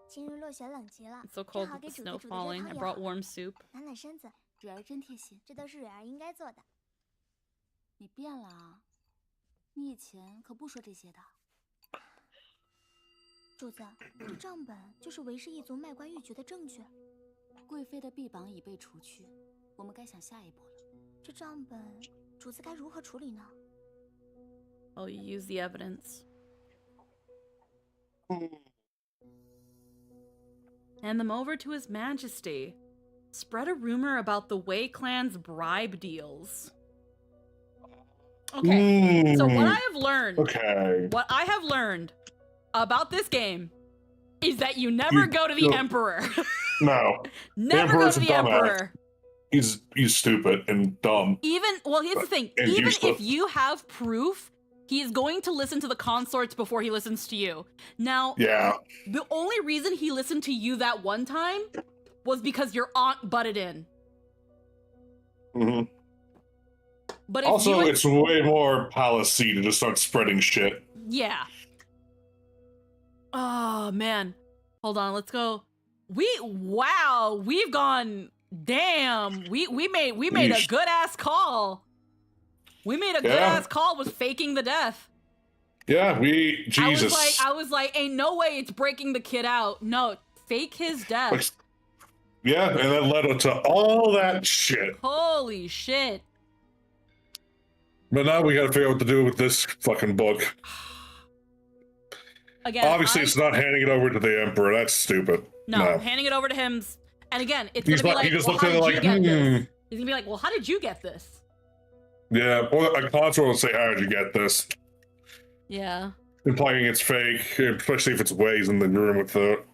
今日落雪冷极了， It's so cold with the snow falling. I brought warm soup. 暖暖身子，蕊儿真贴心，这都是蕊儿应该做的。你变了啊！你以前可不说这些的。 主子，这账本就是韦氏一族卖官鬻爵的证据。贵妃的臂膀已被除去，我们该想下一步了。这账本，主子该如何处理呢？ Oh, you use the evidence. Hand them over to His Majesty. Spread a rumor about the Wei clan's bribe deals. Okay, so what I have learned. Okay. What I have learned about this game is that you never go to the Emperor. No. Never go to the Emperor. He's stupid and dumb. Well, here's the thing. And Even useless. if you have proof, he's going to listen to the consorts before he listens to you. Now, the only reason he listened to you that one time was because your aunt butted in. Mm-hmm. But also, it's way more policy to just start spreading shit. Yeah. Oh man, hold on. Let's go. We've gone. Damn, we made a good ass call. We made a good ass call with faking the death. Yeah, Jesus. I was like, ain't no way it's breaking the kid out. No, fake his death. Yeah, and that led to all that shit. Holy shit. But now we gotta figure out what to do with this fucking book. Again, obviously, it's not handing it over to the Emperor. That's stupid. No, handing it over to him. And again, it's He's gonna be like, well, how did you get this? He's gonna be like, well, how did you get this? Yeah, well, a consort will say, how did you get this? Yeah. Implying it's fake, especially if it's Wei's in the room with the...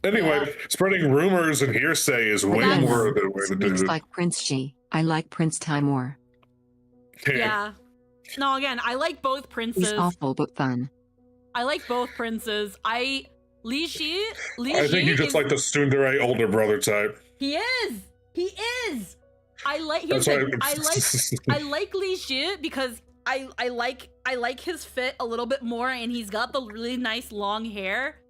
Anyway, spreading rumors and hearsay is way more the way to do Looks it. like Prince Xi. I like Prince Timur. Yeah. No, again, I like both princes. He's awful but fun. I like both princes. Li Shi I think he's just like the tsundere older brother type. He is. He is. I like I like Li Shi because I like his fit a little bit more, and he's got the really nice long hair.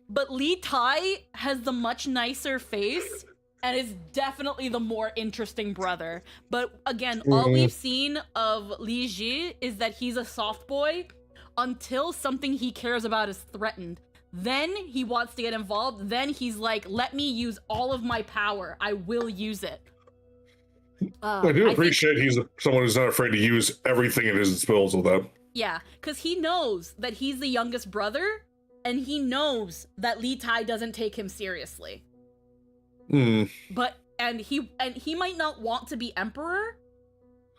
But Li Tai has the much nicer face and is definitely the more interesting brother. But again, all we've seen of Li Ji is that he's a soft boy until something he cares about is threatened. Then he wants to get involved. Then he's like, let me use all of my power. I will use it. I do appreciate he's someone who's not afraid to use everything at his disposal, though. Yeah, because he knows that he's the youngest brother, and he knows that Li Tai doesn't take him seriously. But and he might not want to be emperor,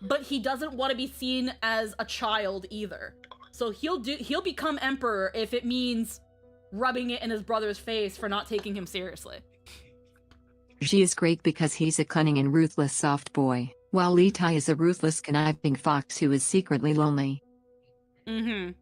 but he doesn't want to be seen as a child either. So he'll become emperor if it means rubbing it in his brother's face for not taking him seriously. She is great because he's a cunning and ruthless soft boy, while Li Tai is a ruthless conniving fox who is secretly lonely. Mm-hmm.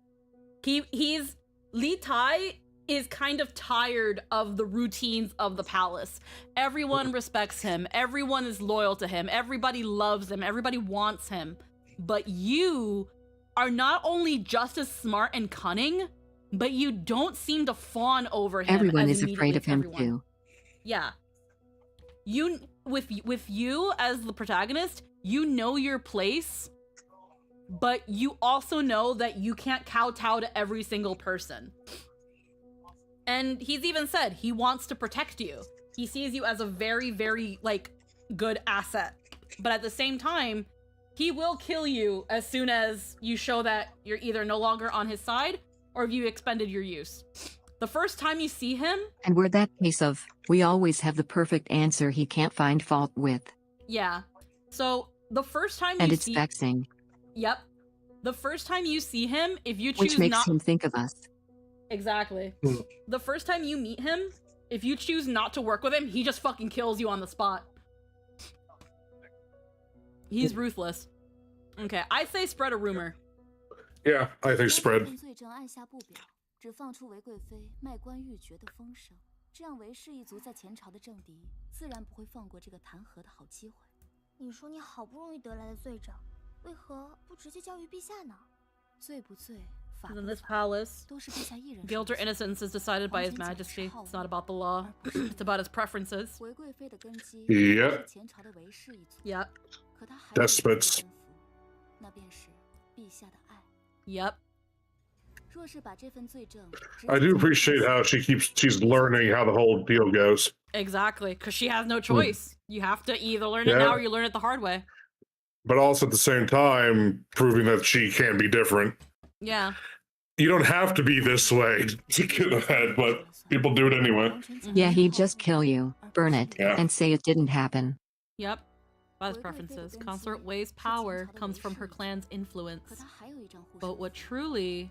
Li Tai is kind of tired of the routines of the palace. Everyone respects him. Everyone is loyal to him. Everybody loves him. Everybody wants him. But you are not only just as smart and cunning, but you don't seem to fawn over him. Everyone as is afraid of him everyone. too. Yeah. With you as the protagonist, you know your place, but you also know that you can't kowtow to every single person. And he's even said he wants to protect you. He sees you as a very, very, like, good asset. But at the same time, he will kill you as soon as you show that you're either no longer on his side or if you expended your use. The first time you see him... And we're that case of, we always have the perfect answer he can't find fault with. Yeah. So, the first time And you it's see... vexing. Yep. The first time you see him, if you choose Which makes not... him think of us. Exactly. The first time you meet him, if you choose not to work with him, he just fucking kills you on the spot. He's ruthless. Okay, I say spread a rumor. Yeah, I think spread. 只放出韦贵妃卖官鬻爵的风声，这样韦氏一族在前朝的政敌自然不会放过这个弹劾的好机会。你说你好不容易得来的罪长，为何不直接交于陛下呢？罪不罪，法 In this palace, 都是陛下一人。 guilt or innocence is decided by His Majesty. It's not about the law. It's about his preferences. 韦贵妃的根基 Yep. 是前朝的韦氏一族。 Yep. 可她还有一个 Despots. 天赋，那便是陛下的爱。 Yep. 若是把这份罪证， I do appreciate how she's learning how the whole deal goes. Exactly, because she has no choice. You have to either learn it Yeah. now or you learn it the hard way. But also at the same time, proving that she can be different. Yeah. You don't have to be this way to get ahead, but people do it anyway. Yeah, he'd just kill you, burn it, Yeah. and say it didn't happen. Yep. By his preferences. Consort Wei's power comes from her clan's influence. But what truly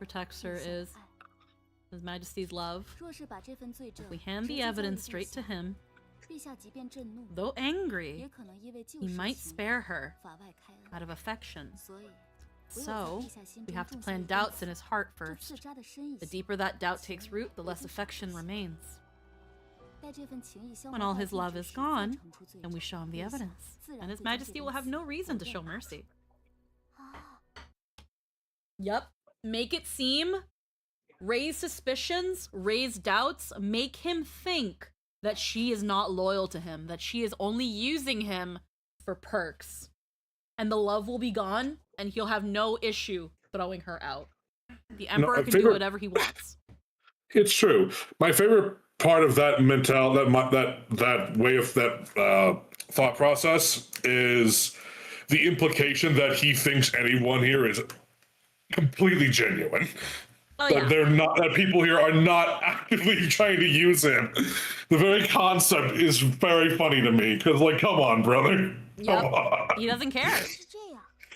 protects her is His Majesty's love. We hand the evidence straight to him. Though angry, he might spare her out of affection. So, we have to plant doubts in his heart first. The deeper that doubt takes root, the less affection remains. When all his love is gone, then we show him the evidence, and His Majesty will have no reason to show mercy. Yep. Make it seem, raise suspicions, raise doubts, make him think that she is not loyal to him, that she is only using him for perks. And the love will be gone, and he'll have no issue throwing her out. The Emperor can do whatever he wants. It's true. My favorite part of that that way of that thought process is the implication that he thinks anyone here is completely genuine. Oh, that they're not, that people here are not actively trying to use him. The very concept is very funny to me because, like, come on, brother. Yep. Come on. He doesn't care.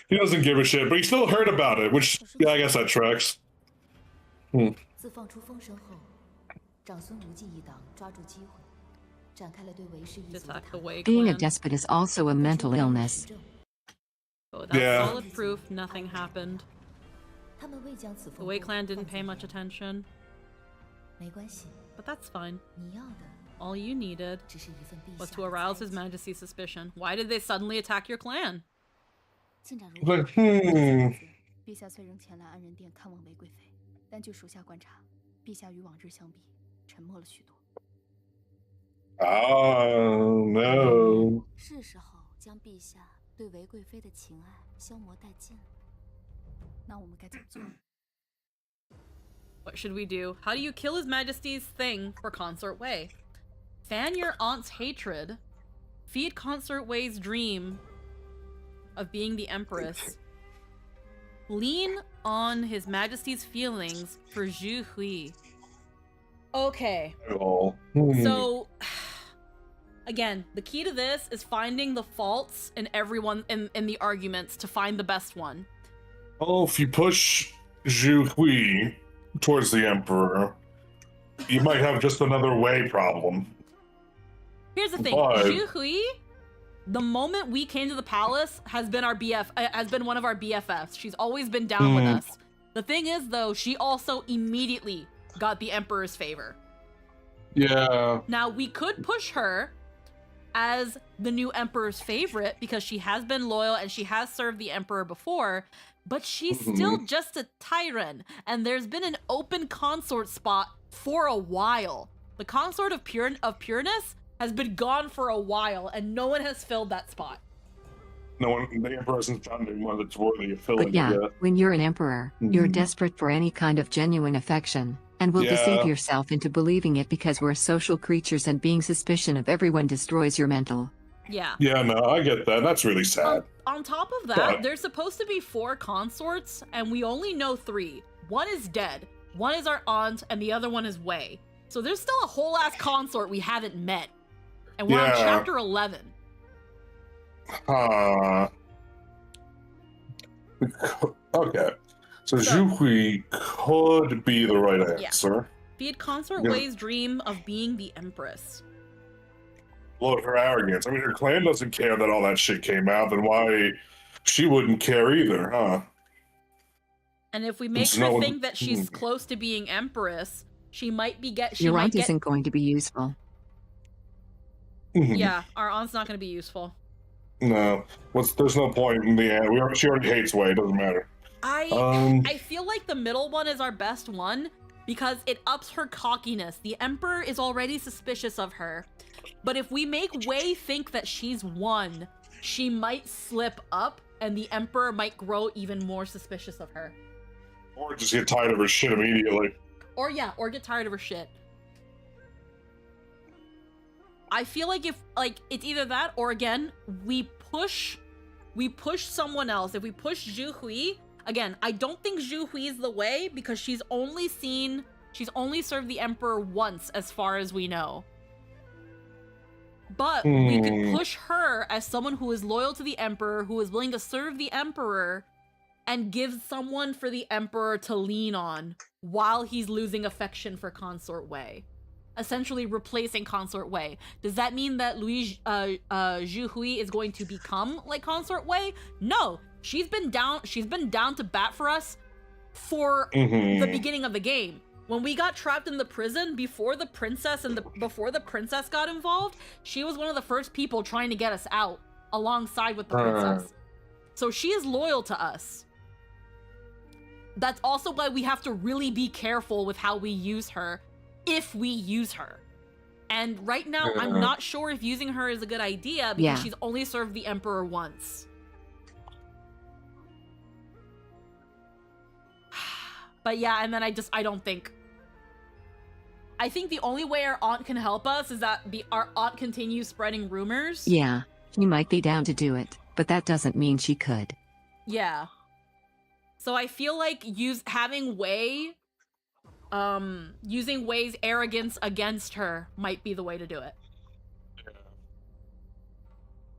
He doesn't give a shit, but he still heard about it, which, yeah, I guess that tracks. 自放出风声后，长孙无忌一党抓住机会，展开了对韦氏一族的弹劾。 Being a despot is also a mental illness. But without Yeah. solid proof, nothing happened. 他们未将此 The 风 Wei 波 clan didn't 放在 pay 眼 much 里 attention. 没关系， But that's fine. 你要的 All you needed 只是一份陛 was 下 to 的 arouse 猜 His 忌。 Majesty's suspicion. Why did they suddenly attack your clan? 进展如 Like, 陛下虽仍前来安仁殿看望韦贵妃，但据属下观察，陛下与往日相比，沉默了许多。 Oh, no. 是时候将陛下对韦贵妃的情爱消磨殆尽了。那我们该怎么做？ What should we do? How do you kill His Majesty's thing for Consort Wei? Fan your aunt's hatred. Feed Consort Wei's dream of being the Empress. Lean on His Majesty's feelings for Zhu Hui. Okay. Oh. So, again, the key to this is finding the faults in everyone in the arguments to find the best one. Oh, if you push Zhu Hui towards the Emperor, you might have just another way problem. Here's the thing, But... Zhu Hui, the moment we came to the palace, has been one of our BFFs. She's always been down with us. The thing is, though, she also immediately got the Emperor's favor. Yeah. Now, we could push her as the new Emperor's favorite because she has been loyal and she has served the Emperor before, but she's still just a tyrant, and there's been an open consort spot for a while. The consort of pureness has been gone for a while, and no one has filled that spot. No one, the Emperor hasn't found anyone that's worthy of filling But yeah, it yet. when you're an emperor, you're desperate for any kind of genuine affection, and will deceive yourself into believing it because we're social creatures and being suspicious of everyone destroys your mental. Yeah. Yeah, no, I get that. That's really sad. On top of that, there's supposed to be 4 consorts, and we only know 3. One is dead, one is our aunt, and the other one is Wei. So there's still a whole ass consort we haven't met. And we're on chapter 11. Okay. So Zhu Hui could be the right answer. Feed consort Wei's dream of being the Empress. Look at her arrogance. I mean, her clan doesn't care that all that shit came out, then why she wouldn't care either, huh? And if we make her think that she's close to being Empress, she might be Your aunt isn't going to be useful. Yeah, our aunt's not going to be useful. No, there's no point in the end. She already hates Wei. It doesn't matter. I feel like the middle one is our best one because it ups her cockiness. The Emperor is already suspicious of her, but if we make Wei think that she's won, she might slip up, and the Emperor might grow even more suspicious of her. Or just get tired of her shit immediately. Or get tired of her shit. I feel like it's either that or again, we push someone else. If we push Zhu Hui, again, I don't think Zhu Hui is the way because she's only served the Emperor once as far as we know. But we could push her as someone who is loyal to the Emperor, who is willing to serve the Emperor, and give someone for the Emperor to lean on while he's losing affection for Consort Wei. Essentially replacing Consort Wei. Does that mean that Zhu Hui is going to become like Consort Wei? No. She's been down to bat for us for the beginning of the game. When we got trapped in the prison before the princess got involved, she was one of the first people trying to get us out alongside with the princess. So she is loyal to us. That's also why we have to really be careful with how we use her, if we use her. And right now, I'm not sure if using her is a good idea because she's only served the Emperor once. But yeah, and then I don't think. I think the only way our aunt can help us is that our aunt continues spreading rumors. Yeah, she might be down to do it, but that doesn't mean she could. Yeah. So I feel like using Wei's arrogance against her might be the way to do it.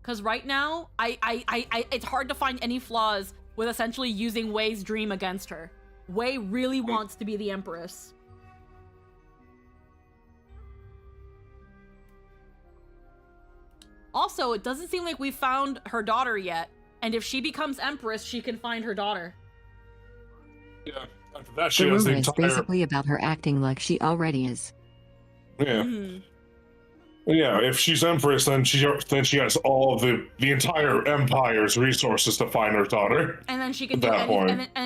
Because right now, it's hard to find any flaws with essentially using Wei's dream against her. Wei really wants to be the Empress. Also, it doesn't seem like we found her daughter yet, and if she becomes Empress, she can find her daughter. Yeah, after that she the has rumor the is entire... basically about her acting like she already is. Yeah. Yeah, if she's Empress, then she has all of the entire Empire's resources to find her daughter. And then she can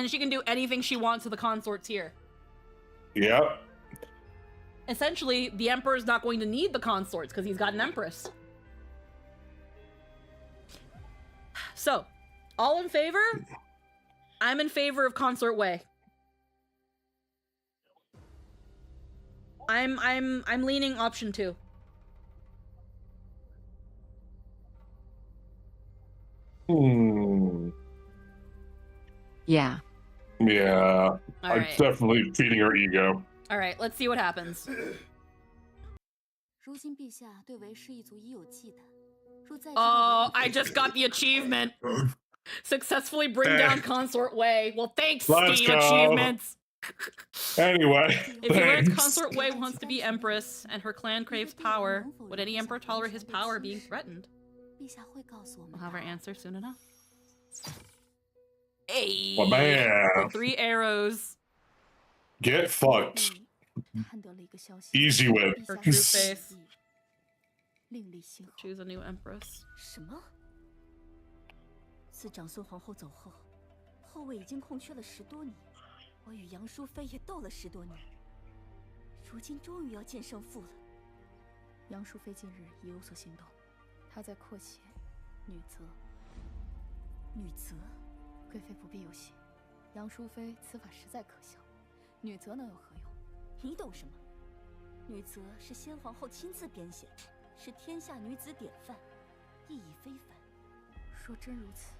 she can do anything she wants to the consorts here. Yep. Essentially, the Emperor's not going to need the consorts because he's got an Empress. So, all in favor? I'm in favor of Consort Wei. I'm leaning option 2. Yeah. Yeah. I'm right. definitely feeding her ego. All right, let's see what happens. Oh, I just got the achievement. Successfully bring down Consort Wei. Well, thanks, Let's Steam go. achievements. Anyway, If you learn thanks. Consort Wei wants to be Empress and her clan craves power, would any emperor tolerate his power being threatened? We'll have our answer soon enough. Hey, Well, man. with 3 arrows. Get fucked. Easy win. Her true face. Choose a new empress. 什么？自长孙皇后走后，后位已经空缺了10多年，我与杨淑妃也斗了10多年，如今终于要见胜负了。杨淑妃近日已有所行动，她在扩写女则。女则，贵妃不必忧心，杨淑妃此法实在可笑，女则能有何用？你懂什么？女则是先皇后亲自编写的，是天下女子典范，意义非凡。若真如此，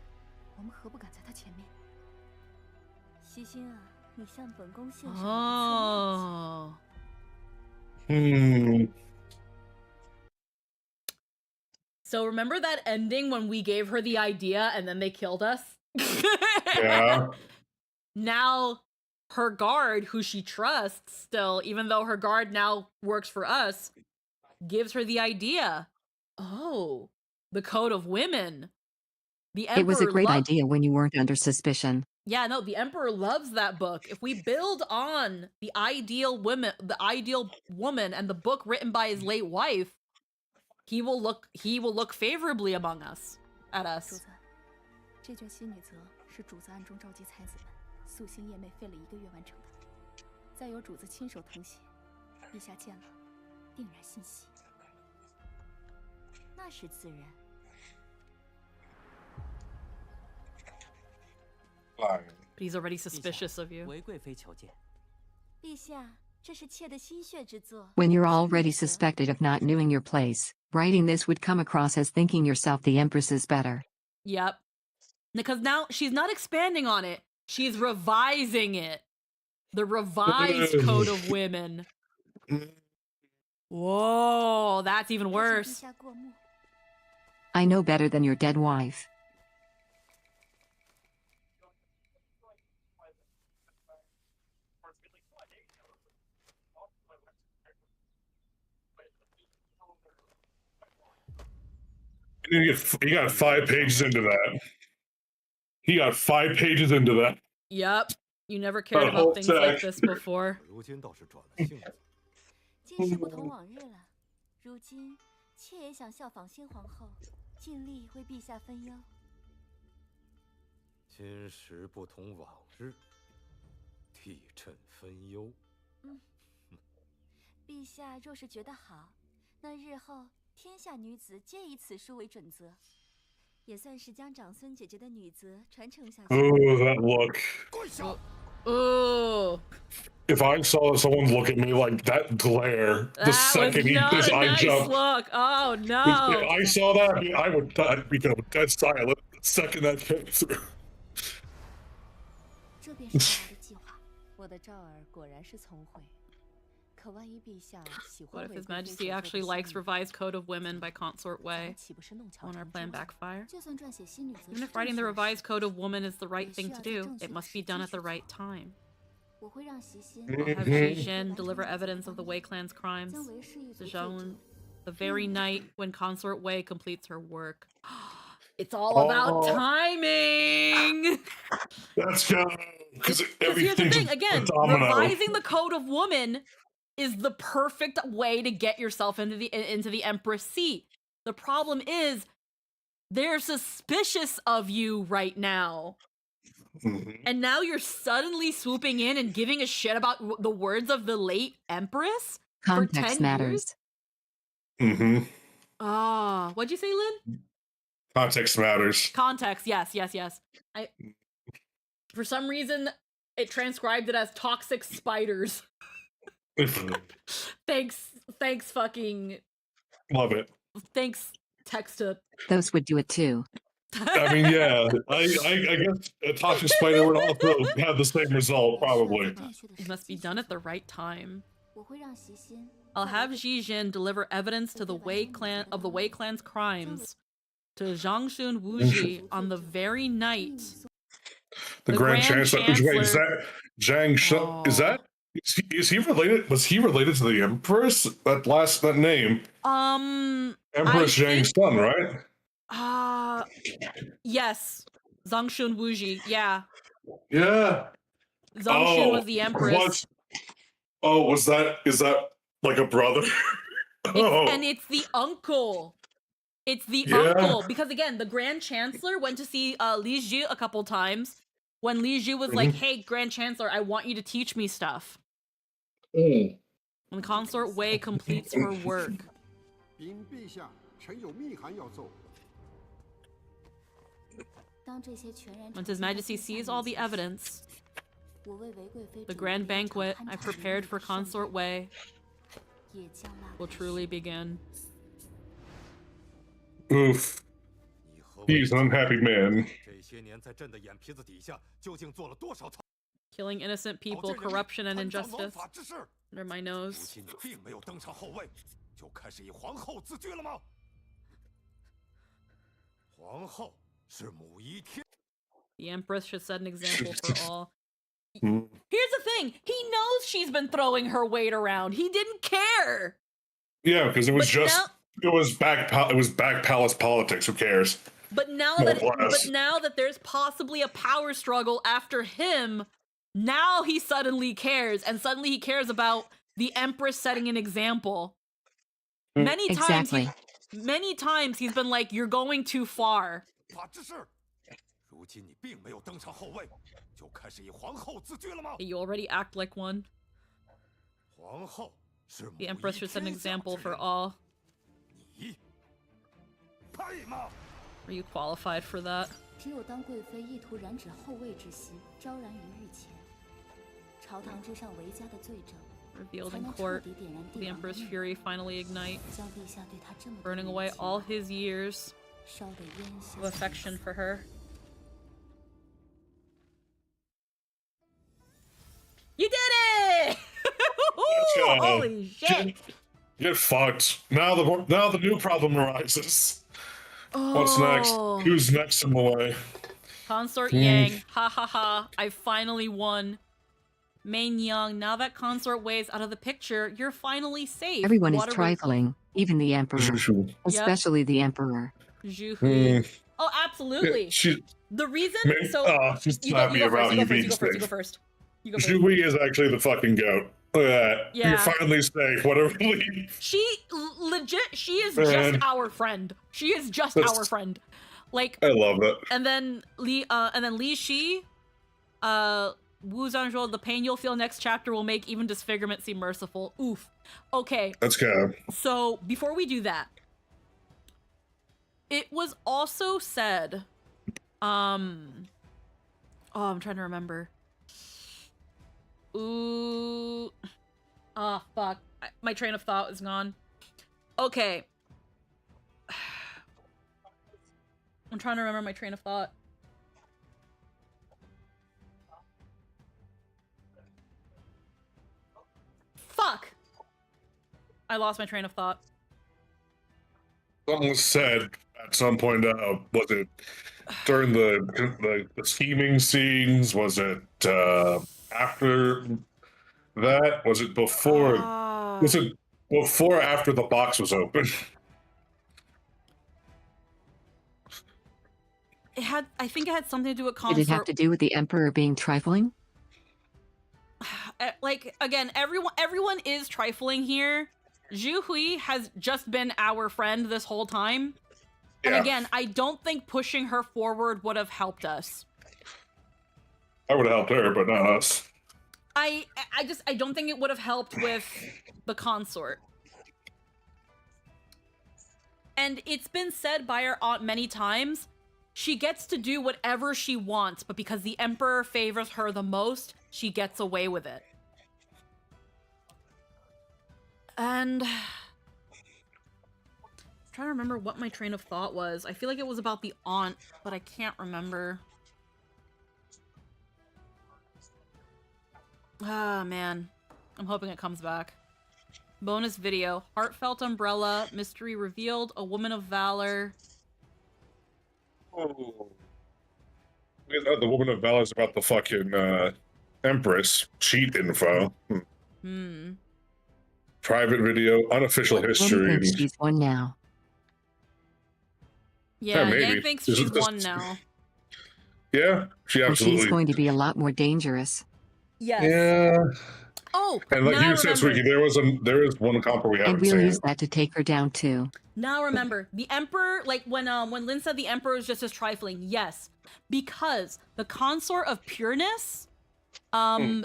我们何不赶在她前面？西心啊，你向本宫献上哦。So remember that ending when we gave her the idea and then they killed us? Yeah. Now her guard, who she trusts still, even though her guard now works for us, gives her the idea. Oh, the Code of Women. The Emperor It was a great idea when you weren't under suspicion. Yeah, no, the Emperor loves that book. If we build on the ideal woman and the book written by his late wife, he will look favorably among us at us. 主子，这卷新女则是主子暗中召集才子们，夙兴夜寐费了1个月完成的，再由主子亲手誊写，陛下见了，定然欣喜。那是自然。But he's already suspicious of you. 为贵妃求见。陛下，这是妾的心血之作。 When you're already suspected of not knowing your place, writing this would come across as thinking yourself the Empress is better. Yep. Because now she's not expanding on it. She's revising it. The revised Code of Women. Whoa, that's even worse. I know better than your dead wife. He got 5 pages into that. He got 5 pages into that. Yep. You never cared about things like this before. 今时不同往日了，如今妾也想效仿新皇后，尽力为陛下分忧。今时不同往日，替朕分忧。陛下若是觉得好，那日后天下女子皆以此书为准则，也算是将长孙姐姐的女则传承下去。 Oh, that look. Oh. If I saw someone look at me like that glare, the second his eye jumped. Look. Oh no. I saw that, I would become dead silent the second that came through. 这便是我的计划。我的赵儿果然是聪慧。 What if His Majesty actually likes Revised Code of Women by Consort Wei? Won't our plan backfire? Even if writing the Revised Code of Woman is the right thing to do, it must be done at the right time. I'll have Xijin deliver evidence of the Wei clan's crimes. Zhang, the very night when Consort Wei completes her work. It's all about timing! Let's go! Because here's the thing, again, revising the Code of Woman is the perfect way to get yourself into the Empress seat. The problem is, they're suspicious of you right now. And now you're suddenly swooping in and giving a shit about the words of the late Empress? Context for 10 matters. Years? What'd you say, Lynn? Context matters. Context, yes. For some reason, it transcribed it as toxic spiders. Thanks, fucking... Love it. Thanks, Texta. Those would do it too. I mean, yeah. I guess a toxic spider would also have the same result, probably. It must be done at the right time. I'll have Xijin deliver evidence to the Wei clan of the Wei clan's crimes to Zhangxun Wuji on the very night the Grand Chancellor. Wait, is that Zhang Shun? Is that is he related? Was he related to the Empress? That name. Empress Zhang's son, right? Yes, Zhangxun Wuji. Yeah. Yeah. Zhangxun was the Empress. Was that? Is that like a brother? And it's the uncle. It's the uncle. Because again, the Grand Chancellor went to see Li Ji a couple times when Li Ji was like, hey, Grand Chancellor, I want you to teach me stuff. And Consort Wei completes her work. Once His Majesty sees all the evidence, the grand banquet I prepared for Consort Wei will truly begin. Oof. He's an unhappy man. Killing innocent people, corruption and injustice. Under my nose. The Empress should set an example for all. Here's the thing. He knows she's been throwing her weight around. He didn't care. Yeah, because it was it was back palace politics. Who cares? But now that there's possibly a power struggle after him, now he suddenly cares, and suddenly he cares about the Empress setting an example. Many times he's been like, "You're going too far." You already act like one. The Empress should set an example for all. Are you qualified for that? Revealed in court, the Emperor's fury finally ignites, burning away all his years of affection for her. You did it! Holy shit! Get fucked. Now the new problem arises. What's next? Who's next in the way? Consort Yang. Ha ha ha. I finally won. Main Yang, now that Consort Wei's out of the picture, you're finally safe. Everyone is trifling, even the Emperor. Especially the Emperor. Zhu Hui. Oh, absolutely. The reason... she's happy about you being safe. You go first. Zhu Hui is actually the fucking goat. Look at that. Yeah. You're finally safe. Whatever. She is just our friend. She is just our friend. Like, I love it. And then Li Shi, Wu Zhangzhou, the pain you'll feel next chapter will make even disfigurement seem merciful. Oof. Okay. Let's go. So before we do that, it was also said, I'm trying to remember. Ooh. Oh, fuck. My train of thought is gone. Okay. I'm trying to remember my train of thought. Fuck! I lost my train of thought. Something was said at some point. Was it during the scheming scenes? Was it after that? Was it before? Was it before or after the box was open? I think it had something to do with Consort. Did it have to do with the Emperor being trifling? Like, again, everyone is trifling here. Zhu Hui has just been our friend this whole time. And again, I don't think pushing her forward would have helped us. I would have helped her, but not us. I don't think it would have helped with the consort. And it's been said by our aunt many times, she gets to do whatever she wants, but because the Emperor favors her the most, she gets away with it. And I'm trying to remember what my train of thought was. I feel like it was about the aunt, but I can't remember. Ah, man. I'm hoping it comes back. Bonus video. Heartfelt umbrella. Mystery revealed. A woman of valor. Oh. The woman of valor is about the fucking Empress. Cheat info. Private video. Unofficial history. I think she's won now. Yeah, maybe. Yang thinks she's won now. Yeah, she absolutely. She's going to be a lot more dangerous. Yes. Yeah. Oh, And like now you said, Swiggy, there is one comp we haven't And we'll seen. use that to take her down too. Now remember, the Emperor, like when Lynn said the Emperor is just as trifling, yes. Because the consort of pureness, the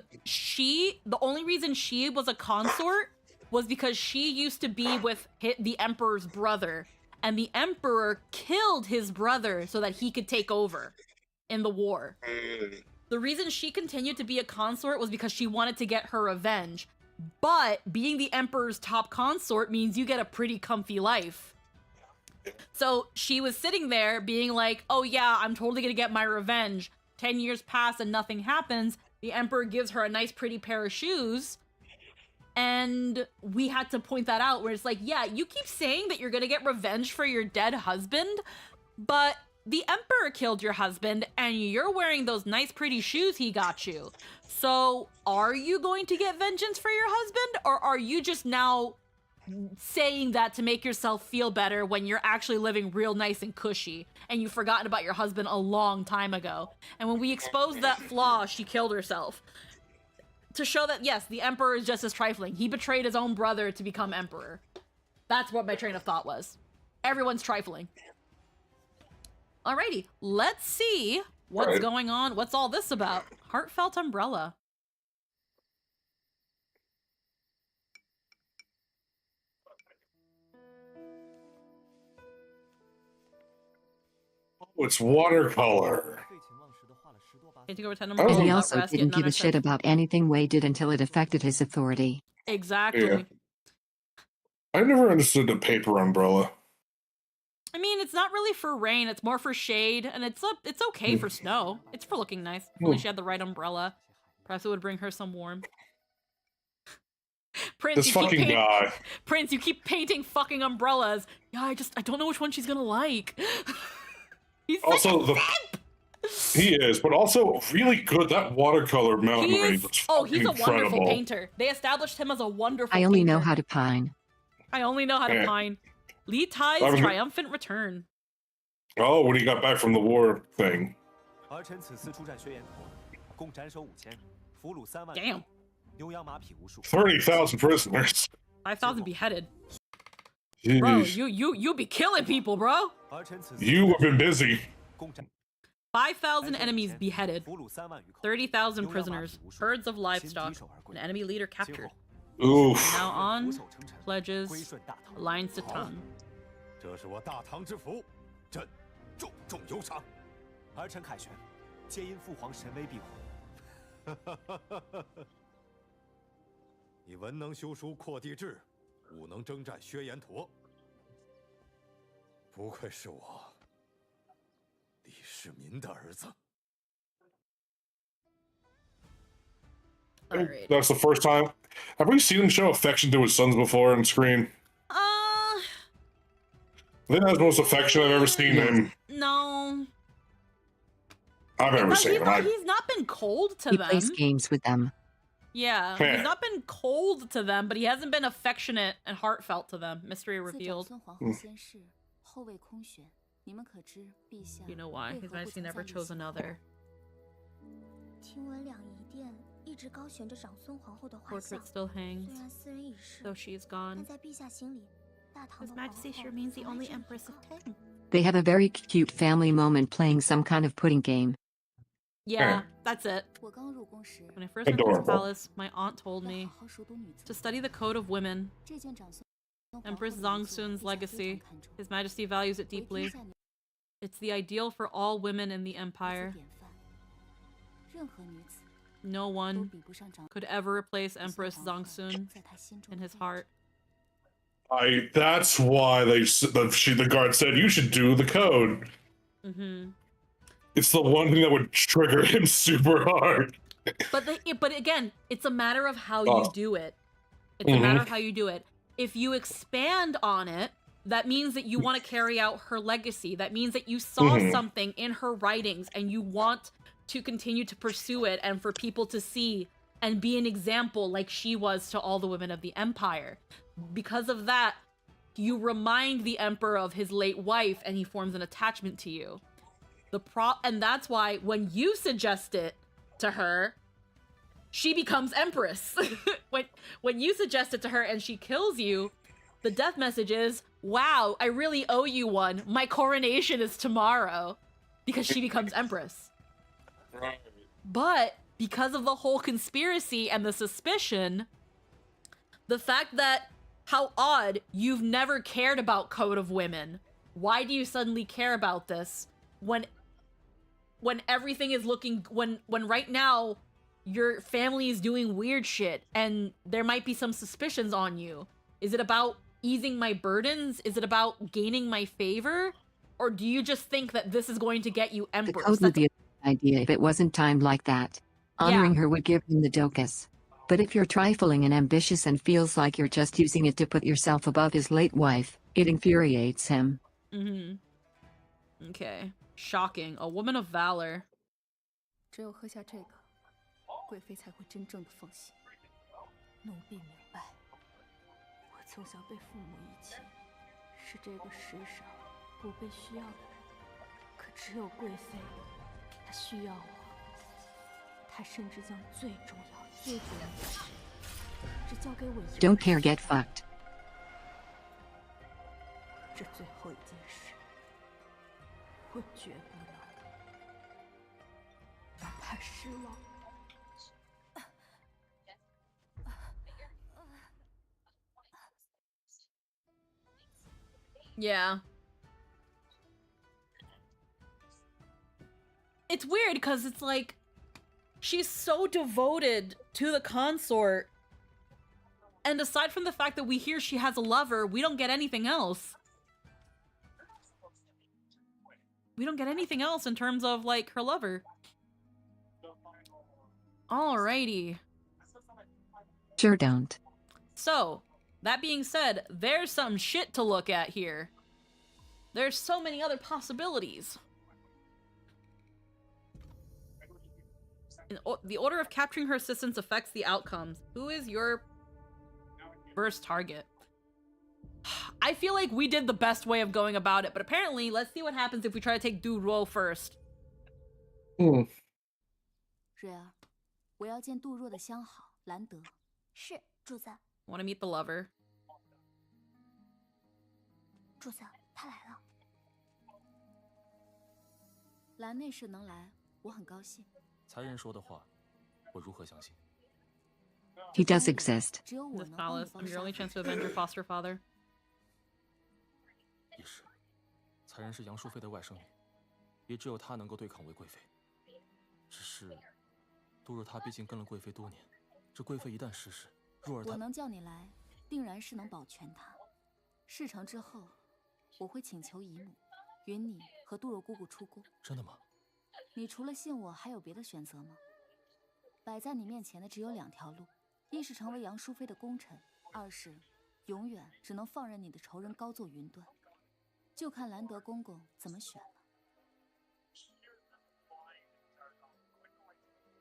only reason she was a consort was because she used to be with the Emperor's brother. And the Emperor killed his brother so that he could take over in the war. The reason she continued to be a consort was because she wanted to get her revenge. But being the Emperor's top consort means you get a pretty comfy life. So she was sitting there being like, oh yeah, I'm totally gonna get my revenge. 10 years pass and nothing happens. The Emperor gives her a nice pretty pair of shoes. And we had to point that out where it's like, yeah, you keep saying that you're gonna get revenge for your dead husband, but the Emperor killed your husband and you're wearing those nice pretty shoes he got you. So are you going to get vengeance for your husband, or are you just now saying that to make yourself feel better when you're actually living real nice and cushy and you've forgotten about your husband a long time ago? And when we exposed that flaw, she killed herself. To show that, yes, the Emperor is just as trifling. He betrayed his own brother to become Emperor. That's what my train of thought was. Everyone's trifling. Alrighty, let's see what's going on. What's all this about? Heartfelt umbrella. Oh, it's watercolor. And he also didn't give a shit about anything Wei did until it affected his authority. Exactly. Yeah. I never understood the paper umbrella. I mean, it's not really for rain, it's more for shade, and it's okay for snow. It's for looking nice. Only she had the right umbrella. Perhaps it would bring her some warmth. Prince, This fucking guy. Prince, you keep painting fucking umbrellas. Yeah, I don't know which one she's gonna like. He's Also, he is, but also really good. That watercolor mountain range was he's a incredible. wonderful painter. They established him as a wonderful I only painter. know how to pine. I only know how to Yeah. pine. Li Tai's I was- triumphant return. Oh, when he got back from the war thing. Damn. 30,000 prisoners. 5,000 beheaded. Jeez. Bro, you be killing people, bro. You have been busy. 5,000 enemies beheaded. 30,000 prisoners. Herds of livestock. An enemy leader captured. Oof. Now on. Pledges. Lines to tongue. 这是我大唐之福，朕重重有赏。儿臣凯旋，皆因父皇神威庇护。你文能修书扩地志，武能征战薛延陀，不愧是我李世民的儿子。 That's the first time. Have we seen him show affection to his sons before on screen? I think that's the most affection I've ever seen him. No. I've ever seen him. He's not been cold to He them. plays games with them. Yeah, Yeah. he's not been cold to them, but he hasn't been affectionate and heartfelt to them. Mystery revealed. You know why? His Majesty never chose another. Portrait still hangs, though she is gone. His Majesty she remains the only Empress of 10. They have a very cute family moment playing some kind of pudding game. Yeah, that's it. When I first entered this palace, my aunt told me to study the code of women. Empress Zongsun's legacy. His Majesty values it deeply. It's the ideal for all women in the empire. No one could ever replace Empress Zongsun in his heart. That's why the guard said you should do the code. Mm-hmm. It's the one thing that would trigger him super hard. But again, it's a matter of how you do it. It's a matter of how you do it. If you expand on it, that means that you want to carry out her legacy. That means that you saw something in her writings and you want to continue to pursue it and for people to see and be an example like she was to all the women of the Empire. Because of that, you remind the Emperor of his late wife and he forms an attachment to you. And that's why when you suggest it to her, she becomes Empress. when you suggest it to her and she kills you, the death message is, wow, I really owe you one. My coronation is tomorrow. Because she becomes Empress. Right. But because of the whole conspiracy and the suspicion, the fact that, how odd, you've never cared about Code of Women. Why do you suddenly care about this when everything is looking, when right now your family is doing weird shit and there might be some suspicions on you? Is it about easing my burdens? Is it about gaining my favor? Or do you just think that this is going to get you Empress? The code would be a good idea if it wasn't timed like that. Honoring her would give him the docus. But if you're trifling and ambitious and feels like you're just using it to put yourself above his late wife, it infuriates him. Okay. Shocking. A woman of valor. 只有喝下这个，贵妃才会真正的放心。奴婢明白，我从小被父母遗弃，是这个世上不被需要的人。可只有贵妃，她需要我。她甚至将最重要、最重要的事，只交给我一个人。 Don't care, get fucked. 这最后一件事，我绝不能让她失望。 Yeah. It's weird because it's like she's so devoted to the consort, and aside from the fact that we hear she has a lover, we don't get anything else. We don't get anything else in terms of like her lover. Alrighty. Sure don't. So, that being said, there's some shit to look at here. There's so many other possibilities. The order of capturing her assistants affects the outcomes. Who is your first target? I feel like we did the best way of going about it, but apparently, let's see what happens if we try to take Duruo first. 蕊儿，我要见杜若的相好兰德。是，主子。 Want to meet the lover. 主子，他来了。兰内侍能来，我很高兴。才人说的话，我如何相信？ He does exist. This palace, I'm your only chance to avenge your foster father. 也是，才人是杨淑妃的外甥女，也只有她能够对抗韦贵妃。只是，杜若她毕竟跟了贵妃多年，这贵妃一旦失势，若儿她……我能叫你来，定然是能保全她。事成之后，我会请求姨母，允你和杜若姑姑出宫。真的吗？ 你除了信我，还有别的选择吗？摆在你面前的只有两条路：一是成为杨淑妃的功臣，二是永远只能放任你的仇人高坐云端。就看兰德公公怎么选了。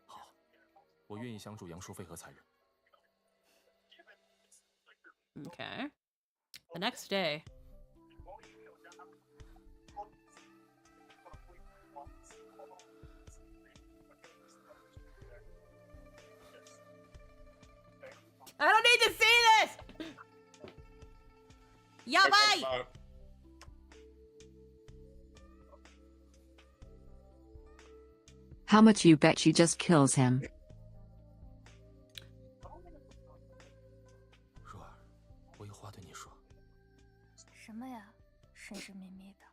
好，我愿意相助杨淑妃和才人。 Okay. The next day. I don't need to see this! Yeah, bye! How much you bet she just kills him? 若儿，我有话对你说。什么呀？神神秘秘的。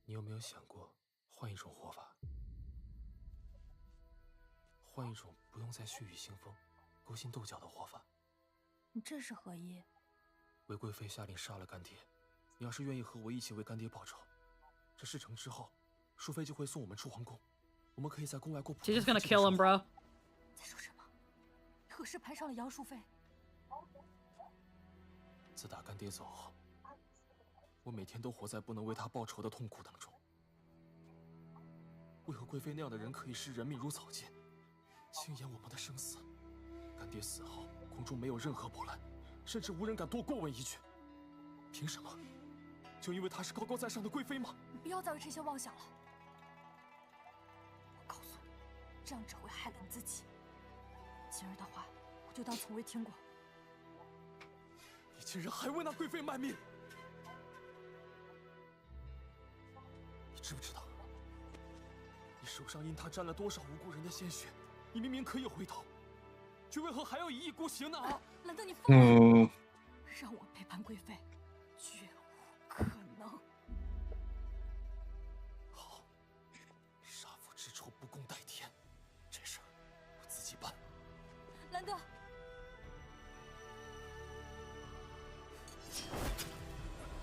你有没有想过换一种活法？换一种不用再血雨腥风、勾心斗角的活法？你这是何意？韦贵妃下令杀了干爹，你要是愿意和我一起为干爹报仇，这事成之后，淑妃就会送我们出皇宫，我们可以在宫外过普通。 She's just gonna kill him, bro. 在说什么？何时攀上了杨淑妃？自打干爹走后，我每天都活在不能为他报仇的痛苦当中。为何贵妃那样的人可以视人命如草芥，轻言我们的生死？干爹死后，宫中没有任何波澜，甚至无人敢多过问一句。凭什么？就因为她是高高在上的贵妃吗？你不要再有这些妄想了。我告诉你，这样只会害了你自己。今儿的话，我就当从未听过。你竟然还为那贵妃卖命！你知不知道，你手上因她沾了多少无辜人的鲜血？你明明可以回头，却为何还要一意孤行呢？难道你疯了？让我背叛贵妃，绝无可能。好，杀父之仇不共戴天，这事儿我自己办。兰德。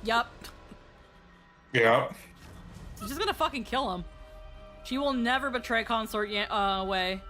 Yup. Yeah. She's just gonna fucking kill him. She will never betray consort Wei.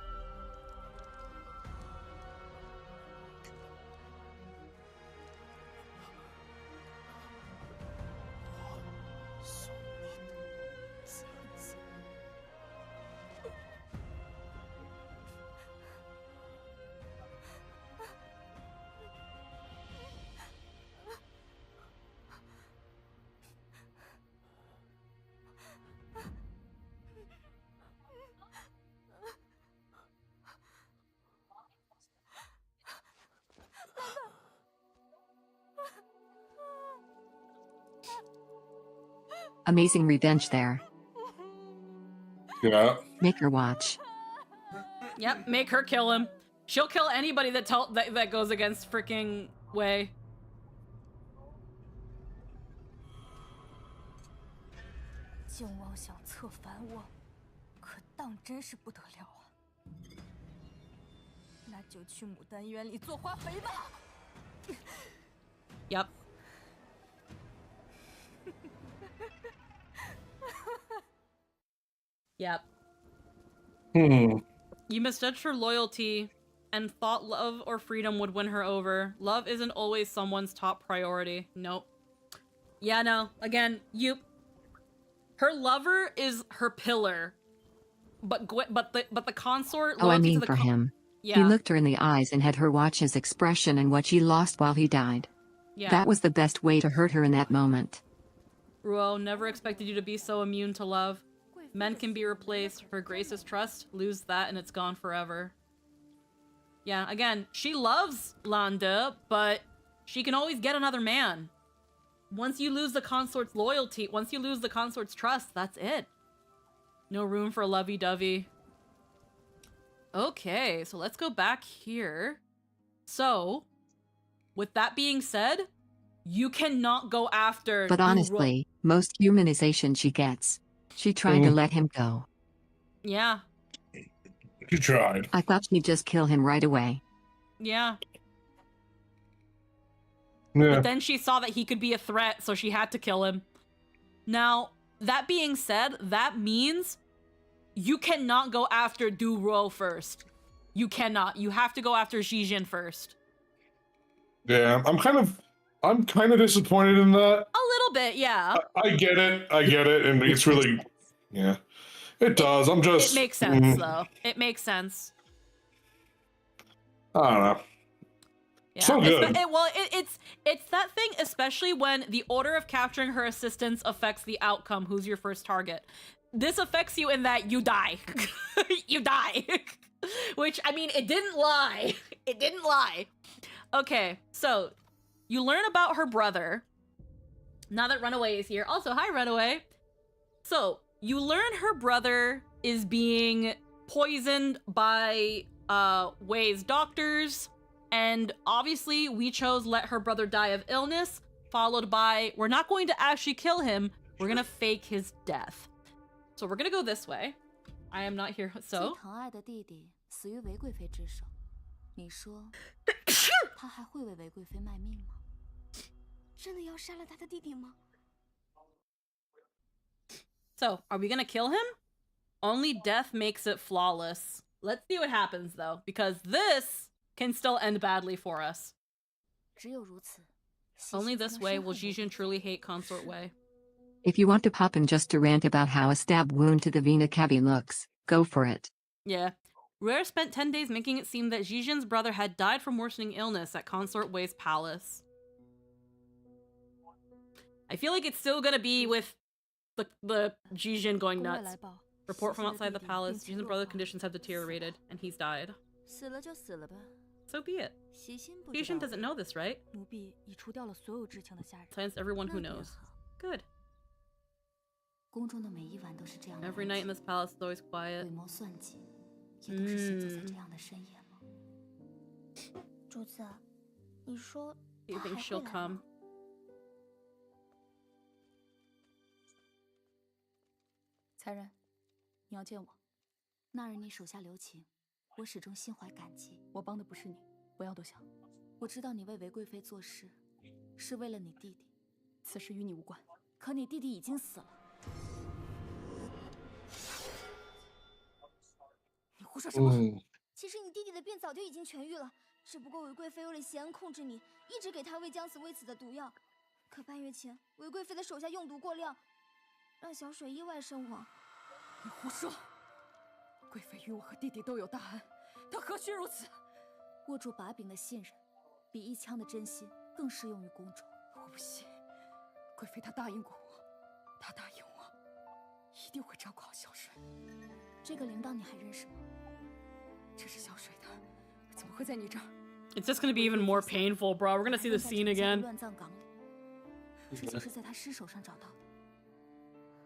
Amazing revenge there. Yeah. Make her watch. Yep, make her kill him. She'll kill anybody that goes against freaking Wei. 竟妄想策反我，可当真是不得了啊！那就去牡丹园里做花肥吧。Yep. Yep. You misjudged her loyalty and thought love or freedom would win her over. Love isn't always someone's top priority. Nope. Yeah, no. Again, her lover is her pillar. But the consort Oh, I loyalty mean to the for him. Yeah. He looked her in the eyes and had her watch his expression and what she lost while he died. Yeah. That was the best way to hurt her in that moment. Ruo, never expected you to be so immune to love. Men can be replaced. Her grace's trust, lose that and it's gone forever. Yeah, again, she loves Landa, but she can always get another man. Once you lose the consort's loyalty, once you lose the consort's trust, that's it. No room for lovey-dovey. Okay, so let's go back here. So, with that being said, you cannot go after... But honestly, most humanization she gets. She tried to let him go. Yeah. She tried. I thought she'd just kill him right away. Yeah. Yeah. But then she saw that he could be a threat, so she had to kill him. Now, that being said, that means you cannot go after Du Ruo first. You cannot. You have to go after Xijin first. Yeah, I'm kind of disappointed in that. A little bit, yeah. I get it, and it's really, yeah, it does. I'm just. It makes sense, though. It makes sense. I don't know. Yeah. So good. It's that thing, especially when the order of capturing her assistants affects the outcome. Who's your first target? This affects you in that you die. You die. Which, I mean, it didn't lie. It didn't lie. Okay, so you learn about her brother. Now that Runaway is here. Also, hi, Runaway. So, you learn her brother is being poisoned by Wei's doctors. And obviously, we chose let her brother die of illness, followed by, we're not going to actually kill him, we're gonna fake his death. So we're gonna go this way. I am not here, so... 疼爱的弟弟死于韦贵妃之手，你说他还会为韦贵妃卖命吗？真的要杀了他的弟弟吗？ So, are we gonna kill him? Only death makes it flawless. Let's see what happens, though, because this can still end badly for us. Only this way will Jijin truly hate Consort Wei. If you want to pop in just to rant about how a stab wound to the Vina Cavi looks, go for it. Yeah. Rare spent 10 days making it seem that Jijin's brother had died from worsening illness at Consort Wei's palace. I feel like it's still gonna be with the Jijin going nuts. Report from outside the palace. Jijin's brother's conditions have deteriorated, and he's died. So be it. Jijin doesn't know this, right? Science everyone who knows. Good. Every night in this palace is always quiet. Do you think she'll come? 才人，你要见我。那日你手下留情，我始终心怀感激。我帮的不是你，不要多想。我知道你为韦贵妃做事，是为了你弟弟。此事与你无关。可你弟弟已经死了。你胡说什么？其实你弟弟的病早就已经痊愈了，只不过韦贵妃为了贤恩控制你，一直给他喂将死未死的毒药。可半月前，韦贵妃的手下用毒过量。 让小水意外身亡。你胡说！贵妃与我和弟弟都有大恩，她何须如此？握住把柄的信任，比一枪的真心更适用于宫中。我不信，贵妃她答应过我，她答应我，一定会照顾好小水。这个铃铛你还认识吗？这是小水的，怎么会在你这儿 ？It's just gonna be even more painful, bro. We're gonna see the scene again. 乱葬岗里，这就是在他尸首上找到的。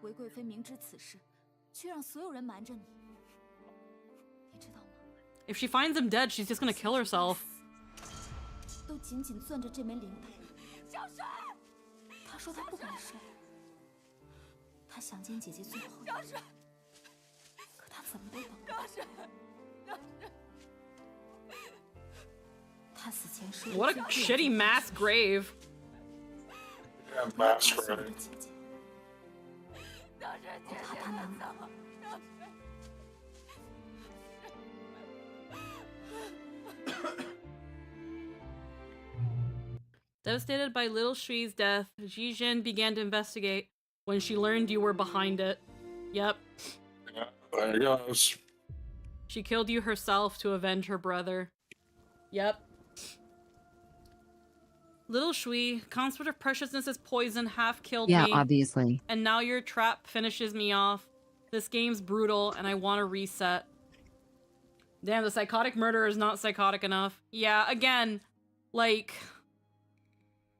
韦贵妃明知此事，却让所有人瞒着你，你知道吗 ？If she finds him dead, she's just gonna kill herself. 都紧紧攥着这枚铃铛。小水，他说他不敢睡，他想见姐姐最后一面。可他怎么都等不到。他死前说 ：“What a shitty mass grave." Yeah, mass grave. 我怕他难过。Devastated by Little Shui's death, Jijin began to investigate when she learned you were behind it. Yep. Yeah, there goes. She killed you herself to avenge her brother. Yep. Little Shui, consort of preciousness's poison half killed me. Yeah, obviously. And now your trap finishes me off. This game's brutal, and I want to reset. Damn, the psychotic murderer is not psychotic enough. Yeah, again, like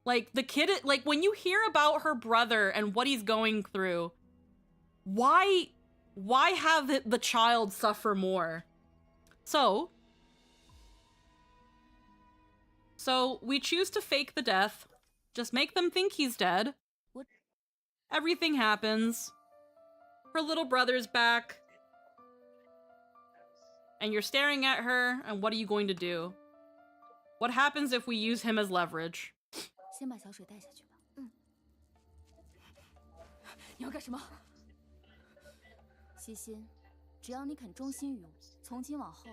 the kid, like, when you hear about her brother and what he's going through, why have the child suffer more? So we choose to fake the death. Just make them think he's dead. What? Everything happens. Her little brother's back. And you're staring at her, and what are you going to do? What happens if we use him as leverage? 先把小水带下去吧。你要干什么？西心，只要你肯忠心于我，从今往后，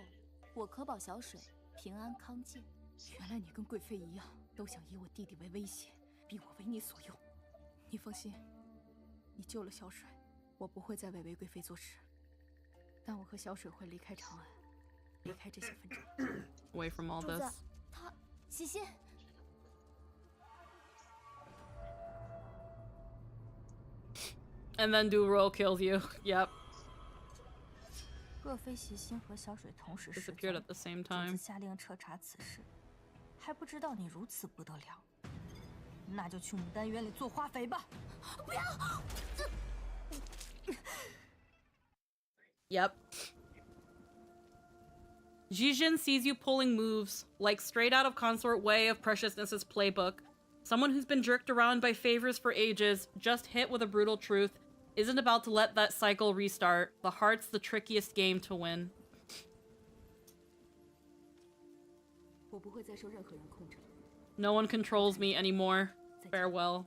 我可保小水平安康健。 原来你跟贵妃一样，都想以我弟弟为威胁，逼我为你所用。你放心，你救了小水，我不会再为韦贵妃做事。但我和小水会离开长安，离开这些纷争。Away from all this. 他，西心。 And then Duro kills you. Yep. 若非习心和小水同时 disappeared at the same time. 下令彻查此事，还不知道你如此不得了，那就去牡丹园里做花肥吧！不要！Yep. Jijin sees you pulling moves, like straight out of Consort Wei of Preciousness's playbook. Someone who's been jerked around by favors for ages, just hit with a brutal truth, isn't about to let that cycle restart. The heart's the trickiest game to win. 我不会再受任何人控制。 No one controls me anymore. Farewell.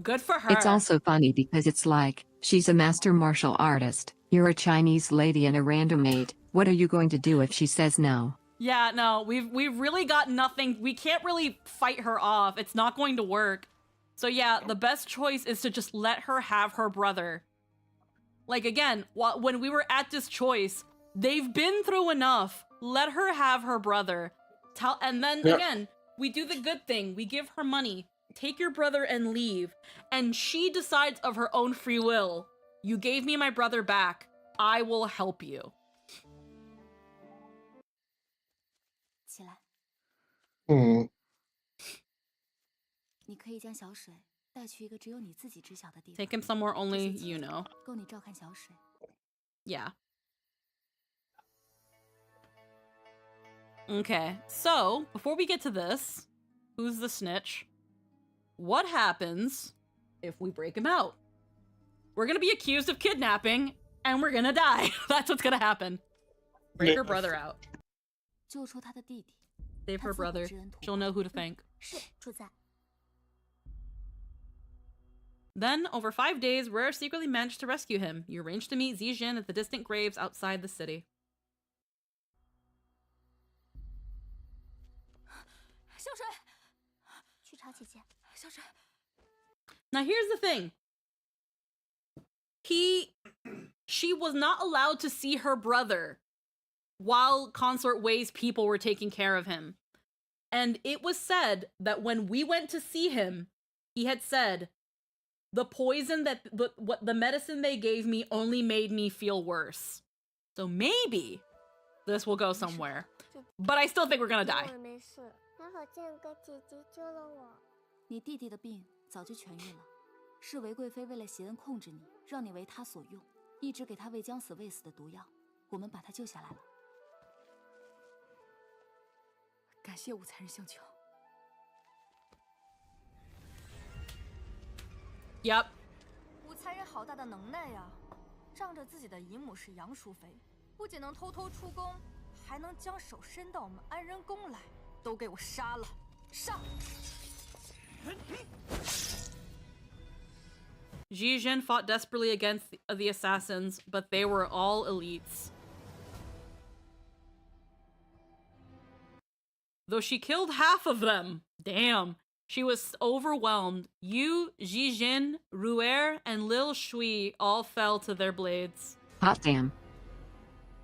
Good for her. It's also funny because it's like, she's a master martial artist, you're a Chinese lady and a random maid, what are you going to do if she says no? Yeah, no, we've really got nothing. We can't really fight her off. It's not going to work. So yeah, the best choice is to just let her have her brother. Like again, when we were at this choice, they've been through enough. Let her have her brother. And then again, we do the good thing. We give her money. Take your brother and leave. And she decides of her own free will. You gave me my brother back. I will help you. 起来。嗯。你可以将小水带去一个只有你自己知晓的地方。 Take him somewhere only you know. 够你照看小水。 Yeah. Okay, so before we get to this, who's the snitch? What happens if we break him out? We're gonna be accused of kidnapping, and we're gonna die. That's what's gonna happen. Break her brother out. 救出他的弟弟。 Save her brother. She'll know who to thank. 是，主宰。 Then, over 5 days, Rare secretly managed to rescue him. You arranged to meet Zijin at the distant graves outside the city. 小水，去找姐姐。小水。 Now here's the thing. She was not allowed to see her brother while Consort Wei's people were taking care of him. And it was said that when we went to see him, he had said, the poison the medicine they gave me only made me feel worse. So maybe this will go somewhere. But I still think we're gonna die. 你弟弟的病早就痊愈了，是韦贵妃为了邪恩控制你，让你为他所用，一直给他喂将死未死的毒药。我们把他救下来了。感谢武才人相救。 Yep. 武才人好大的能耐呀！仗着自己的姨母是杨淑妃，不仅能偷偷出宫，还能将手伸到我们安仁宫来，都给我杀了！上！ Zijin fought desperately against the assassins, but they were all elites. Though she killed half of them. Damn. She was overwhelmed. Yu, Zijin, Ruer, and Lil Shui all fell to their blades. Hot damn.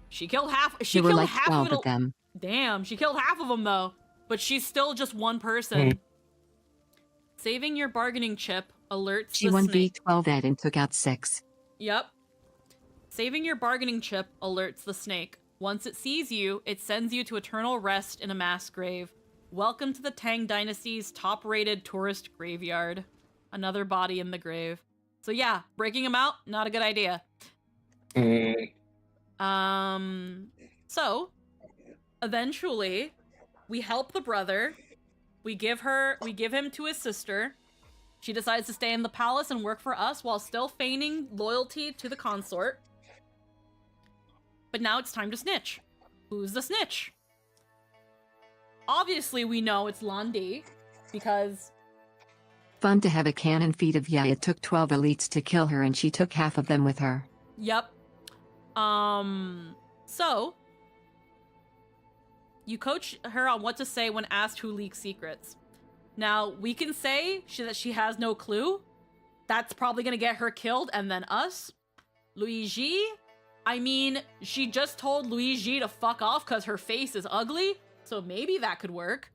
She killed half. She there were killed like half 12 of of them. Damn, she killed half of them though. But she's still just one person. Saving your bargaining chip alerts She the won snake. B12 Ed and took out 6. Yep. Saving your bargaining chip alerts the snake. Once it sees you, it sends you to eternal rest in a mass grave. Welcome to the Tang Dynasty's top-rated tourist graveyard. Another body in the grave. So yeah, breaking him out, not a good idea. So, eventually, we help the brother. We give him to his sister. She decides to stay in the palace and work for us while still feigning loyalty to the consort. But now it's time to snitch. Who's the snitch? Obviously, we know it's Landi, because... Fun to have a cannon feat of yeah, it took 12 elites to kill her and she took half of them with her. Yep. So... You coach her on what to say when asked who leaks secrets. Now, we can say that she has no clue. That's probably gonna get her killed, and then us. Luigi? I mean, she just told Luigi to fuck off because her face is ugly, so maybe that could work.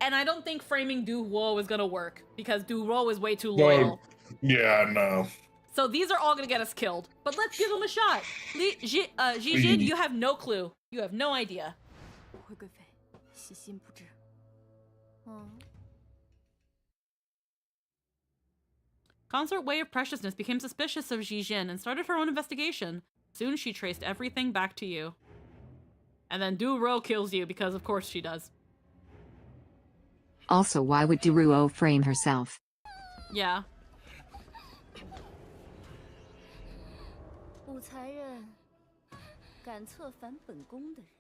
And I don't think framing Du Ruo is gonna work, because Du Ruo is way too loyal. Yeah, no. So these are all gonna get us killed. But let's give them a shot. Zijin, you have no clue. You have no idea. 惠贵妃，细心不知。Consort Way of Preciousness became suspicious of Zijin and started her own investigation. Soon she traced everything back to you. And then Du Ruo kills you, because of course she does. Also, why would Duruo frame herself? Yeah. 武才人，敢策反本宫的人，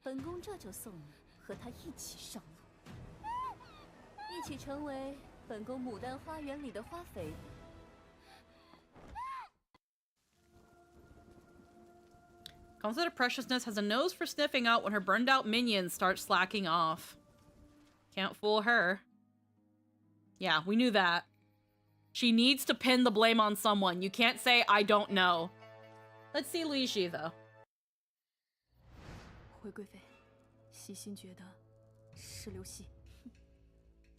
本宫这就送你和他一起上路，一起成为本宫牡丹花园里的花肥。Consort of Preciousness has a nose for sniffing out when her burned out minions start slacking off. Can't fool her. Yeah, we knew that. She needs to pin the blame on someone. You can't say, I don't know. Let's see Luigi, though. 回贵妃，喜心觉得是流戏。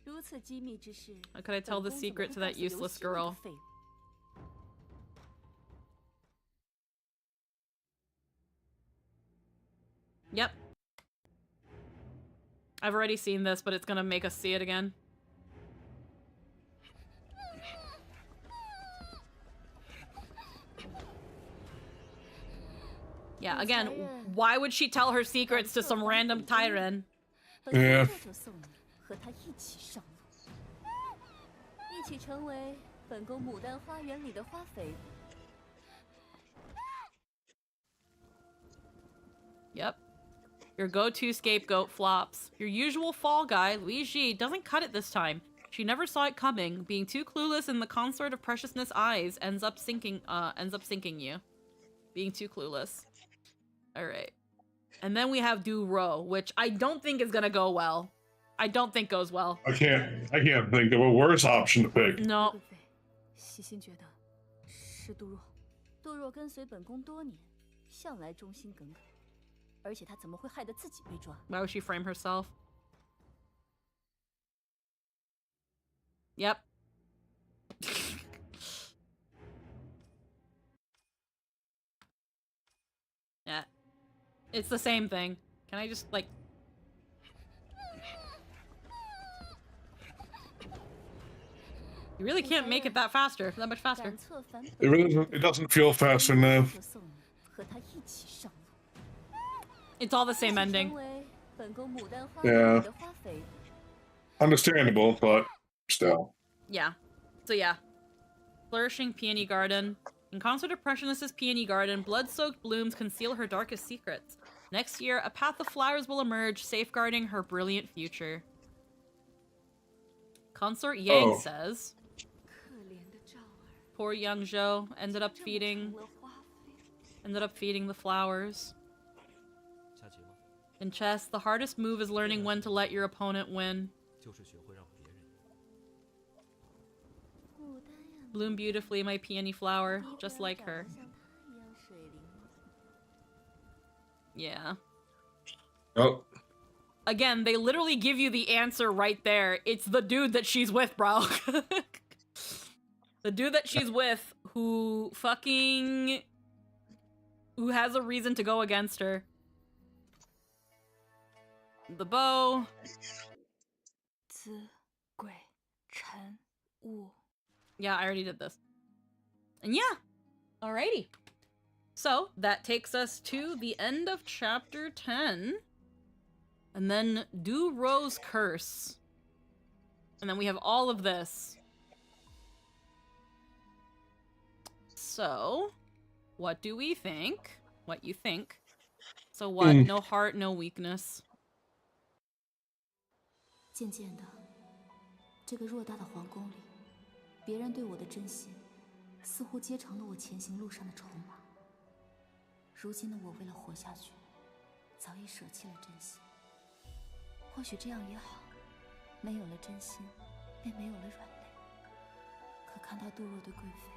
如此机密之事， How could I tell the secret to that useless girl? Yep. I've already seen this, but it's gonna make us see it again. Yeah, again, why would she tell her secrets to some random tyrant? Yeah. 和他一起上路，一起成为本宫牡丹花园里的花肥。 Yep. Your go-to scapegoat flops. Your usual fall guy, Luigi, doesn't cut it this time. She never saw it coming. Being too clueless in the Consort of Preciousness eyes ends up sinking you. Being too clueless. Alright. And then we have Duro, which I don't think is gonna go well. I don't think goes well. I can't think of a worse option to pick. No. 喜心觉得是杜若。杜若跟随本宫多年，向来忠心耿耿，而且她怎么会害得自己被抓？ Why would she frame herself? Yep. Yeah. It's the same thing. Can I just, like... You really can't make it that much faster. It doesn't feel faster now. It's all the same ending. Yeah. Understandable, but still. Yeah. So yeah. Flourishing peony garden. In Consort of Preciousness's peony garden, blood-soaked blooms conceal her darkest secrets. Next year, a path of flowers will emerge, safeguarding her brilliant future. Consort Yang says... Poor young Zhou ended up feeding the flowers. In chess, the hardest move is learning when to let your opponent win. Bloom beautifully, my peony flower, just like her. Yeah. Oh. Again, they literally give you the answer right there. It's the dude that she's with, bro. The dude that she's with who has a reason to go against her. The bow. Yeah, I already did this. And yeah. Alrighty. So, that takes us to the end of chapter 10. And then Do Rose Curse. And then we have all of this. So, what do we think? What you think? So what? No heart, no weakness. 渐渐的，这个偌大的皇宫里，别人对我的真心，似乎结成了我前行路上的筹码。如今的我，为了活下去，早已舍弃了真心。或许这样也好，没有了真心，便没有了软肋。可看到杜若对贵妃，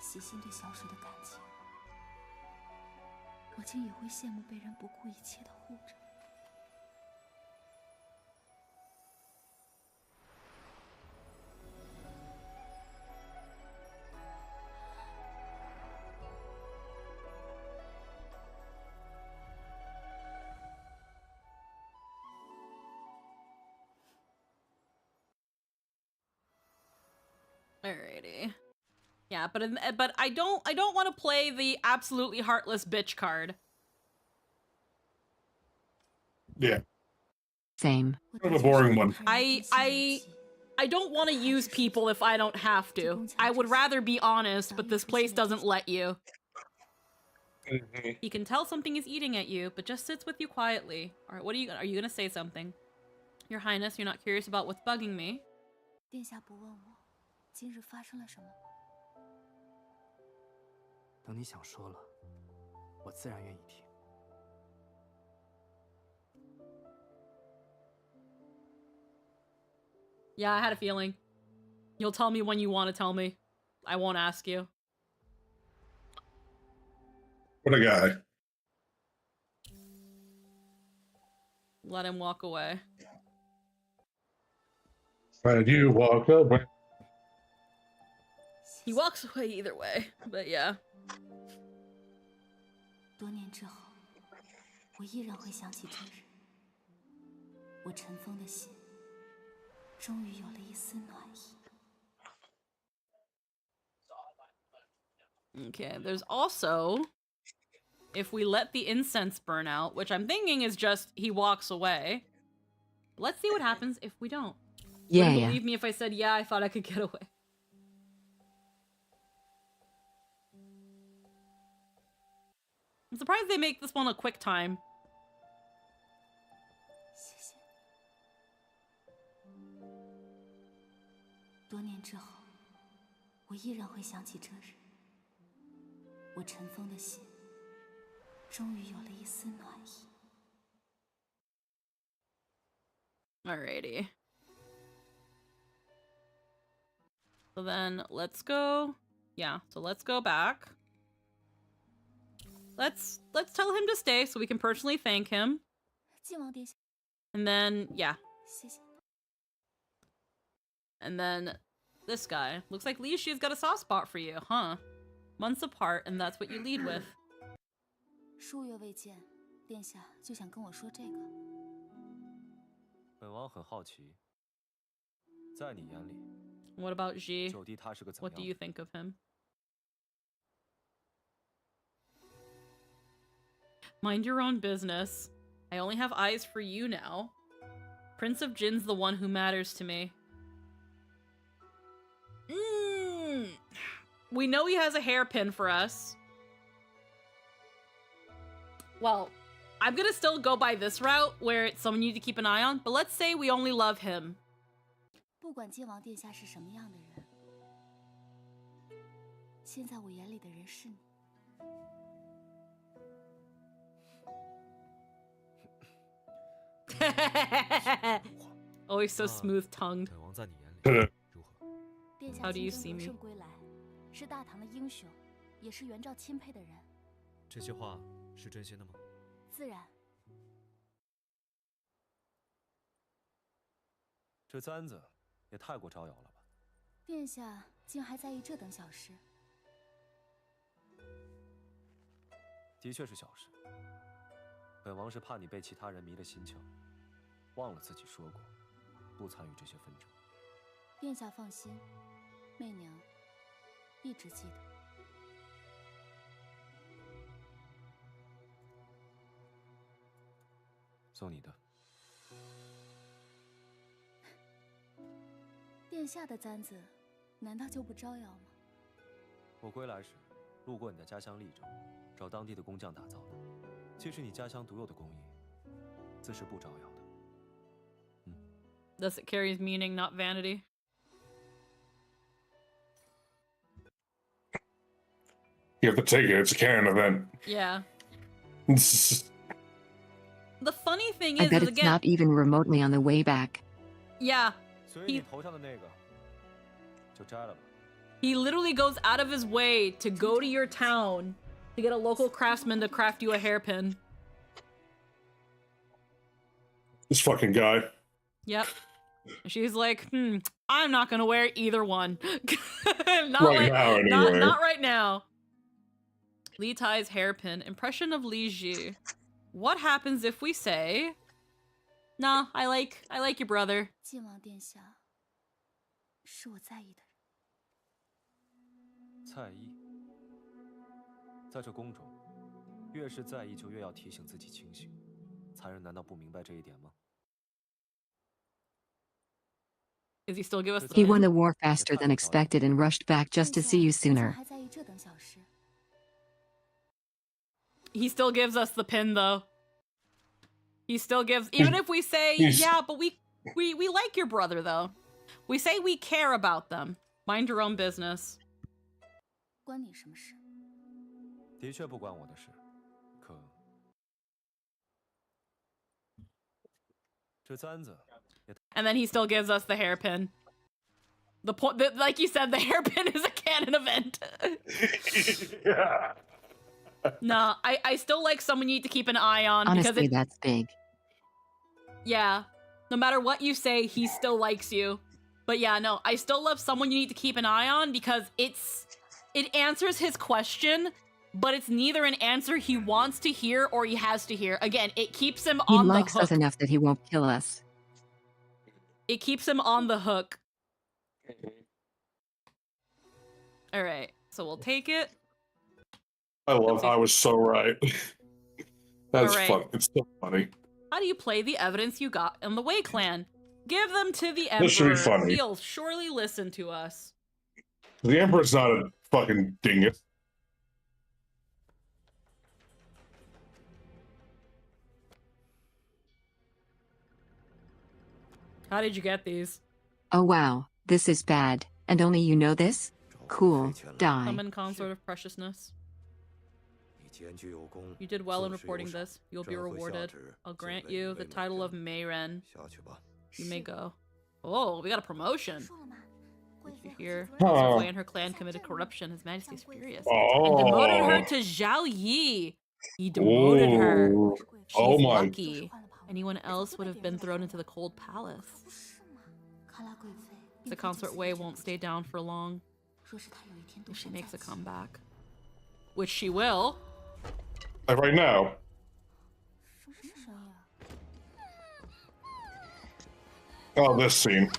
喜心对小水的感情，我竟也会羡慕被人不顾一切的护着。 Alrighty. Yeah, but I don't want to play the absolutely heartless bitch card. Yeah. Same. Kind of a boring one. I don't want to use people if I don't have to. I would rather be honest, but this place doesn't let you. He can tell something is eating at you, but just sits with you quietly. Alright, what are you gonna say something? Your Highness, you're not curious about what's bugging me. 殿下不问我，今日发生了什么？等你想说了，我我自然愿意听。Yeah, I had a feeling. You'll tell me when you want to tell me. I won't ask you. What a guy. Let him walk away. And you walk away. He walks away either way, but yeah. 多年之后，我依然会想起这日。我尘封的心，终于有了一丝暖意。 Okay, there's also, if we let the incense burn out, which I'm thinking is just he walks away. Let's see what happens if we don't. Yeah, Wouldn't yeah. believe me if I said, yeah, I thought I could get away. I'm surprised they make this one a quick time. 谢谢。多年之后，我依然会想起这日。我尘封的心，终于有了一丝暖意。 Alrighty. So then let's go. Yeah, so let's go back. Let's tell him to stay so we can personally thank him. 晋王殿下。 And then yeah. 谢谢。 And then this guy. Looks like Li Shi's got a soft spot for you, huh? Months apart, and that's what you lead with. 数月未见，殿下就想跟我说这个。本王很好奇，在你眼里 What about Ji? 九弟他是个怎么 What 样 do you think of him? Mind your own business. I only have eyes for you now. Prince of Jin's the one who matters to me. We know he has a hairpin for us. Well, I'm gonna still go by this route where it's someone you need to keep an eye on, but let's say we only love him. 不管晋王殿下是什么样的人，现在我眼里的人是你。 Always so smooth-tongued. 本王在你眼里如何？殿下 How do you 亲 see 身得 me? 胜归来，是大唐的英雄，也是元昭钦佩的人。这些话是真心的吗？自然。这簪子也太过招摇了吧？殿下竟还在意这等小事？的确是小事。本王是怕你被其他人迷了心窍，忘了自己说过，不参与这些纷争。殿下放心，媚娘一直记得。送你的。殿下的簪子，难道就不招摇吗？我归来时，路过你的家乡利州，找当地的工匠打造的，既是你家乡独有的工艺，自是不招摇的。Thus it carries meaning, not vanity. You have to take it. It's a canon event. Yeah. The funny thing I is, bet is it's again, not even remotely on the way back. yeah, 所以你头上的那个就摘了吧。 he literally goes out of his way to go to your town to get a local craftsman to craft you a hairpin. This fucking guy. Yep. She's like, I'm not gonna wear either one. Not Right now, anyway. Not right now. Li Tai's hairpin. Impression of Li Ji. What happens if we say, nah, I like your brother. 晋王殿下是我在意的人。在意，在这宫中，越是在意，就越要提醒自己清醒。残人难道不明白这一点吗？ Does he still give us the He pin? won the war faster than expected and rushed back just to see you 竟 sooner. 还在意这等小事？ He still gives us the pin though. He still gives, even if we say, yeah, but we like your brother though. We say we care about them. Mind your own business. 关你什么事？的确不关我的事。And then he still gives us the hairpin. The point, like you said, the hairpin is a canon event. Yeah. No, I still like someone you need to keep an eye on. Honestly, because that's big. Yeah. No matter what you say, he still likes you. But yeah, no, I still love someone you need to keep an eye on because it answers his question, but it's neither an answer he wants to hear or he has to hear. Again, it keeps him He on the likes hook. us enough that he won't kill us. It keeps him on the hook. All right, so we'll take it. I love how I was so right. That's All right. fun. It's so funny. How do you play the evidence you got in the Wei clan? Give them to the This should be Emperor. funny. He'll surely listen to us. The Emperor's not a fucking dingus. How did you get these? Oh wow, this is bad. And only you know this? Cool, die. Summon Consort of Preciousness. You did well in reporting this. You'll be rewarded. I'll grant you the title of Mayren. You may go. Oh, we got a promotion. Did you hear? Wei and her clan committed corruption. His Majesty is furious. And demoted her to Zhao Yi. He demoted her. She's lucky. Anyone else would have been thrown into the cold palace. The consort Wei won't stay down for long. If she makes a comeback. Which she will. Like right now. Oh, this scene.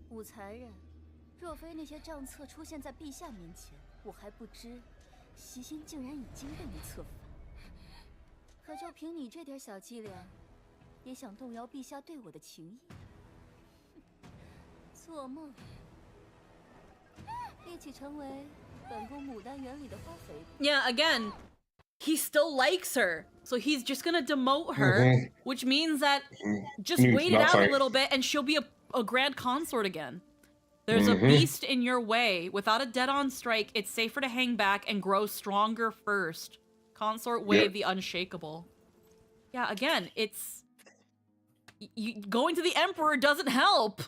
武才人，若非那些账册出现在陛下面前，我还不知席心竟然已经被你策反。可就凭你这点小伎俩，也想动摇陛下对我的情谊？做梦！一起成为本宫牡丹园里的花肥。Yeah, again, he still likes her, so he's just gonna demote her, which means that just wait it out a little bit and she'll be a grand consort again. There's a beast in your way. Without a dead-on strike, it's safer to hang back and grow stronger first. Consort Wei the Unshakable. Yeah, again, it's... going to the Emperor doesn't help.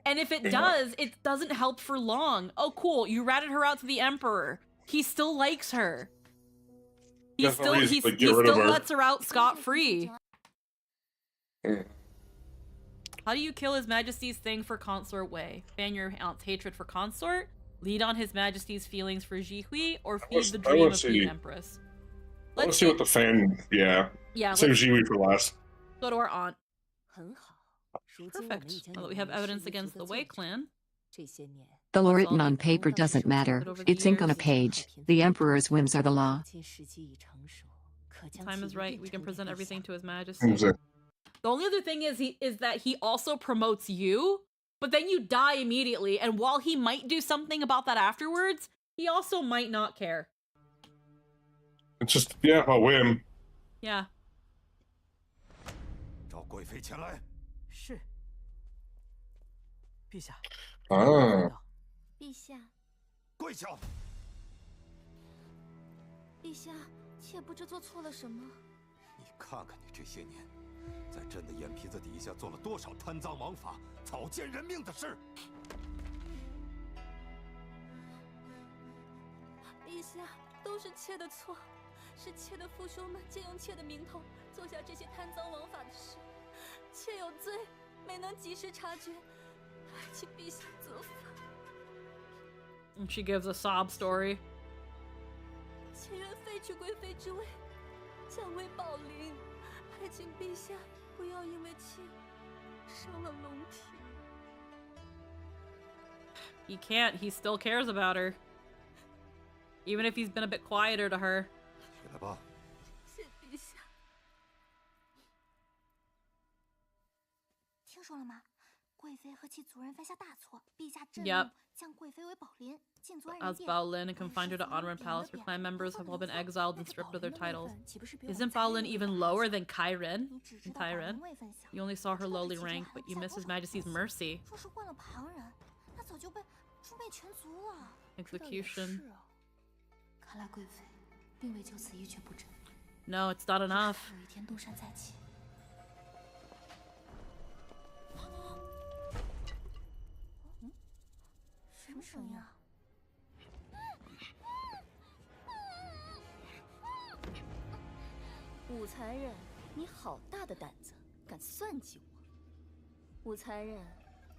And if it does, it doesn't help for long. Oh, cool, you ratted her out to the Emperor. He still likes her. He still lets her out scot-free. How do you kill His Majesty's thing for Consort Wei? Fan your aunt's hatred for Consort? Lead on His Majesty's feelings for Jihui? Or feed the dream of being Empress? Let's see what the fan... Yeah. Save Jihui for last. Go to our aunt. Perfect. Now that we have evidence against the Wei clan. The law written on paper doesn't matter. It's ink on a page. The Emperor's whims are the law. The time is right. We can present everything to His Majesty. The only other thing is that he also promotes you, but then you die immediately, and while he might do something about that afterwards, he also might not care. It's just, yeah, a whim. Yeah. 召贵妃前来。是。陛下。陛下。跪下。陛下，妾不知做错了什么。你看看你这些年。 在朕的眼皮子底下做了多少贪赃枉法、草菅人命的事？陛下，都是妾的错，是妾的父兄们借用妾的名头做下这些贪赃枉法的事，妾有罪，没能及时察觉，请陛下责罚。She gives a sob story. 妾愿废去贵妃之位，降为宝林。 还请陛下不要因为妾伤了龙体。He can't. He still cares about her, even if he's been a bit quieter to her. 起来吧。谢陛下。听说了吗？贵妃和其族人犯下大错，陛下震怒，降贵妃为宝林。 As Baolin and confined her to Honorland Palace, her clan members have all been exiled and stripped of their titles. Isn't Baolin even lower than Kairen? And Tyren? You only saw her lowly rank, but you miss His Majesty's mercy. Execution.并未就此一蹶不振。No, it's not enough. 神呀！武才人，你好大的胆子，敢算计我！武才人，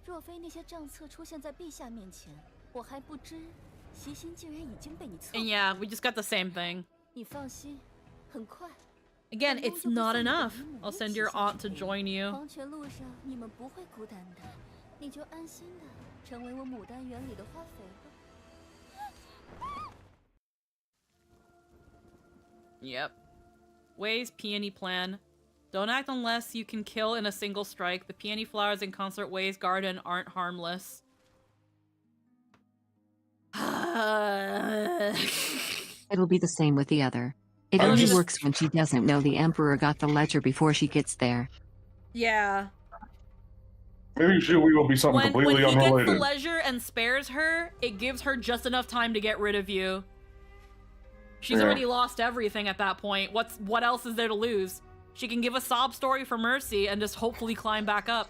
若非那些账册出现在陛下面前，我还不知袭心竟然已经被你策划。And yeah, we just got the same thing. 你放心，很快。 Again, it's not enough. I'll send your aunt to join you. 黄泉路上你们不会孤单的，你就安心的成为我牡丹园里的花肥吧。 Yep. Wei's peony plan. Don't act unless you can kill in a single strike. The peony flowers in Consort Wei's garden aren't harmless. It'll be the same with the other. It only works when she doesn't know the Emperor got the ledger before she gets there. Yeah. Maybe we will be something completely when he unrelated. gets the ledger and spares her, it gives her just enough time to get rid of you. She's already lost everything at that point. What else is there to lose? She can give a sob story for mercy and just hopefully climb back up.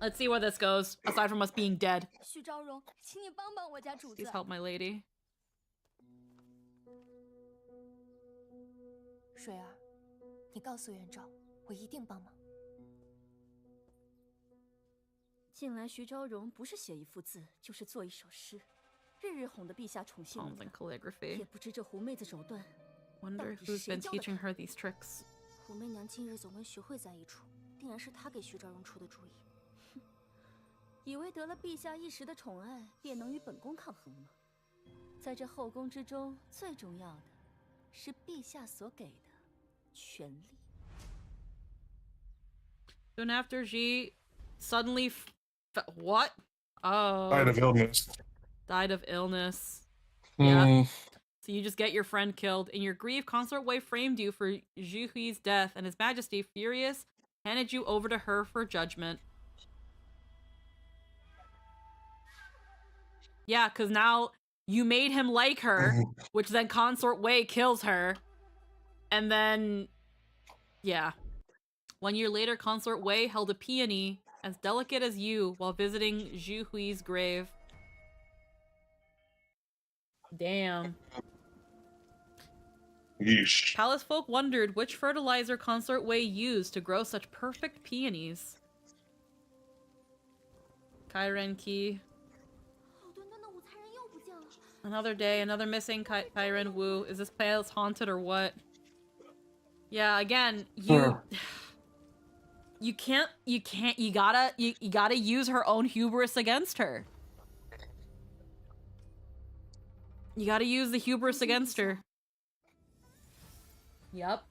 Let's see where this goes, aside from us being dead. 徐昭荣，请你帮帮我家主子。 Please help my lady. 水儿，你告诉元昭，我一定帮忙。近来徐昭荣不是写一幅字，就是做一首诗，日日哄得陛下宠幸。 Sounds like calligraphy. 也不知这狐妹子手段。 Wonder who's been teaching her these tricks. 狐妹娘近日总跟学会在一处，定然是她给徐昭荣出的主意。哼，以为得了陛下一时的宠爱，便能与本宫抗衡吗？在这后宫之中，最重要的是陛下所给的权力。 Soon after, Ji suddenly what? Oh. Died of illness. Died of illness. Hmm. Yeah. So you just get your friend killed. In your grief, Consort Wei framed you for Zhu Hui's death, and His Majesty, furious, handed you over to her for judgment. Yeah, because now you made him like her, which then Consort Wei kills her. And then, yeah. 1 year later, Consort Wei held a peony as delicate as you while visiting Zhu Hui's grave. Damn. Yeesh. Palace folk wondered which fertilizer Consort Wei used to grow such perfect peonies. Kairen Key. Another day, another missing Kairen Wu. Is this palace haunted or what? Yeah, again, you gotta use her own hubris against her. You gotta use the hubris against her. Yep.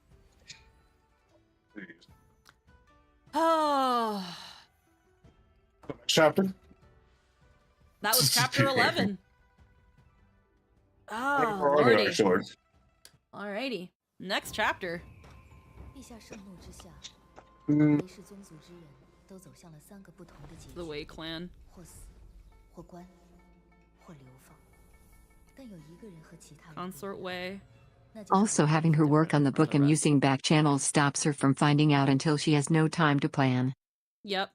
Oh. Chapter? That was chapter 11. Oh, Lordy. Alrighty. Next chapter. 陛下盛怒之下， Mm. 韦氏宗族之人都走向了3个不同的结局。 The Wei clan. 或死，或关，或流放。但有一个人和其他人 Consort Wei. Also, having her work on the book and using back channels stops her from finding out until she has no time to plan. Yep.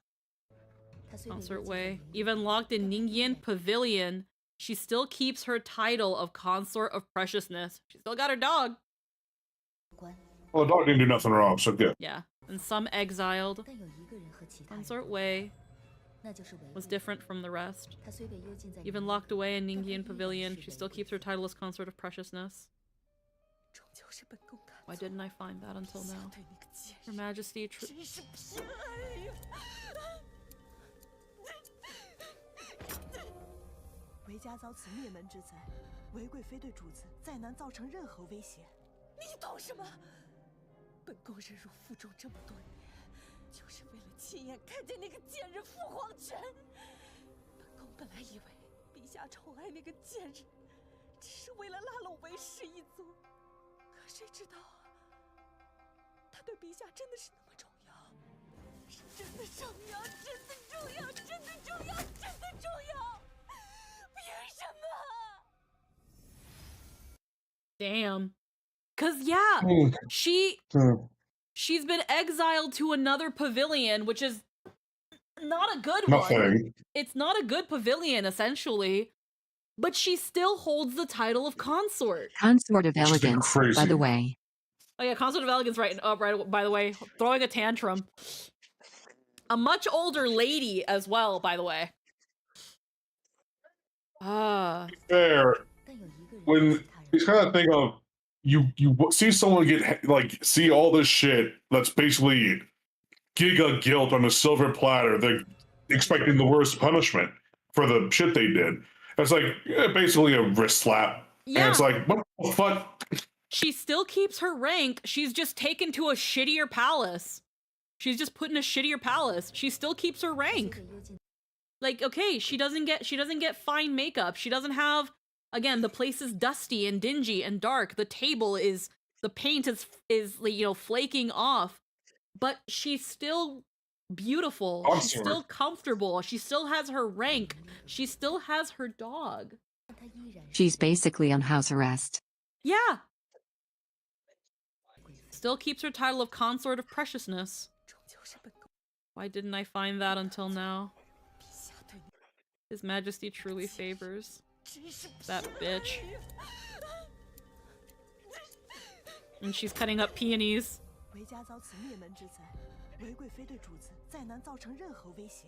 Consort Wei. Even locked in Ningyan Pavilion, she still keeps her title of Consort of Preciousness. She still got her dog. Well, the dog didn't do nothing wrong, so good. Yeah. And some exiled. Consort Wei was different from the rest. Even locked away in Ningyan Pavilion, she still keeps her title as Consort of Preciousness. Why didn't I find that until now? Her Majesty... 韦家遭此灭门之灾，韦贵妃对主子再难造成任何威胁。你懂什么？本宫忍辱负重这么多年，就是为了亲眼看见那个贱人父皇权。本宫本来以为陛下宠爱那个贱人，只是为了拉拢韦氏一族，可谁知道啊，他对陛下真的是那么重要，是真的重要，真的重要，真的重要，真的重要。凭什么？ Damn. 'Cause yeah, she's been exiled to another pavilion, which is not a good one. It's not a good pavilion, essentially. but she still holds the title of consort. Consort of elegance, by the way. Oh yeah, consort of elegance, right? Right. By the way, throwing a tantrum. A much older lady as well, by the way. Fair. When you kind of think of you see someone get like see all this shit that's basically giga guilt on a silver platter, they're expecting the worst punishment for the shit they did. It's like basically a wrist slap. Yeah. And it's like, what the fuck? She still keeps her rank. She's just taken to a shittier palace. She's just put in a shittier palace. She still keeps her rank. Like, okay, she doesn't get fine makeup. She doesn't have, again, the place is dusty and dingy and dark. The paint is you know, flaking off. But she's still beautiful. Awesome. She's still comfortable. She still has her rank. She still has her dog. She's basically on house arrest. Yeah. Still keeps her title of consort of preciousness. Why didn't I find that until now? His Majesty truly favors that bitch. And she's cutting up peonies. 韦家遭此灭门之灾，韦贵妃对主子再难造成任何威胁。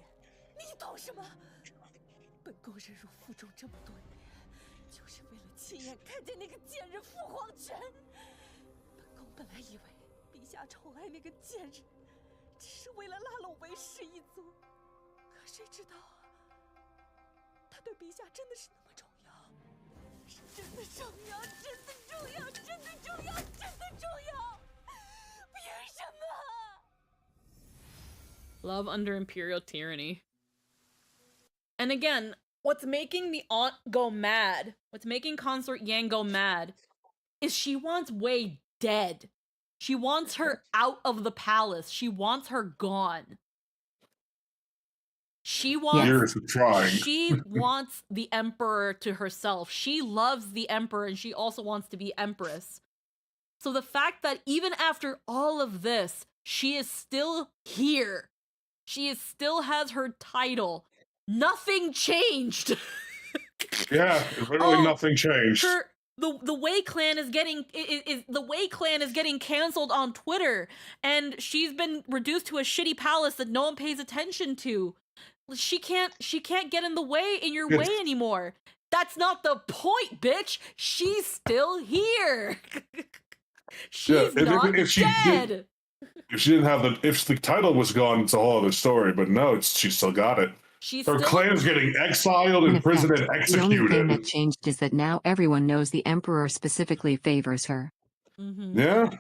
你懂什么？本宫忍辱负重这么多年，就是为了亲眼看见那个贱人父皇权。本宫本来以为陛下宠爱那个贱人，只是为了拉拢韦氏一族，可谁知道啊，他对陛下真的是那么重要，是真的重要，真的重要，真的重要，真的重要。 Love under imperial tyranny. And again, what's making the aunt go mad, what's making Consort Yang go mad, is she wants Wei dead. She wants her out of the palace. She wants her gone. She wants the emperor to herself. She loves the emperor and she also wants to be empress. So the fact that even after all of this, she is still here. She still has her title. Nothing changed. Yeah, literally nothing changed. The Wei clan is getting the Wei clan is getting canceled on Twitter, and she's been reduced to a shitty palace that no one pays attention to. She can't get in the way in your way anymore. That's not the point, bitch. She's still here. She's not dead. If she didn't have if the title was gone, it's a whole other story. But no, she still got it. Her clan's getting exiled, imprisoned, and executed. The only thing that changed is that now everyone knows the emperor specifically favors her. Mm-hmm. Yeah,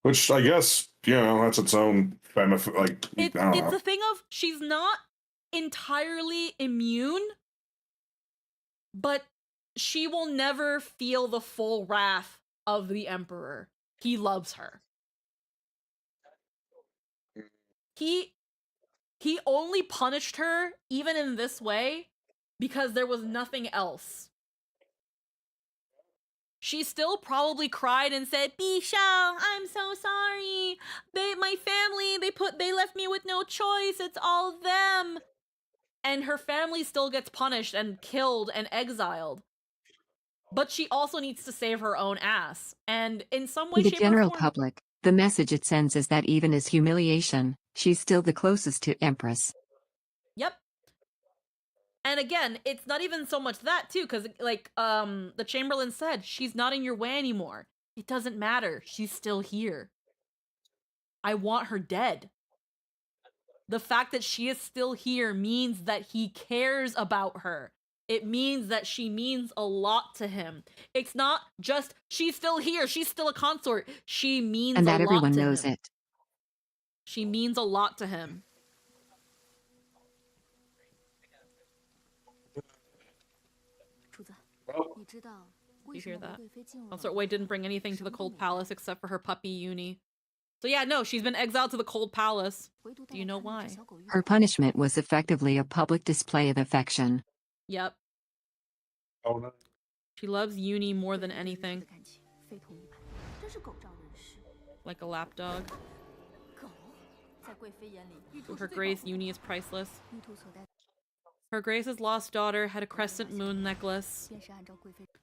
which I guess that's its own benefit. Like it's the thing of she's not entirely immune, but she will never feel the full wrath of the emperor. He loves her. He only punished her, even in this way, because there was nothing else. She still probably cried and said, "Bisha, I'm so sorry. My family, they left me with no choice. It's all them." And her family still gets punished and killed and exiled. But she also needs to save her own ass. And in some way, To the shape, general or form, public, the message it sends is that even as humiliation, she's still the closest to Empress. Yep. And again, it's not even so much that too, because the Chamberlain said, she's not in your way anymore. It doesn't matter. She's still here. I want her dead. The fact that she is still here means that he cares about her. It means that she means a lot to him. It's not just, she's still here, she's still a consort. She means a lot to him. And that everyone knows it. She means a lot to him. You hear that? Consort Wei didn't bring anything to the Cold Palace except for her puppy Uni. So yeah, no, she's been exiled to the Cold Palace. Do you know why? Her punishment was effectively a public display of affection. Yep. Oh no. She loves Uni more than anything. Like a lapdog. To her grace, Uni is priceless. Her Grace's lost daughter had a crescent moon necklace.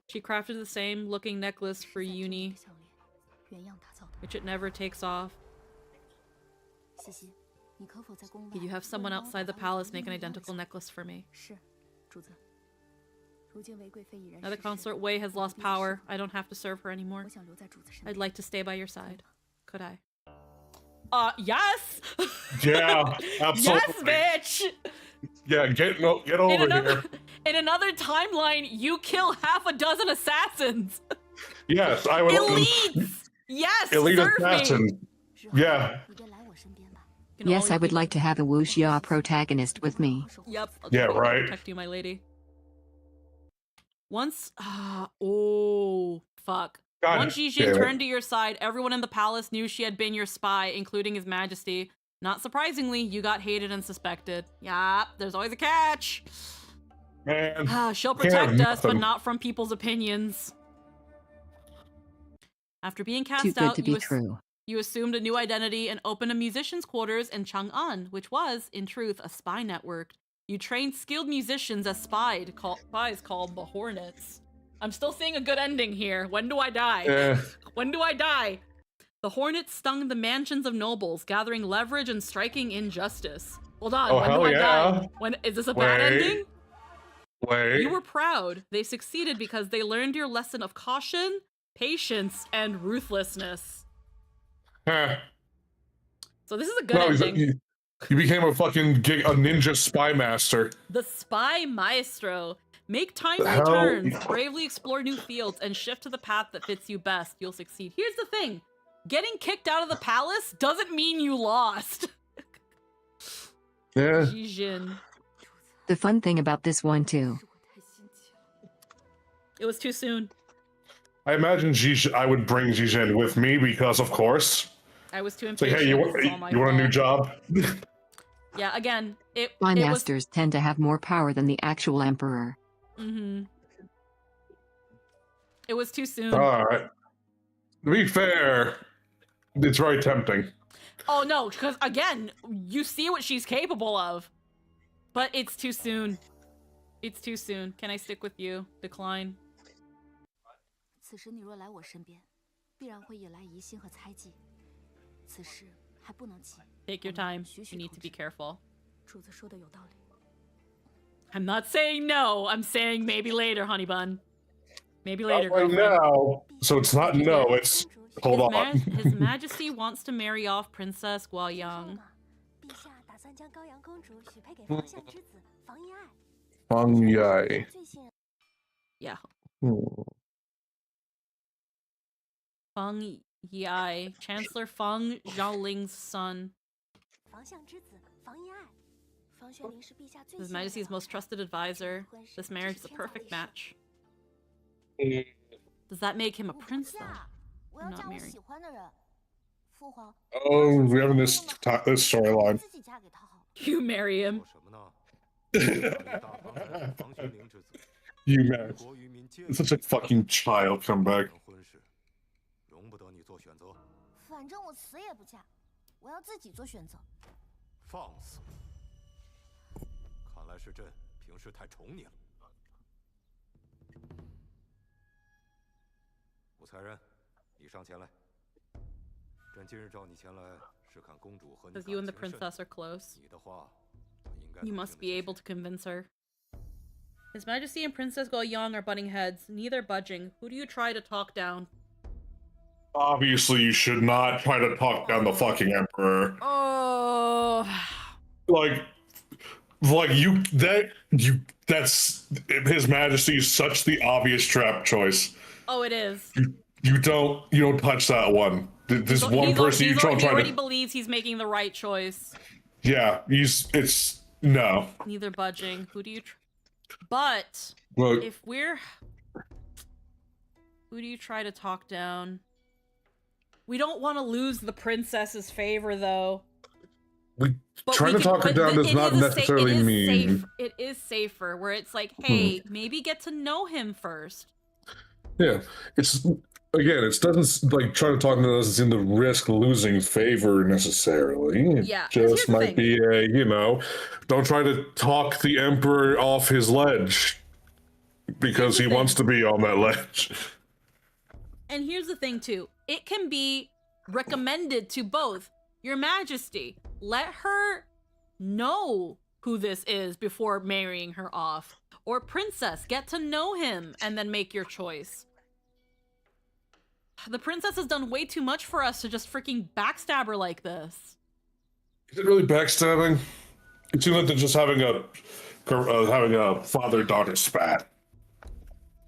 She crafted the same looking necklace for Uni, which it never takes off. Could you have someone outside the palace make an identical necklace for me? Now that Consort Wei has lost power, I don't have to serve her anymore. I'd like to stay by your side. Could I? Yes! Yeah, absolutely. Yes, bitch! Yeah, get over here. In another timeline, you kill half a dozen assassins. Yes, I would. Elites! Yes, elite serve assassin. me! Yeah. Yes, I would like to have a wuxia protagonist with me. Yep. Yeah, right. Protect you, my lady. Once, oh, fuck. God Once Ji damn Jin it. turned to your side, everyone in the palace knew she had been your spy, including His Majesty. Not surprisingly, you got hated and suspected. Yup, there's always a catch. Man. She'll can't have protect us, but nothing. not from people's opinions. After being cast Too good out, to be true. you assumed a new identity and opened a musician's quarters in Chang'an, which was, in truth, a spy network. You trained skilled musicians as spies called the Hornets. I'm still seeing a good ending here. When do I die? When do I die? The Hornets stung the mansions of nobles, gathering leverage and striking injustice. Hold on, Oh, when do hell I yeah. die? When is this a bad Wait. ending? Wait. You were proud. They succeeded because they learned your lesson of caution, patience, and ruthlessness. Huh. So this is a good No, ending. you became a fucking a ninja spy master. The Spy Maestro. Make timely The hell? turns, bravely explore new fields, and shift to the path that fits you best. You'll succeed. Here's the thing. Getting kicked out of the palace doesn't mean you lost. Yeah. Ji Jin. The fun thing about this one too. It was too soon. I imagine I would bring Jijin with me because, of course. I was too It's like, impatient. hey, It's all my you want a new fault. job? Yeah, again, Spy it was... masters tend to have more power than the actual emperor. Mm-hmm. It was too soon. Alright. To be fair, it's very tempting. Oh no, because again, you see what she's capable of. But it's too soon. It's too soon. Can I stick with you? Decline. 此时你若来我身边，必然会引来疑心和猜忌。此事还不能急。 Take your time. You need to be careful. 主子说的有道理。 I'm not saying no. I'm saying maybe later, honey bun. Maybe later, Not right girlfriend. now. So it's not no, it's hold on. His Majesty wants to marry off Princess Guoyang. 陛下打算将高阳公主许配给方相之子房遗爱。 Fang Yai. 最信任。 Yeah. Hmm. Feng Yi, Chancellor Feng Zhaoling's son. 房相之子房遗爱。房玄龄是陛下最 His 信任的 Majesty's most trusted advisor. This marriage is a perfect match. Does that make him a prince, though? 我要 Not 嫁我 married. 喜欢的人。父皇。 Oh, we're having this storyline. 自己嫁给他好。 You marry him. You man. Such a fucking child come back. 容不得你做选择。反正我死也不嫁，我要自己做选择。放肆！看来是朕平时太宠你了。武才人，你上前来。朕今日召你前来，是看公主和你 Because you and the 感情甚 princess are close. 你的话，她应该 You must be able to convince her. His Majesty and Princess Guoyang are butting heads, neither budging. Who do you try to talk down? Obviously, you should not try to talk down the fucking emperor. Oh. Like that's His Majesty is such the obvious trap choice. Oh, it is. You don't touch that one. This one person you don't He try already to. believes he's making the right choice. Yeah, it's no. Neither budging. Who do you? But Well, if we're, who do you try to talk down? We don't want to lose the princess's favor, though. Trying to talk her down does not necessarily mean. It is safer where it's like, hey, maybe get to know him first. Yeah, it's again, it doesn't like try to talk to us into risk losing favor necessarily. It Yeah, 'cause here's just the might thing. be don't try to talk the emperor off his ledge because he wants to be on that ledge. And here's the thing too. It can be recommended to both. Your Majesty, let her know who this is before marrying her off. Or Princess, get to know him and then make your choice. The princess has done way too much for us to just freaking backstab her like this. Is it really backstabbing? It seems like they're just having a father-daughter spat.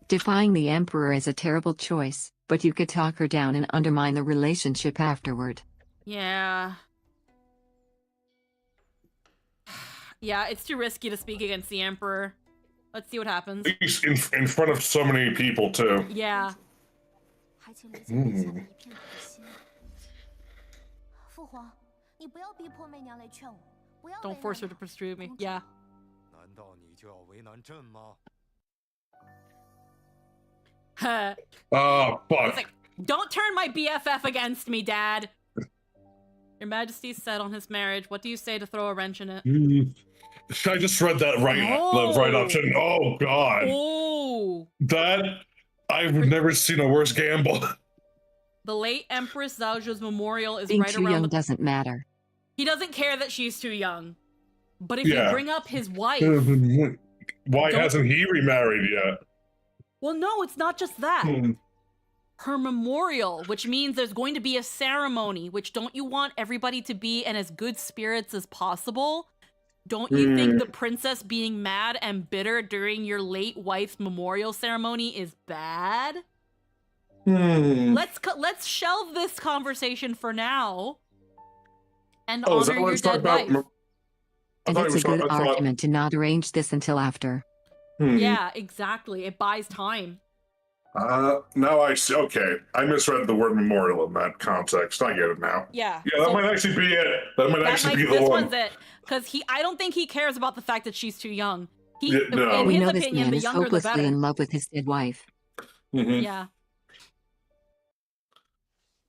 Defying the Emperor is a terrible choice, but you could talk her down and undermine the relationship afterward. Yeah. Yeah, it's too risky to speak against the Emperor. Let's see what happens. He's in front of so many people, too. Yeah. Don't force her to pursue me. Yeah. Oh, fuck. It's like, don't turn my BFF against me, Dad. Your Majesty set on his marriage. What do you say to throw a wrench in it? I just read that right option. Oh, God. Oh. That, I've never seen a worse gamble. The late Empress Zhaoju's memorial is Being right too around young the... doesn't matter. He doesn't care that she's too young. But if you bring up his wife... Why hasn't he remarried yet? Well, no, it's not just that. Her memorial, which means there's going to be a ceremony, which don't you want everybody to be in as good spirits as possible? Don't you think the princess being mad and bitter during your late wife's memorial ceremony is bad? Let's shelve this conversation for now and honor your dead wife. And it's a good argument to not arrange this until after. Yeah, exactly. It buys time. Now I see. Okay, I misread the word memorial in that context. I get it now. Yeah. Yeah, that might actually be it. That might actually be the one. This one's it. Because I don't think he cares about the fact that she's too young. No. We in know his this opinion, man the is younger the hopelessly better. in love with his dead wife. Yeah.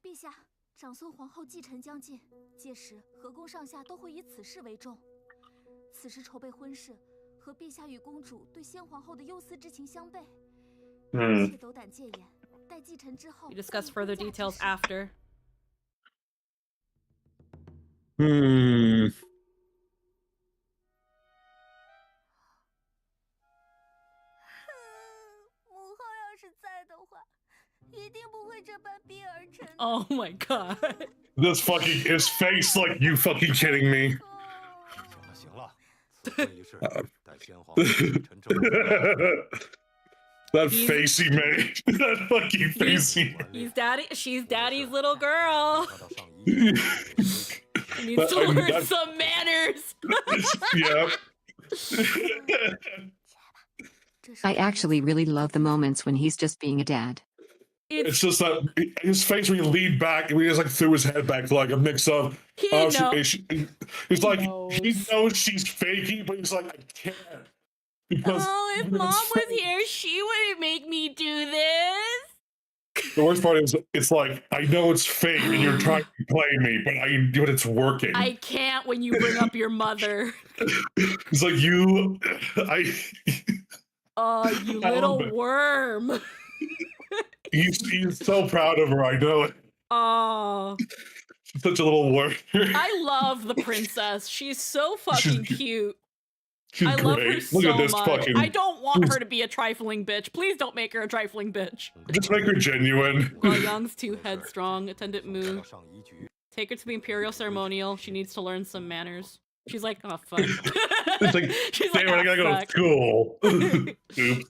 陛下，长孙皇后继承将近，届时河宫上下都会以此事为重。此时筹备婚事，和陛下与公主对先皇后的忧思之情相悖。一切斗胆戒严，待继承之后。We discuss further details after. 母后要是在的话，一定不会这般逼而成。Oh my god. This fucking his face, like you fucking kidding me? That face he made. That fucking face he made. She's daddy's little girl. He needs to learn some manners. Yep. I actually really love the moments when he's just being a dad. It's just that his face when he leaned back and he just like threw his head back like a mix of. He's like he knows she's faking, but he's like I can't. Because if mom was here, she wouldn't make me do this. The worst part is it's like I know it's fake and you're trying to play me, but it's working. I can't when you bring up your mother. It's like you little worm. He's so proud of her, I know it. Oh. She's such a little worm. I love the princess. She's so fucking cute. I great. love her so Look at this much. fucking. I don't want her to be a trifling bitch. Please don't make her a trifling bitch. Just make her genuine. Young's too headstrong. Attendant Mu. Take her to the imperial ceremonial. She needs to learn some manners. She's like, oh fuck. It's like, she's damn it, I gotta go to school. Oops.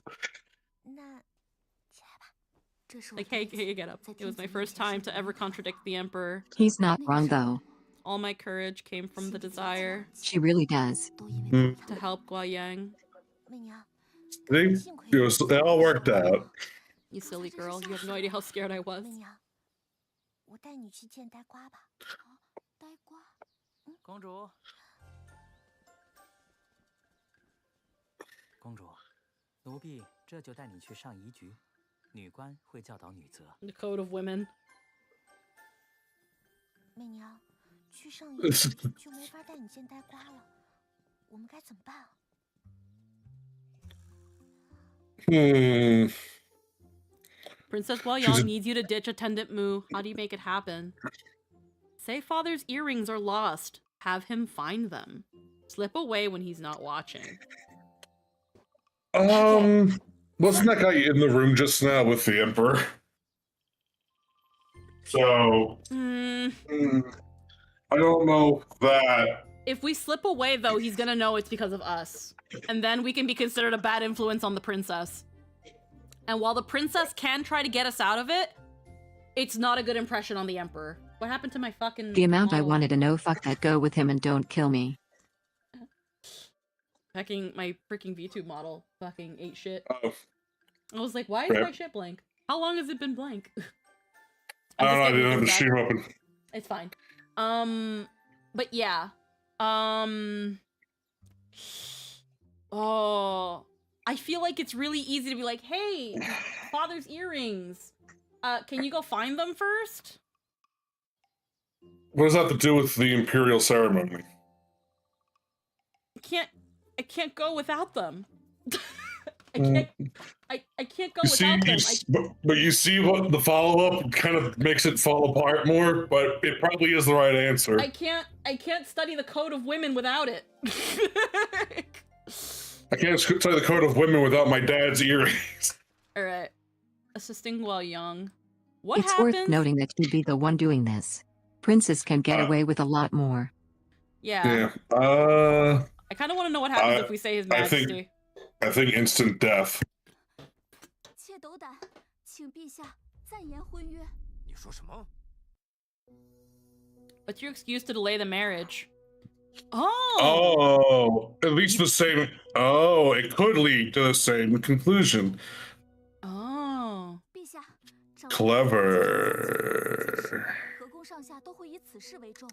Like, hey, get up. It was my first time to ever contradict the emperor. He's not wrong though. All my courage came from the desire. She really does. To help Guayang. It all worked out. You silly girl. You have no idea how scared I was. 我带你去见呆瓜吧。呆瓜。公主。公主，奴婢这就带你去上仪局。The code of women. 媚娘，去上野就没法带你见呆瓜了，我们该怎么办啊？ Princess Guoyang needs you to ditch attendant Mu. How do you make it happen? Say father's earrings are lost. Have him find them. Slip away when he's not watching. Wasn't that guy in the room just now with the Emperor? So, I don't know that. If we slip away, though, he's gonna know it's because of us. And then we can be considered a bad influence on the princess. And while the princess can try to get us out of it, it's not a good impression on the Emperor. What happened to my fucking The amount model? I wanted to know, fuck that, go with him and don't kill me. Fucking my freaking VTube model fucking ate shit. Oh. I was like, why is my shit blank? How long has it been blank? I don't know, I didn't have the stream open. It's fine. But yeah. Oh, I feel like it's really easy to be like, hey, father's earrings. Can you go find them first? What does that have to do with the imperial ceremony? I can't go without them. I can't go without them. But you see what the follow-up kind of makes it fall apart more, but it probably is the right answer. I can't study the code of women without it. I can't study the code of women without my dad's earrings. Alright. Assisting while young. It's worth noting that you'd be the one doing this. Princess can get away with a lot more. Yeah. Yeah. I kind of want to know what happens if we say His Majesty. I think instant death. 妾斗胆，请陛下暂延婚约。你说什么？ What's your excuse to delay the marriage? Oh, at least the same. Oh, it could lead to the same conclusion. Oh. 陛下， Clever. 河宫上下都会以此事为重。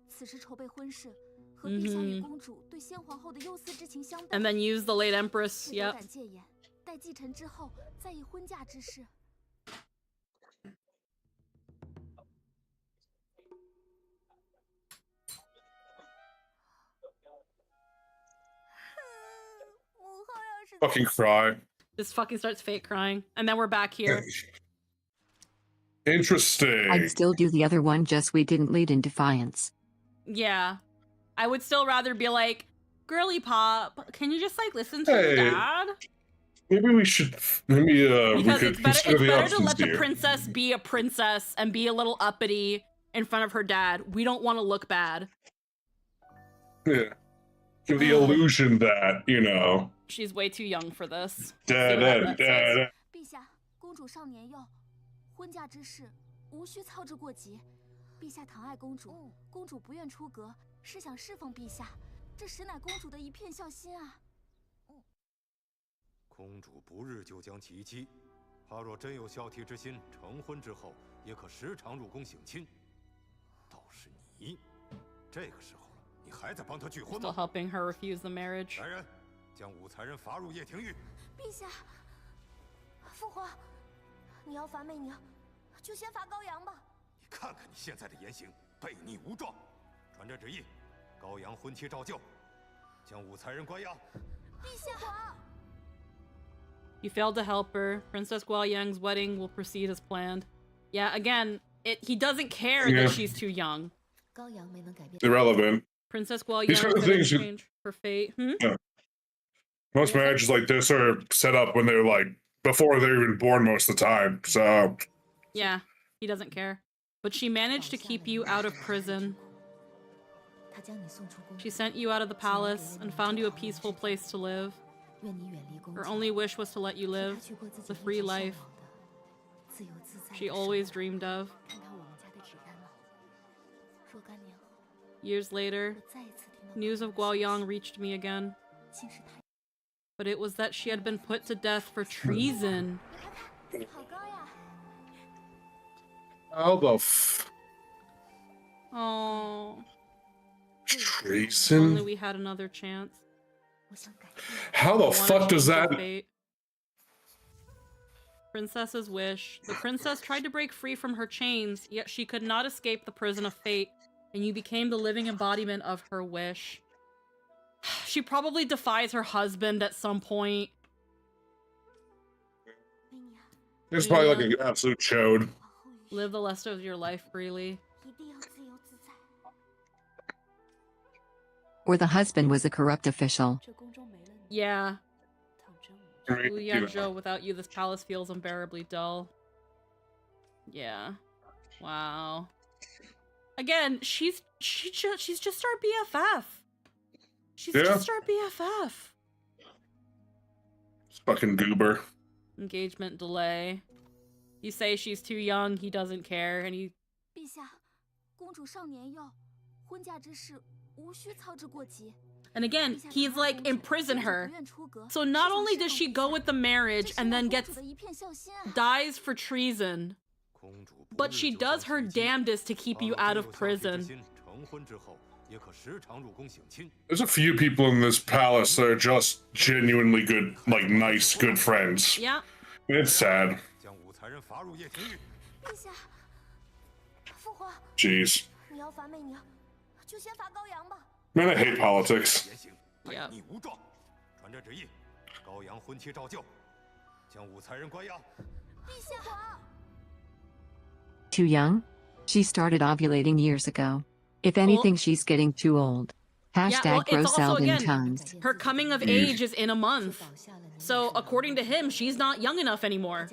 此时筹备婚事，和陛下与公主对先皇后的忧思之情相待。And then use the late Empress. Yep. 敢戒严，待继承之后再议婚嫁之事。Fucking cry. This fucking starts fake crying. And then we're back here. Interesting. I'd still do the other one, just we didn't lead in defiance. Yeah. I would still rather be like, girly pop, can you just like listen to your dad? Maybe we should. Maybe because we could consider the better to options let here. the princess be a princess and be a little uppity in front of her dad. We don't want to look bad. Yeah. Give the illusion that, you know. She's way too young for this. 陛下，公主尚年幼，婚嫁之事无需操之过急。陛下疼爱公主，公主不愿出阁，是想侍奉陛下，这实乃公主的一片孝心啊。公主不日就将其妻，她若真有孝悌之心，成婚之后也可时常入宫省亲。倒是你，这个时候了，你还在帮她拒婚吗 ？Still helping her refuse the marriage. 来人，将武才人罚入掖庭狱。陛下，父皇，你要罚媚娘，就先罚高阳吧。你看看你现在的言行，悖逆无状。传这旨意，高阳婚期照旧，将武才人关押。陛下。 You failed to help her. Princess Guoyang's wedding will proceed as planned. Yeah, again, he doesn't care that she's too young. Irrelevant. Princess Guoyang These kind of things change her fate. Yeah. Most marriages like this are set up when they're like before they're even born most of the time. So yeah, he doesn't care. But she managed to keep you out of prison. She sent you out of the palace and found you a peaceful place to live. Her only wish was to let you live the free life she always dreamed of. Years later, news of Guoyang reached me again. But it was that she had been put to death for treason. How the f... Oh. Treason? Only we had another chance. How the fuck does that... Princess's wish. The princess tried to break free from her chains, yet she could not escape the prison of fate, and you became the living embodiment of her wish. She probably defies her husband at some point. It's probably like an absolute chode. Live the rest of your life freely. Or the husband was a corrupt official. Yeah. Wu Yanzhou, without you, this palace feels unbearably dull. Yeah. Wow. Again, she's just our BFF. She's just our BFF. Fucking goober. Engagement delay. You say she's too young, he doesn't care, and he... 陛下，公主尚年幼，婚嫁之事无需操之过急。 And again, he's like, imprison her. So not only does she go with the marriage and then dies for treason, but she does her damnedest to keep you out of prison. There's a few people in this palace that are just genuinely good, like nice, good friends. Yeah. It's sad. Jeez. Man, I hate politics. Yeah. Too young? She started ovulating years ago. If anything, she's getting too old. Hashtag gross Alvin tons. Her coming of age is in a month. So according to him, she's not young enough anymore.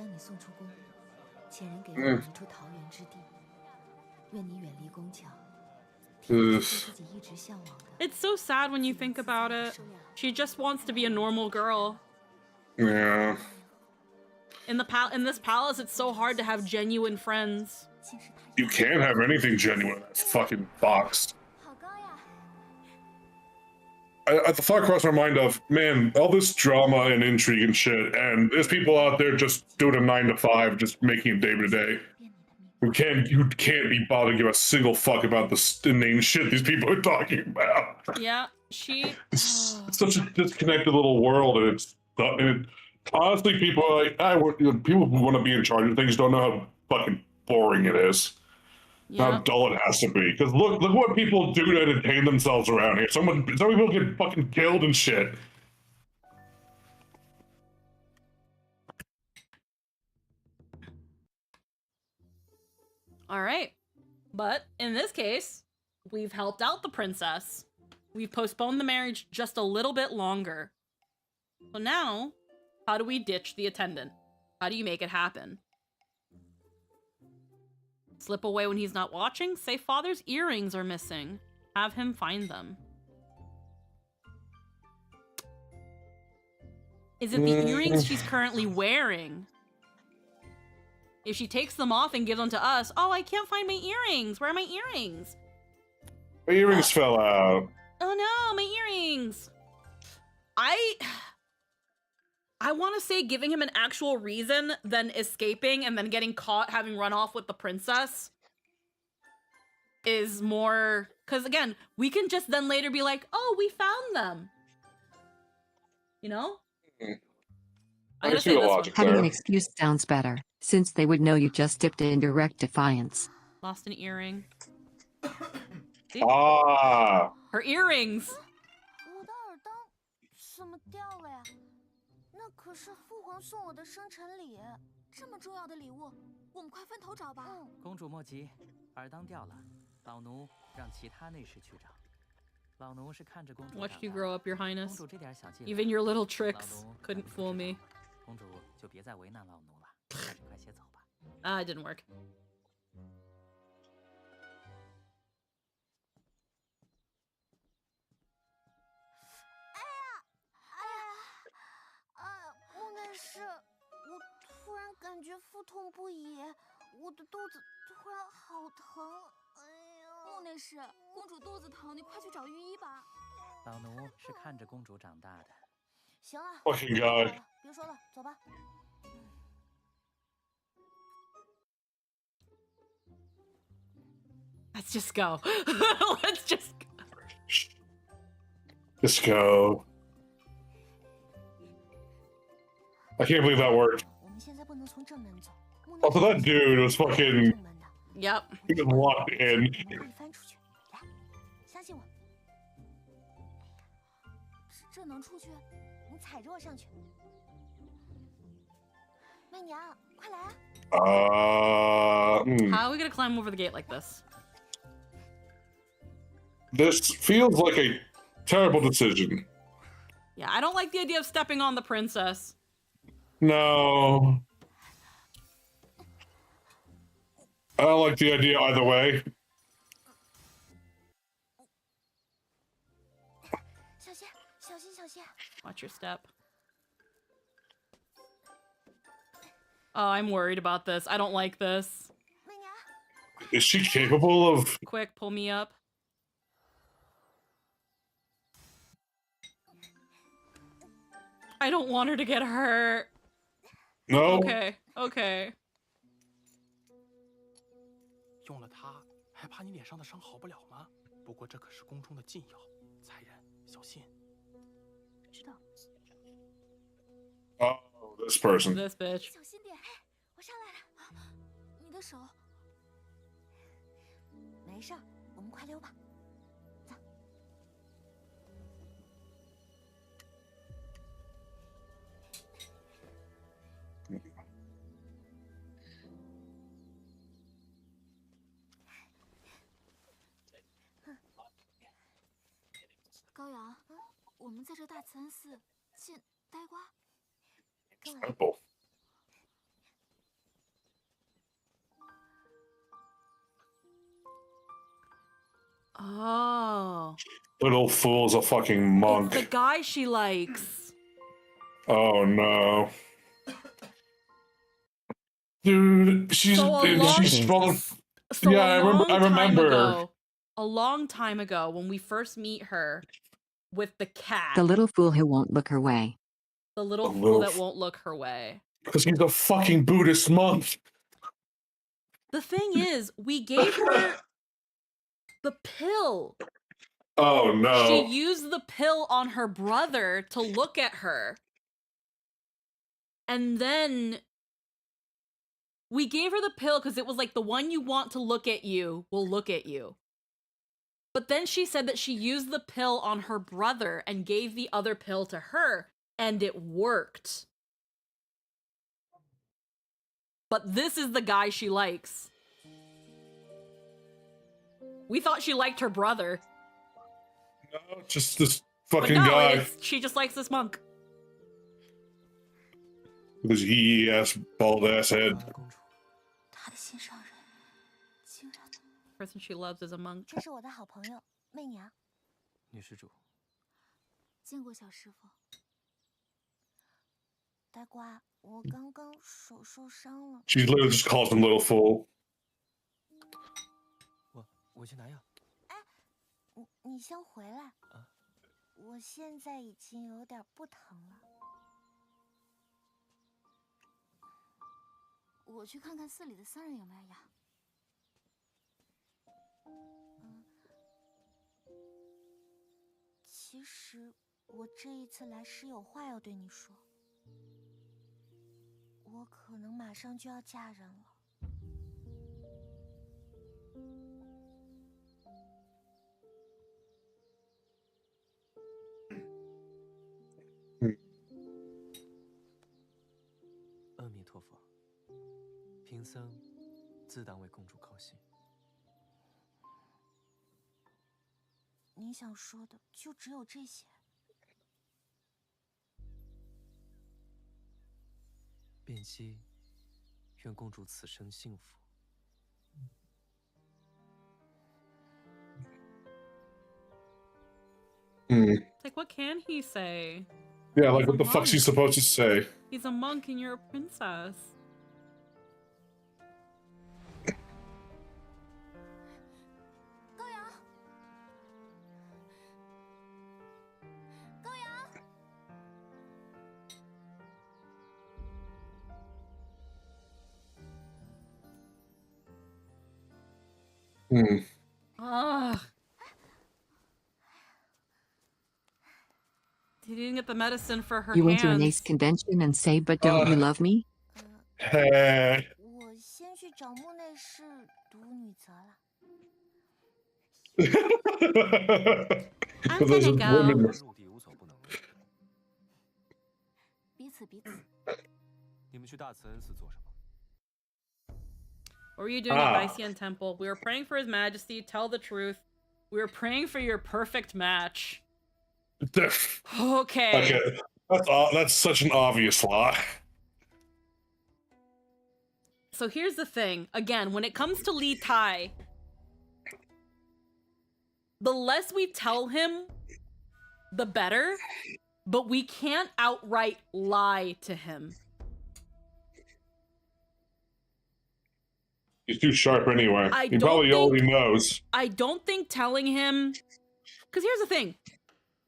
It's so sad when you think about it. She just wants to be a normal girl. Yeah. In this palace, it's so hard to have genuine friends. You can't have anything genuine in that fucking box. The thought crossed my mind of, man, all this drama and intrigue and shit, and there's people out there just doing a 9 to 5, just making it day to day. Who can't be bothered to give a single fuck about the inane shit these people are talking about. Yeah, it's such a disconnected little world, and honestly, people are like, people who want to be in charge of things don't know how fucking boring it is. Yeah. How dull it has to be. Because look what people do to entertain themselves around here. Some people get fucking killed and shit. All right. But in this case, we've helped out the princess. We've postponed the marriage just a little bit longer. So now, how do we ditch the attendant? How do you make it happen? Slip away when he's not watching? Say father's earrings are missing. Have him find them. Is it the earrings she's currently wearing? If she takes them off and gives them to us, oh, I can't find my earrings. Where are my earrings? My earrings fell out. Oh no, my earrings. I want to say giving him an actual reason, then escaping and then getting caught having run off with the princess is more... Because again, we can just then later be like, oh, we found them. You know? I gotta say having an excuse sounds better, since they would know you just dipped in direct defiance. Lost an earring. Ah. Her earrings. 我的耳当怎么掉了呀？那可是父皇送我的生辰礼，这么重要的礼物，我们快分头找吧。公主莫急，耳当掉了，老奴让其他内侍去找。老奴是看着公主 Watched you grow up, Your Highness. 公主这点小伎俩 Even your little tricks couldn't fool me. 公主就别再为难老奴了，快点快些走吧。Ah, it didn't work. 木内侍，我突然感觉腹痛不已，我的肚子突然好疼。哎呀，木内侍，公主肚子疼，你快去找御医吧。老奴是看着公主长大的。行了， Fucking God. 别说了，走吧。Let's just go. Let's just go. Just go. I can't believe that worked. Oh, so that dude was fucking. Yep. He was locked in. 相信我。这能出去？你踩着我上去。媚娘，快来啊！ How are we gonna climb over the gate like this? This feels like a terrible decision. Yeah, I don't like the idea of stepping on the princess. No. I don't like the idea either way. Watch your step. Oh, I'm worried about this. I don't like this. Is she capable of... Quick, pull me up. I don't want her to get hurt. No. Okay, okay. 用了它，还怕你脸上的伤好不了吗？不过这可是宫中的禁药，才人小心。知道。Oh, this person. This bitch. 小心点，我上来了。你的手。没事，我们快溜吧。走。高阳，我们在这大慈恩寺见呆瓜。跟我来。Oh. Little fool's a fucking monk. It's the guy she likes. Oh no. Dude, she's full. So Yeah, I remember. A long time ago, when we first meet her with the cat. The little fool who won't look her way. The little fool that won't look her way. Because he's a fucking Buddhist monk. The thing is, we gave her the pill. Oh no. She used the pill on her brother to look at her. And then we gave her the pill because it was like the one you want to look at you will look at you. But then she said that she used the pill on her brother and gave the other pill to her, and it worked. But this is the guy she likes. We thought she liked her brother. No, just this fucking but no, guy. She just likes this monk. With his EES bald ass head. Person she loves is a monk. 这是我的好朋友媚娘。女施主。见过小师傅。呆瓜，我刚刚手受伤了。 She literally just calls him little fool. 我去拿药。哎，你先回来。我现在已经有点不疼了。我去看看寺里的僧人有没有药。其实我这一次来是有话要对你说。我可能马上就要嫁人了。阿弥陀佛，贫僧自当为公主高兴。你想说的就只有这些？卞熙，愿公主此生幸福。Like, what can he say? Yeah, like what the fuck's he supposed to say? He's a monk and you're a princess. Ugh. He didn't get the medicine for her You went hands. to an ace convention and say, but don't you love me? Hey. 我先去找木内侍读女则了。I'm Those gonna go. women. 彼此彼此。你们去大慈恩寺做什么？ What were you doing at Baisian Temple? We were praying for His Majesty. Tell the truth. We were praying for your perfect match. Okay. That's such an obvious lie. So here's the thing. Again, when it comes to Li Tai, the less we tell him, the better. But we can't outright lie to him. He's too sharp anyway. He probably already knows. I don't think telling him... Because here's the thing.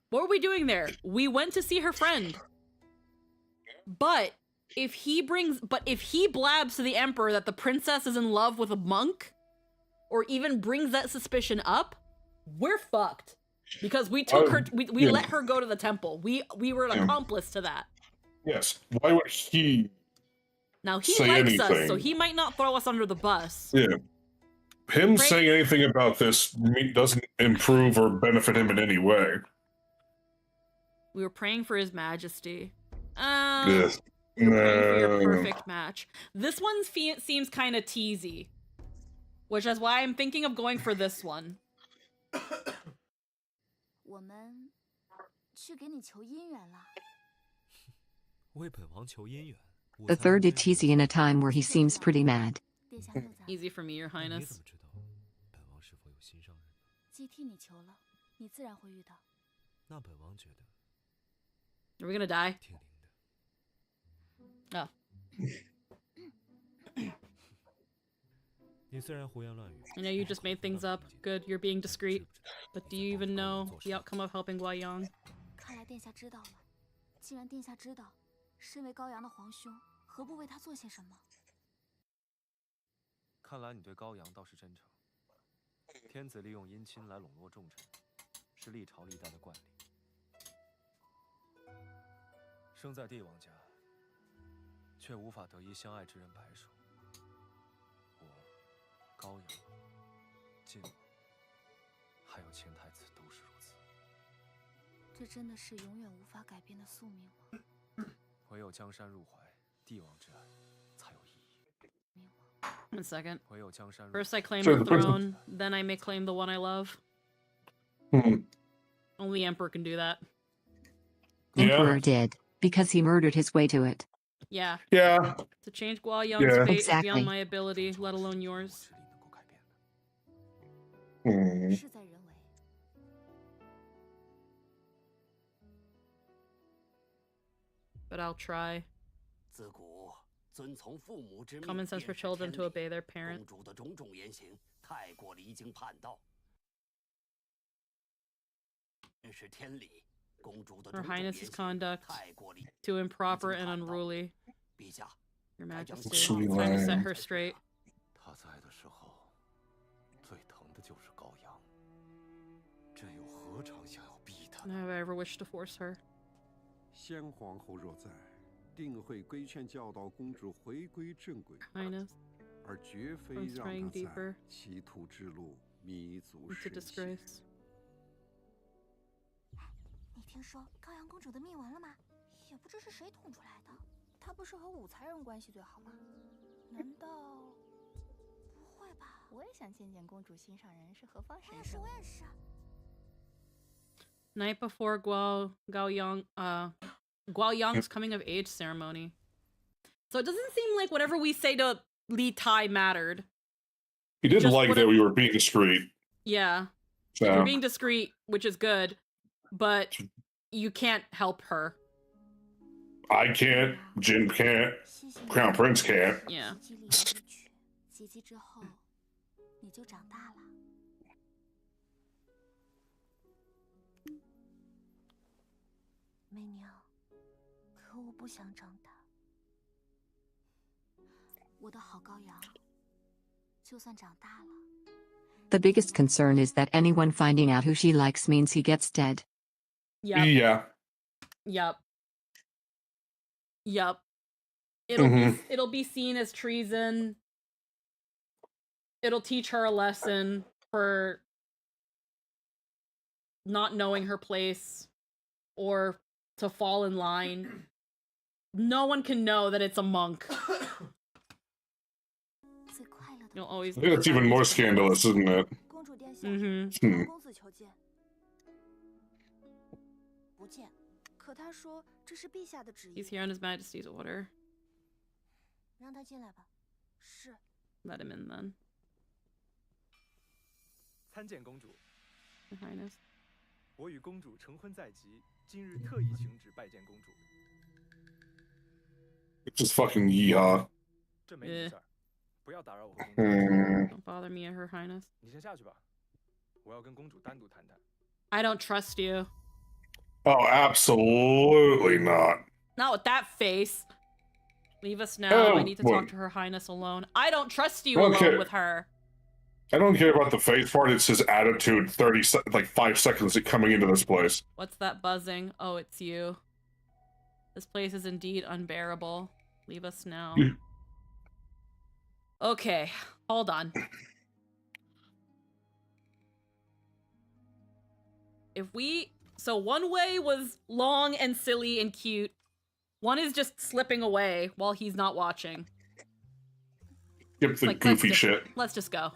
What were we doing there? We went to see her friend. But if he blabs to the Emperor that the princess is in love with a monk, or even brings that suspicion up, we're fucked. Because we took her... We let her go to the temple. We were an accomplice to that. Yes. Why would he... Now, he say likes anything? us, so he might not throw us under the bus. Yeah. Him saying anything about this doesn't improve or benefit him in any way. We were praying for His Majesty. Yes. We were praying for your perfect match. This one seems kind of teasy. Which is why I'm thinking of going for this one. 我们去给你求姻缘了。为本王求姻缘。 The third is teasy in a time where he seems pretty mad. Easy for me, Your Highness. 本王是否有心上人？既替你求了，你自然会遇到。那本王觉得 Are we gonna die? Oh. 你虽然胡言乱语， I know you just made things up. Good, you're being discreet. But do you even know the outcome of helping Guayang? 看来殿下知道了。既然殿下知道，身为高阳的皇兄，何不为他做些什么？看来你对高阳倒是真诚。天子利用姻亲来笼络重臣，是历朝历代的惯例。生在帝王家，却无法得一相爱之人白首。我、高阳、晋王，还有秦太子都是如此。这真的是永远无法改变的宿命吗？ 唯有江山入怀，帝王之爱才有意义。 One second. 唯有江山入 First I claim the throne, then I may claim the one I love. Only Emperor can do that. Emperor did, because he murdered his way to it. Yeah. Yeah. To change Guayang's fate is Exactly. beyond my ability, let alone yours. 事在人为。 But I'll try. 自古遵从父母之命， Common sense for children to obey their parents. 公主的种种言行太过离经叛道，是天理。公主的 Her 种种言 Highness's 行 conduct 太过离。 too improper and unruly. 陛下， Your Majesty, Sweet it's time to set lamb. her straight. 他在的时候，最疼的就是高阳。朕又何尝想要逼他？ Have I ever wished to force her? 先皇后若在，定会规劝教导公主回归正轨， Highness, 而绝非 I'm 让 straying 她 deeper 在歧途之路迷足 into 深陷。 disgrace. 你听说高阳公主的秘闻了吗？也不知是谁捅出来的。她不是和武才人关系最好吗？难道？不会吧？我也想见见公主心上人是何方神我也是，圣。我也是。 Night before Guoyang's coming of age ceremony. So it doesn't seem like whatever we say to Li Tai mattered. He did Just like that we were being discreet. Yeah. So. You're being discreet, which is good, but you can't help her. I can't, Jin can't, Crown Prince can't. Yeah. 袭击之后，你就长大了。媚娘，可我不想长大。我的好羔羊，就算长大了。 The biggest concern is that anyone finding out who she likes means he gets dead. Yep. Yeah. Yep. Yep. it'll be seen as treason. It'll teach her a lesson for not knowing her place or to fall in line. No one can know that it's a monk. You'll always. I think that's even more scandalous, isn't it? Hmm. He's here on His Majesty's order. Let him in then. 参见公主。 Your Highness. 我与公主成婚在即，今日特意请旨拜见公主。 Just fucking yeehaw. 这没你事儿，不要打扰我和公主。 Don't bother me, Her Highness. 你先下去吧，我要跟公主单独谈谈。 I don't trust you. Oh, absolutely not. Not with that face. Leave us now. I need to talk to Her Highness alone. I don't trust you alone with her. I don't care about the faith part. It's his attitude. 5 seconds coming into this place. What's that buzzing? Oh, it's you. This place is indeed unbearable. Leave us now. Okay, hold on. So one way was long and silly and cute. One is just slipping away while he's not watching. Yep, the goofy shit. Let's just go.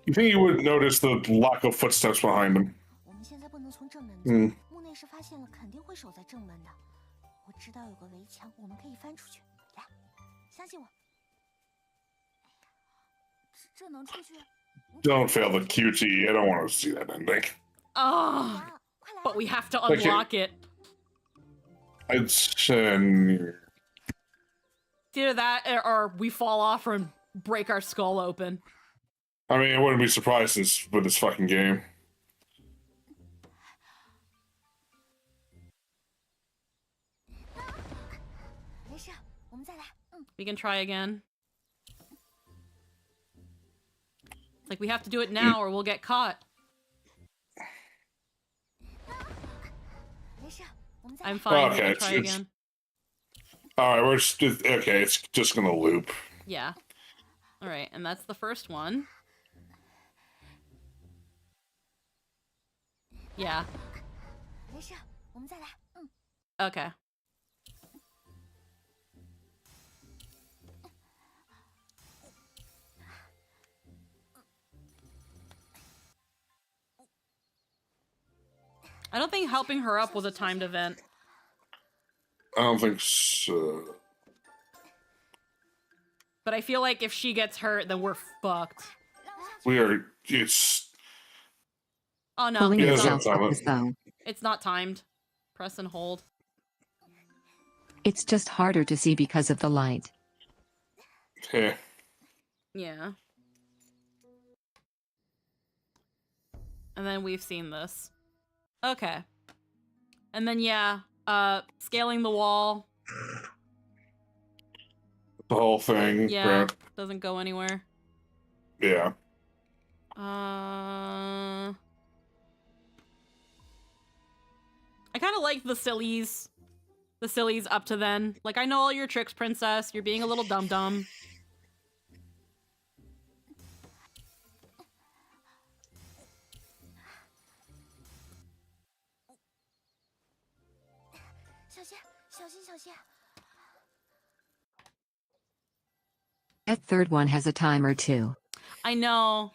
You think you would notice the lack of footsteps behind him? 我们现在不能从正门走，墓内是发现了，肯定会守在正门的。我知道有个围墙，我们可以翻出去。来，相信我。这能出去？ Don't fail the QT. I don't want to see that ending. Oh, but we have to unlock it. It's either that or we fall off and break our skull open. I mean, I wouldn't be surprised with this fucking game. We can try again. Like, we have to do it now or we'll get caught. I'm fine. Okay, We'll try again. Alright, okay, it's just gonna loop. Yeah. Alright, and that's the first one. Yeah. Okay. I don't think helping her up was a timed event. I don't think so. But I feel like if she gets hurt, then we're fucked. It's... Oh no, Pulling yourself up as though. It's not timed. Press and hold. It's just harder to see because of the light. Okay. Yeah. And then we've seen this. Okay. And then, yeah, scaling the wall. The whole thing. Yeah, right? doesn't go anywhere. Yeah. I kind of like the sillies. The sillies up to then. Like, I know all your tricks, princess. You're being a little dum-dum. That third one has a timer too. I know.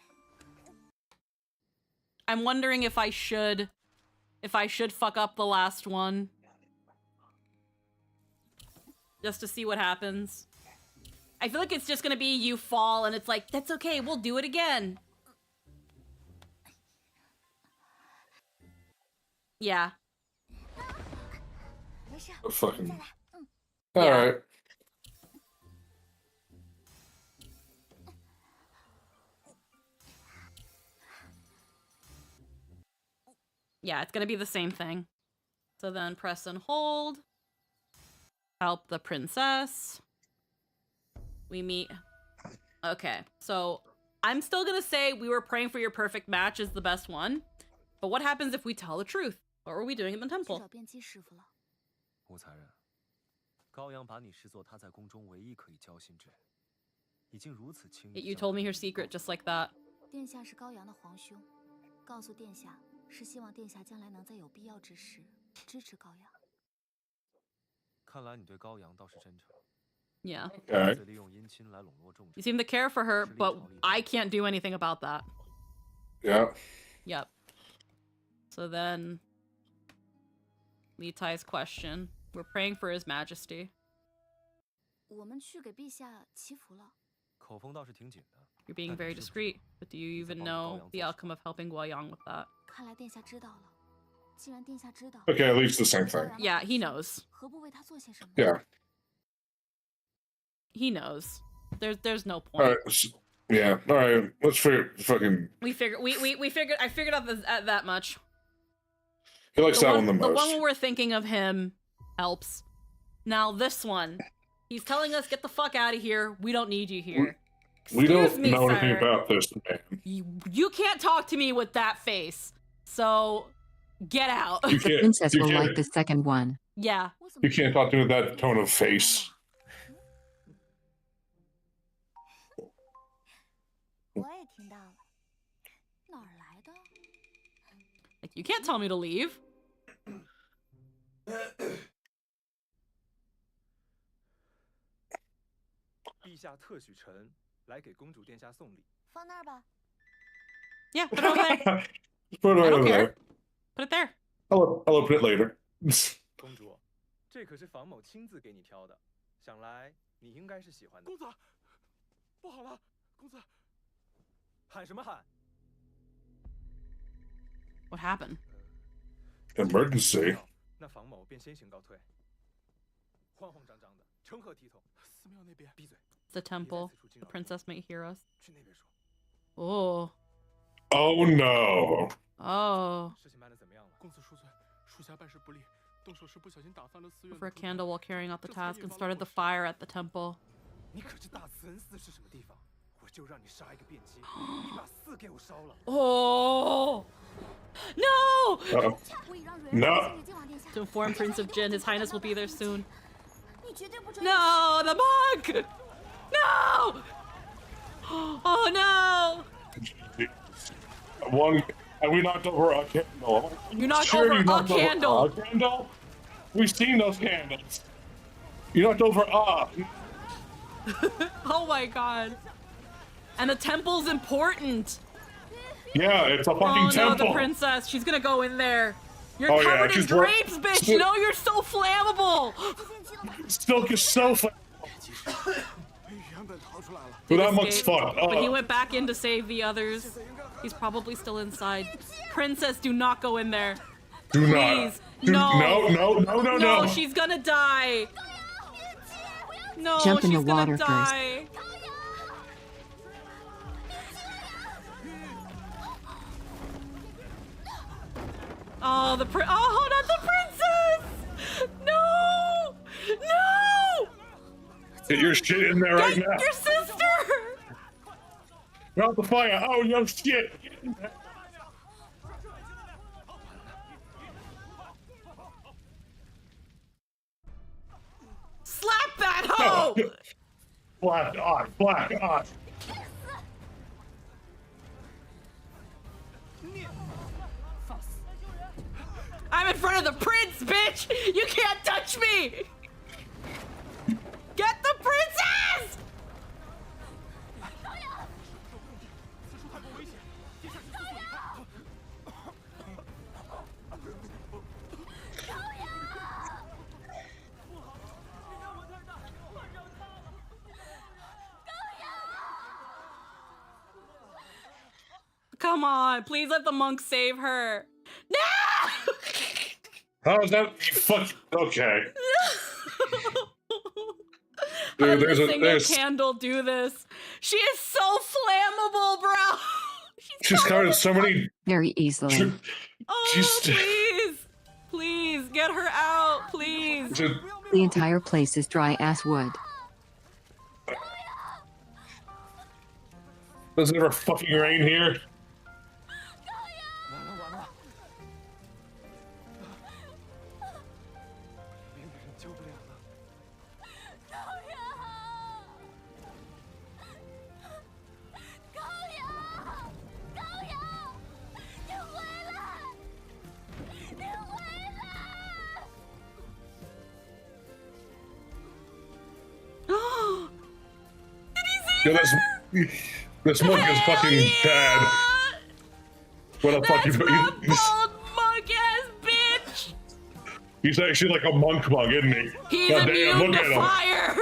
I'm wondering if I should fuck up the last one. Just to see what happens. I feel like it's just gonna be you fall and it's like, that's okay, we'll do it again. Yeah. Fucking... Alright. Yeah, it's gonna be the same thing. So then press and hold. Help the princess. We meet. Okay, so I'm still gonna say we were praying for your perfect match is the best one. But what happens if we tell the truth? What were we doing in the temple? 无才人，高阳把你视作他在宫中唯一可以交心之人，已经如此轻易。You told me her secret just like that. 殿下是高阳的皇兄，告诉殿下是希望殿下将来能在有必要之时支持高阳。看来你对高阳倒是真诚。 Yeah. Okay. You seem to care for her, but I can't do anything about that. Yeah. Yep. So then, Li Tai's question. We're praying for His Majesty. 我们去给陛下祈福了。 口风倒是挺紧的。 You're being very discreet, but do you even know the outcome of helping Guoyang with that? 看来殿下知道了。既然殿下知道 Okay, at least the same thing. Yeah, he knows. 何不为他做些什么？ Yeah. He knows. There's no All point. right. Yeah. All right. Let's figure. Fucking. We figured. I figured out that much. He likes that one the most. The one where we're thinking of him helps. Now this one, he's telling us, "Get the fuck out of here. We don't need you here." We don't Excuse me, know anything sir. about this man. You can't talk to me with that face. So, get out. You The can't. princess You will can't. like the second one. Yeah. You can't talk to me with that tone of face. 我也听到了，哪儿来的？ Like you can't tell me to leave. 陛下特许臣来给公主殿下送礼。放那儿吧。 Yeah, put it over there. Put it I right don't over care. there. Put it there. I'll open it later. 公主，这可是房某亲自给你挑的，想来你应该是喜欢的。公子，不好了，公子！喊什么喊？ What happened? Emergency. 那房某便先行告退。慌慌张张的，成何体统？寺庙那边。闭嘴！ The temple. The princess might hear us. 去那边说。 Oh. Oh no. Oh. 事情办得怎么样了？公子恕罪，属下办事不力，动手时不小心打翻了寺院。 For a candle while carrying out the task and started the fire at the temple. 你可知大慈恩寺是什么地方？我就让你杀一个遍机，你把寺给我烧了。Oh. No! Uh-oh. No. To inform Prince of Jin, His Highness will be there soon. No, the monk! No! Oh no! One. And we knocked over a candle. You knocked Sure over you a knocked over candle. a candle? We've seen those candles. You knocked over Oh my god. And the temple's important. Yeah, it's a fucking temple. No, the princess. She's gonna go in there. You're Oh, yeah, covered in she's drapes, bitch. You know you're so flammable. Silk is so Well, that monk's fucked But he up. went back in to save the others. He's probably still inside. Princess, do not go in there. Do Please. not. No. No. No, she's gonna die. No, Jump in she's the gonna water first. die. Oh, oh, not the princess! No! No! Get your shit in there right Get now. your sister! Not the fire. Oh, no shit. Slap that hoe! Black eye, black eye. I'm in front of the prince, bitch! You can't touch me! Get the princess! Come on, please let the monk save her. No! How is that? Fuck. Okay. How Dude, does a single there's candle do this? She is so flammable, bro. she's covered in so many. Very easily. Please, please get her out, please. The entire place is dry as wood. Does it ever fucking rain here? this monk is fucking bad. What the fuck? Bald monk ass bitch. He's actually like a monk, isn't he? He's God immune damn, to fire.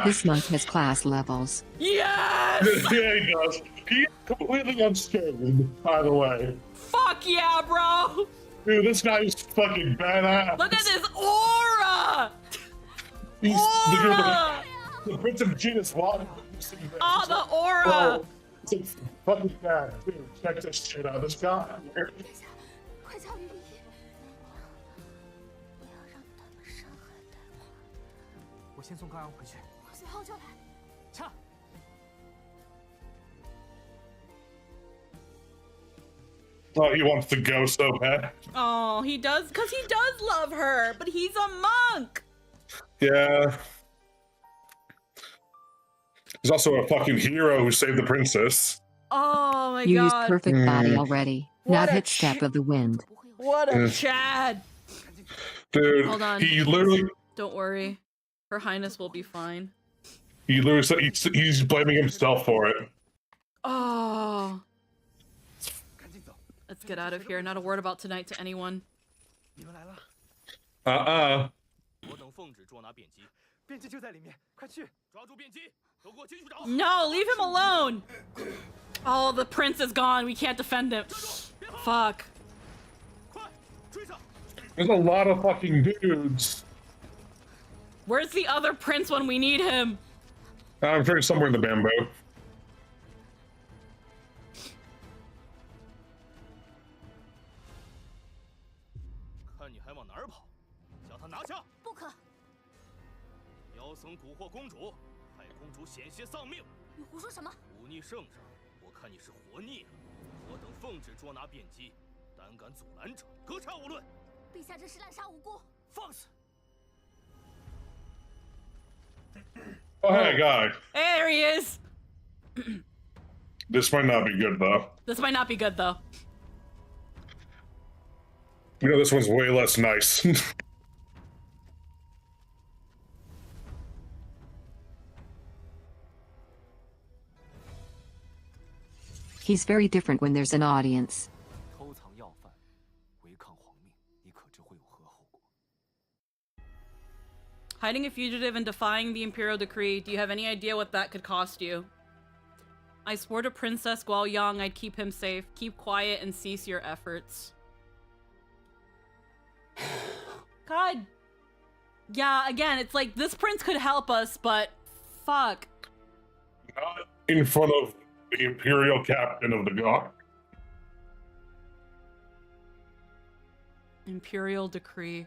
This monk has class levels. Yes. Yeah, he does. He's completely unscathed, by the way. Fuck yeah, bro. Dude, this guy is fucking badass. Look at this aura. He's Aura. the Prince of Genus Water. Oh, the aura. Bro, it's fucking bad. Dude, check this shit out. This guy. 快加羽翼，不要让他们伤害太快。我先送高阳回去。我随后就来。撤。 Oh, he wants to go so bad. Oh, he does, because he does love her, but he's a monk. Yeah. He's also a fucking hero who saved the princess. Oh my You god. used perfect body already. What Not a hit step of the wind. What a Chad. Dude, Hold on. he literally... Don't worry. Her Highness will be fine. He literally said he's blaming himself for it. Oh. Let's get out of here. Not a word about tonight to anyone. Uh-uh. 我等奉旨捉拿便机，便机就在里面，快去！抓住便机，都给我进去找。 No, leave him alone. Oh, the prince is gone. We can't defend him. Fuck. There's a lot of fucking dudes. Where's the other prince when we need him? I'm sure he's somewhere in the bamboo. 看你还往哪儿跑？将他拿下！不可！妖僧蛊惑公主，害公主险些丧命。你胡说什么？忤逆圣上，我看你是活腻了。我等奉旨捉拿便机，胆敢阻拦者，格杀勿论。陛下这是滥杀无辜！放肆！ Oh, hey, guy. Hey, there he is. This might not be good, though. This might not be good, though. You know, this one's way less nice. He's very different when there's an audience. 偷藏要犯，违抗皇命，你可知会有何后果？ Hiding a fugitive and defying the imperial decree. Do you have any idea what that could cost you? I swore to Princess Guoyang I'd keep him safe. Keep quiet and cease your efforts. God. Yeah, again, it's like, this prince could help us, but fuck. Not in front of the imperial captain of the guard. Imperial decree.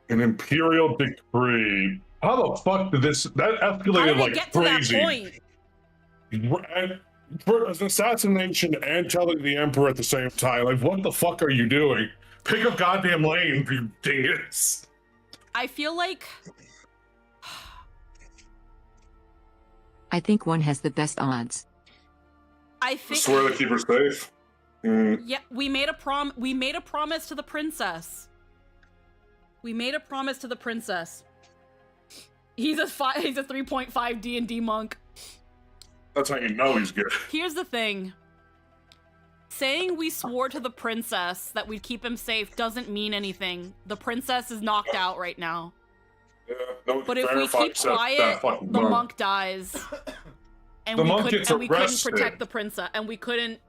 An imperial decree. How the fuck did this... That escalated like get crazy. To that point? And for an assassination and telling the emperor at the same time, like, what the fuck are you doing? Pick a goddamn lane, you dingus. I feel like... I think one has the best odds. I think... Swear to keep her safe. Yeah, we made a promise to the princess. We made a promise to the princess. He's a 3.5 D&D monk. That's how you know he's good. Here's the thing. Saying we swore to the princess that we'd keep him safe doesn't mean anything. The princess is knocked out right now. Yeah, no, But if we keep quiet, the monk dies. And the we monk couldn't gets and we couldn't arrested. protect the princess, and we couldn't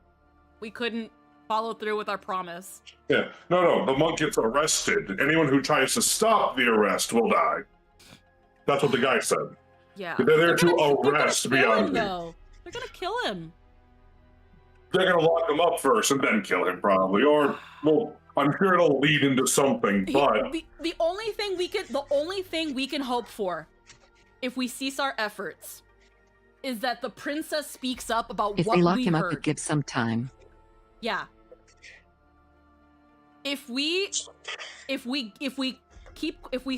follow through with our promise. Yeah, no, the monk gets arrested. Anyone who tries to stop the arrest will die. That's what the guy said. Yeah. They're there to They're arrest gonna kill him, beyond me. though. They're gonna kill him. They're gonna lock him up first and then kill him, probably. Or, well, I'm sure it'll lead into something, but... The only thing we can hope for, if we cease our efforts, is that the princess speaks up about If what they lock we him heard. up, it gives some time. Yeah. If we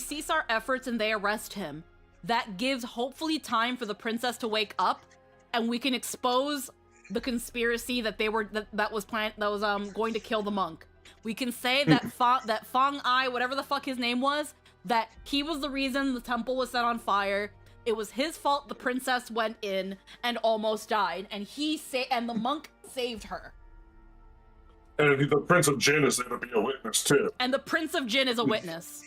cease our efforts and they arrest him, that gives hopefully time for the princess to wake up, and we can expose the conspiracy that that was going to kill the monk. We can say that Fang Ai, whatever the fuck his name was, that he was the reason the temple was set on fire, It was his fault the princess went in and almost died, and and the monk saved her. And the Prince of Jinn is there to be a witness too. And the Prince of Jinn is a witness.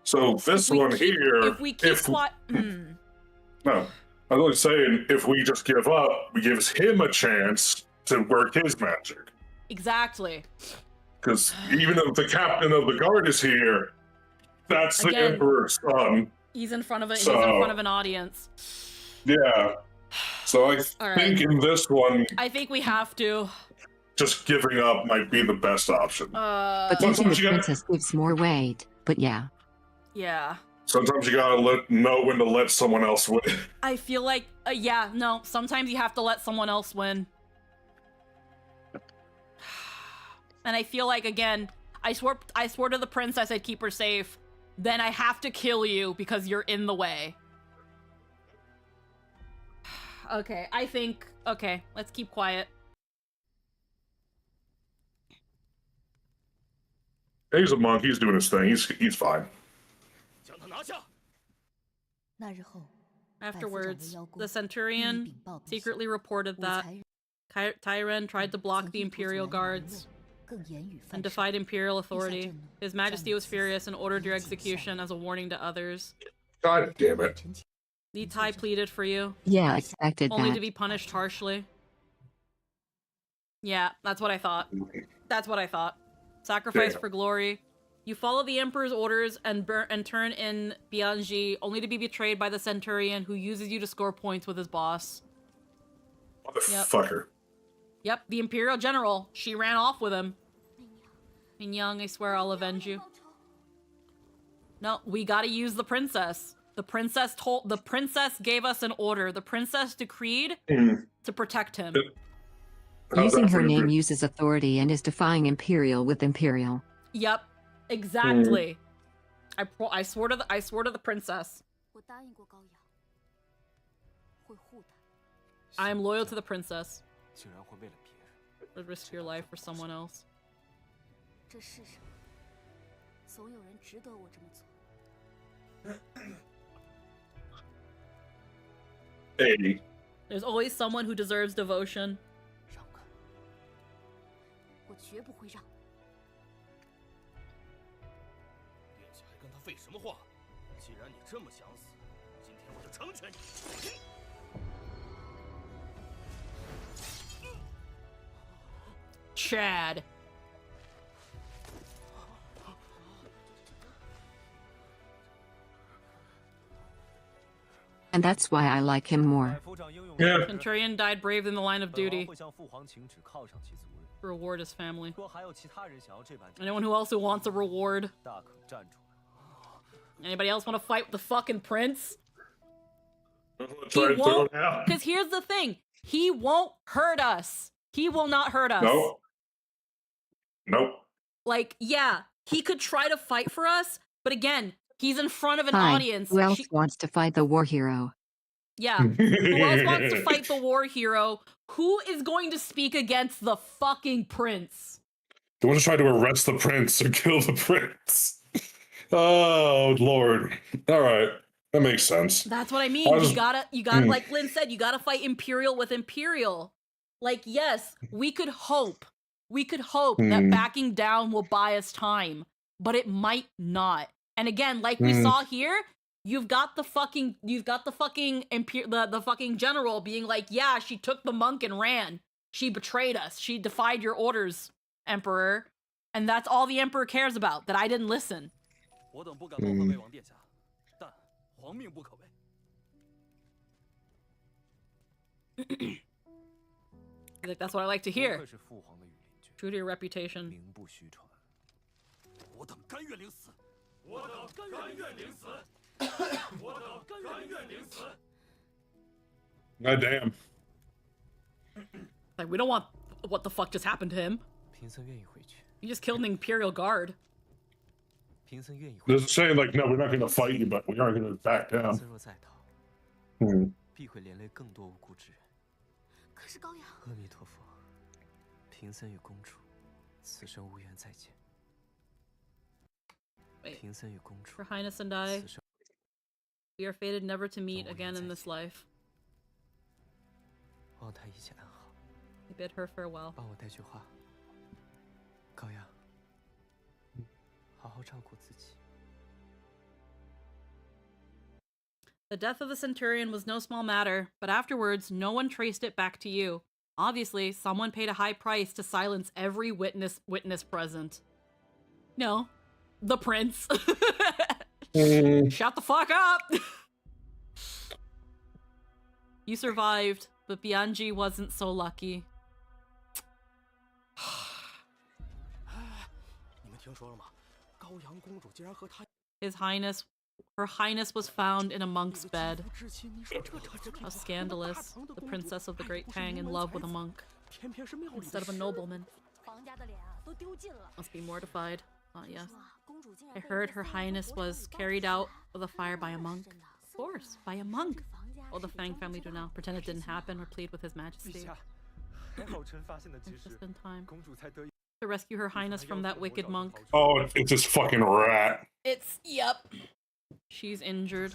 So this one here, if we keep quiet, no, I'm only saying if we just give up, we gives him a chance to work his magic. Exactly. Because even if the captain of the guard is here, that's the Emperor's son. He's in front of it. He's in front of an audience. Yeah. So I think in this one, I think we have to. Just giving up might be the best option. But teaching the princess gives more weight. But yeah. Yeah. Sometimes you gotta know when to let someone else win. I feel like, no. Sometimes you have to let someone else win. And I feel like, again, I swore to the princess I'd keep her safe. Then I have to kill you because you're in the way. Okay, I think... Okay, let's keep quiet. He's a monk. He's doing his thing. He's fine. Afterwards, the centurion secretly reported that Tyren tried to block the Imperial guards and defied Imperial authority. His Majesty was furious and ordered your execution as a warning to others. God damn it. Li Tai pleaded for you. Yeah, I expected only that. to be punished harshly. Yeah, that's what I thought. That's what I thought. Sacrifice for glory. You follow the Emperor's orders and turn in Bianji, only to be betrayed by the Centurion, who uses you to score points with his boss. Motherfucker. Yep, the Imperial General. She ran off with him. And Young, I swear I'll avenge you. No, we gotta use the princess. The princess gave us an order. The princess decreed to protect him. Using her name uses authority and is defying Imperial with Imperial. Yep, exactly. I swore to the princess. I am loyal to the princess. Would risk your life for someone else. Hey. There's always someone who deserves devotion. Chad. And that's why I like him more. Yeah. Centurion died brave in the line of duty. Reward his family. Anyone who also wants a reward? Anybody else want to fight with the fucking prince? He won't. Because here's the thing. He won't hurt us. He will not hurt us. Nope. Like, yeah, he could try to fight for us, but again, he's in front of an Hi, audience. who else wants to fight the war hero? Yeah, who else wants to fight the war hero? Who is going to speak against the fucking prince? They want to try to arrest the prince or kill the prince. Oh, Lord. All right. That makes sense. That's what I mean. You gotta, like Lynn said, you gotta fight Imperial with Imperial. Like, yes, we could hope that backing down will buy us time, but it might not. And again, like we saw here, you've got the fucking the fucking general being like, yeah, she took the monk and ran. She betrayed us. She defied your orders, Emperor. And that's all the Emperor cares about, that I didn't listen. Like, that's what I like to hear. True to your reputation. God damn. Like, we don't want what the fuck just happened to him. You just killed an Imperial guard. They're saying, like, no, we're not going to fight you, but we are going to back down. 必会连累更多无辜之人。可是高阳，阿弥陀佛，贫僧与公主，此生无缘再见。贫僧与公主， Her Highness and I We are fated never to meet again in this life. 望她一切安好。 I bid her farewell. 帮我带句话，高阳，好好照顾自己。 The death of the centurion was no small matter, but afterwards, no one traced it back to you. Obviously, someone paid a high price to silence every witness present. No, the prince. Shut the fuck up! You survived, but Bianji wasn't so lucky. 你们听说了吗？高阳公主竟然和他 Her Highness was found in a monk's bed. How scandalous. The princess of the Great Tang in love with a monk instead of a nobleman. Must be mortified. Ah, yes. I heard Her Highness was carried out of the fire by a monk. Of course, by a monk. All the Fang family do now. Pretend it didn't happen or plead with His Majesty. Just in time. To rescue Her Highness from that wicked monk. Oh, it's this fucking rat. Yep. She's injured.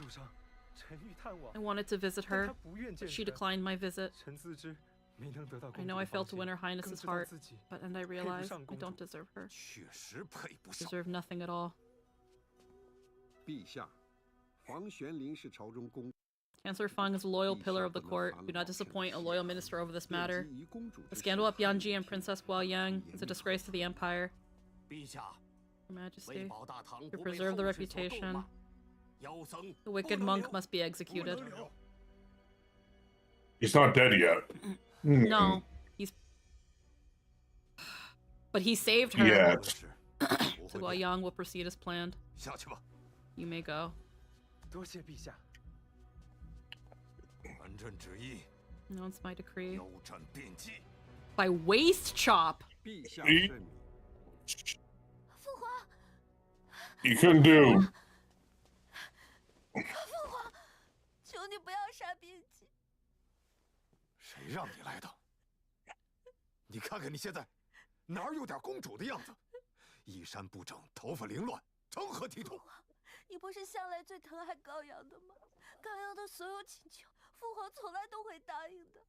I wanted to visit her, but she declined my visit. I know I failed to win Her Highness's heart, and I realize I don't deserve her. Deserve nothing at all. Chancellor Feng is a loyal pillar of the court. Do not disappoint a loyal minister over this matter. The scandal at Bianji and Princess Guoyang is a disgrace to the empire. Your Majesty, to preserve the reputation, the wicked monk must be executed. He's not dead yet. No, but he saved her. Yeah. So Guoyang will proceed as planned. You may go. No, it's my decree. By waist chop. You couldn't do. 父皇，求你不要杀边姬。谁让你来的？你看看你现在，哪儿有点公主的样子？衣衫不整，头发凌乱，成何体统？你不是向来最疼爱高阳的吗？高阳的所有请求，父皇从来都会答应的。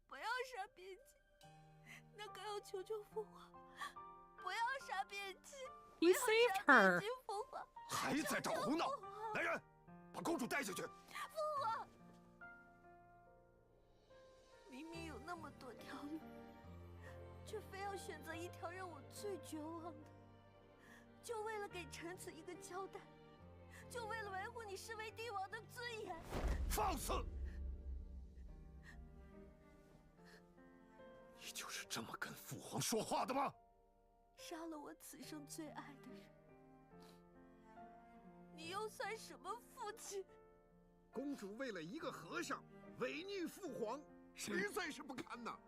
不要杀边姬，那高阳求求父皇，不要杀边姬。He saved her. 父皇还在这胡闹！来人，把公主带下去。父皇，明明有那么多条路，却非要选择一条让我最绝望的，就为了给臣子一个交代，就为了维护你身为帝王的尊严。放肆！你就是这么跟父皇说话的吗？杀了我此生最爱的人，你又算什么父亲？公主为了一个和尚违逆父皇，实在是不堪呐！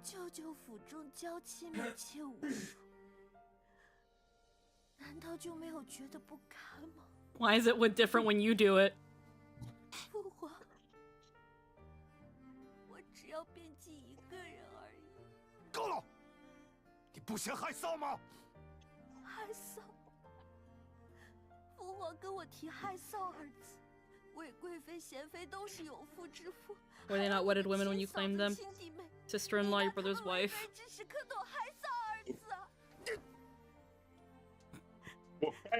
舅舅府中娇妻美妾无数，难道就没有觉得不堪吗？ Why is it different when you do it? 父皇，我只要编辑一个人而已。够了！你不嫌害臊吗？害臊！父皇跟我提害臊二字，韦贵妃、贤妃都是有妇之夫。 Were they not wedded women when you claimed them? Sister-in-law, your brother's wife. 只是可懂害臊二字啊！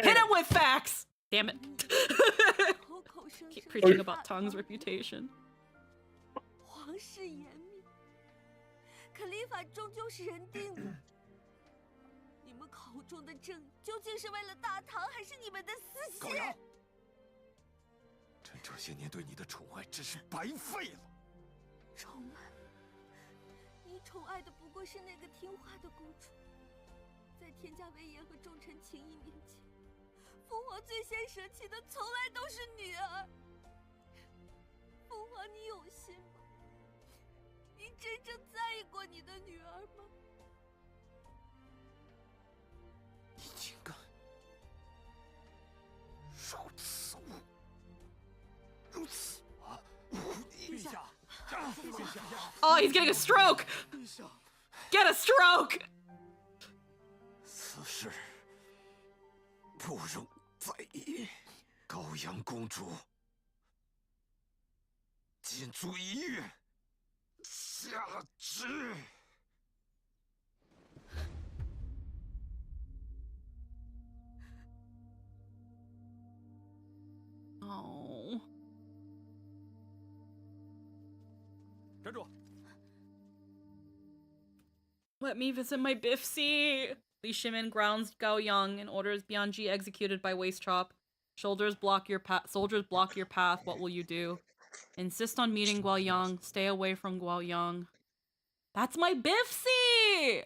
Hit him with facts! Damn it. Keep preaching about Tong's reputation. 皇室严密，可立法终究是人定的。你们口中的正义，究竟是为了大唐，还是你们的私心？高阳，朕这些年对你的宠爱真是白费了。宠爱？你宠爱的不过是那个听话的公主，在天下威严和重臣情谊面前。 父皇最先舍弃的从来都是女儿。父皇，你有心吗？你真正在意过你的女儿吗？你竟敢如此如此陛下！Oh, he's getting a stroke! Get a stroke! 此事不容在意。高阳公主，仅足一月，下旨。Oh. 站住！ Let me visit my Bifsy. Li Shimin grounds Gao Yang and orders Bianji executed by waist chop. Soldiers block your path. What will you do? Insist on meeting Guo Yang. Stay away from Guo Yang. That's my Bifsy!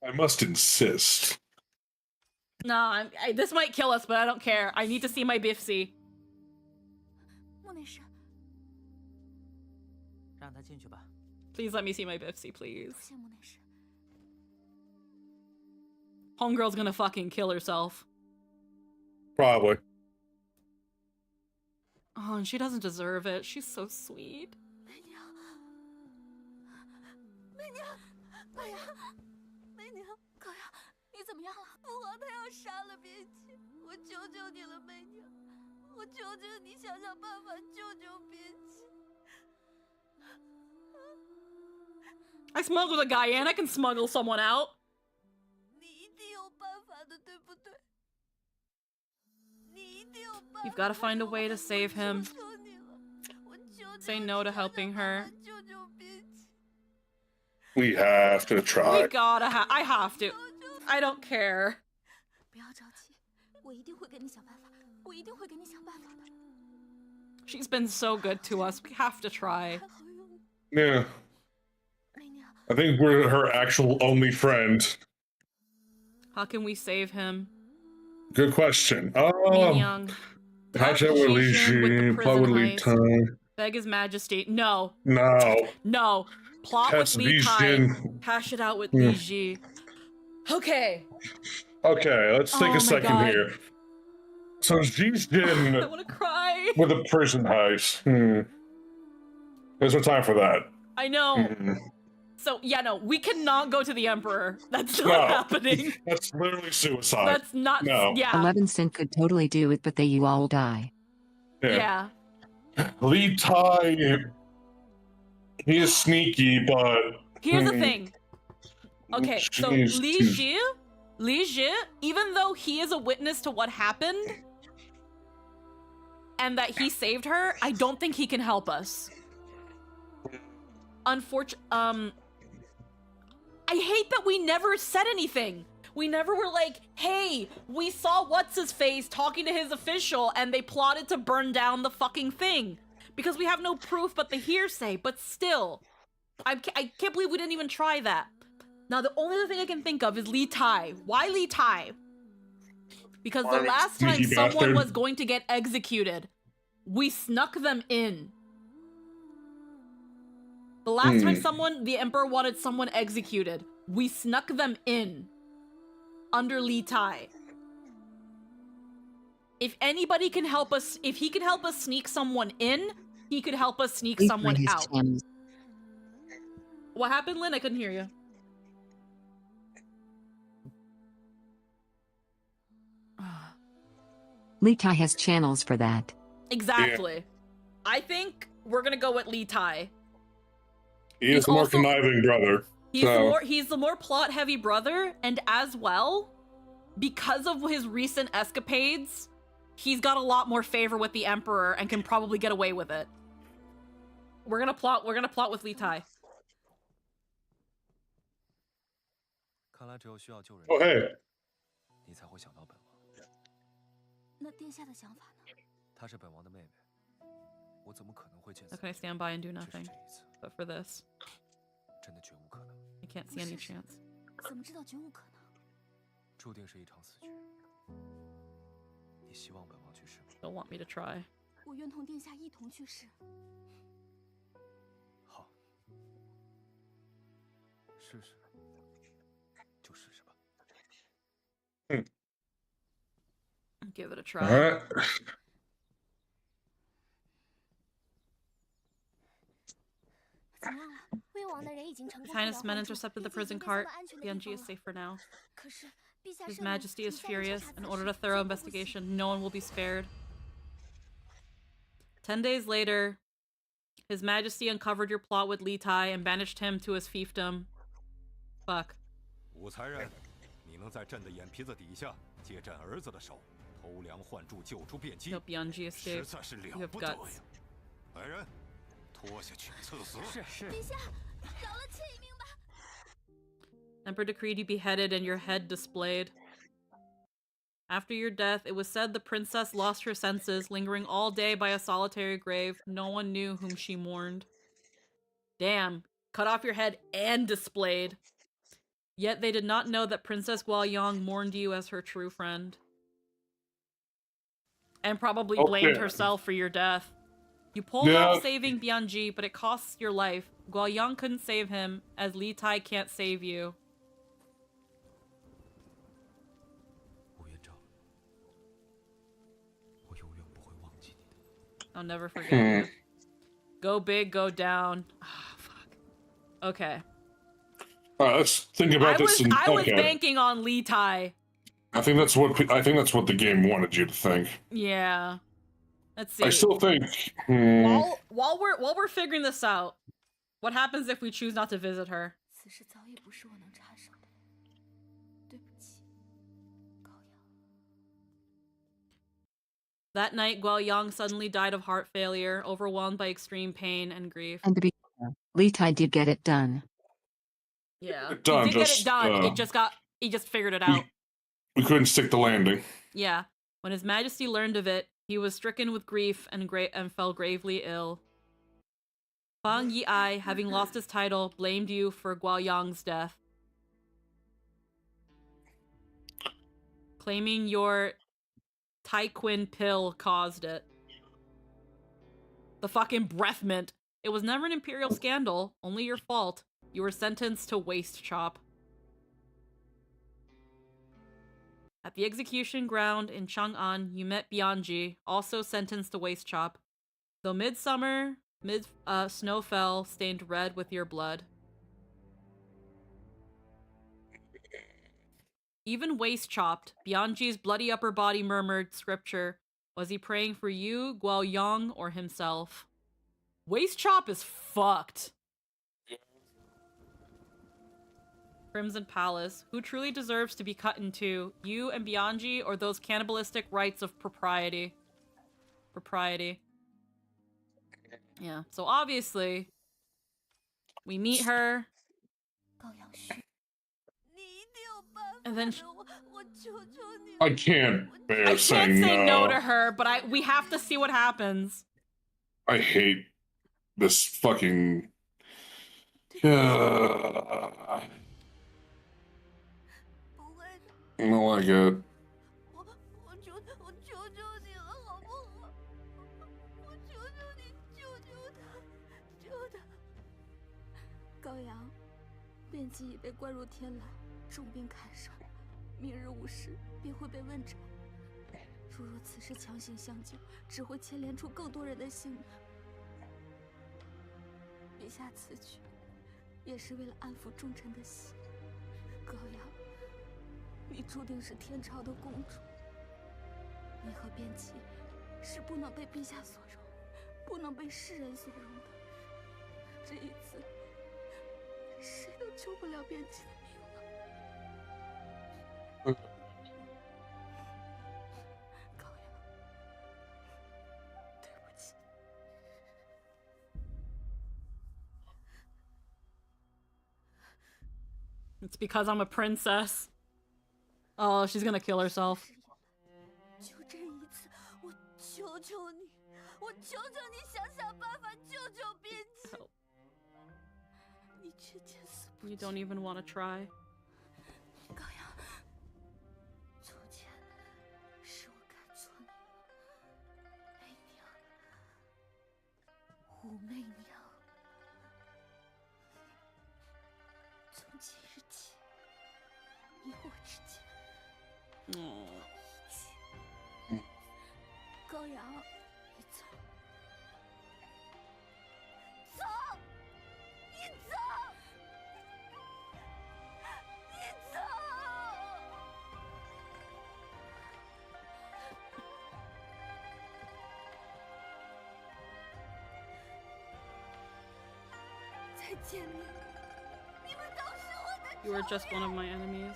I must insist. No, this might kill us, but I don't care. I need to see my Bifsy. 莫内侍， 让他进去吧。 Please let me see my Bifsy, please. 谢莫内侍。 Homegirl's gonna fucking kill herself. Probably. Oh, and she doesn't deserve it. She's so sweet. 媚娘，媚娘，高阳，媚娘，高阳，你怎么样了？父皇他要杀了边妻，我求求你了，媚娘，我求求你想想办法救救边妻。 I smuggled a guy in. I can smuggle someone out. 你一定有办法的，对不对？你一定有办法。 You've got to find a way to save him. 求你了，我求求你 Say no to helping her. 救救边妻。 We have to try. We gotta I have to. I don't care. 不要着急，我一定会给你想办法，我一定会给你想办法的。 She's been so good to us. We have to try. Yeah. I think we're her actual only friend. How can we save him? Good question. Young. How shall we leave plot with Li Tai? Beg His Majesty. No. No. No. Plot Test with Li Li Tai. Jin. Hash it out with Li Ji. Okay. Okay, let's take a second God. here. So Ji's Jin I want to cry. with a prison heist. There's no time for that. I know. So, yeah, no, we cannot go to the Emperor. That's not happening. That's literally suicide. That's not. No. Yeah. 11 Cent could totally do it, but they you all die. Yeah. Li Tai, he is sneaky, but... Here's the thing. Okay, so Jeez, Li Ji, even though he is a witness to what happened, and that he saved her, I don't think he can help us. Unfortunately, I hate that we never said anything. We never were like, hey, we saw what's-his-face talking to his official and they plotted to burn down the fucking thing. Because we have no proof but the hearsay, but still. I can't believe we didn't even try that. Now, the only other thing I can think of is Li Tai. Why Li Tai? Because the last time someone was going to get executed, we snuck them in. The last time the Emperor wanted someone executed, we snuck them in. Under Li Tai. If anybody can help us, if he can help us sneak someone in, he could help us sneak someone out. What happened, Lynn? I couldn't hear you. Li Tai has channels for that. Exactly. Yeah. I think we're gonna go with Li Tai. He is the more conniving brother. He's the more plot-heavy brother, and as well, because of his recent escapades, he's got a lot more favor with the Emperor and can probably get away with it. We're gonna plot with Li Tai. Oh, hey. 你才会想到本王。那殿下的想法呢？她是本王的妹妹，我怎么可能会见死？ How can I stand by and do nothing? But for this, 真的绝无可能。I can't see any chance. 怎么知道绝无可能？注定是一场死局。你希望本王去试吗 Don't want me to try. 我愿同殿下一同去试。好，试试，就试试吧。Give it a try. All right. His Highness men intercepted the prison cart. Bianji is safe for now. His Majesty is furious and ordered a thorough investigation. No one will be spared. 10 days later, His Majesty uncovered your plot with Li Tai and banished him to his fiefdom. Fuck. 武才人，你能在朕的眼皮子底下借朕儿子的手偷梁换柱，救出变姬， No, Bianji escaped. 实在是了不得呀！来人，拖下去赐死。陛下，饶了妾一命吧。 Emperor decreed you beheaded and your head displayed. After your death, it was said the princess lost her senses, lingering all day by a solitary grave. No one knew whom she mourned. Damn. Cut off your head and displayed. Yet they did not know that Princess Guoyang mourned you as her true friend. And probably blamed herself for your death. You pulled off saving Bianji, but it costs your life. Guoyang couldn't save him, as Li Tai can't save you. I'll never forget you. Go big, go down. Ah, fuck. Okay. Let's think about this. I was banking on Li Tai. I think that's what the game wanted you to think. Yeah. Let's see. I still think. While we're figuring this out, what happens if we choose not to visit her? That night, Guoyang suddenly died of heart failure, overwhelmed by extreme pain and grief. And to be fair, Li Tai did get it done. Yeah, Done, he did get it done. He just figured it out. We couldn't stick the landing. Yeah. When His Majesty learned of it, he was stricken with grief and fell gravely ill. Fang Yi, having lost his title, blamed you for Guoyang's death, claiming your Taiquin pill caused it. The fucking breath mint. It was never an imperial scandal, only your fault. You were sentenced to waist chop. At the execution ground in Chang'an, you met Bianji, also sentenced to waist chop. Though snow fell, stained red with your blood. Even waist chopped, Bianji's bloody upper body murmured scripture. Was he praying for you, Guoyang, or himself? Waist chop is fucked. Crimson Palace. Who truly deserves to be cut in two? You and Bianji, or those cannibalistic rites of propriety? Yeah, so obviously, we meet her. And then I can't bear saying say no. no to her, but we have to see what happens. I hate this fucking. I don't like it.变姬已被关入天牢，重病看守，明日午时便会被问斩。如若此时强行相救，只会牵连出更多人的性命。陛下此举，也是为了安抚众臣的心。高阳，你注定是天朝的公主，你和变姬是不能被陛下所容，不能被世人所容的。这一次。谁都救不了变姬的命了。高阳，对不起。It's because I'm a princess. Oh, she's gonna kill herself. 就这一次，我求求你，我求求你想想办法救救变姬。You don't even want to try. 高阳，从前是我看错你了，媚娘，武媚娘。从今日起，你我之间，高阳，你走，走，你走。再见面，你们都是我的。You are just one of my enemies.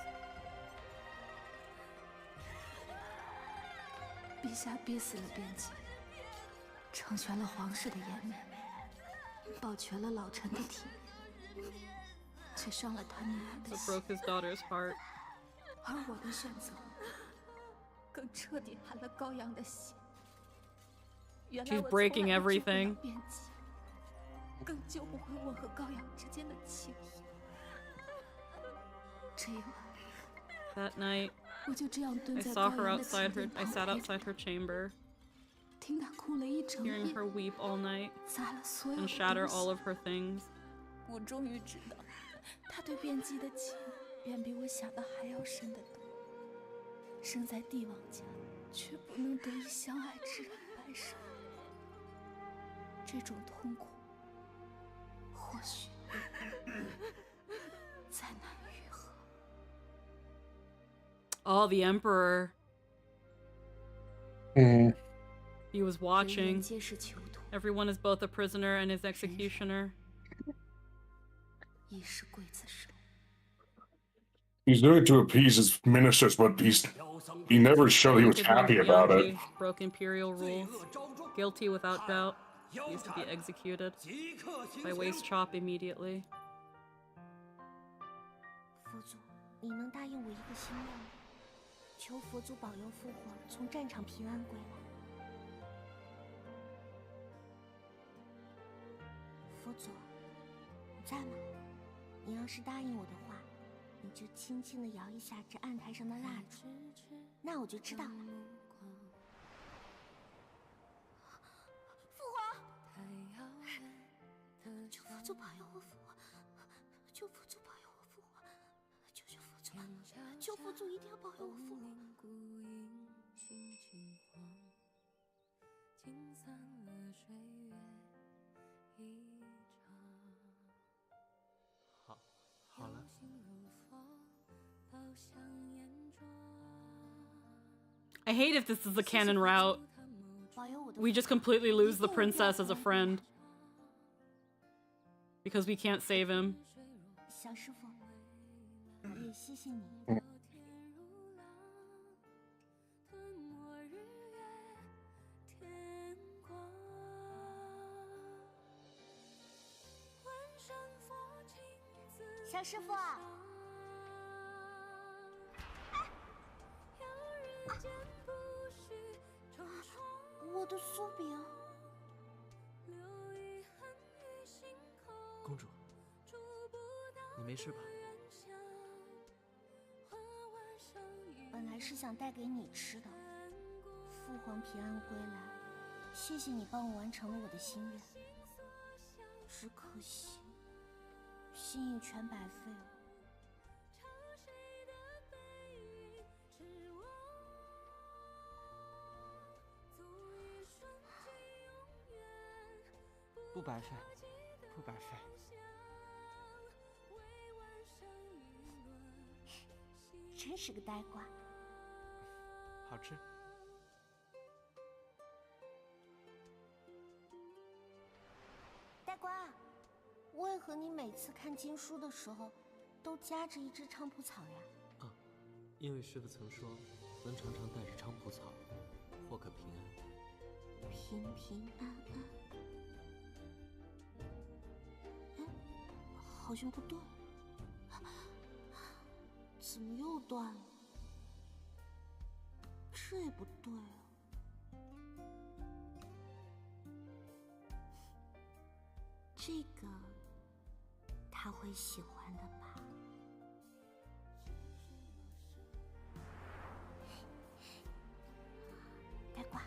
陛下逼死了边际，成全了皇室的颜面，保全了老臣的体面，却伤了他女儿的 It 心。 broke his daughter's heart. 而我的选择，更彻底寒了高阳的心。原来 She's 我从来 breaking 也救不了 everything. 边际，更救不回我和高阳之间的情谊。这一晚， That night, 我就这样蹲 I 在 saw 高 her 阳的 outside 寝 her. 殿 I 旁 sat 陪着 outside her chamber, 听她哭了一整 hearing 夜， her weep all night 砸了所有 and 的 shatter 东西 all of her things. 我终于知道，他对边际的情远比我想的还要深得多。生在帝王家，却不能得以相爱之人白首，这种痛苦，或许再难愈合。 Oh, the Emperor. Mm. He was 人 watching. 皆是囚徒， Everyone is both a prisoner and his executioner. 亦是刽子手。 He's doing it to appease his ministers, but he never showed he was happy about it. Broke imperial rules. Guilty without doubt. He is to be executed by waist chop immediately. 佛祖，你能答应我一个心愿吗？求佛祖保佑父皇从战场平安归来。佛祖，你在吗？你要是答应我的话，你就轻轻地摇一下这案台上的蜡烛，那我就知道了。父皇，求佛祖保佑我父皇，求佛祖保佑我父皇，求求佛祖，求佛祖一定要保佑我父皇。 好了。 I hate if this is the canon route. We just completely lose the princess as a friend. Because we can't save him. 小师傅，也谢谢你。小师傅，我的酥饼。公主，你没事吧？本来是想带给你吃的。父皇平安归来，谢谢你帮我完成了我的心愿。只可惜，心意全白费了。 不白费，不白费。真是个呆瓜。好吃。呆瓜，为何你每次看经书的时候，都夹着一只菖蒲草呀？啊，因为师傅曾说，能常常带着菖蒲草，或可平安。平平安安。 好像不对，怎么又断了？这也不对啊！这个他会喜欢的吧？呆瓜。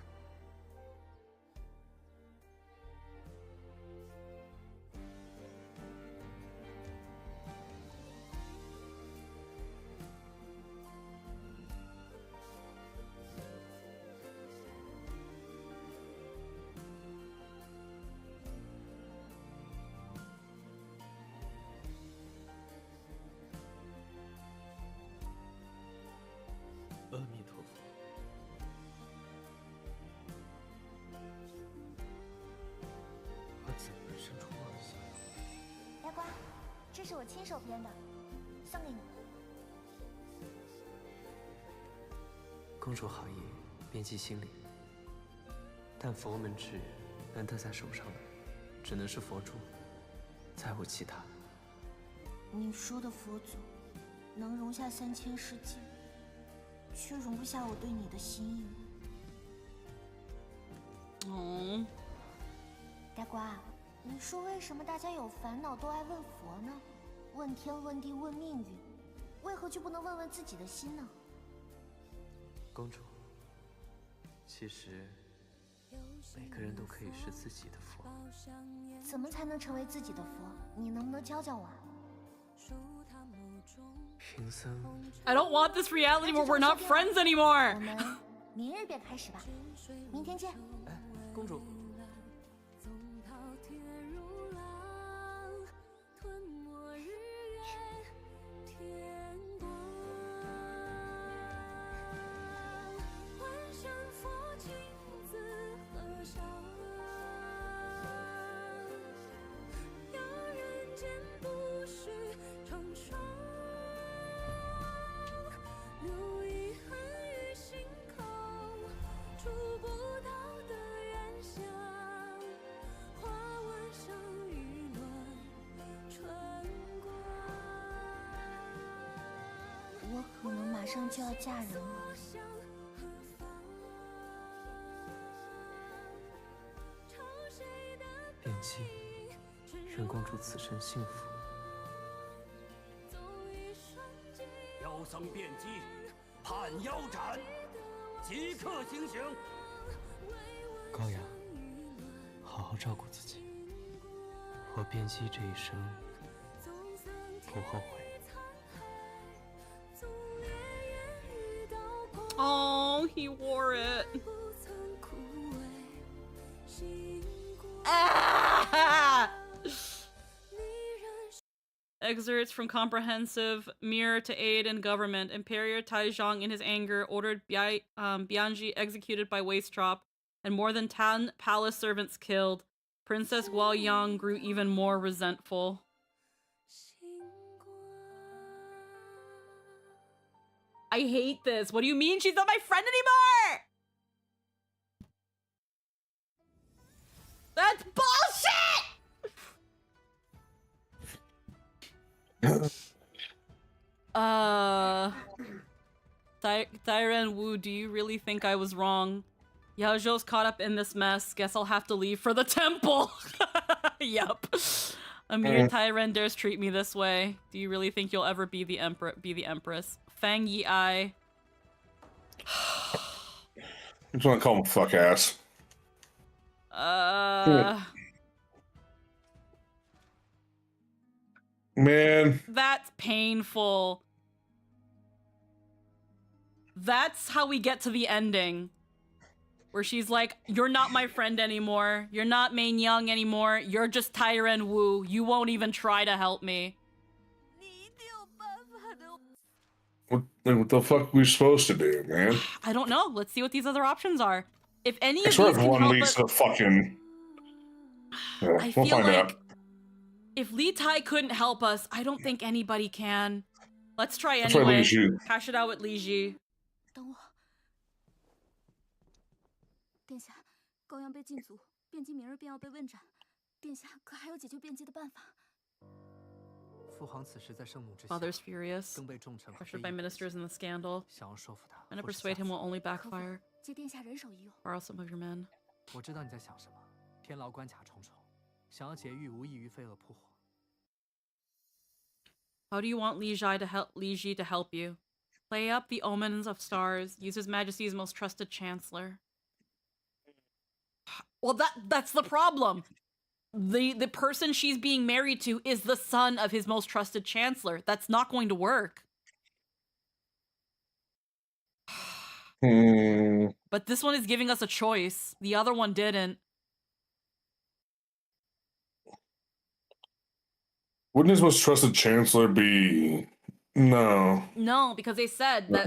这是我亲手编的，送给你。公主好意，便记心里。但佛门之人，难得在手上的，只能是佛珠，再无其他。你说的佛祖，能容下3000世界，却容不下我对你的心意。大瓜，你说为什么大家有烦恼都爱问佛呢？问天问地问命运，为何就不能问问自己的心呢？公主，其实每个人都可以是自己的佛。怎么才能成为自己的佛？你能不能教教我？ I don't want this reality where we're not friends anymore. 我们明日便开始吧，明天见。公主。我可能马上就要嫁人了。便记，愿公主此生幸福。妖僧辩机，判妖斩，即刻行刑。高阳，好好照顾自己。我便记这一生不后悔。 Oh, he wore it. Ah! Excerpts from Comprehensive Mirror to Aid in Government. Emperor Taizong, in his anger, ordered Bianji executed by waist chop, and more than 10 palace servants killed. Princess Guoyang grew even more resentful. I hate this. What do you mean she's not my friend anymore? That's bullshit! Tyren Wu, do you really think I was wrong? Yao Zhou's caught up in this mess. Guess I'll have to leave for the temple. Yup. Amir Tyren dares treat me this way. Do you really think you'll ever be the Empress? Fang Yi Ai. I just want to call him fuck ass. Man. That's painful. That's how we get to the ending. Where she's like, you're not my friend anymore. You're not Main Young anymore. You're just Tyren Wu. You won't even try to help me. What the fuck are we supposed to do, man? I don't know. Let's see what these other options are. If any of I swear these can one help leads us... to fucking... Yeah, I we'll feel find like out. if Li Tai couldn't help us, I don't think anybody can. Let's try Let's try anyway. Li Ji. Hash it out with Li Ji. 等我。殿下，高阳被禁足，辩机明日便要被问斩。殿下可还有解救辩机的办法？ 父皇此时在圣怒之下， Father's furious, 更被重臣和 pressured by ministers in the scandal. 想要说服他， Trying to persuade him will only backfire. 借殿下人手一用。 Borrow some of your men. 我知道你在想什么，天牢关卡重重，想要劫狱无异于飞蛾扑火。 How do you want Li Ji to help you? Play up the omens of stars. Use His Majesty's most trusted chancellor. Well, that's the problem. The person she's being married to is the son of his most trusted chancellor. That's not going to work. But this one is giving us a choice. The other one didn't. Wouldn't his most trusted chancellor be... No. No, because they said that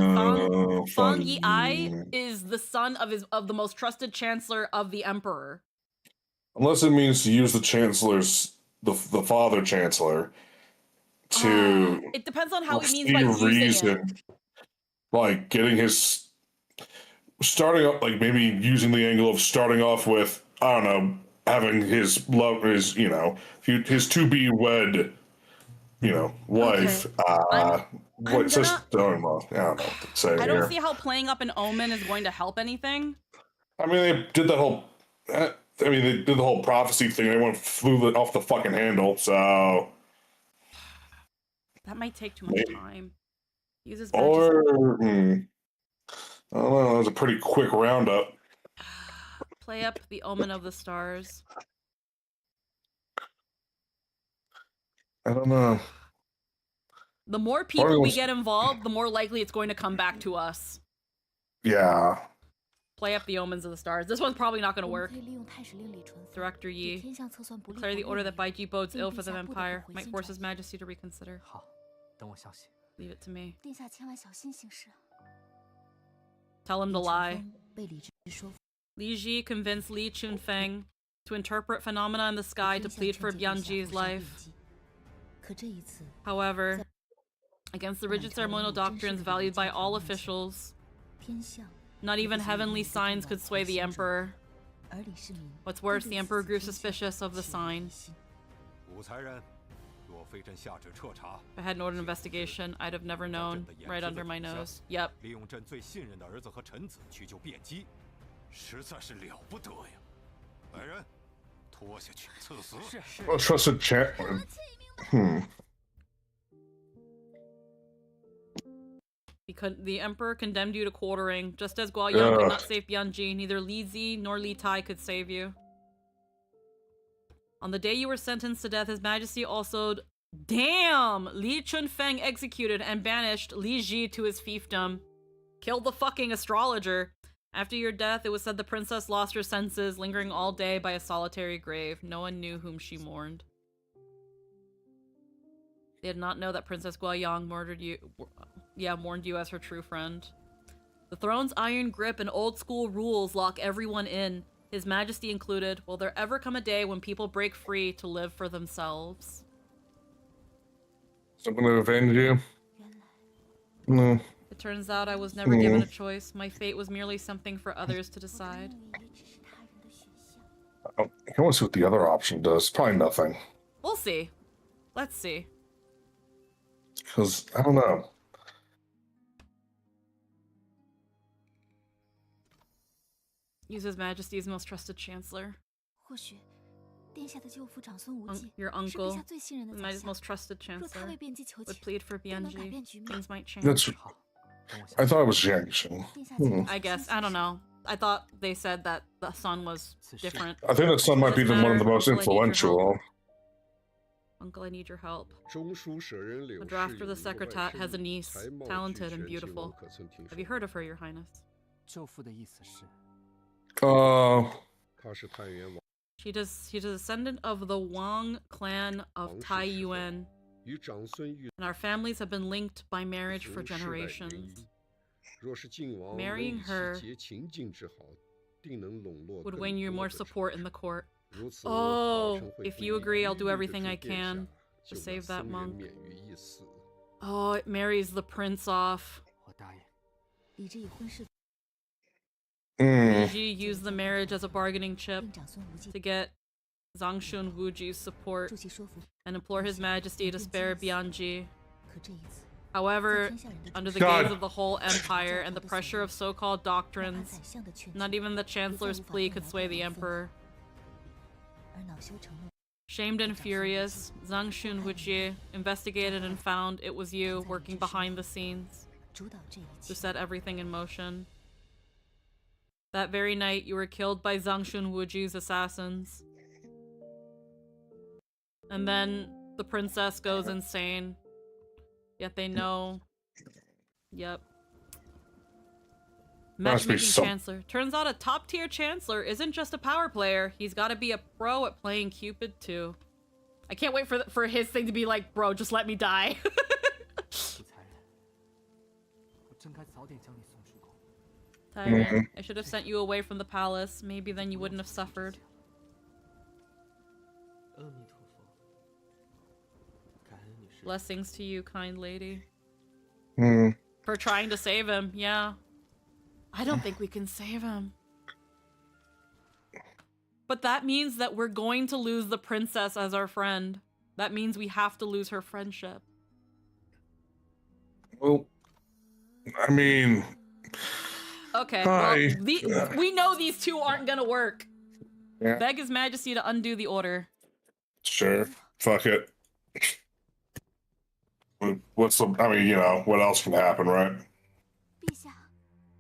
Fang Yi Ai is the son of the most trusted chancellor of the emperor. Unless it means to use the chancellor's... The father chancellor to It depends on how he means see by using reason, it. like getting his starting up, like maybe using the angle of starting off with, I don't know, having his love, his his to be wed, wife, what sister-in-law. I don't know what to say I don't here. see how playing up an omen is going to help anything. I mean, they did that whole. I mean, they did the whole prophecy thing. Everyone flew off the fucking handle. So That might take too much time. Use his or I don't know. That was a pretty quick roundup. Play up the omen of the stars. I don't know. The more people we get involved, the more likely it's going to come back to us. Yeah. Play up the omens of the stars. This one's probably not going to work. Director Yi. Declare the order that Baiji bodes ill for the Empire. Might force His Majesty to reconsider. Leave it to me. Tell him to lie. Li Ji convinced Li Chunfeng to interpret phenomena in the sky to plead for Bianji's life. However, against the rigid ceremonial doctrines valued by all officials, not even heavenly signs could sway the Emperor. What's worse, the Emperor grew suspicious of the sign. If I had an ordered investigation, I'd have never known. Right under my nose. Yep. Well, trusted chat. Because the Emperor condemned you to quartering. Just as Guoyang could not save Bianji, neither Li Zi nor Li Tai could save you. On the day you were sentenced to death, His Majesty also... Damn! Li Chunfeng executed and banished Li Ji to his fiefdom. Killed the fucking astrologer. After your death, it was said the princess lost her senses, lingering all day by a solitary grave. No one knew whom she mourned. They did not know that Princess Guoyang mourned you as her true friend. The throne's iron grip and old-school rules lock everyone in, His Majesty included. Will there ever come a day when people break free to live for themselves? Someone to avenge you? No. It turns out I was never given a choice. My fate was merely something for others to decide. I want to see what the other option does. Probably nothing. We'll see. Let's see. Because, I don't know. Use His Majesty's most trusted chancellor. Your uncle, His most trusted chancellor, would plead for Bianji. Things might change. I thought it was Jiangxin. I guess. I don't know. I thought they said that the son was different. I think the son might be one of the most influential. Uncle, I need your help. The drafter of the Secretat has a niece, talented and beautiful. Have you heard of her, Your Highness? She's a descendant of the Wang clan of Tai Yuan, and our families have been linked by marriage for generations. Marrying her would win you more support in the court. Oh, if you agree, I'll do everything I can to save that monk. Oh, it marries the prince off. Li Ji used the marriage as a bargaining chip to get Zhangshun Wuji's support and implore His Majesty to spare Bianji. However, under the gaze of the whole empire and the pressure of so-called doctrines, not even the Chancellor's plea could sway the Emperor. Shamed and furious, Zhangshun Wuji investigated and found it was you working behind the scenes to set everything in motion. That very night, you were killed by Zhangshun Wuji's assassins. And then the princess goes insane. Yet they know. Yep. Matchmaking Chancellor. Turns out a top-tier Chancellor isn't just a power player. He's got to be a pro at playing Cupid, too. I can't wait for his thing to be like, bro, just let me die. Tyrant, I should have sent you away from the palace. Maybe then you wouldn't have suffered. Blessings to you, kind lady. Hmm. For trying to save him, yeah. I don't think we can save him. But that means that we're going to lose the princess as our friend. That means we have to lose her friendship. Well, I mean... Okay, Hi. well, we know these two aren't gonna work. Yeah. Beg His Majesty to undo the order. Sure. Fuck it. What's the... I mean, you know, what else can happen, right? 陛下，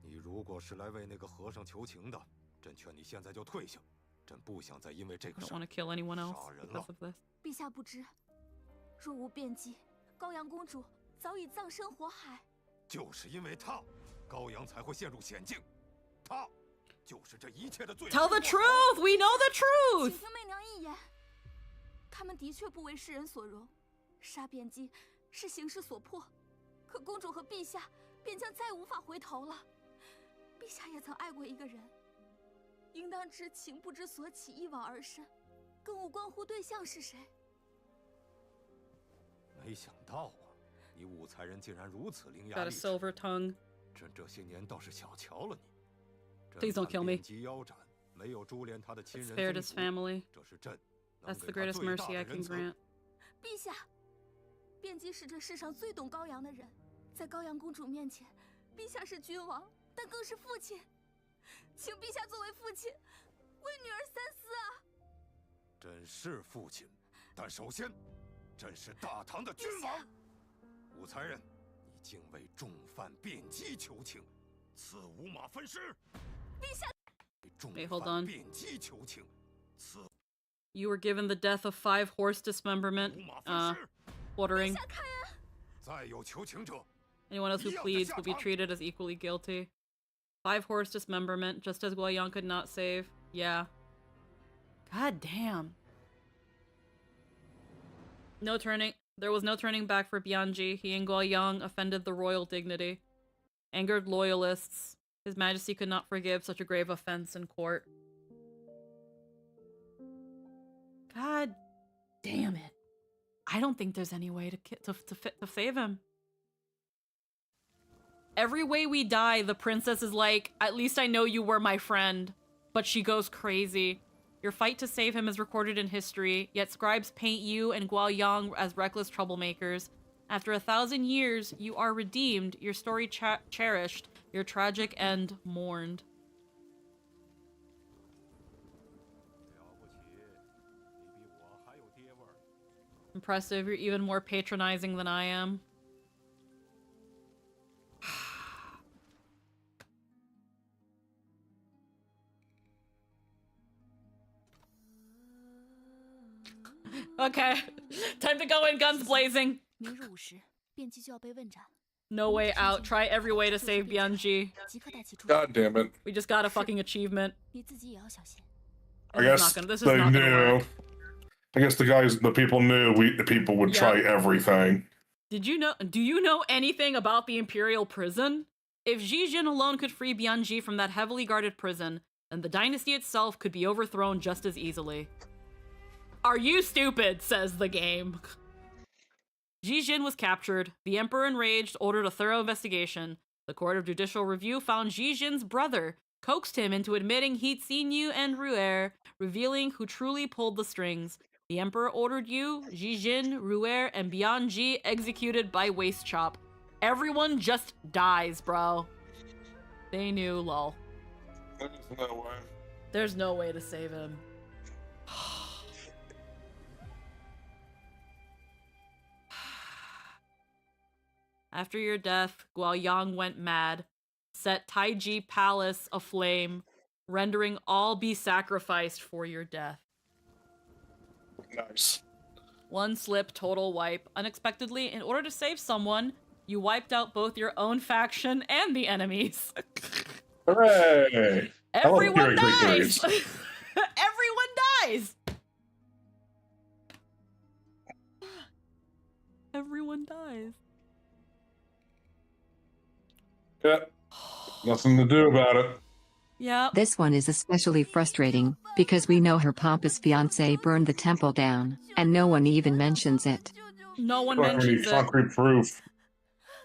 你如果是来为那个和尚求情的，朕劝你现在就退下。朕不想再因为这个 I 事 don't want to kill anyone else 杀人 because 了。 of this. 陛下不知，若无变机，高阳公主早已葬身火海。就是因为他，高阳才会陷入险境。他就是这一切的罪。 Tell the truth! We know the 请 truth! 听媚娘一言，他们的确不为世人所容，杀变姬是形势所迫，可公主和陛下便将再无法回头了。陛下也曾爱过一个人，应当知情不知所起，一往而深，更无关乎对象是谁。没想到啊，你武才人竟然如此伶牙 Got a 俐齿。 silver tongue. 朕这些年倒是小瞧了你。 Please don't kill me. 朕看腰斩，没有株连他的亲人 Spared his 宗族 family. 这是朕 That's the greatest mercy I can grant. 陛下，变姬是这世上最懂高阳的人，在高阳公主面前，陛下是君王，但更是父亲。请陛下作为父亲，为女儿三思啊！朕是父亲，但首先，朕是大唐的君王。武才人，你竟为重犯变姬求情，赐五马分尸。陛下，重 Wait, hold 犯 on. 变姬求情，赐 You were given the death of 5 horse dismemberment. Ordering. 再有求情者， Anyone else who pleads will be treated as equally guilty. 5 horse dismemberment, just as Guoyang could not save. Yeah. God damn. There was no turning back for Bianji. He and Guoyang offended the royal dignity. Angered loyalists. His Majesty could not forgive such a grave offense in court. God damn it. I don't think there's any way to save him. Every way we die, the princess is like, at least I know you were my friend. But she goes crazy. Your fight to save him is recorded in history, yet scribes paint you and Guoyang as reckless troublemakers. After 1,000 years, you are redeemed, your story cherished, your tragic end mourned. Impressive, you're even more patronizing than I am. Okay, time to go in guns blazing. 明日午时，变姬就要被问斩。 No way out. Try every way to save Bianji. 即刻带其出。 God damn it. We just got a fucking achievement. 你自己也要小心。 I guess they knew. I guess the people knew the people would try everything. Do you know anything about the Imperial prison? If Jijin alone could free Bianji from that heavily guarded prison, then the dynasty itself could be overthrown just as easily. Are you stupid? Says the game. Jijin was captured. The Emperor, enraged, ordered a thorough investigation. The Court of Judicial Review found Jijin's brother, coaxed him into admitting he'd seen you and Ruer, revealing who truly pulled the strings. The Emperor ordered you, Jijin, Ruer, and Bianji executed by waist chop. Everyone just dies, bro. They knew, lol. There's no way. There's no way to save him. After your death, Guoyang went mad, set Taiji Palace aflame, rendering all be sacrificed for your death. Nice. One slip, total wipe. Unexpectedly, in order to save someone, you wiped out both your own faction and the enemies. Hooray! Everyone dies! Everyone dies! Everyone dies. Yeah. Nothing to do about it. Yeah. This one is especially frustrating, because we know her pompous fiancé burned the temple down, and no one even mentions it. No one I don't have any mentions it. concrete proof.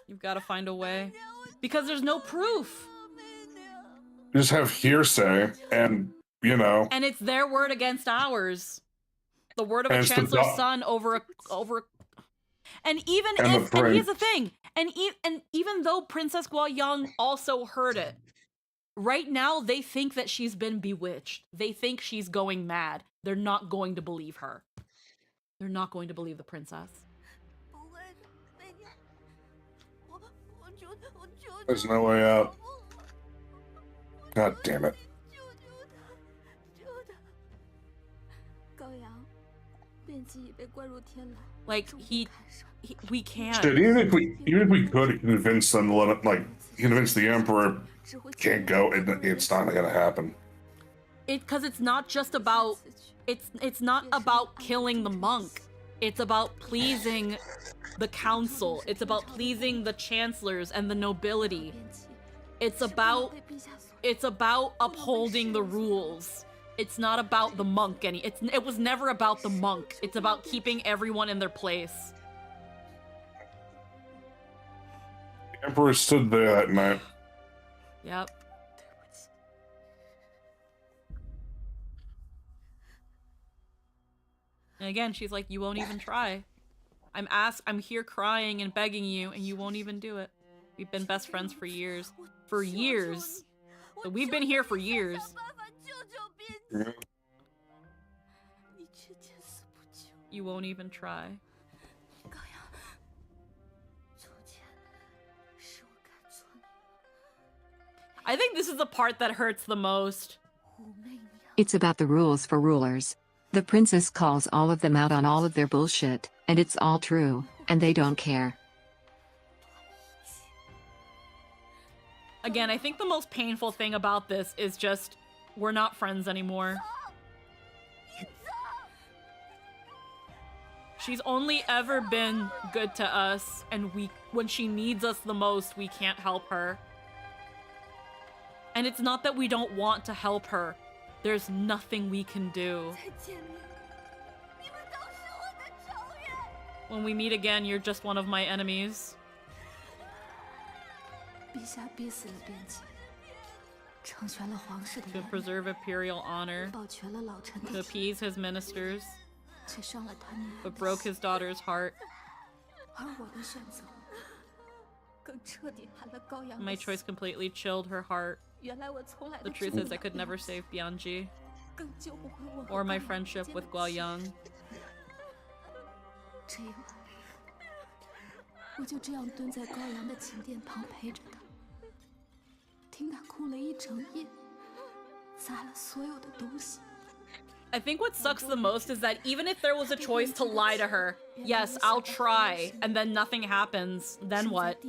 You've got to find a way. Because there's no proof. You just have hearsay, and, you know. And it's their word against ours. The word of a And it's the chancellor's doc- son over. And even And if, the and here's prince. the thing, and even though Princess Guoyang also heard it, right now they think that she's been bewitched. They think she's going mad. They're not going to believe her. They're not going to believe the princess. There's no way out. God damn it. Like, we can't. Shit, even if we could convince them to let it, like, convince the Emperor can't go, it's not gonna happen. Because it's not just about, it's not about killing the monk. It's about pleasing the council. It's about pleasing the chancellors and the nobility. It's about upholding the rules. It's not about the monk it was never about the monk. It's about keeping everyone in their place. The Emperor stood there that night. Yep. And again, she's like, you won't even try. I'm here crying and begging you, and you won't even do it. We've been best friends for years. For years. So we've been here for years. Yeah. You won't even try. I think this is the part that hurts the most. It's about the rules for rulers. The princess calls all of them out on all of their bullshit, and it's all true, and they don't care. Again, I think the most painful thing about this is just, we're not friends anymore. She's only ever been good to us, and when she needs us the most, we can't help her. And it's not that we don't want to help her. There's nothing we can do. When we meet again, you're just one of my enemies. To preserve imperial honor, to appease his ministers, but broke his daughter's heart. My choice completely chilled her heart. The truth is I could never save Bianji, or my friendship with Guoyang. I think what sucks the most is that even if there was a choice to lie to her, yes, I'll try, and then nothing happens, then what?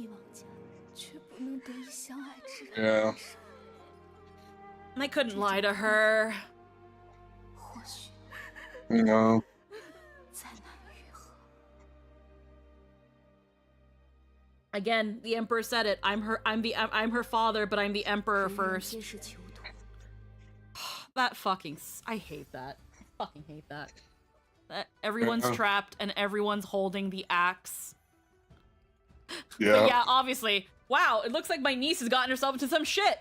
Yeah. I couldn't lie to her. No. Again, the Emperor said it. I'm her father, but I'm the Emperor first. That fucking... I hate that. I fucking hate that. That everyone's trapped and everyone's holding the axe. Yeah. But yeah, obviously. Wow, it looks like my niece has gotten herself into some shit.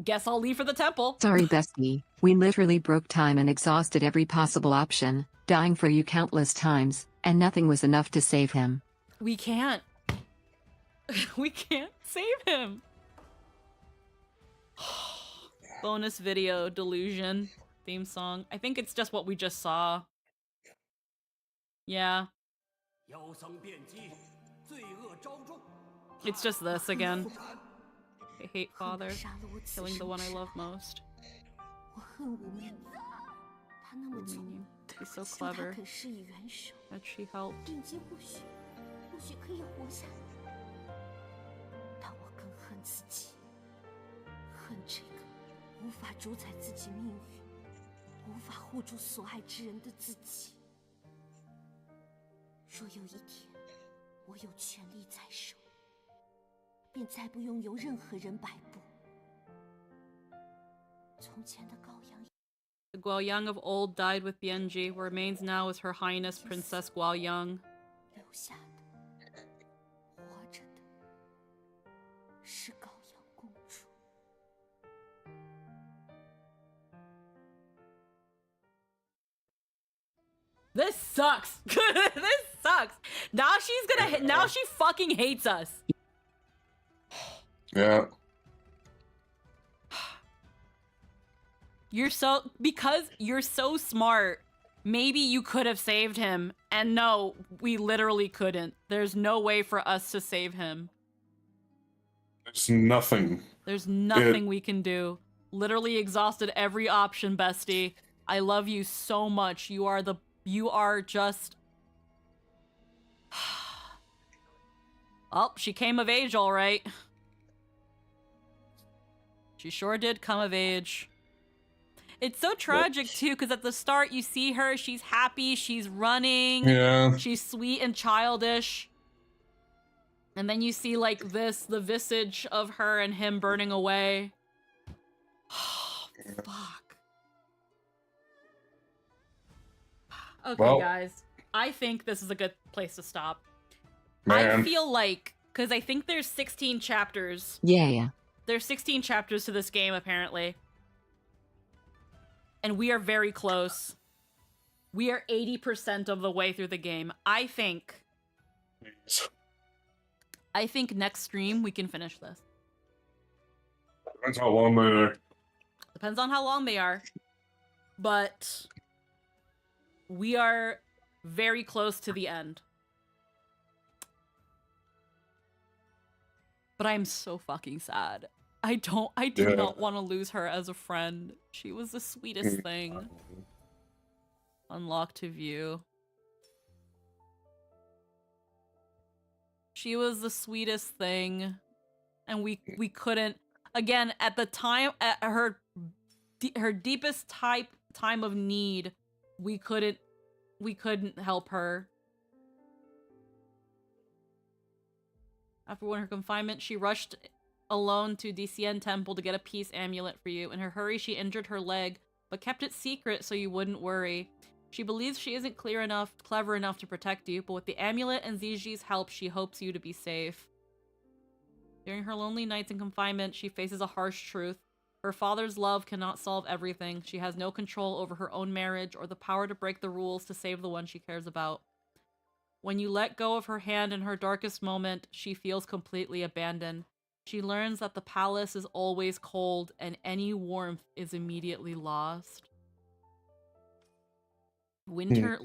Guess I'll leave for the temple. Sorry, bestie. We literally broke time and exhausted every possible option, dying for you countless times, and nothing was enough to save him. We can't. We can't save him. Bonus video, Delusion, theme song. I think it's just what we just saw. Yeah. It's just this again. I hate father, killing the one I love most. He's so clever. That she helped.若有一天，我有权力在手，便再不用由任何人摆布。The Guoyang of old died with Bianji. What remains now is Her Highness Princess Guoyang. This sucks. This sucks. Now she's gonna. Now she fucking hates us. Yeah. Because you're so smart. Maybe you could have saved him, and no, we literally couldn't. There's no way for us to save him. There's nothing. There's nothing we can do. Literally exhausted every option, bestie. I love you so much. You are just... Oh, she came of age, all right. She sure did come of age. It's so tragic, too, because at the start, you see her, she's happy, she's running. Yeah. She's sweet and childish. And then you see, like, the visage of her and him burning away. Fuck. Okay, Well, guys. I think this is a good place to stop. Man. I feel like, because I think there's 16 chapters. Yeah. There's 16 chapters to this game, apparently. And we are very close. We are 80% of the way through the game. I think next stream we can finish this. Depends how long they are. Depends on how long they are. But we are very close to the end. But I'm so fucking sad. I did not want to lose her as a friend. She was the sweetest thing. Unlock to view. She was the sweetest thing. And we couldn't, again, at the time, at her deepest time of need, we couldn't help her. After winter confinement, she rushed alone to Dicien Temple to get a peace amulet for you. In her hurry, she injured her leg, but kept it secret so you wouldn't worry. She believes she isn't clever enough to protect you, but with the amulet and Ziji's help, she hopes you to be safe. During her lonely nights in confinement, she faces a harsh truth. Her father's love cannot solve everything. She has no control over her own marriage or the power to break the rules to save the one she cares about. When you let go of her hand in her darkest moment, she feels completely abandoned. She learns that the palace is always cold and any warmth is immediately lost. Winter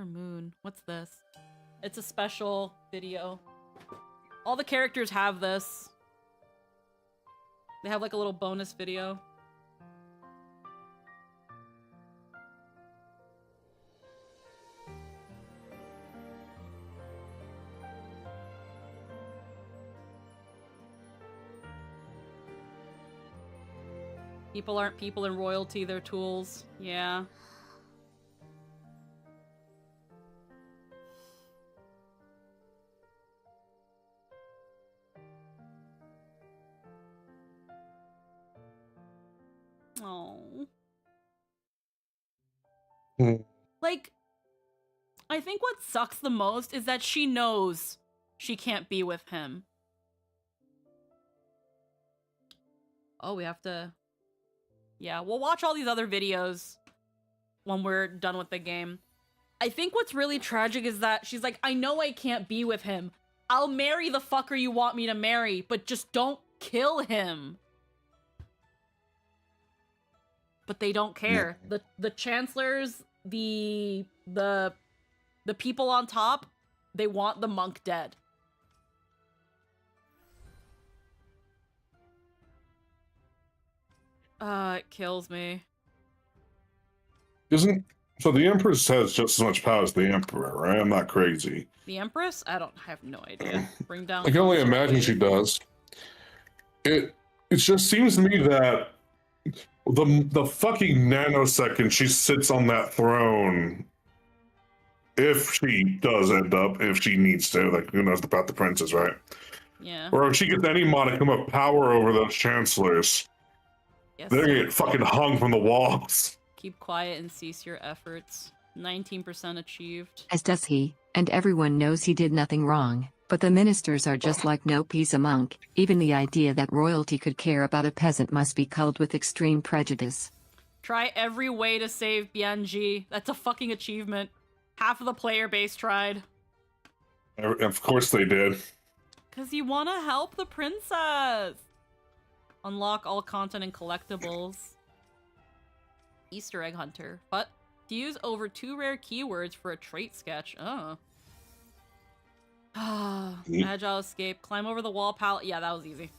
Moon. What's this? It's a special video. All the characters have this. They have like a little bonus video. People aren't people in royalty, they're tools. Yeah. Oh. Like, I think what sucks the most is that she knows she can't be with him. Oh, we have to... Yeah, we'll watch all these other videos when we're done with the game. I think what's really tragic is that she's like, I know I can't be with him. I'll marry the fucker you want me to marry, but just don't kill him. But they don't care. The chancellors, the people on top, they want the monk dead. It kills me. So the Empress has just as much power as the Emperor, right? I'm not crazy. The Empress? I have no idea. Bring down. I can only imagine she does. It just seems to me that the fucking nanosecond she sits on that throne, if she does end up, if she needs to, like who knows about the princess, right? Yeah. Or if she gets any modicum of power over those chancellors, Yes, They're gonna sir. get fucking hung from the walls. Keep quiet and cease your efforts. 19% achieved. As does he, and everyone knows he did nothing wrong. But the ministers are just like no peace a monk. Even the idea that royalty could care about a peasant must be coupled with extreme prejudice. Try every way to save Bianji. That's a fucking achievement. Half of the player base tried. Of course they did. Because you want to help the princess. Unlock all content and collectibles. Easter egg hunter. But to use over 2 rare keywords for a trait sketch. Oh. Agile escape. Climb over the wall pallet. Yeah, that was easy.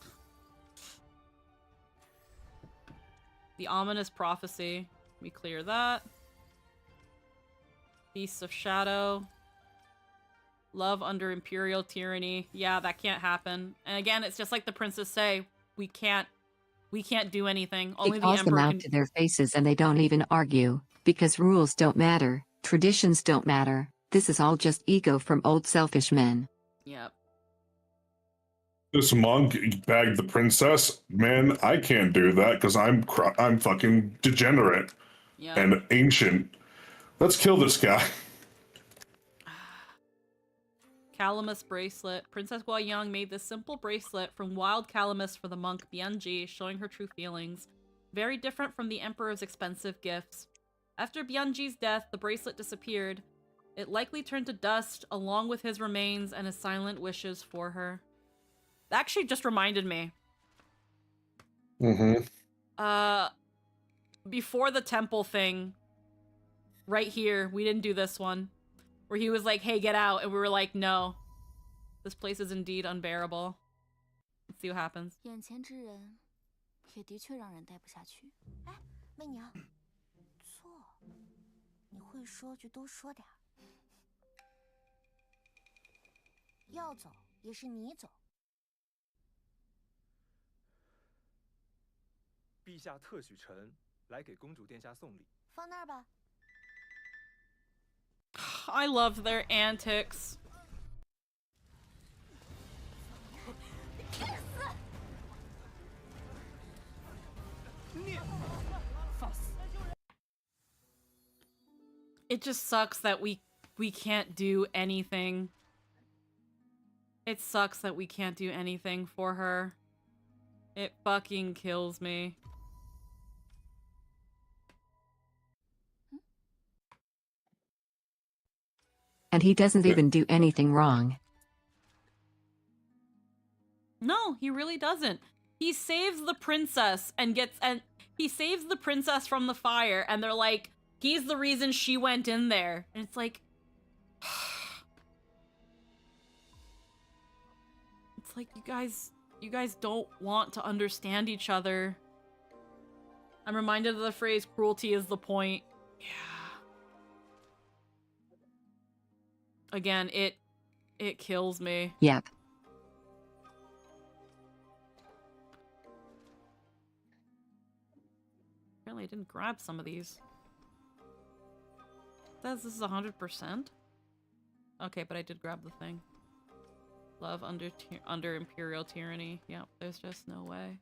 The ominous prophecy. We clear that. Beasts of shadow. Love under imperial tyranny. Yeah, that can't happen. And again, it's just like the princess say, we can't do anything. Only It the calls them emperor out can. to their faces and they don't even argue, because rules don't matter, traditions don't matter. This is all just ego from old selfish men. Yep. This monk bagged the princess. Man, I can't do that because I'm fucking degenerate and ancient. Let's kill this guy. Calamus bracelet. Princess Guayang made this simple bracelet from wild calamus for the monk Bianji, showing her true feelings. Very different from the emperor's expensive gifts. After Bianji's death, the bracelet disappeared. It likely turned to dust, along with his remains and his silent wishes for her. That actually just reminded me. Before the temple thing, right here, we didn't do this one. Where he was like, hey, get out. And we were like, no. This place is indeed unbearable. Let's see what happens. 眼前之人，也的确让人待不下去。哎，媚娘，坐，你会说就多说点儿。要走也是你走。陛下特许臣来给公主殿下送礼。放那儿吧。 I loved their antics. It just sucks that we can't do anything. It sucks that we can't do anything for her. It fucking kills me. And he doesn't even do anything wrong. No, he really doesn't. He saves the princess and he saves the princess from the fire, and they're like, he's the reason she went in there. And it's like, it's like you guys don't want to understand each other. I'm reminded of the phrase, cruelty is the point. Yeah. Again, it kills me. Yep. Apparently I didn't grab some of these. It says this is 100%. Okay, but I did grab the thing. Love under imperial tyranny. Yep, there's just no way.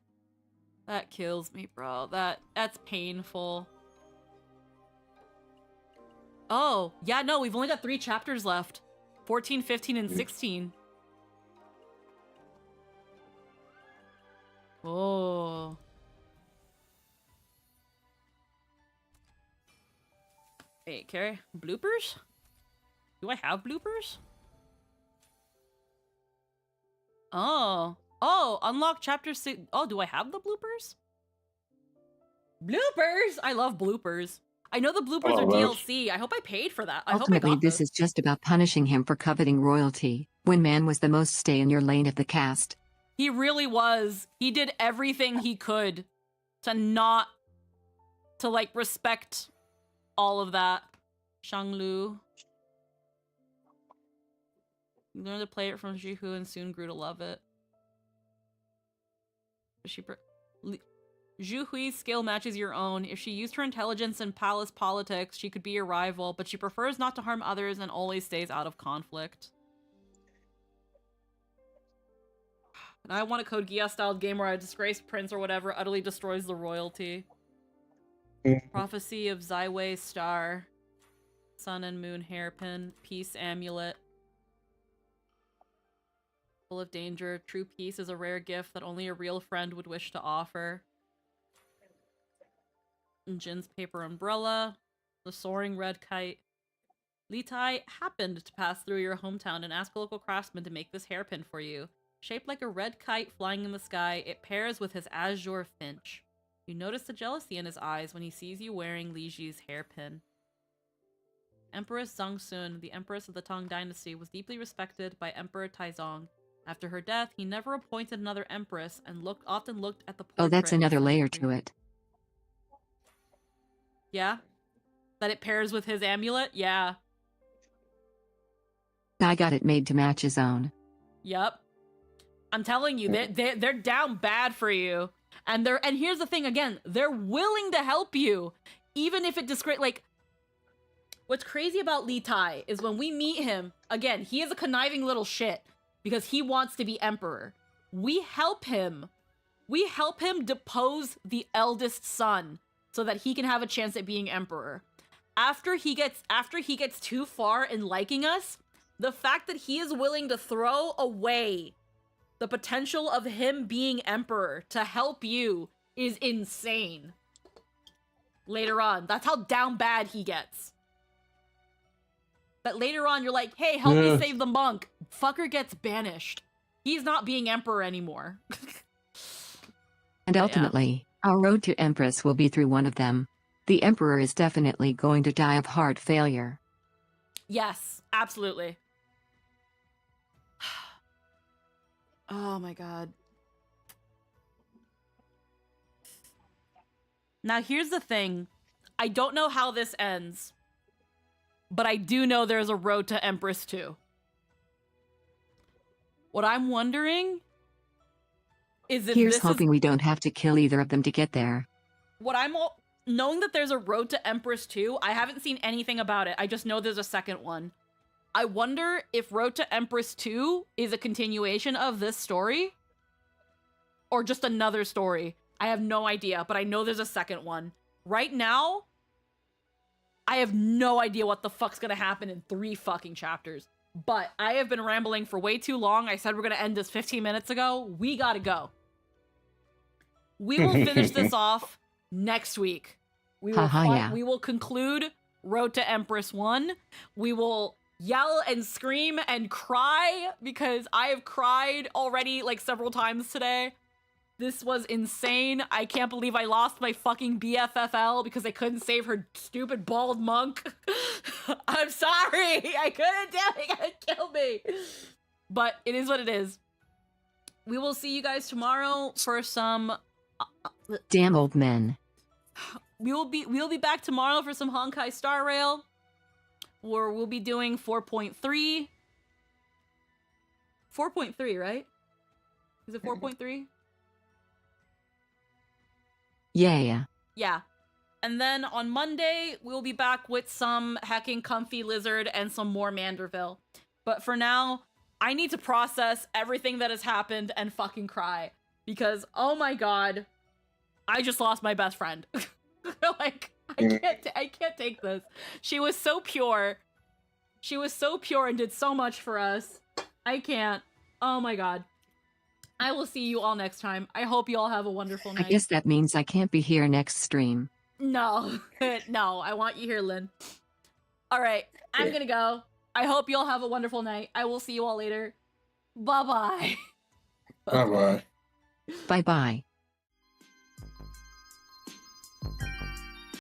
That kills me, bro. That's painful. Oh, yeah, no, we've only got 3 chapters left. 14, 15, and 16. Oh. Wait, Carrie, bloopers? Do I have bloopers? Oh. Oh, unlock chapter 6. Oh, do I have the bloopers? Bloopers? I love bloopers. I know the bloopers are DLC. I hope I paid for that. Ultimately, this is just about punishing him for coveting royalty, when man was the most stay in your lane of the cast. He really was. He did everything he could to like, respect all of that. Shanglu. You learned to play it from Jihu and soon grew to love it. Zhu Hui's skill matches your own. If she used her intelligence in palace politics, she could be your rival, but she prefers not to harm others and always stays out of conflict. And I want a Code Geass-styled game where a disgraced prince or whatever utterly destroys the royalty. Prophecy of Zyway Star. Sun and Moon Hairpin. Peace Amulet. Full of danger. True peace is a rare gift that only a real friend would wish to offer. And Jin's paper umbrella. The soaring red kite. Litai happened to pass through your hometown and ask a local craftsman to make this hairpin for you. Shaped like a red kite flying in the sky, it pairs with his azure finch. You notice the jealousy in his eyes when he sees you wearing Li Ji's hairpin. Empress Zongsun, the empress of the Tang Dynasty, was deeply respected by Emperor Taizong. After her death, he never appointed another empress and often looked at the portrait. Oh, that's another layer to it. Yeah? That it pairs with his amulet? Yeah. I got it made to match his own. Yep. I'm telling you, they're down bad for you. And here's the thing again, they're willing to help you. Even if it like, what's crazy about Li Tai is when we meet him, again, he is a conniving little shit because he wants to be emperor. We help him. We help him depose the eldest son so that he can have a chance at being emperor. After he gets too far in liking us, the fact that he is willing to throw away the potential of him being emperor to help you is insane. Later on, that's how down bad he gets. That later on, you're like, hey, help me save the monk. Fucker gets banished. He's not being emperor anymore. And ultimately, our road to Empress will be through one of them. The Emperor is definitely going to die of heart failure. Yes, absolutely. Oh my god. Now here's the thing. I don't know how this ends, but I do know there's a road to Empress 2. What I'm wondering is if Here's hoping we don't have to kill either of them to get there. Knowing that there's a road to Empress 2, I haven't seen anything about it. I just know there's a second one. I wonder if Road to Empress 2 is a continuation of this story or just another story. I have no idea, but I know there's a second one. Right now, I have no idea what the fuck's gonna happen in 3 fucking chapters. But I have been rambling for way too long. I said we're gonna end this 15 minutes ago. We gotta go. We will finish this off next week. We will conclude Road to Empress 1. We will yell and scream and cry because I have cried already like several times today. This was insane. I can't believe I lost my fucking BFFL because I couldn't save her stupid bald monk. I'm sorry. I couldn't do it. Gonna kill me. But it is what it is. We will see you guys tomorrow for some Damn old men. We'll be back tomorrow for some Honkai Star Rail. Or we'll be doing 4.3. 4.3, right? Is it 4.3? Yeah. Yeah. And then on Monday, we'll be back with some Hacking Comfy Lizard and some more Manderville. But for now, I need to process everything that has happened and fucking cry. Because, oh my god, I just lost my best friend. Like, I can't take this. She was so pure. She was so pure and did so much for us. I can't. Oh my god. I will see you all next time. I hope you all have a wonderful night. I guess that means I can't be here next stream. No. No, I want you here, Lynn. Alright, I'm gonna go. I hope you all have a wonderful night. I will see you all later. Bye-bye. Bye-bye. Bye-bye.